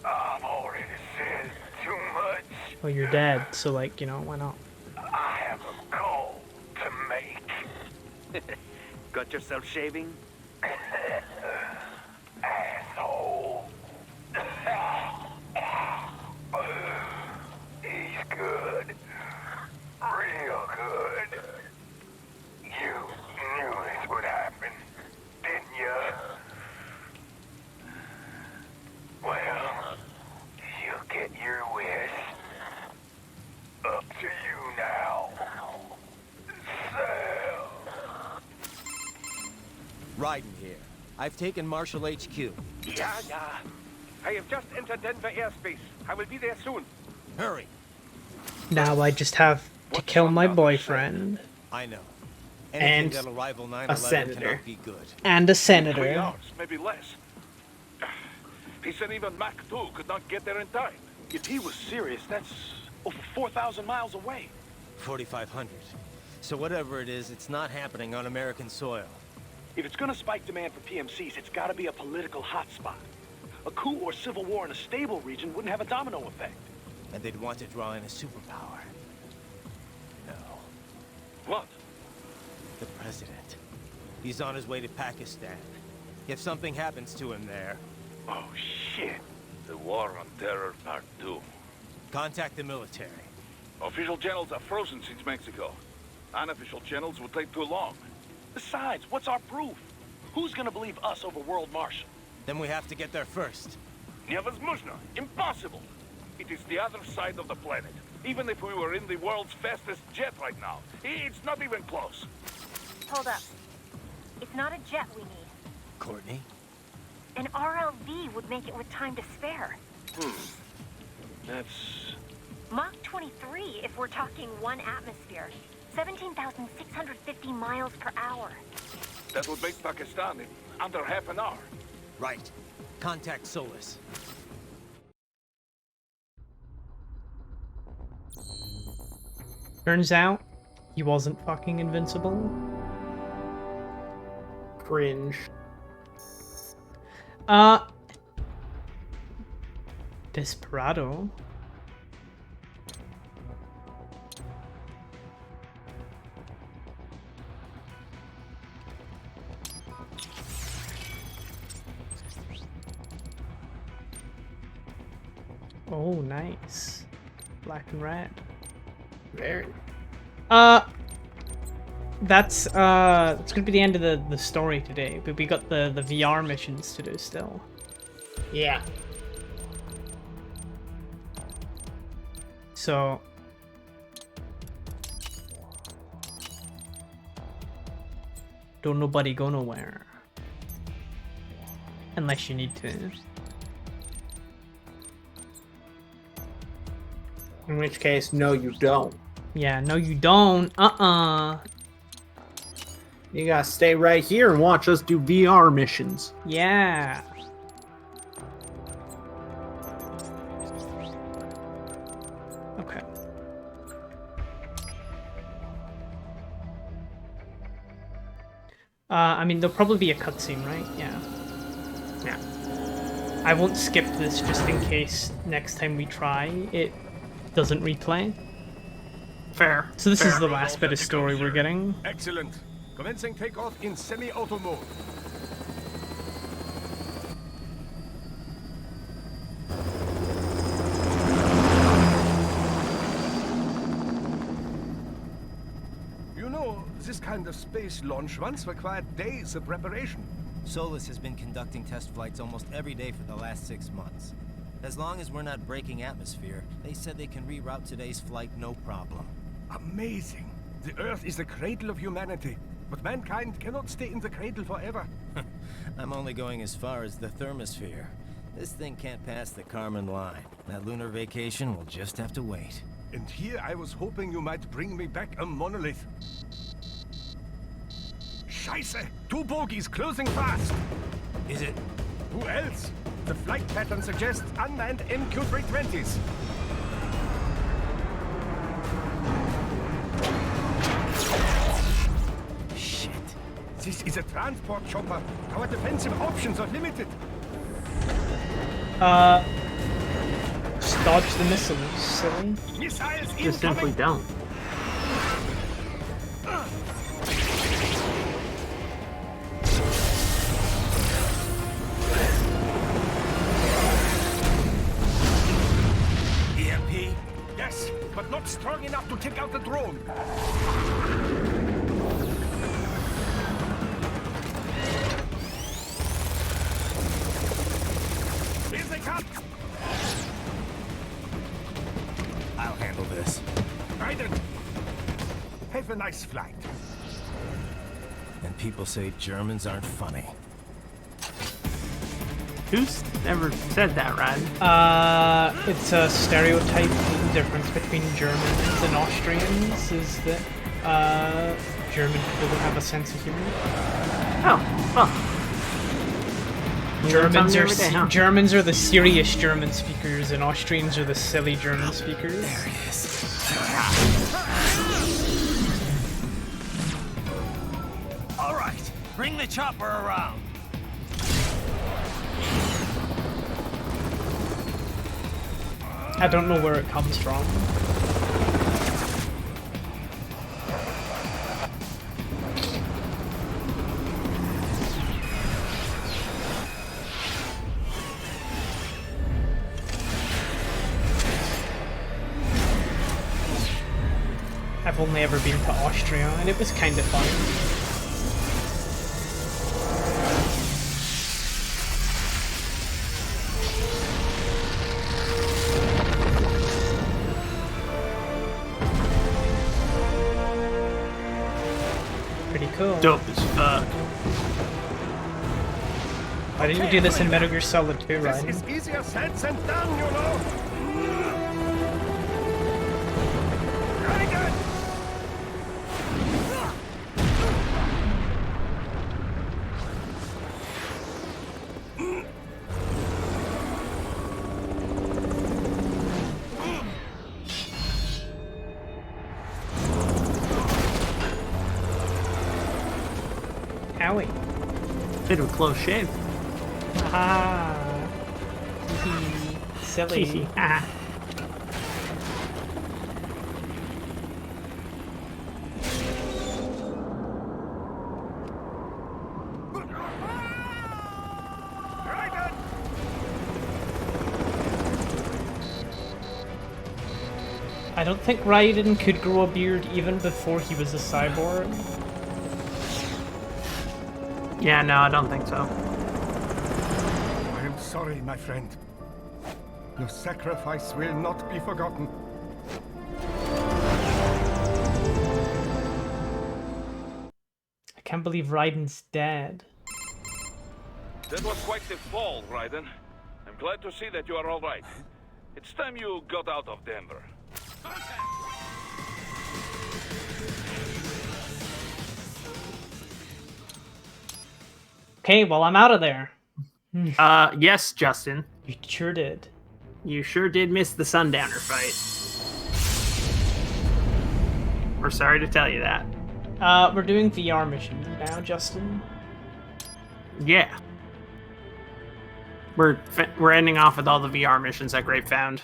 I've already said too much. Well, you're dead, so like, you know, why not? I have a call to make. Got yourself shaving? Asshole. He's good. Real good. You knew this would happen, didn't you? Well, you'll get your wish. Up to you now. Sal. Raiden here. I've taken Marshall HQ. Yeah. I have just entered Denver airspace. I will be there soon. Hurry. Now I just have to kill my boyfriend. I know. And Anything that'll rival 9/11 a senator. cannot be good. And a 3 senator. hours, maybe less. He said even Mach 2 could not get there in time. If he was serious, that's over 4,000 miles away. 4,500. So whatever it is, it's not happening on American soil. If it's gonna spike demand for PMCs, it's gotta be a political hotspot. A coup or civil war in a stable region wouldn't have a domino effect. And they'd want to draw in a superpower. No. What? The president. He's on his way to Pakistan. If something happens to him there... Oh, shit. The War on Terror Part 2. Contact the military. Official channels are frozen since Mexico. Unofficial channels will take too long. Besides, what's our proof? Who's gonna believe us over World Marshal? Then we have to get there first. Невозможно. Impossible. It is the other side of the planet. Even if we were in the world's fastest jet right now, it's not even close. Hold up. It's not a jet we need. Courtney? An RLV would make it with time to spare. That's... Mach 23 if we're talking 1 atmosphere. 17,650 miles per hour. That would make Pakistan in under half an hour. Right. Contact Solus. Turns out, he wasn't fucking invincible. Cringe. Desperado. Oh, nice. Black and red. Very. That's gonna be the end of the story today, but we got the VR missions to do still. Yeah. So don't nobody go nowhere. Unless you need to. In which case, no you don't. Yeah, no you don't. You gotta stay right here and watch us do VR missions. Yeah. Okay. I mean, there'll probably be a cutscene, right? Yeah. Yeah. I won't skip this just in case next time we try it doesn't replay. Fair. So this Fair. is the last bit of story we're getting. Excellent. Commencing takeoff in semi-auto mode. You know, this kind of space launch once required days of preparation. Solus has been conducting test flights almost every day for the last 6 months. As long as we're not breaking atmosphere, they said they can reroute today's flight no problem. Amazing. The Earth is the cradle of humanity, but mankind cannot stay in the cradle forever. I'm only going as far as the thermosphere. This thing can't pass the Kármán line. That lunar vacation will just have to wait. And here I was hoping you might bring me back a monolith. Scheiße! 2 bogies closing fast! Is it? Who else? The flight pattern suggests unmanned MQ-320s. Shit. This is a transport chopper. Our defensive options are limited. Just dodge the missiles, silly. Missiles Just simply don't. EMP? Yes, but not strong enough to take out the drone. Here they come! I'll handle this. Raiden! Have a nice flight. And people say Germans aren't funny. Who's ever said that, Ryan? It's a stereotype. The difference between Germans and Austrians is that German people don't have a sense of humor. Oh, well. Germans are the serious German speakers, and Austrians are the silly German speakers. There it is. All right, bring the chopper around. I don't know where it comes from. I've only ever been to Austria, and it was kind of fun. Pretty cool. Dope as fuck. Why didn't you do this in Metal Gear Solid 2, Ryan? This is easier said than done, you know. Very good. Owie. Bit of a close shave. Ah. Silly. Ah. I don't think Raiden could grow a beard even before he was a cyborg. Yeah, no, I don't think so. I am sorry, my friend. Your sacrifice will not be forgotten. I can't believe Raiden's dead. That was quite the fall, Raiden. I'm glad to see that you are all right. It's time you got out of Denver. Okay, well, I'm out of there. Yes, Justin. You sure did. You sure did miss the Sundowner fight. We're sorry to tell you that. We're doing VR missions now, Justin. Yeah. We're ending off with all the VR missions that Grape found.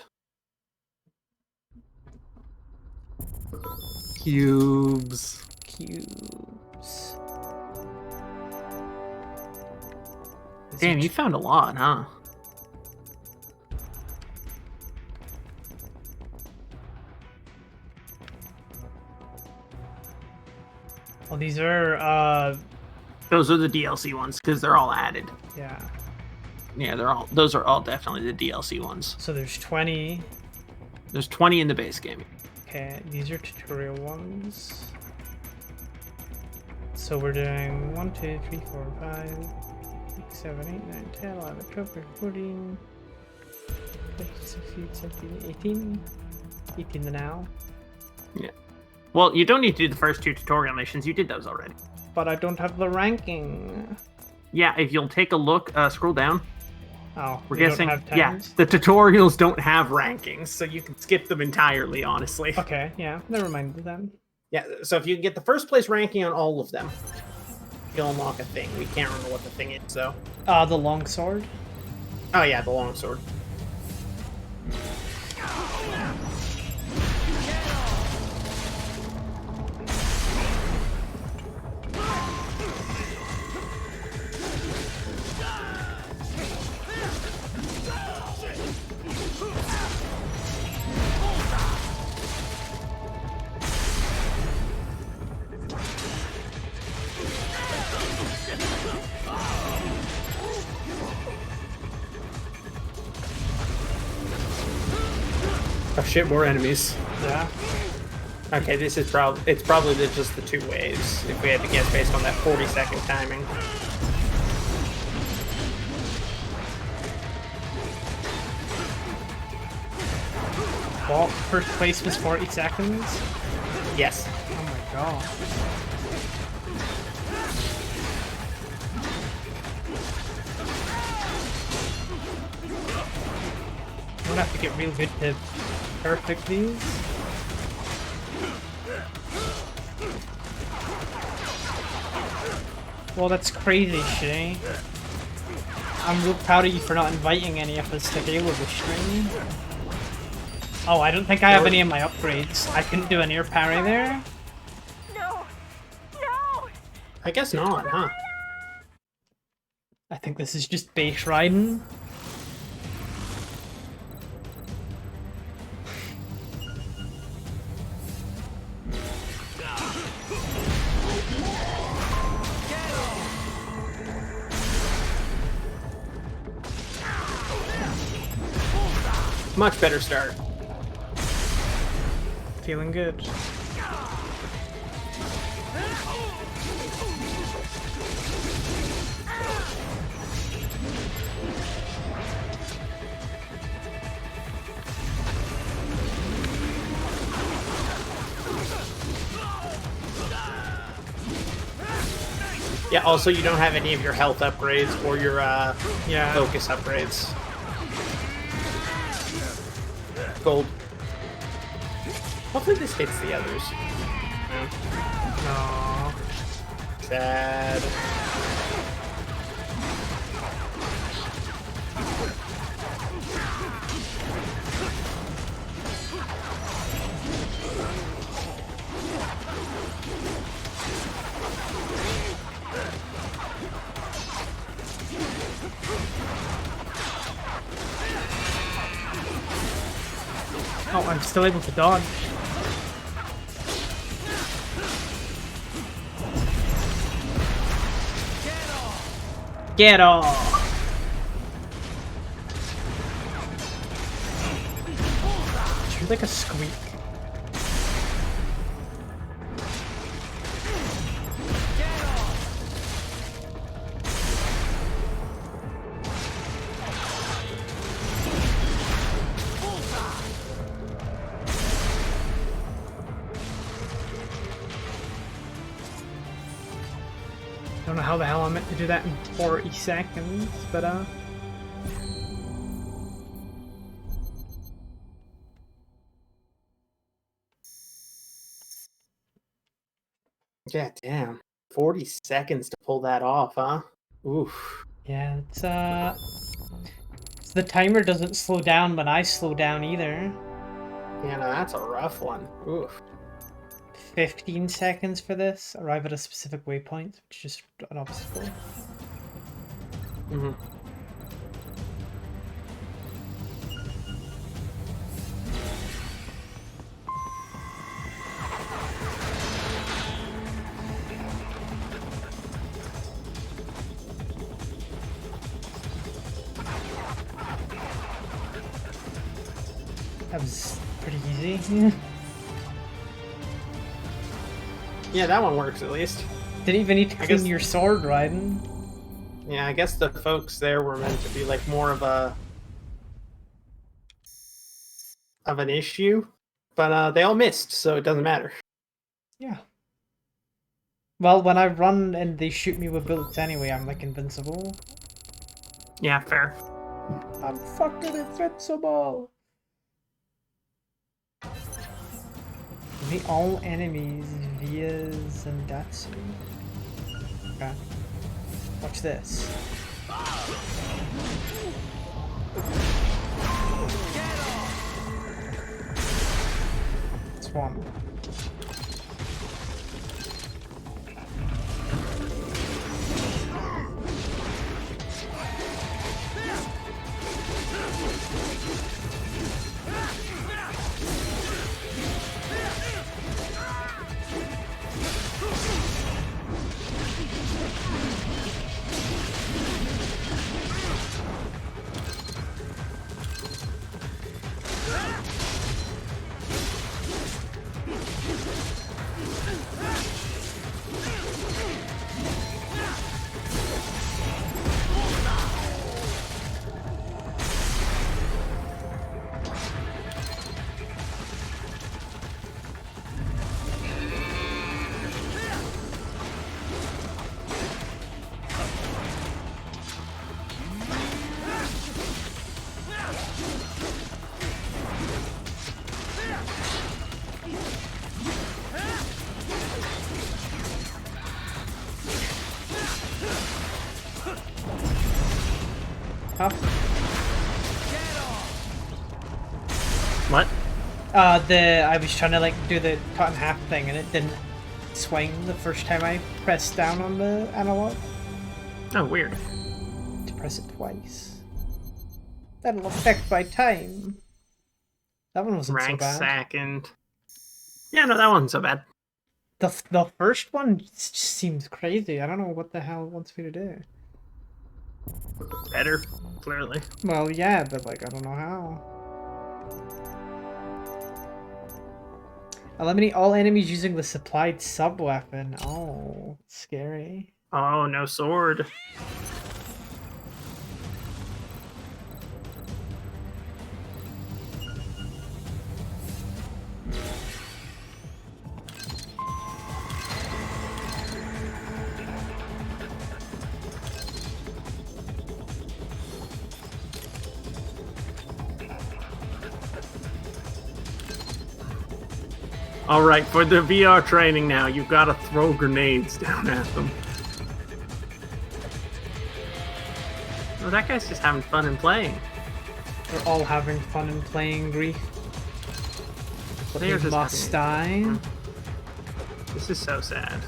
Cubes. Damn, you found a lot, huh? Well, these are, Those are the DLC ones, because they're all added. Yeah. Yeah, those are all definitely the DLC ones. So there's 20. There's 20 in the base game. Okay, these are tutorial ones. So we're doing 1, 2, 3, 4, 5, 6, 7, 8, 9, 10, 11, 12, 13, 14, 15, 16, 17, 18. 18 now. Yeah. Well, you don't need to do the first 2 tutorial missions. You did those already. But I don't have the ranking. Yeah, if you'll take a look, scroll down. Oh, we're we guessing. don't have Yeah, times? the tutorials don't have rankings, so you can skip them entirely. Honestly. Okay, yeah, never mind then. Yeah, so if you get the first place ranking on all of them, you'll unlock a thing. We can't remember what the thing is, so. The longsword. Oh yeah, the longsword. Oh shit, more enemies. Yeah. Okay, this is it's probably just the 2 waves, if we had to guess based on that 40-second timing. Well, first place was 40 seconds? Yes. Oh my god. I'm gonna have to get real good to perfect these. Well, that's crazy, Shay. I'm real proud of you for not inviting any of us to Halo this stream. Oh, I don't think I have any of my upgrades. I couldn't do an air parry there. No! No! I guess not, huh? I think this is just base riding. Much better start. Feeling good. Yeah, also you don't have any of your health upgrades or your focus upgrades. Gold. Hopefully this hits the others. No. Sad. Oh, I'm still able to dodge. Get off! You're like a squeak. Don't how the hell I meant to do that in 40 seconds, but Yeah, damn. 40 seconds to pull that off, huh? Oof. yeah, the timer doesn't slow down when I slow down either. Yeah, no, that's a rough one. Oof. 15 seconds for this. Arrive at a specific waypoint, which is just an obstacle. Mm-hmm. That was pretty easy. Yeah, that one works at least. Didn't even need to clean your sword, Raiden. Yeah, I guess the folks there were meant to be like more of an issue, but they all missed, so it doesn't matter. Yeah. Well, when I run and they shoot me with bullets anyway, I'm like invincible. Yeah, fair. I'm fucking invincible! Meet all enemies via Zandatsu. Okay. Watch this. It's one. What? I was trying to like do the cut in half thing and it didn't swing the first time I pressed down on the analog. Oh, weird. To press it twice. That'll affect my time. That one wasn't Rank so bad. second. Yeah, no, that wasn't so bad. The first one just seems crazy. I don't know what the hell it wants me to do. Better, clearly. Well, yeah, but like I don't know how. Eliminate all enemies using the supplied sub-weapon. Oh, scary. Oh, no sword. Alright, for the VR training now, you've got to throw grenades down at them. Oh, that guy's just having fun and playing. We're all having fun and playing, Grief. But They are we just must die. This is so sad.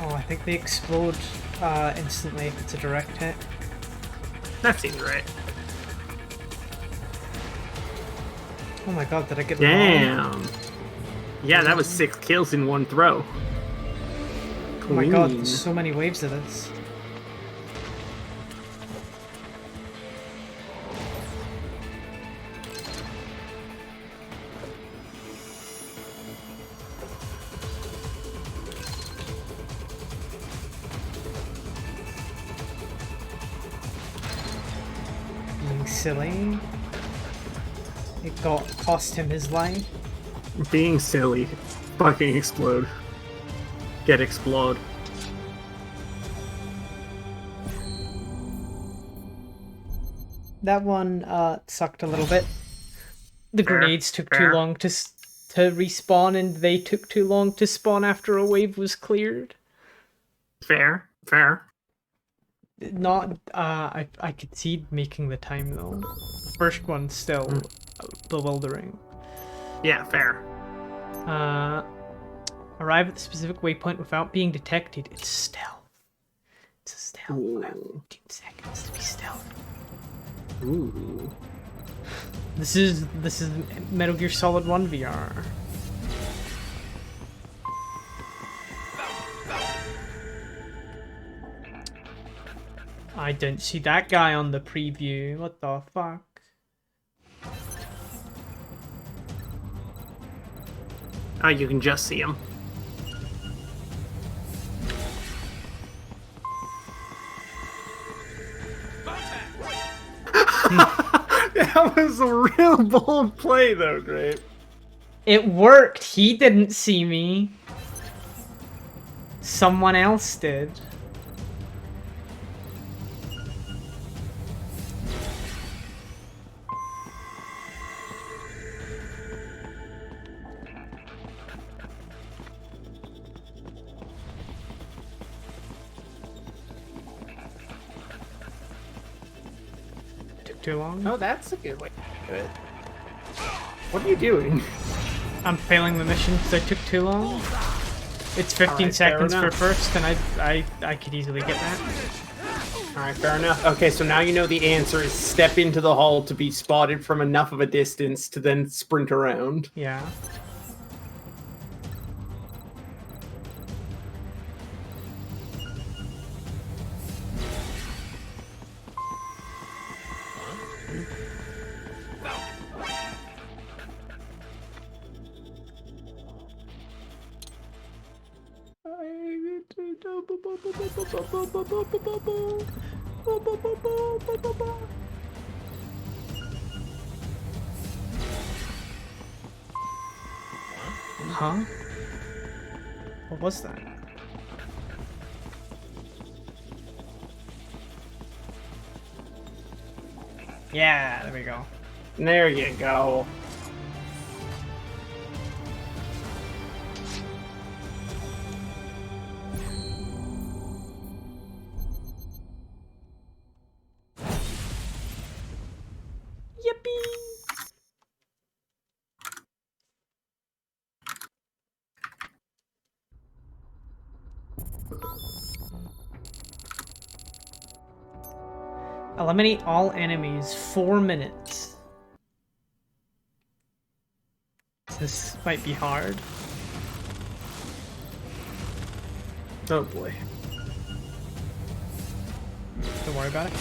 Oh, I think they explode instantly if it's a direct hit. That seems right. Oh my god, did I get them all? Damn. Yeah, that was 6 kills in one throw. Oh my god, Clean. there's so many waves of this. Being silly. It cost him his life. Being silly. Fucking explode. Get explode. That one sucked a little bit. The Fair, grenades took fair. too long to respawn, and they took too long to spawn after a wave was cleared. Fair. Not, I could see making the time though. First one still bewildering. Yeah, fair. Arrive at the specific waypoint without being detected. It's stealth. It's a stealth. About 15 seconds to be stealth. Ooh. This is Metal Gear Solid 1 VR. I didn't see that guy on the preview. What the fuck? Oh, you can just see him. That was a real bold play, though, Grape. It worked. He didn't see me. Someone else did. Too long? Oh, that's a good way to do it. What are you doing? I'm failing the mission because I took too long. It's 15 Alright, seconds fair for enough. first, and I could easily get that. Alright, fair enough. Okay, so now you know the answer is step into the hole to be spotted from enough of a distance to then sprint around. Yeah. Huh? What was that? Yeah, there we go. There you go. Eliminate all enemies, 4 minutes. This might be hard. Oh boy. Don't worry about it.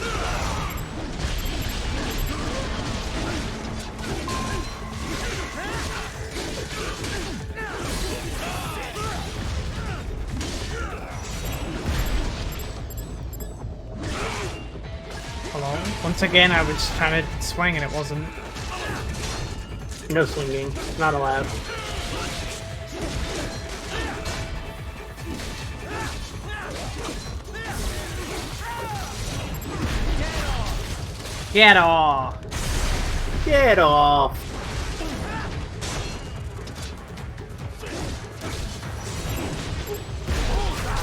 Hello? Once again, I was trying to swing and it wasn't. No swinging. Not allowed. Get off! Get off!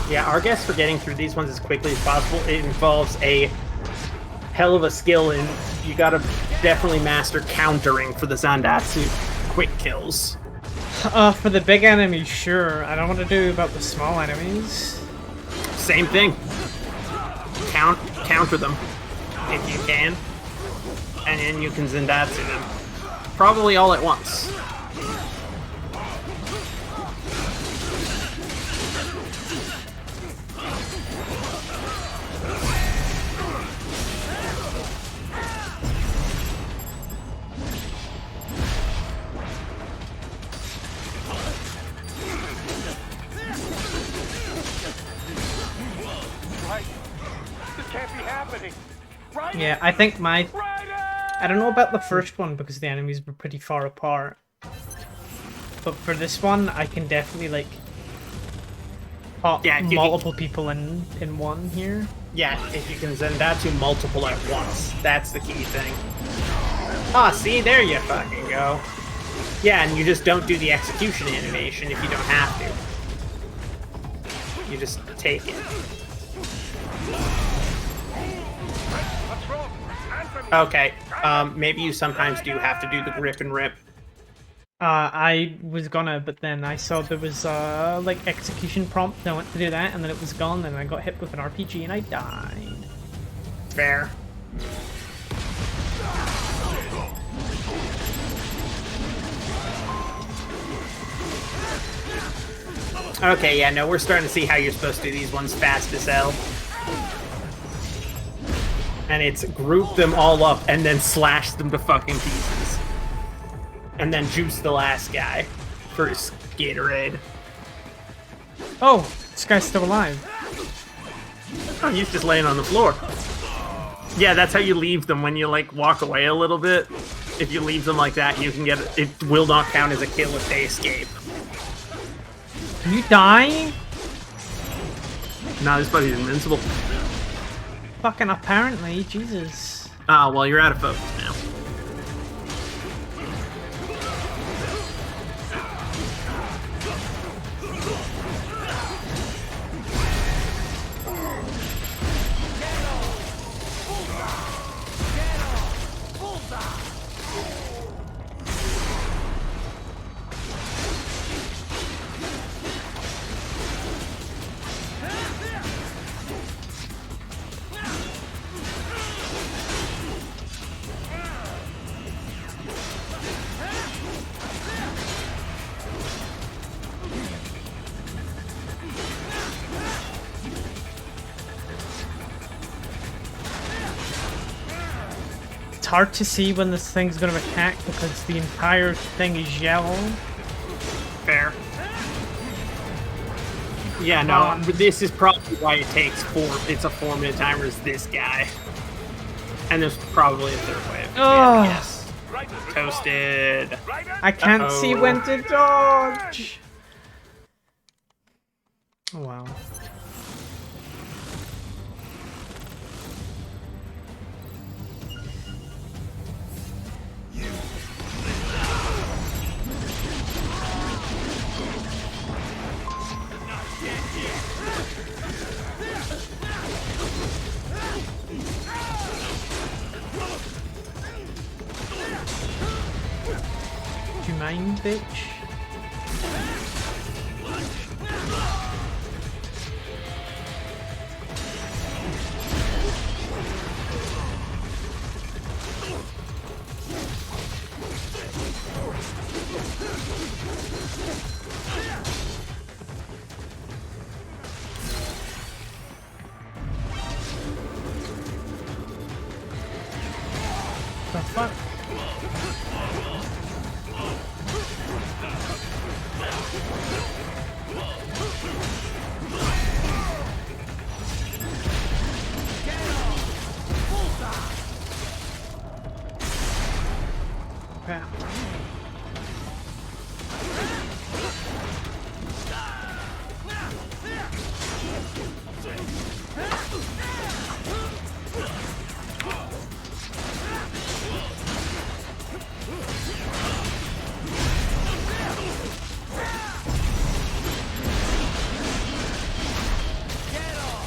Yeah, our guess for getting through these ones as quickly as possible, it involves a hell of a skill, and you gotta definitely master countering for the Zandatsu quick kills. For the big enemies, sure. I don't want to do about the small enemies. Same thing. Counter them if you can, and then you can Zendatsu them. Probably all at once. This can't be happening. Right? Yeah, I think my... I don't know about the first one because the enemies were pretty far apart. But for this one, I can definitely, like, pop multiple people in one here. Yeah, if you can Zendatsu multiple at once. That's the key thing. Ah, see? There you fucking go. Yeah, and you just don't do the execution animation if you don't have to. You just take it. Okay, maybe you sometimes do have to do the grip and rip. I was gonna, but then I saw there was like execution prompt, and I went to do that, and then it was gone, and I got hit with an RPG, and I died. Fair. Okay, yeah, no, we're starting to see how you're supposed to do these ones fast as hell. And it's group them all up and then slash them to fucking pieces. And then juice the last guy for his Gatorade. Oh, this guy's still alive. Oh, he's just laying on the floor. Yeah, that's how you leave them when you, like, walk away a little bit. If you leave them like that, you can get it. It will not count as a kill if they escape. Are you dying? Nah, this buddy's invincible. Fucking apparently, Jesus. Ah, well, you're out of focus now. It's hard to see when this thing's gonna attack because the entire thing is yellow. Fair. Yeah, no, this is probably why it takes it's a 4-minute timer is this guy. And there's probably a third wave. Oh. Yes. Toasted. I can't see when to dodge. Oh, wow. Do you mind, bitch? The fuck? Yeah.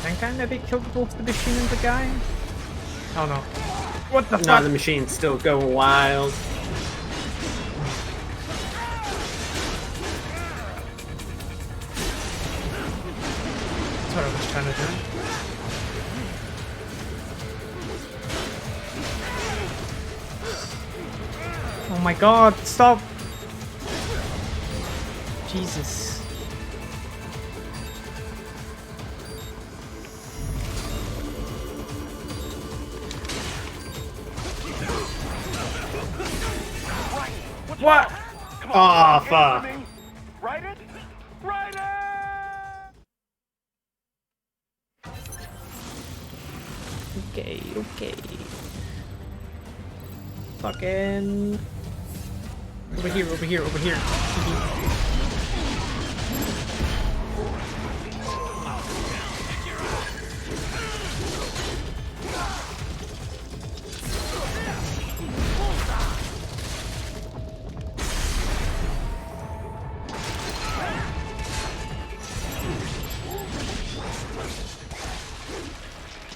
I think I maybe killed both the machine and the guy. Oh no. What the fuck? No, the machine's still going wild. That's what I was trying to do. Oh my god, stop! Jesus. What? Oh, fuck. Write it? Write it! Okay, okay. Fucking... Over here, over here, over here.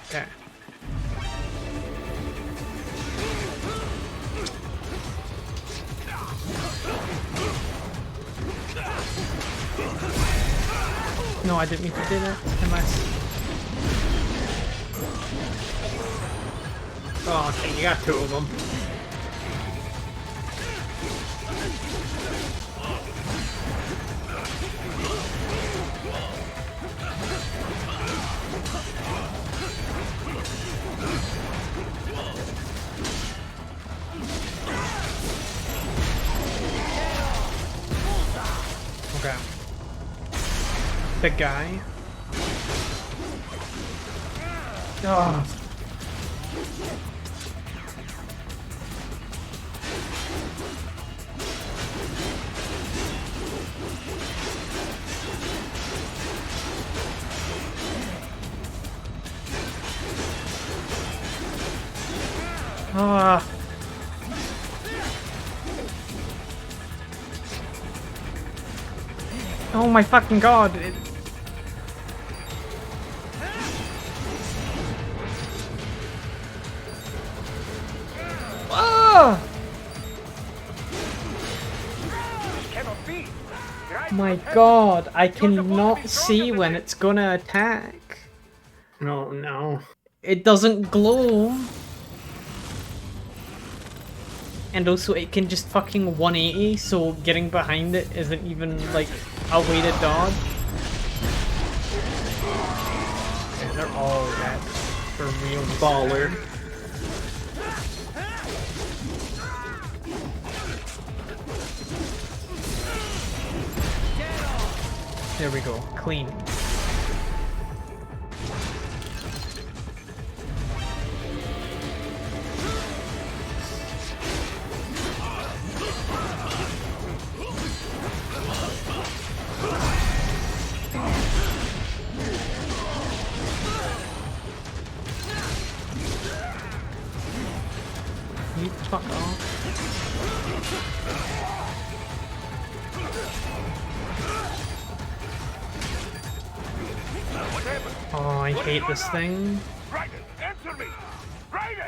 Okay. No, I didn't mean to do that. Oh, okay, you got two of them. Okay. Big guy. Oh. Ah. Oh my fucking god. Ah! My god, I cannot see when it's gonna attack. No, no. It doesn't glow. And also it can just fucking 180, so getting behind it isn't even like a way to dodge. Yeah, they're all red. For real baller. There we go, clean. You fuck off. Oh, I hate this thing.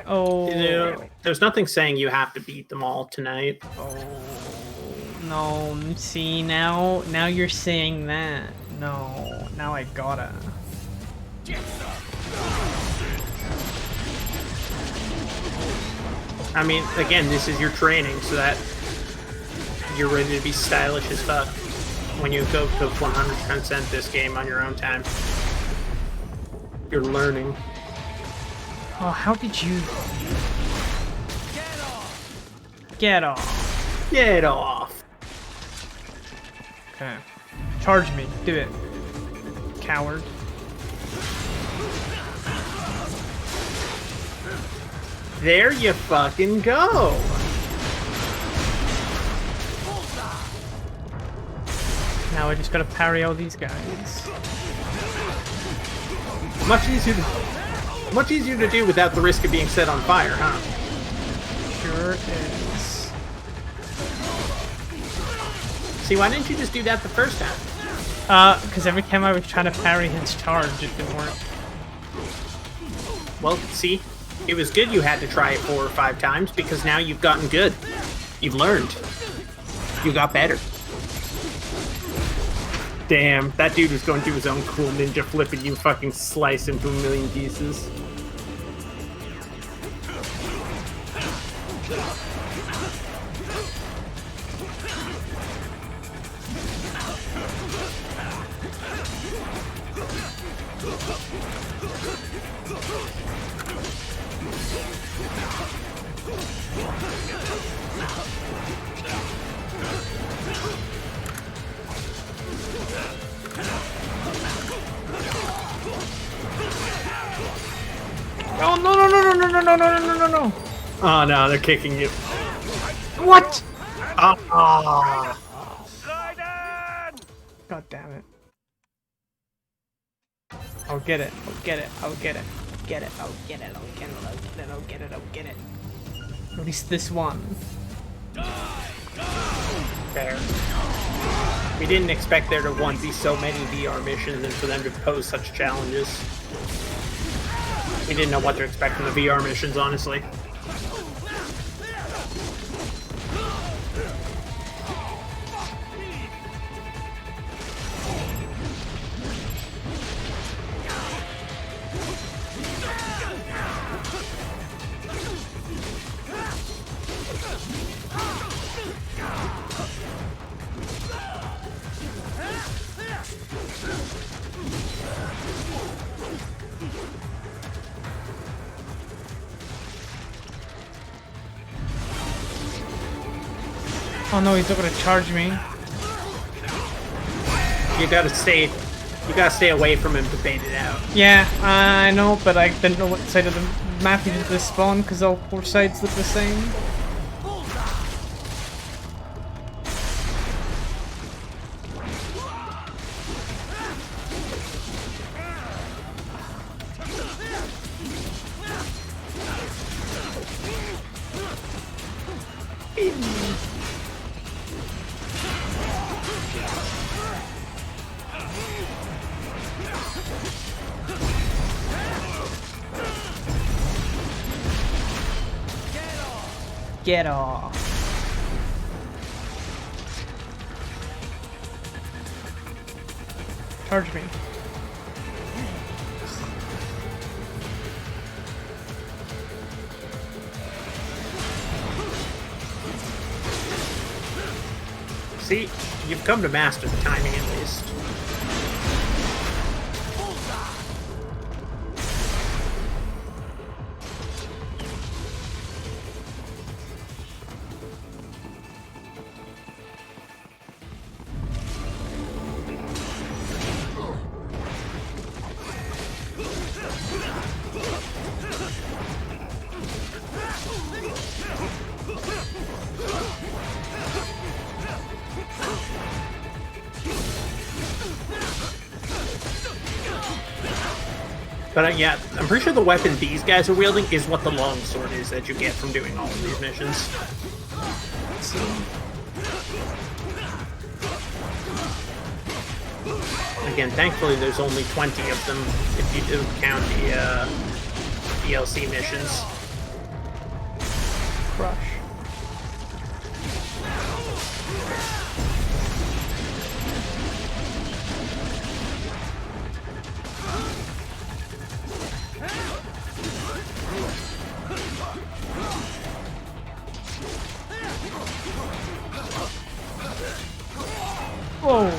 Oh. You know, there's nothing saying you have to beat them all tonight. Oh. No, see, now you're saying that. No, now I gotta. I mean, again, this is your training, so that you're ready to be stylish as fuck when you go to 100% this game on your own time. You're learning. Oh, how did you... Get off. Get off. Okay. Charge me. Do it. Coward. There you fucking go. Now I just gotta parry all these guys. Much easier to do without the risk of being set on fire, huh? Sure is. See, why didn't you just do that the first time? Because every time I was trying to parry his charge, it didn't work. Well, see, it was good you had to try it 4 or 5 times, because now you've gotten good. You've learned. You got better. Damn, that dude was going through his own cool ninja flip and you fucking slice him to a million pieces. Oh no no no no no no no no no no no! Oh no, they're kicking you. What? Oh. God damn it! I'll get it. I'll get it. I'll get it. Get it. I'll get it. I'll get it. I'll get it. I'll get it. I'll get it. At least this one. Fair. We didn't expect there to one be so many VR missions and for them to pose such challenges. We didn't know what to expect from the VR missions, honestly. Oh no, he's not gonna charge me. You gotta stay away from him to bait it out. Yeah, I know, but I didn't know what side of the map he did this spawn because all 4 sides look the same. Get off. Charge me. See, you've come to master the timing at least. But yeah, I'm pretty sure the weapon these guys are wielding is what the longsword is that you get from doing all of these missions. Again, thankfully there's only 20 of them if you do count the DLC missions. Crush. Whoa.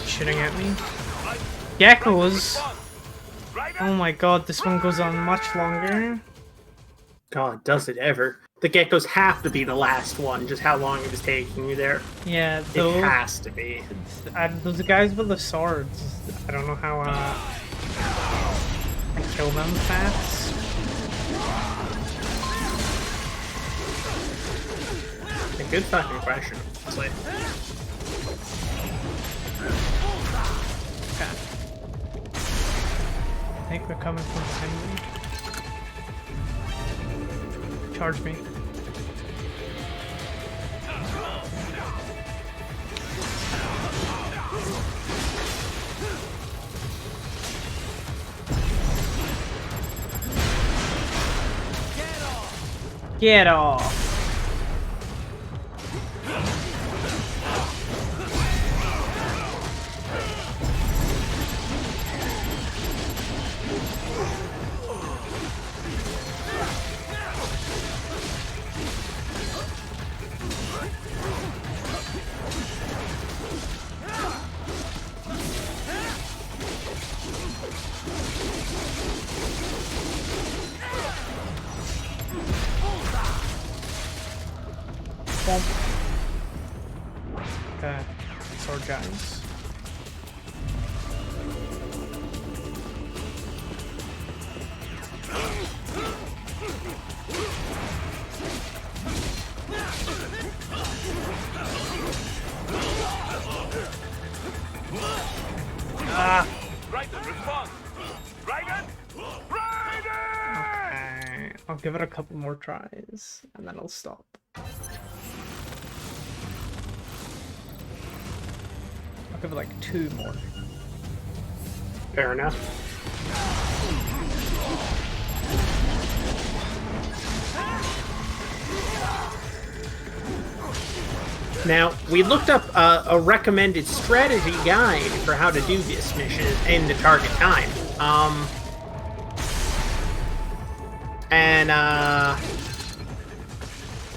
Shooting at me. Geckos! Oh my god, this one goes on much longer. God, does it ever. The geckos have to be the last one, just how long it was taking you there. Yeah, it has to be. Those guys with the swords, I don't know how I kill them fast. A good fucking question, honestly. Okay. I think we're coming from behind me. Charge me. Get off! Okay, sword guys. Raiden, respond! Raiden! Okay, I'll give it a couple more tries, and then I'll stop. I'll give it like 2 more. Fair enough. Now, we looked up a recommended strategy guide for how to do this mission in the target time.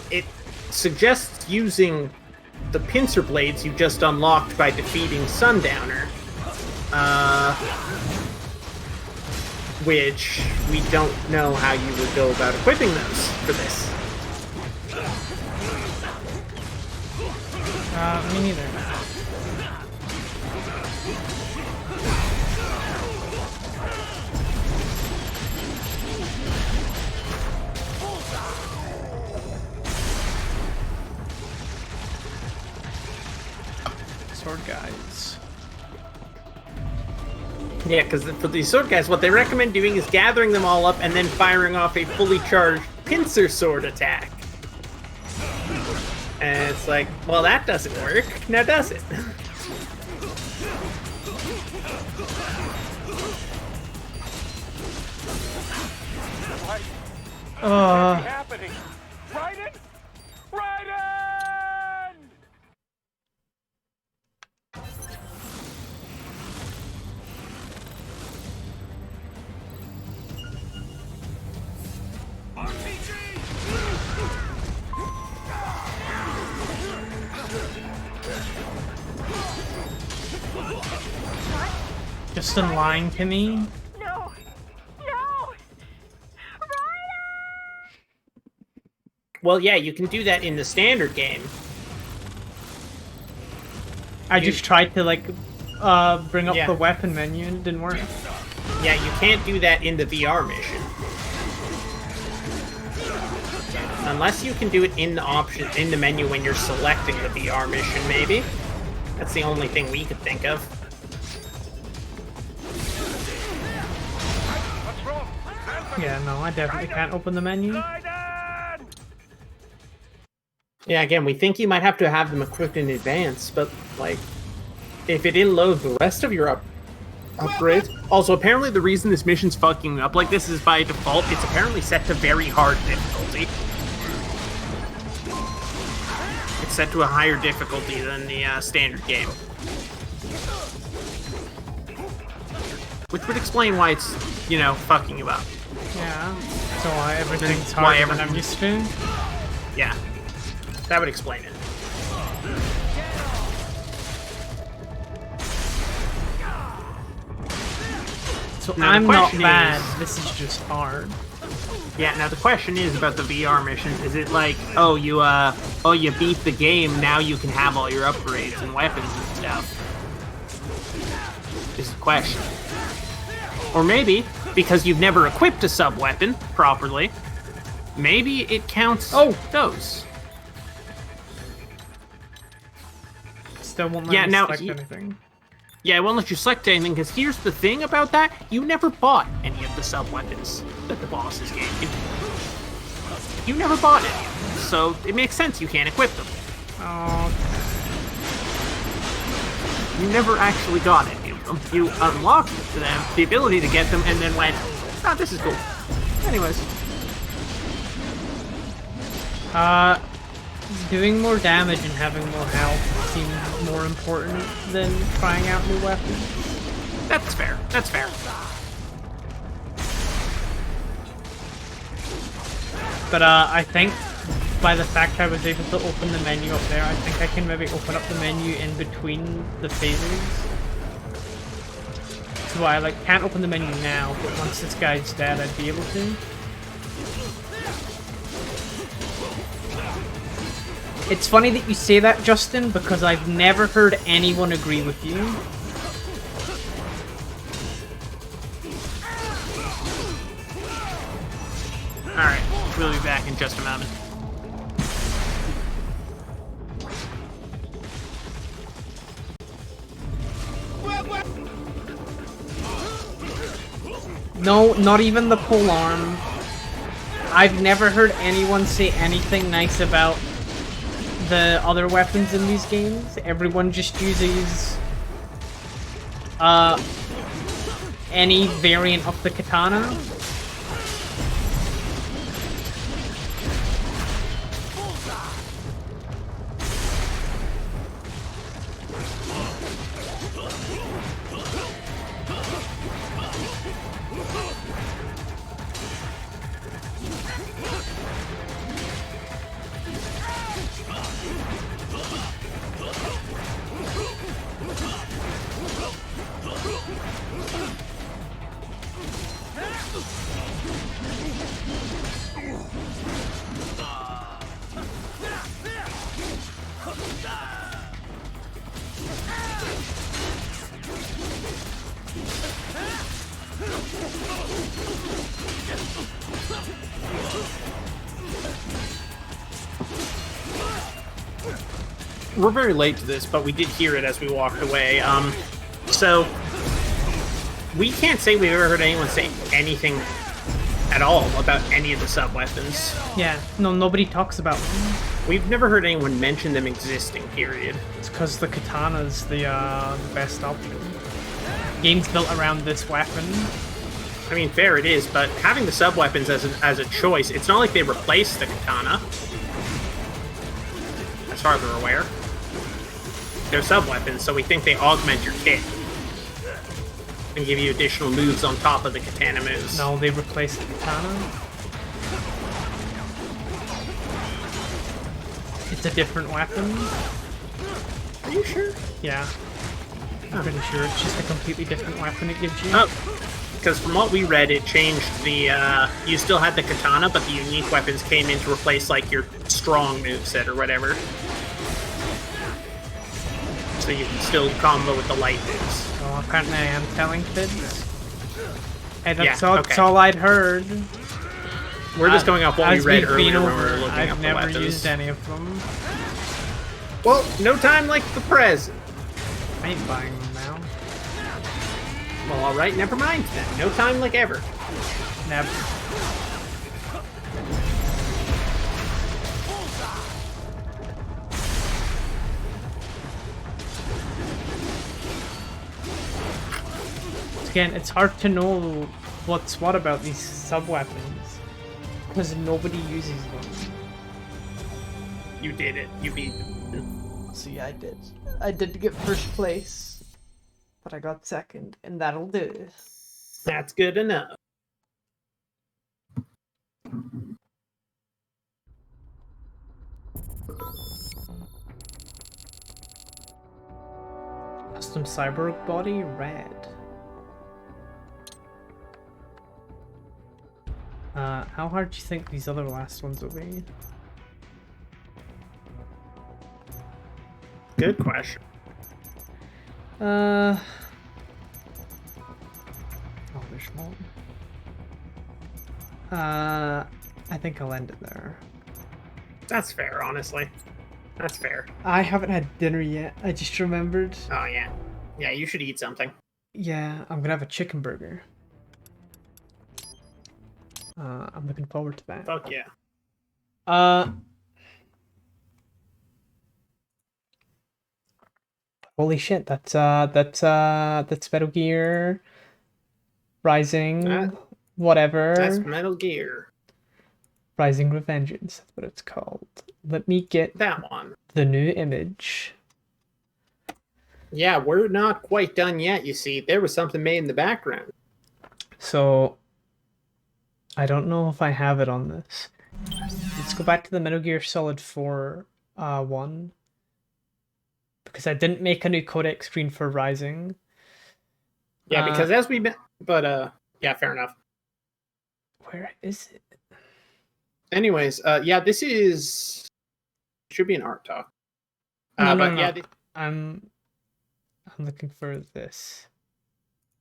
It suggests using the pincer blades you just unlocked by defeating Sundowner. Which we don't know how you would go about equipping those for this. Me neither. Sword guys. Yeah, because for these sword guys, what they recommend doing is gathering them all up and then firing off a fully charged pincer sword attack. And it's like, well, that doesn't work. Now does it? What's happening? Raiden? Raiden! Just in line to me. No! Well, yeah, you can do that in the standard game. I just tried to like bring up the weapon menu and it didn't work. Yeah, you can't do that in the VR mission. Unless you can do it in the option in the menu when you're selecting the VR mission, maybe. That's the only thing we could think of. Yeah, no, I definitely can't open the menu. Yeah, again, we think you might have to have them equipped in advance, but, like, if it didn't load the rest of your upgrades... Also, apparently the reason this mission's fucking up like this is by default, it's apparently set to very hard difficulty. It's set to a higher difficulty than the standard game. Which would explain why it's, you know, fucking you up. Yeah, so why everything's harder than I'm used to? Yeah, that would explain it. So Now, I'm not the question bad, is- this is just hard. Yeah, now the question is about the VR missions. Is it like, oh you beat the game, now you can have all your upgrades and weapons and stuff? Is the question. Or maybe, because you've never equipped a sub-weapon properly, maybe it counts those. Still won't let me select anything. Yeah, it won't let you select anything, because here's the thing about that. You never bought any of the sub-weapons that the bosses gave you. You never bought any of them, so it makes sense you can't equip them. Oh. You never actually got any of them. You unlocked them, the ability to get them, and then went, oh, this is cool. Anyways. Doing more damage and having more health seems more important than trying out new weapons. That's fair. That's fair. But I think by the fact I was able to open the menu up there, I think I can maybe open up the menu in between the phases. So I can't open the menu now, but once this guy's dead, I'd be able to. It's funny that you say that, Justin, because I've never heard anyone agree with you. Alright, we'll be back in just a moment. No, not even the polearm. I've never heard anyone say anything nice about the other weapons in these games. Everyone just uses any variant of the katana. We're very late to this, but we did hear it as we walked away. So we can't say we've ever heard anyone say anything at all about any of the sub-weapons. Yeah, no, nobody talks about them. We've never heard anyone mention them existing, period. It's because the katana's the best option. Game's built around this weapon. I mean, fair it is, but having the sub-weapons as a choice, it's not like they replace the katana. As far as we're aware. They're sub-weapons, so we think they augment your kit. And give you additional moves on top of the katana moves. No, they replace the katana. It's a different weapon. Are you sure? Yeah. I'm pretty sure it's just a completely different weapon it gives you. Oh, because from what we read, it changed the, you still had the katana, but the unique weapons came in to replace, like, your strong moveset or whatever. So you can still combo with the light moves. Oh, apparently I am telling fibs. Hey, that's that's all I'd heard. We're just going off what we read earlier when we were looking I've up the never weapons. used any of them. Well, no time like the present. I ain't buying them now. Well, alright, never mind then. No time like ever. Never. Again, it's hard to know what's what about these sub-weapons, because nobody uses them. You did it. You beat them. See, I did. I did get first place, but I got second, and that'll do. That's good enough. Custom cyborg body, red. How hard do you think these other last ones will be? Good question. Oh, there's one. I think I'll end it there. That's fair, honestly. That's fair. I haven't had dinner yet. I just remembered. Oh, yeah. Yeah, you should eat something. Yeah, I'm gonna have a chicken burger. I'm looking forward to that. Fuck yeah. Holy shit, that's Metal Gear Rising, whatever. That's Metal Gear. Rising Revengeance, that's what it's called. Let me get that one. The new image. Yeah, we're not quite done yet, you see. There was something made in the background. So, I don't know if I have it on this. Let's go back to the Metal Gear Solid 4 one. Because I didn't make a new codec screen for Rising. Yeah, because as we've been... But, yeah, fair enough. Where is it? Anyways, yeah, this is... Should be an art talk. No. Yeah, I'm looking for this.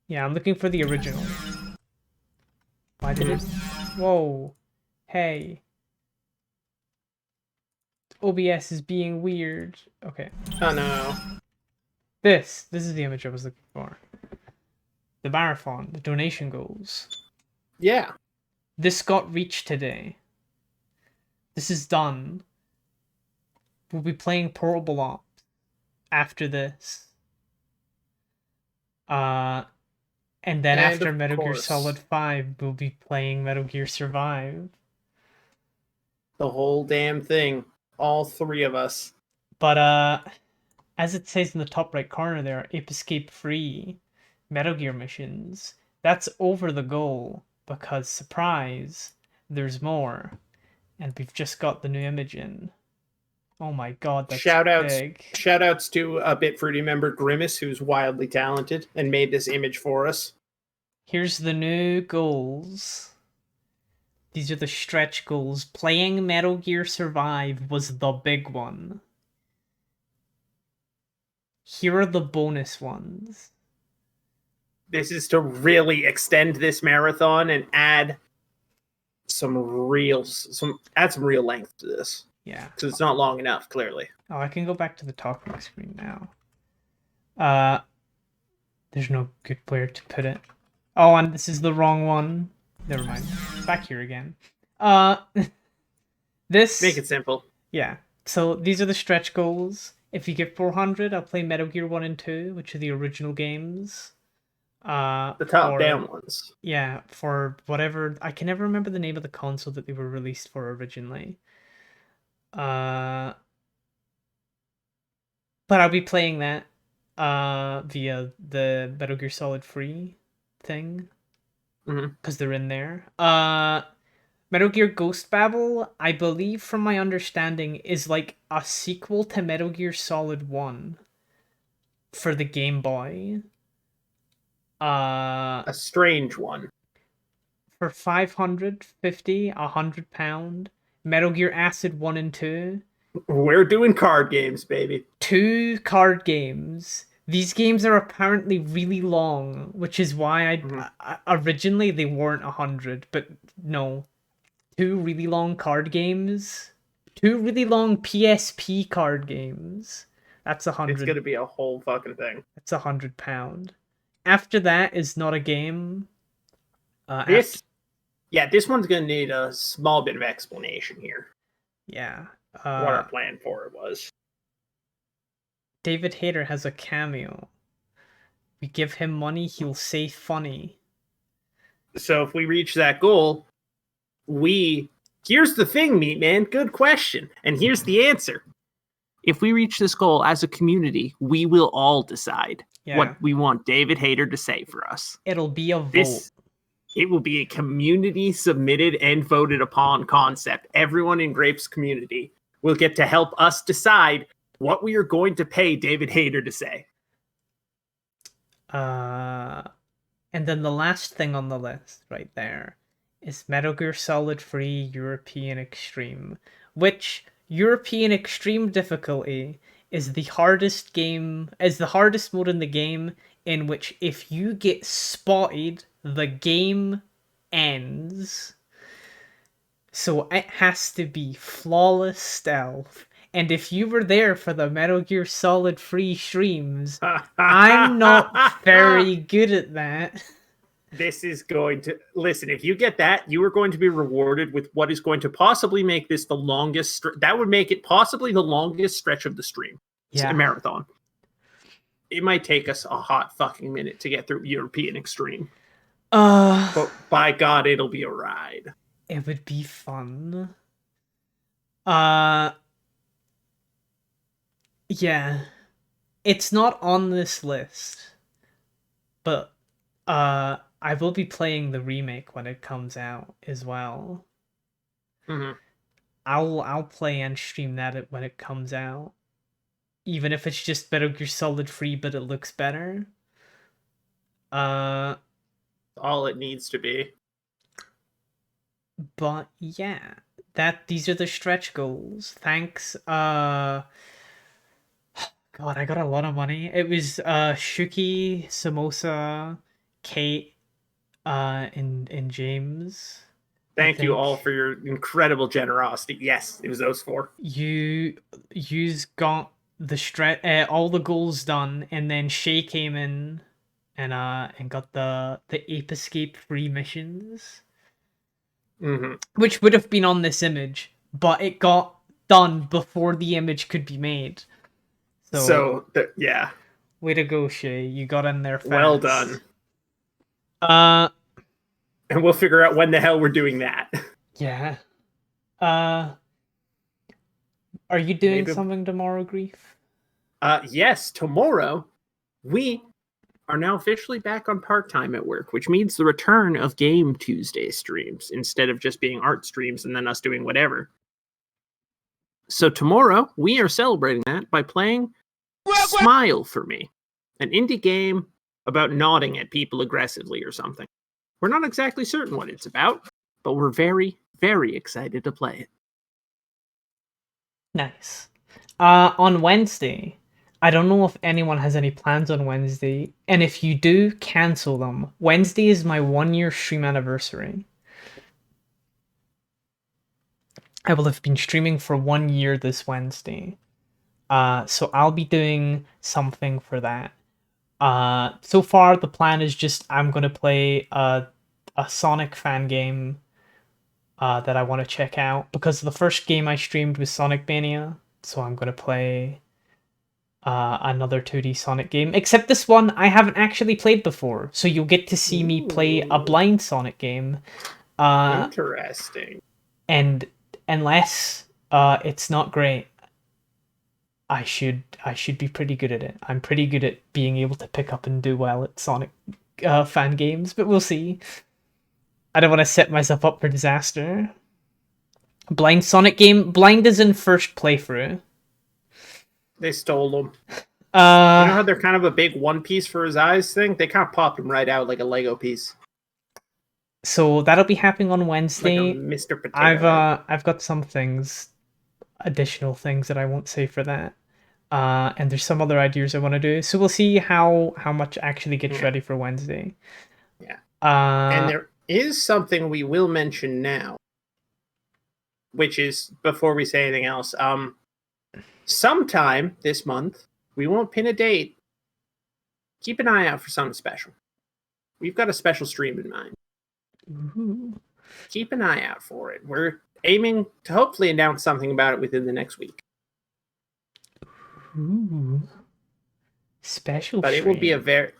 Yeah, I'm looking for the original. Why did it... Whoa. Hey. OBS is being weird. Okay. Oh, no. This is the image I was looking for. The marathon, the donation goals. Yeah. This got reached today. This is done. We'll be playing Portable Ops after this. And then after Metal Gear Solid 5, we'll be playing Metal Gear Survive. The whole damn thing. All three of us. But, as it says in the top right corner there, Ape Escape Free, Metal Gear missions. That's over the goal, because, surprise, there's more. And we've just got the new image in. Oh my god, that's big. Shoutouts to a Bit Fruity member, Grimace, who's wildly talented and made this image for us. Here's the new goals. These are the stretch goals. Playing Metal Gear Survive was the big one. Here are the bonus ones. This is to really extend this marathon and add some real length to this. Yeah. Because it's not long enough, clearly. Oh, I can go back to the talking screen now. There's no good where to put it. Oh, and this is the wrong one. Never mind. Back here again. This... Make it simple. Yeah. So these are the stretch goals. If you get 400, I'll play Metal Gear 1 and 2, which are the original games. The top-down ones. Yeah, for whatever... I can never remember the name of the console that they were released for originally. But I'll be playing that via the Metal Gear Solid Free thing. Because they're in there. Metal Gear Ghost Babel, I believe from my understanding, is like a sequel to Metal Gear Solid 1 for the Game Boy. A strange one. For 550, £100, Metal Gear Acid 1 and 2. We're doing card games, baby. 2 card games. These games are apparently really long, which is why I originally they weren't 100, but no. 2 really long card games. 2 really long PSP card games. That's 100. It's gonna be a whole fucking thing. That's £100. After that is not a game. This one's gonna need a small bit of explanation here. Yeah. What our plan for it was. David Hayter has a cameo. We give him money, he'll say funny. So if we reach that goal, here's the thing, Meat Man, good question. And here's the answer. If we reach this goal as a community, we will all decide what we want David Hayter to say for us. It'll be a vote. It will be a community submitted and voted upon concept. Everyone in Grape's community will get to help us decide what we are going to pay David Hayter to say. And then the last thing on the list right there is Metal Gear Solid 3 European Extreme, which European Extreme difficulty is the hardest mode in the game, in which if you get spotted, the game ends. So it has to be flawless stealth. And if you were there for the Metal Gear Solid 3 streams, I'm not very good at that. This is going to... Listen, if you get that, you are going to be rewarded with what is going to possibly make this the longest... That would make it possibly the longest stretch of the stream. It's a marathon. It might take us a hot fucking minute to get through European Extreme. But by God, it'll be a ride. It would be fun. Yeah. It's not on this list. But I will be playing the remake when it comes out as well. Mm-hmm. I'll play and stream that when it comes out. Even if it's just Metal Gear Solid 3, but it looks better. All it needs to be. But yeah, these are the stretch goals. Thanks. God, I got a lot of money. It was Shuki, Samosa, Kate, and James. Thank you all for your incredible generosity. Yes, it was those four. You've got the all the goals done, and then Shay came in and got the Ape Escape free missions. Mm-hmm. Which would have been on this image, but it got done before the image could be made. Yeah. Way to go, Shay. You got in there fast. Well done. And we'll figure out when the hell we're doing that. Yeah. Are you doing something tomorrow, Grief? Yes, tomorrow we are now officially back on part-time at work, which means the return of Game Tuesday streams instead of just being art streams and then us doing whatever. So tomorrow, we are celebrating that by playing Smile for Me, an indie game about nodding at people aggressively or something. We're not exactly certain what it's about, but we're very, very excited to play it. Nice. On Wednesday, I don't know if anyone has any plans on Wednesday, and if you do, cancel them. Wednesday is my 1-year stream anniversary. I will have been streaming for 1 year this Wednesday. So I'll be doing something for that. So far, the plan is just I'm going to play a Sonic fan game that I want to check out, because the first game I streamed was Sonic Mania, so I'm going to play another 2D Sonic game, except this one I haven't actually played before, so you'll get to see me play a blind Sonic game. Interesting. And unless it's not great, I should be pretty good at it. I'm pretty good at being able to pick up and do well at Sonic fan games, but we'll see. I don't want to set myself up for disaster. Blind Sonic game. Blind is in first playthrough. They stole them. You know how they're kind of a big one piece for his eyes thing? They kind of popped him right out like a Lego piece. So that'll be happening on Wednesday. Like a Mr. Potato. I've got some things, additional things that I won't say for that. And there's some other ideas I want to do. So we'll see how much actually gets ready for Wednesday. Yeah. And there is something we will mention now, which is, before we say anything else, sometime this month, we won't pin a date. Keep an eye out for something special. We've got a special stream in mind. Ooh. Keep an eye out for it. We're aiming to hopefully announce something about it within the next week. Ooh. Special but stream.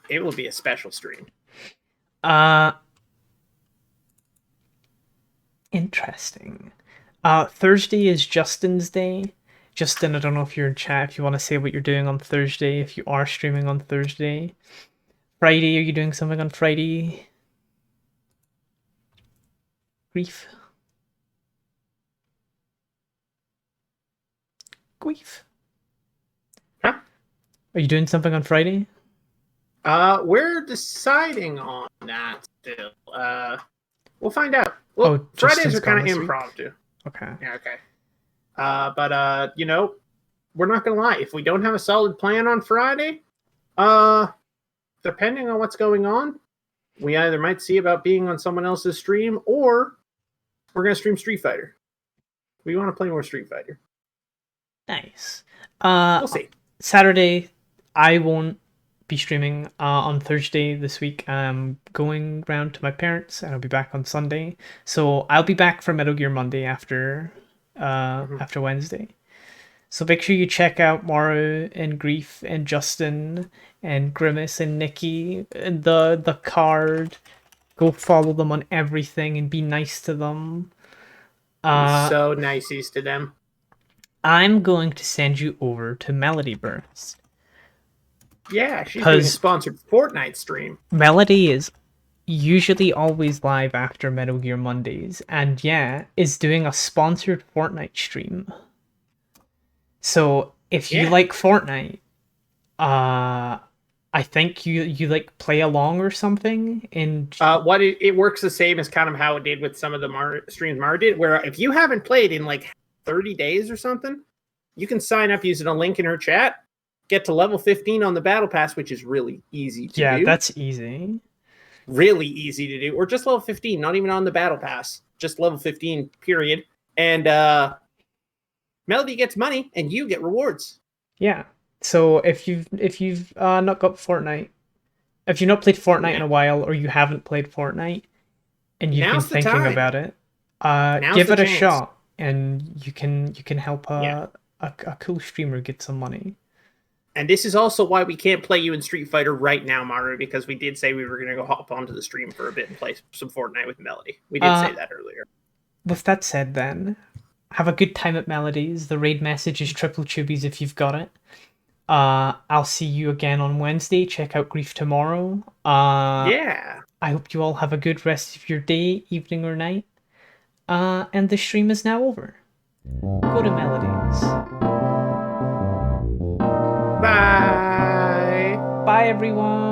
It will be a special stream. Interesting. Thursday is Justin's day. Justin, I don't know if you're in chat, if you want to say what you're doing on Thursday, if you are streaming on Thursday. Friday, are you doing something on Friday? Grief. Huh? Are you doing something on Friday? We're deciding on that still. We'll find out. Well, Oh, Fridays Justin's are kind gone of this week? impromptu. Okay. Yeah, okay. But you know, we're not gonna lie. If we don't have a solid plan on Friday, depending on what's going on, we either might see about being on someone else's stream, or we're gonna stream Street Fighter. We want to play more Street Fighter. Nice. We'll see. Saturday, I won't be streaming. On Thursday this week, I'm going round to my parents, and I'll be back on Sunday. So I'll be back for Metal Gear Monday after after Wednesday. So make sure you check out Maru and Grief and Justin and Grimace and Nikki and the card. Go follow them on everything and be nice to them. So niceys to them. I'm going to send you over to Melody Burst. Yeah, she's doing a sponsored Fortnite stream. Melody is usually always live after Metal Gear Mondays, and yeah, is doing a sponsored Fortnite stream. So if you like Fortnite, I think you like play along or something. And what it works the same as kind of how it did with some of the streams Mara did, where if you haven't played in like 30 days or something, you can sign up using a link in her chat, get to level 15 on the battle pass, which is really easy to do. Yeah, that's easy. Really easy to do, or just level 15, not even on the battle pass, just level 15 period. And Melody gets money and you get rewards. Yeah. So if you've not got Fortnite, if you've not played Fortnite in a while, or you haven't played Fortnite and you've Now's been the thinking time. about it, Now's give the it a chance. shot, and you can help a cool streamer get some money. And this is also why we can't play you in Street Fighter right now, Maru, because we did say we were going to go hop onto the stream for a bit and play some Fortnite with Melody. We did say that earlier. With that said, then, have a good time at Melodies. The raid message is triple tubies if you've got it. I'll see you again on Wednesday. Check out Grief tomorrow. Yeah. I hope you all have a good rest of your day, evening, or night. And the stream is now over. Go to Melodies. Bye. Bye, everyone.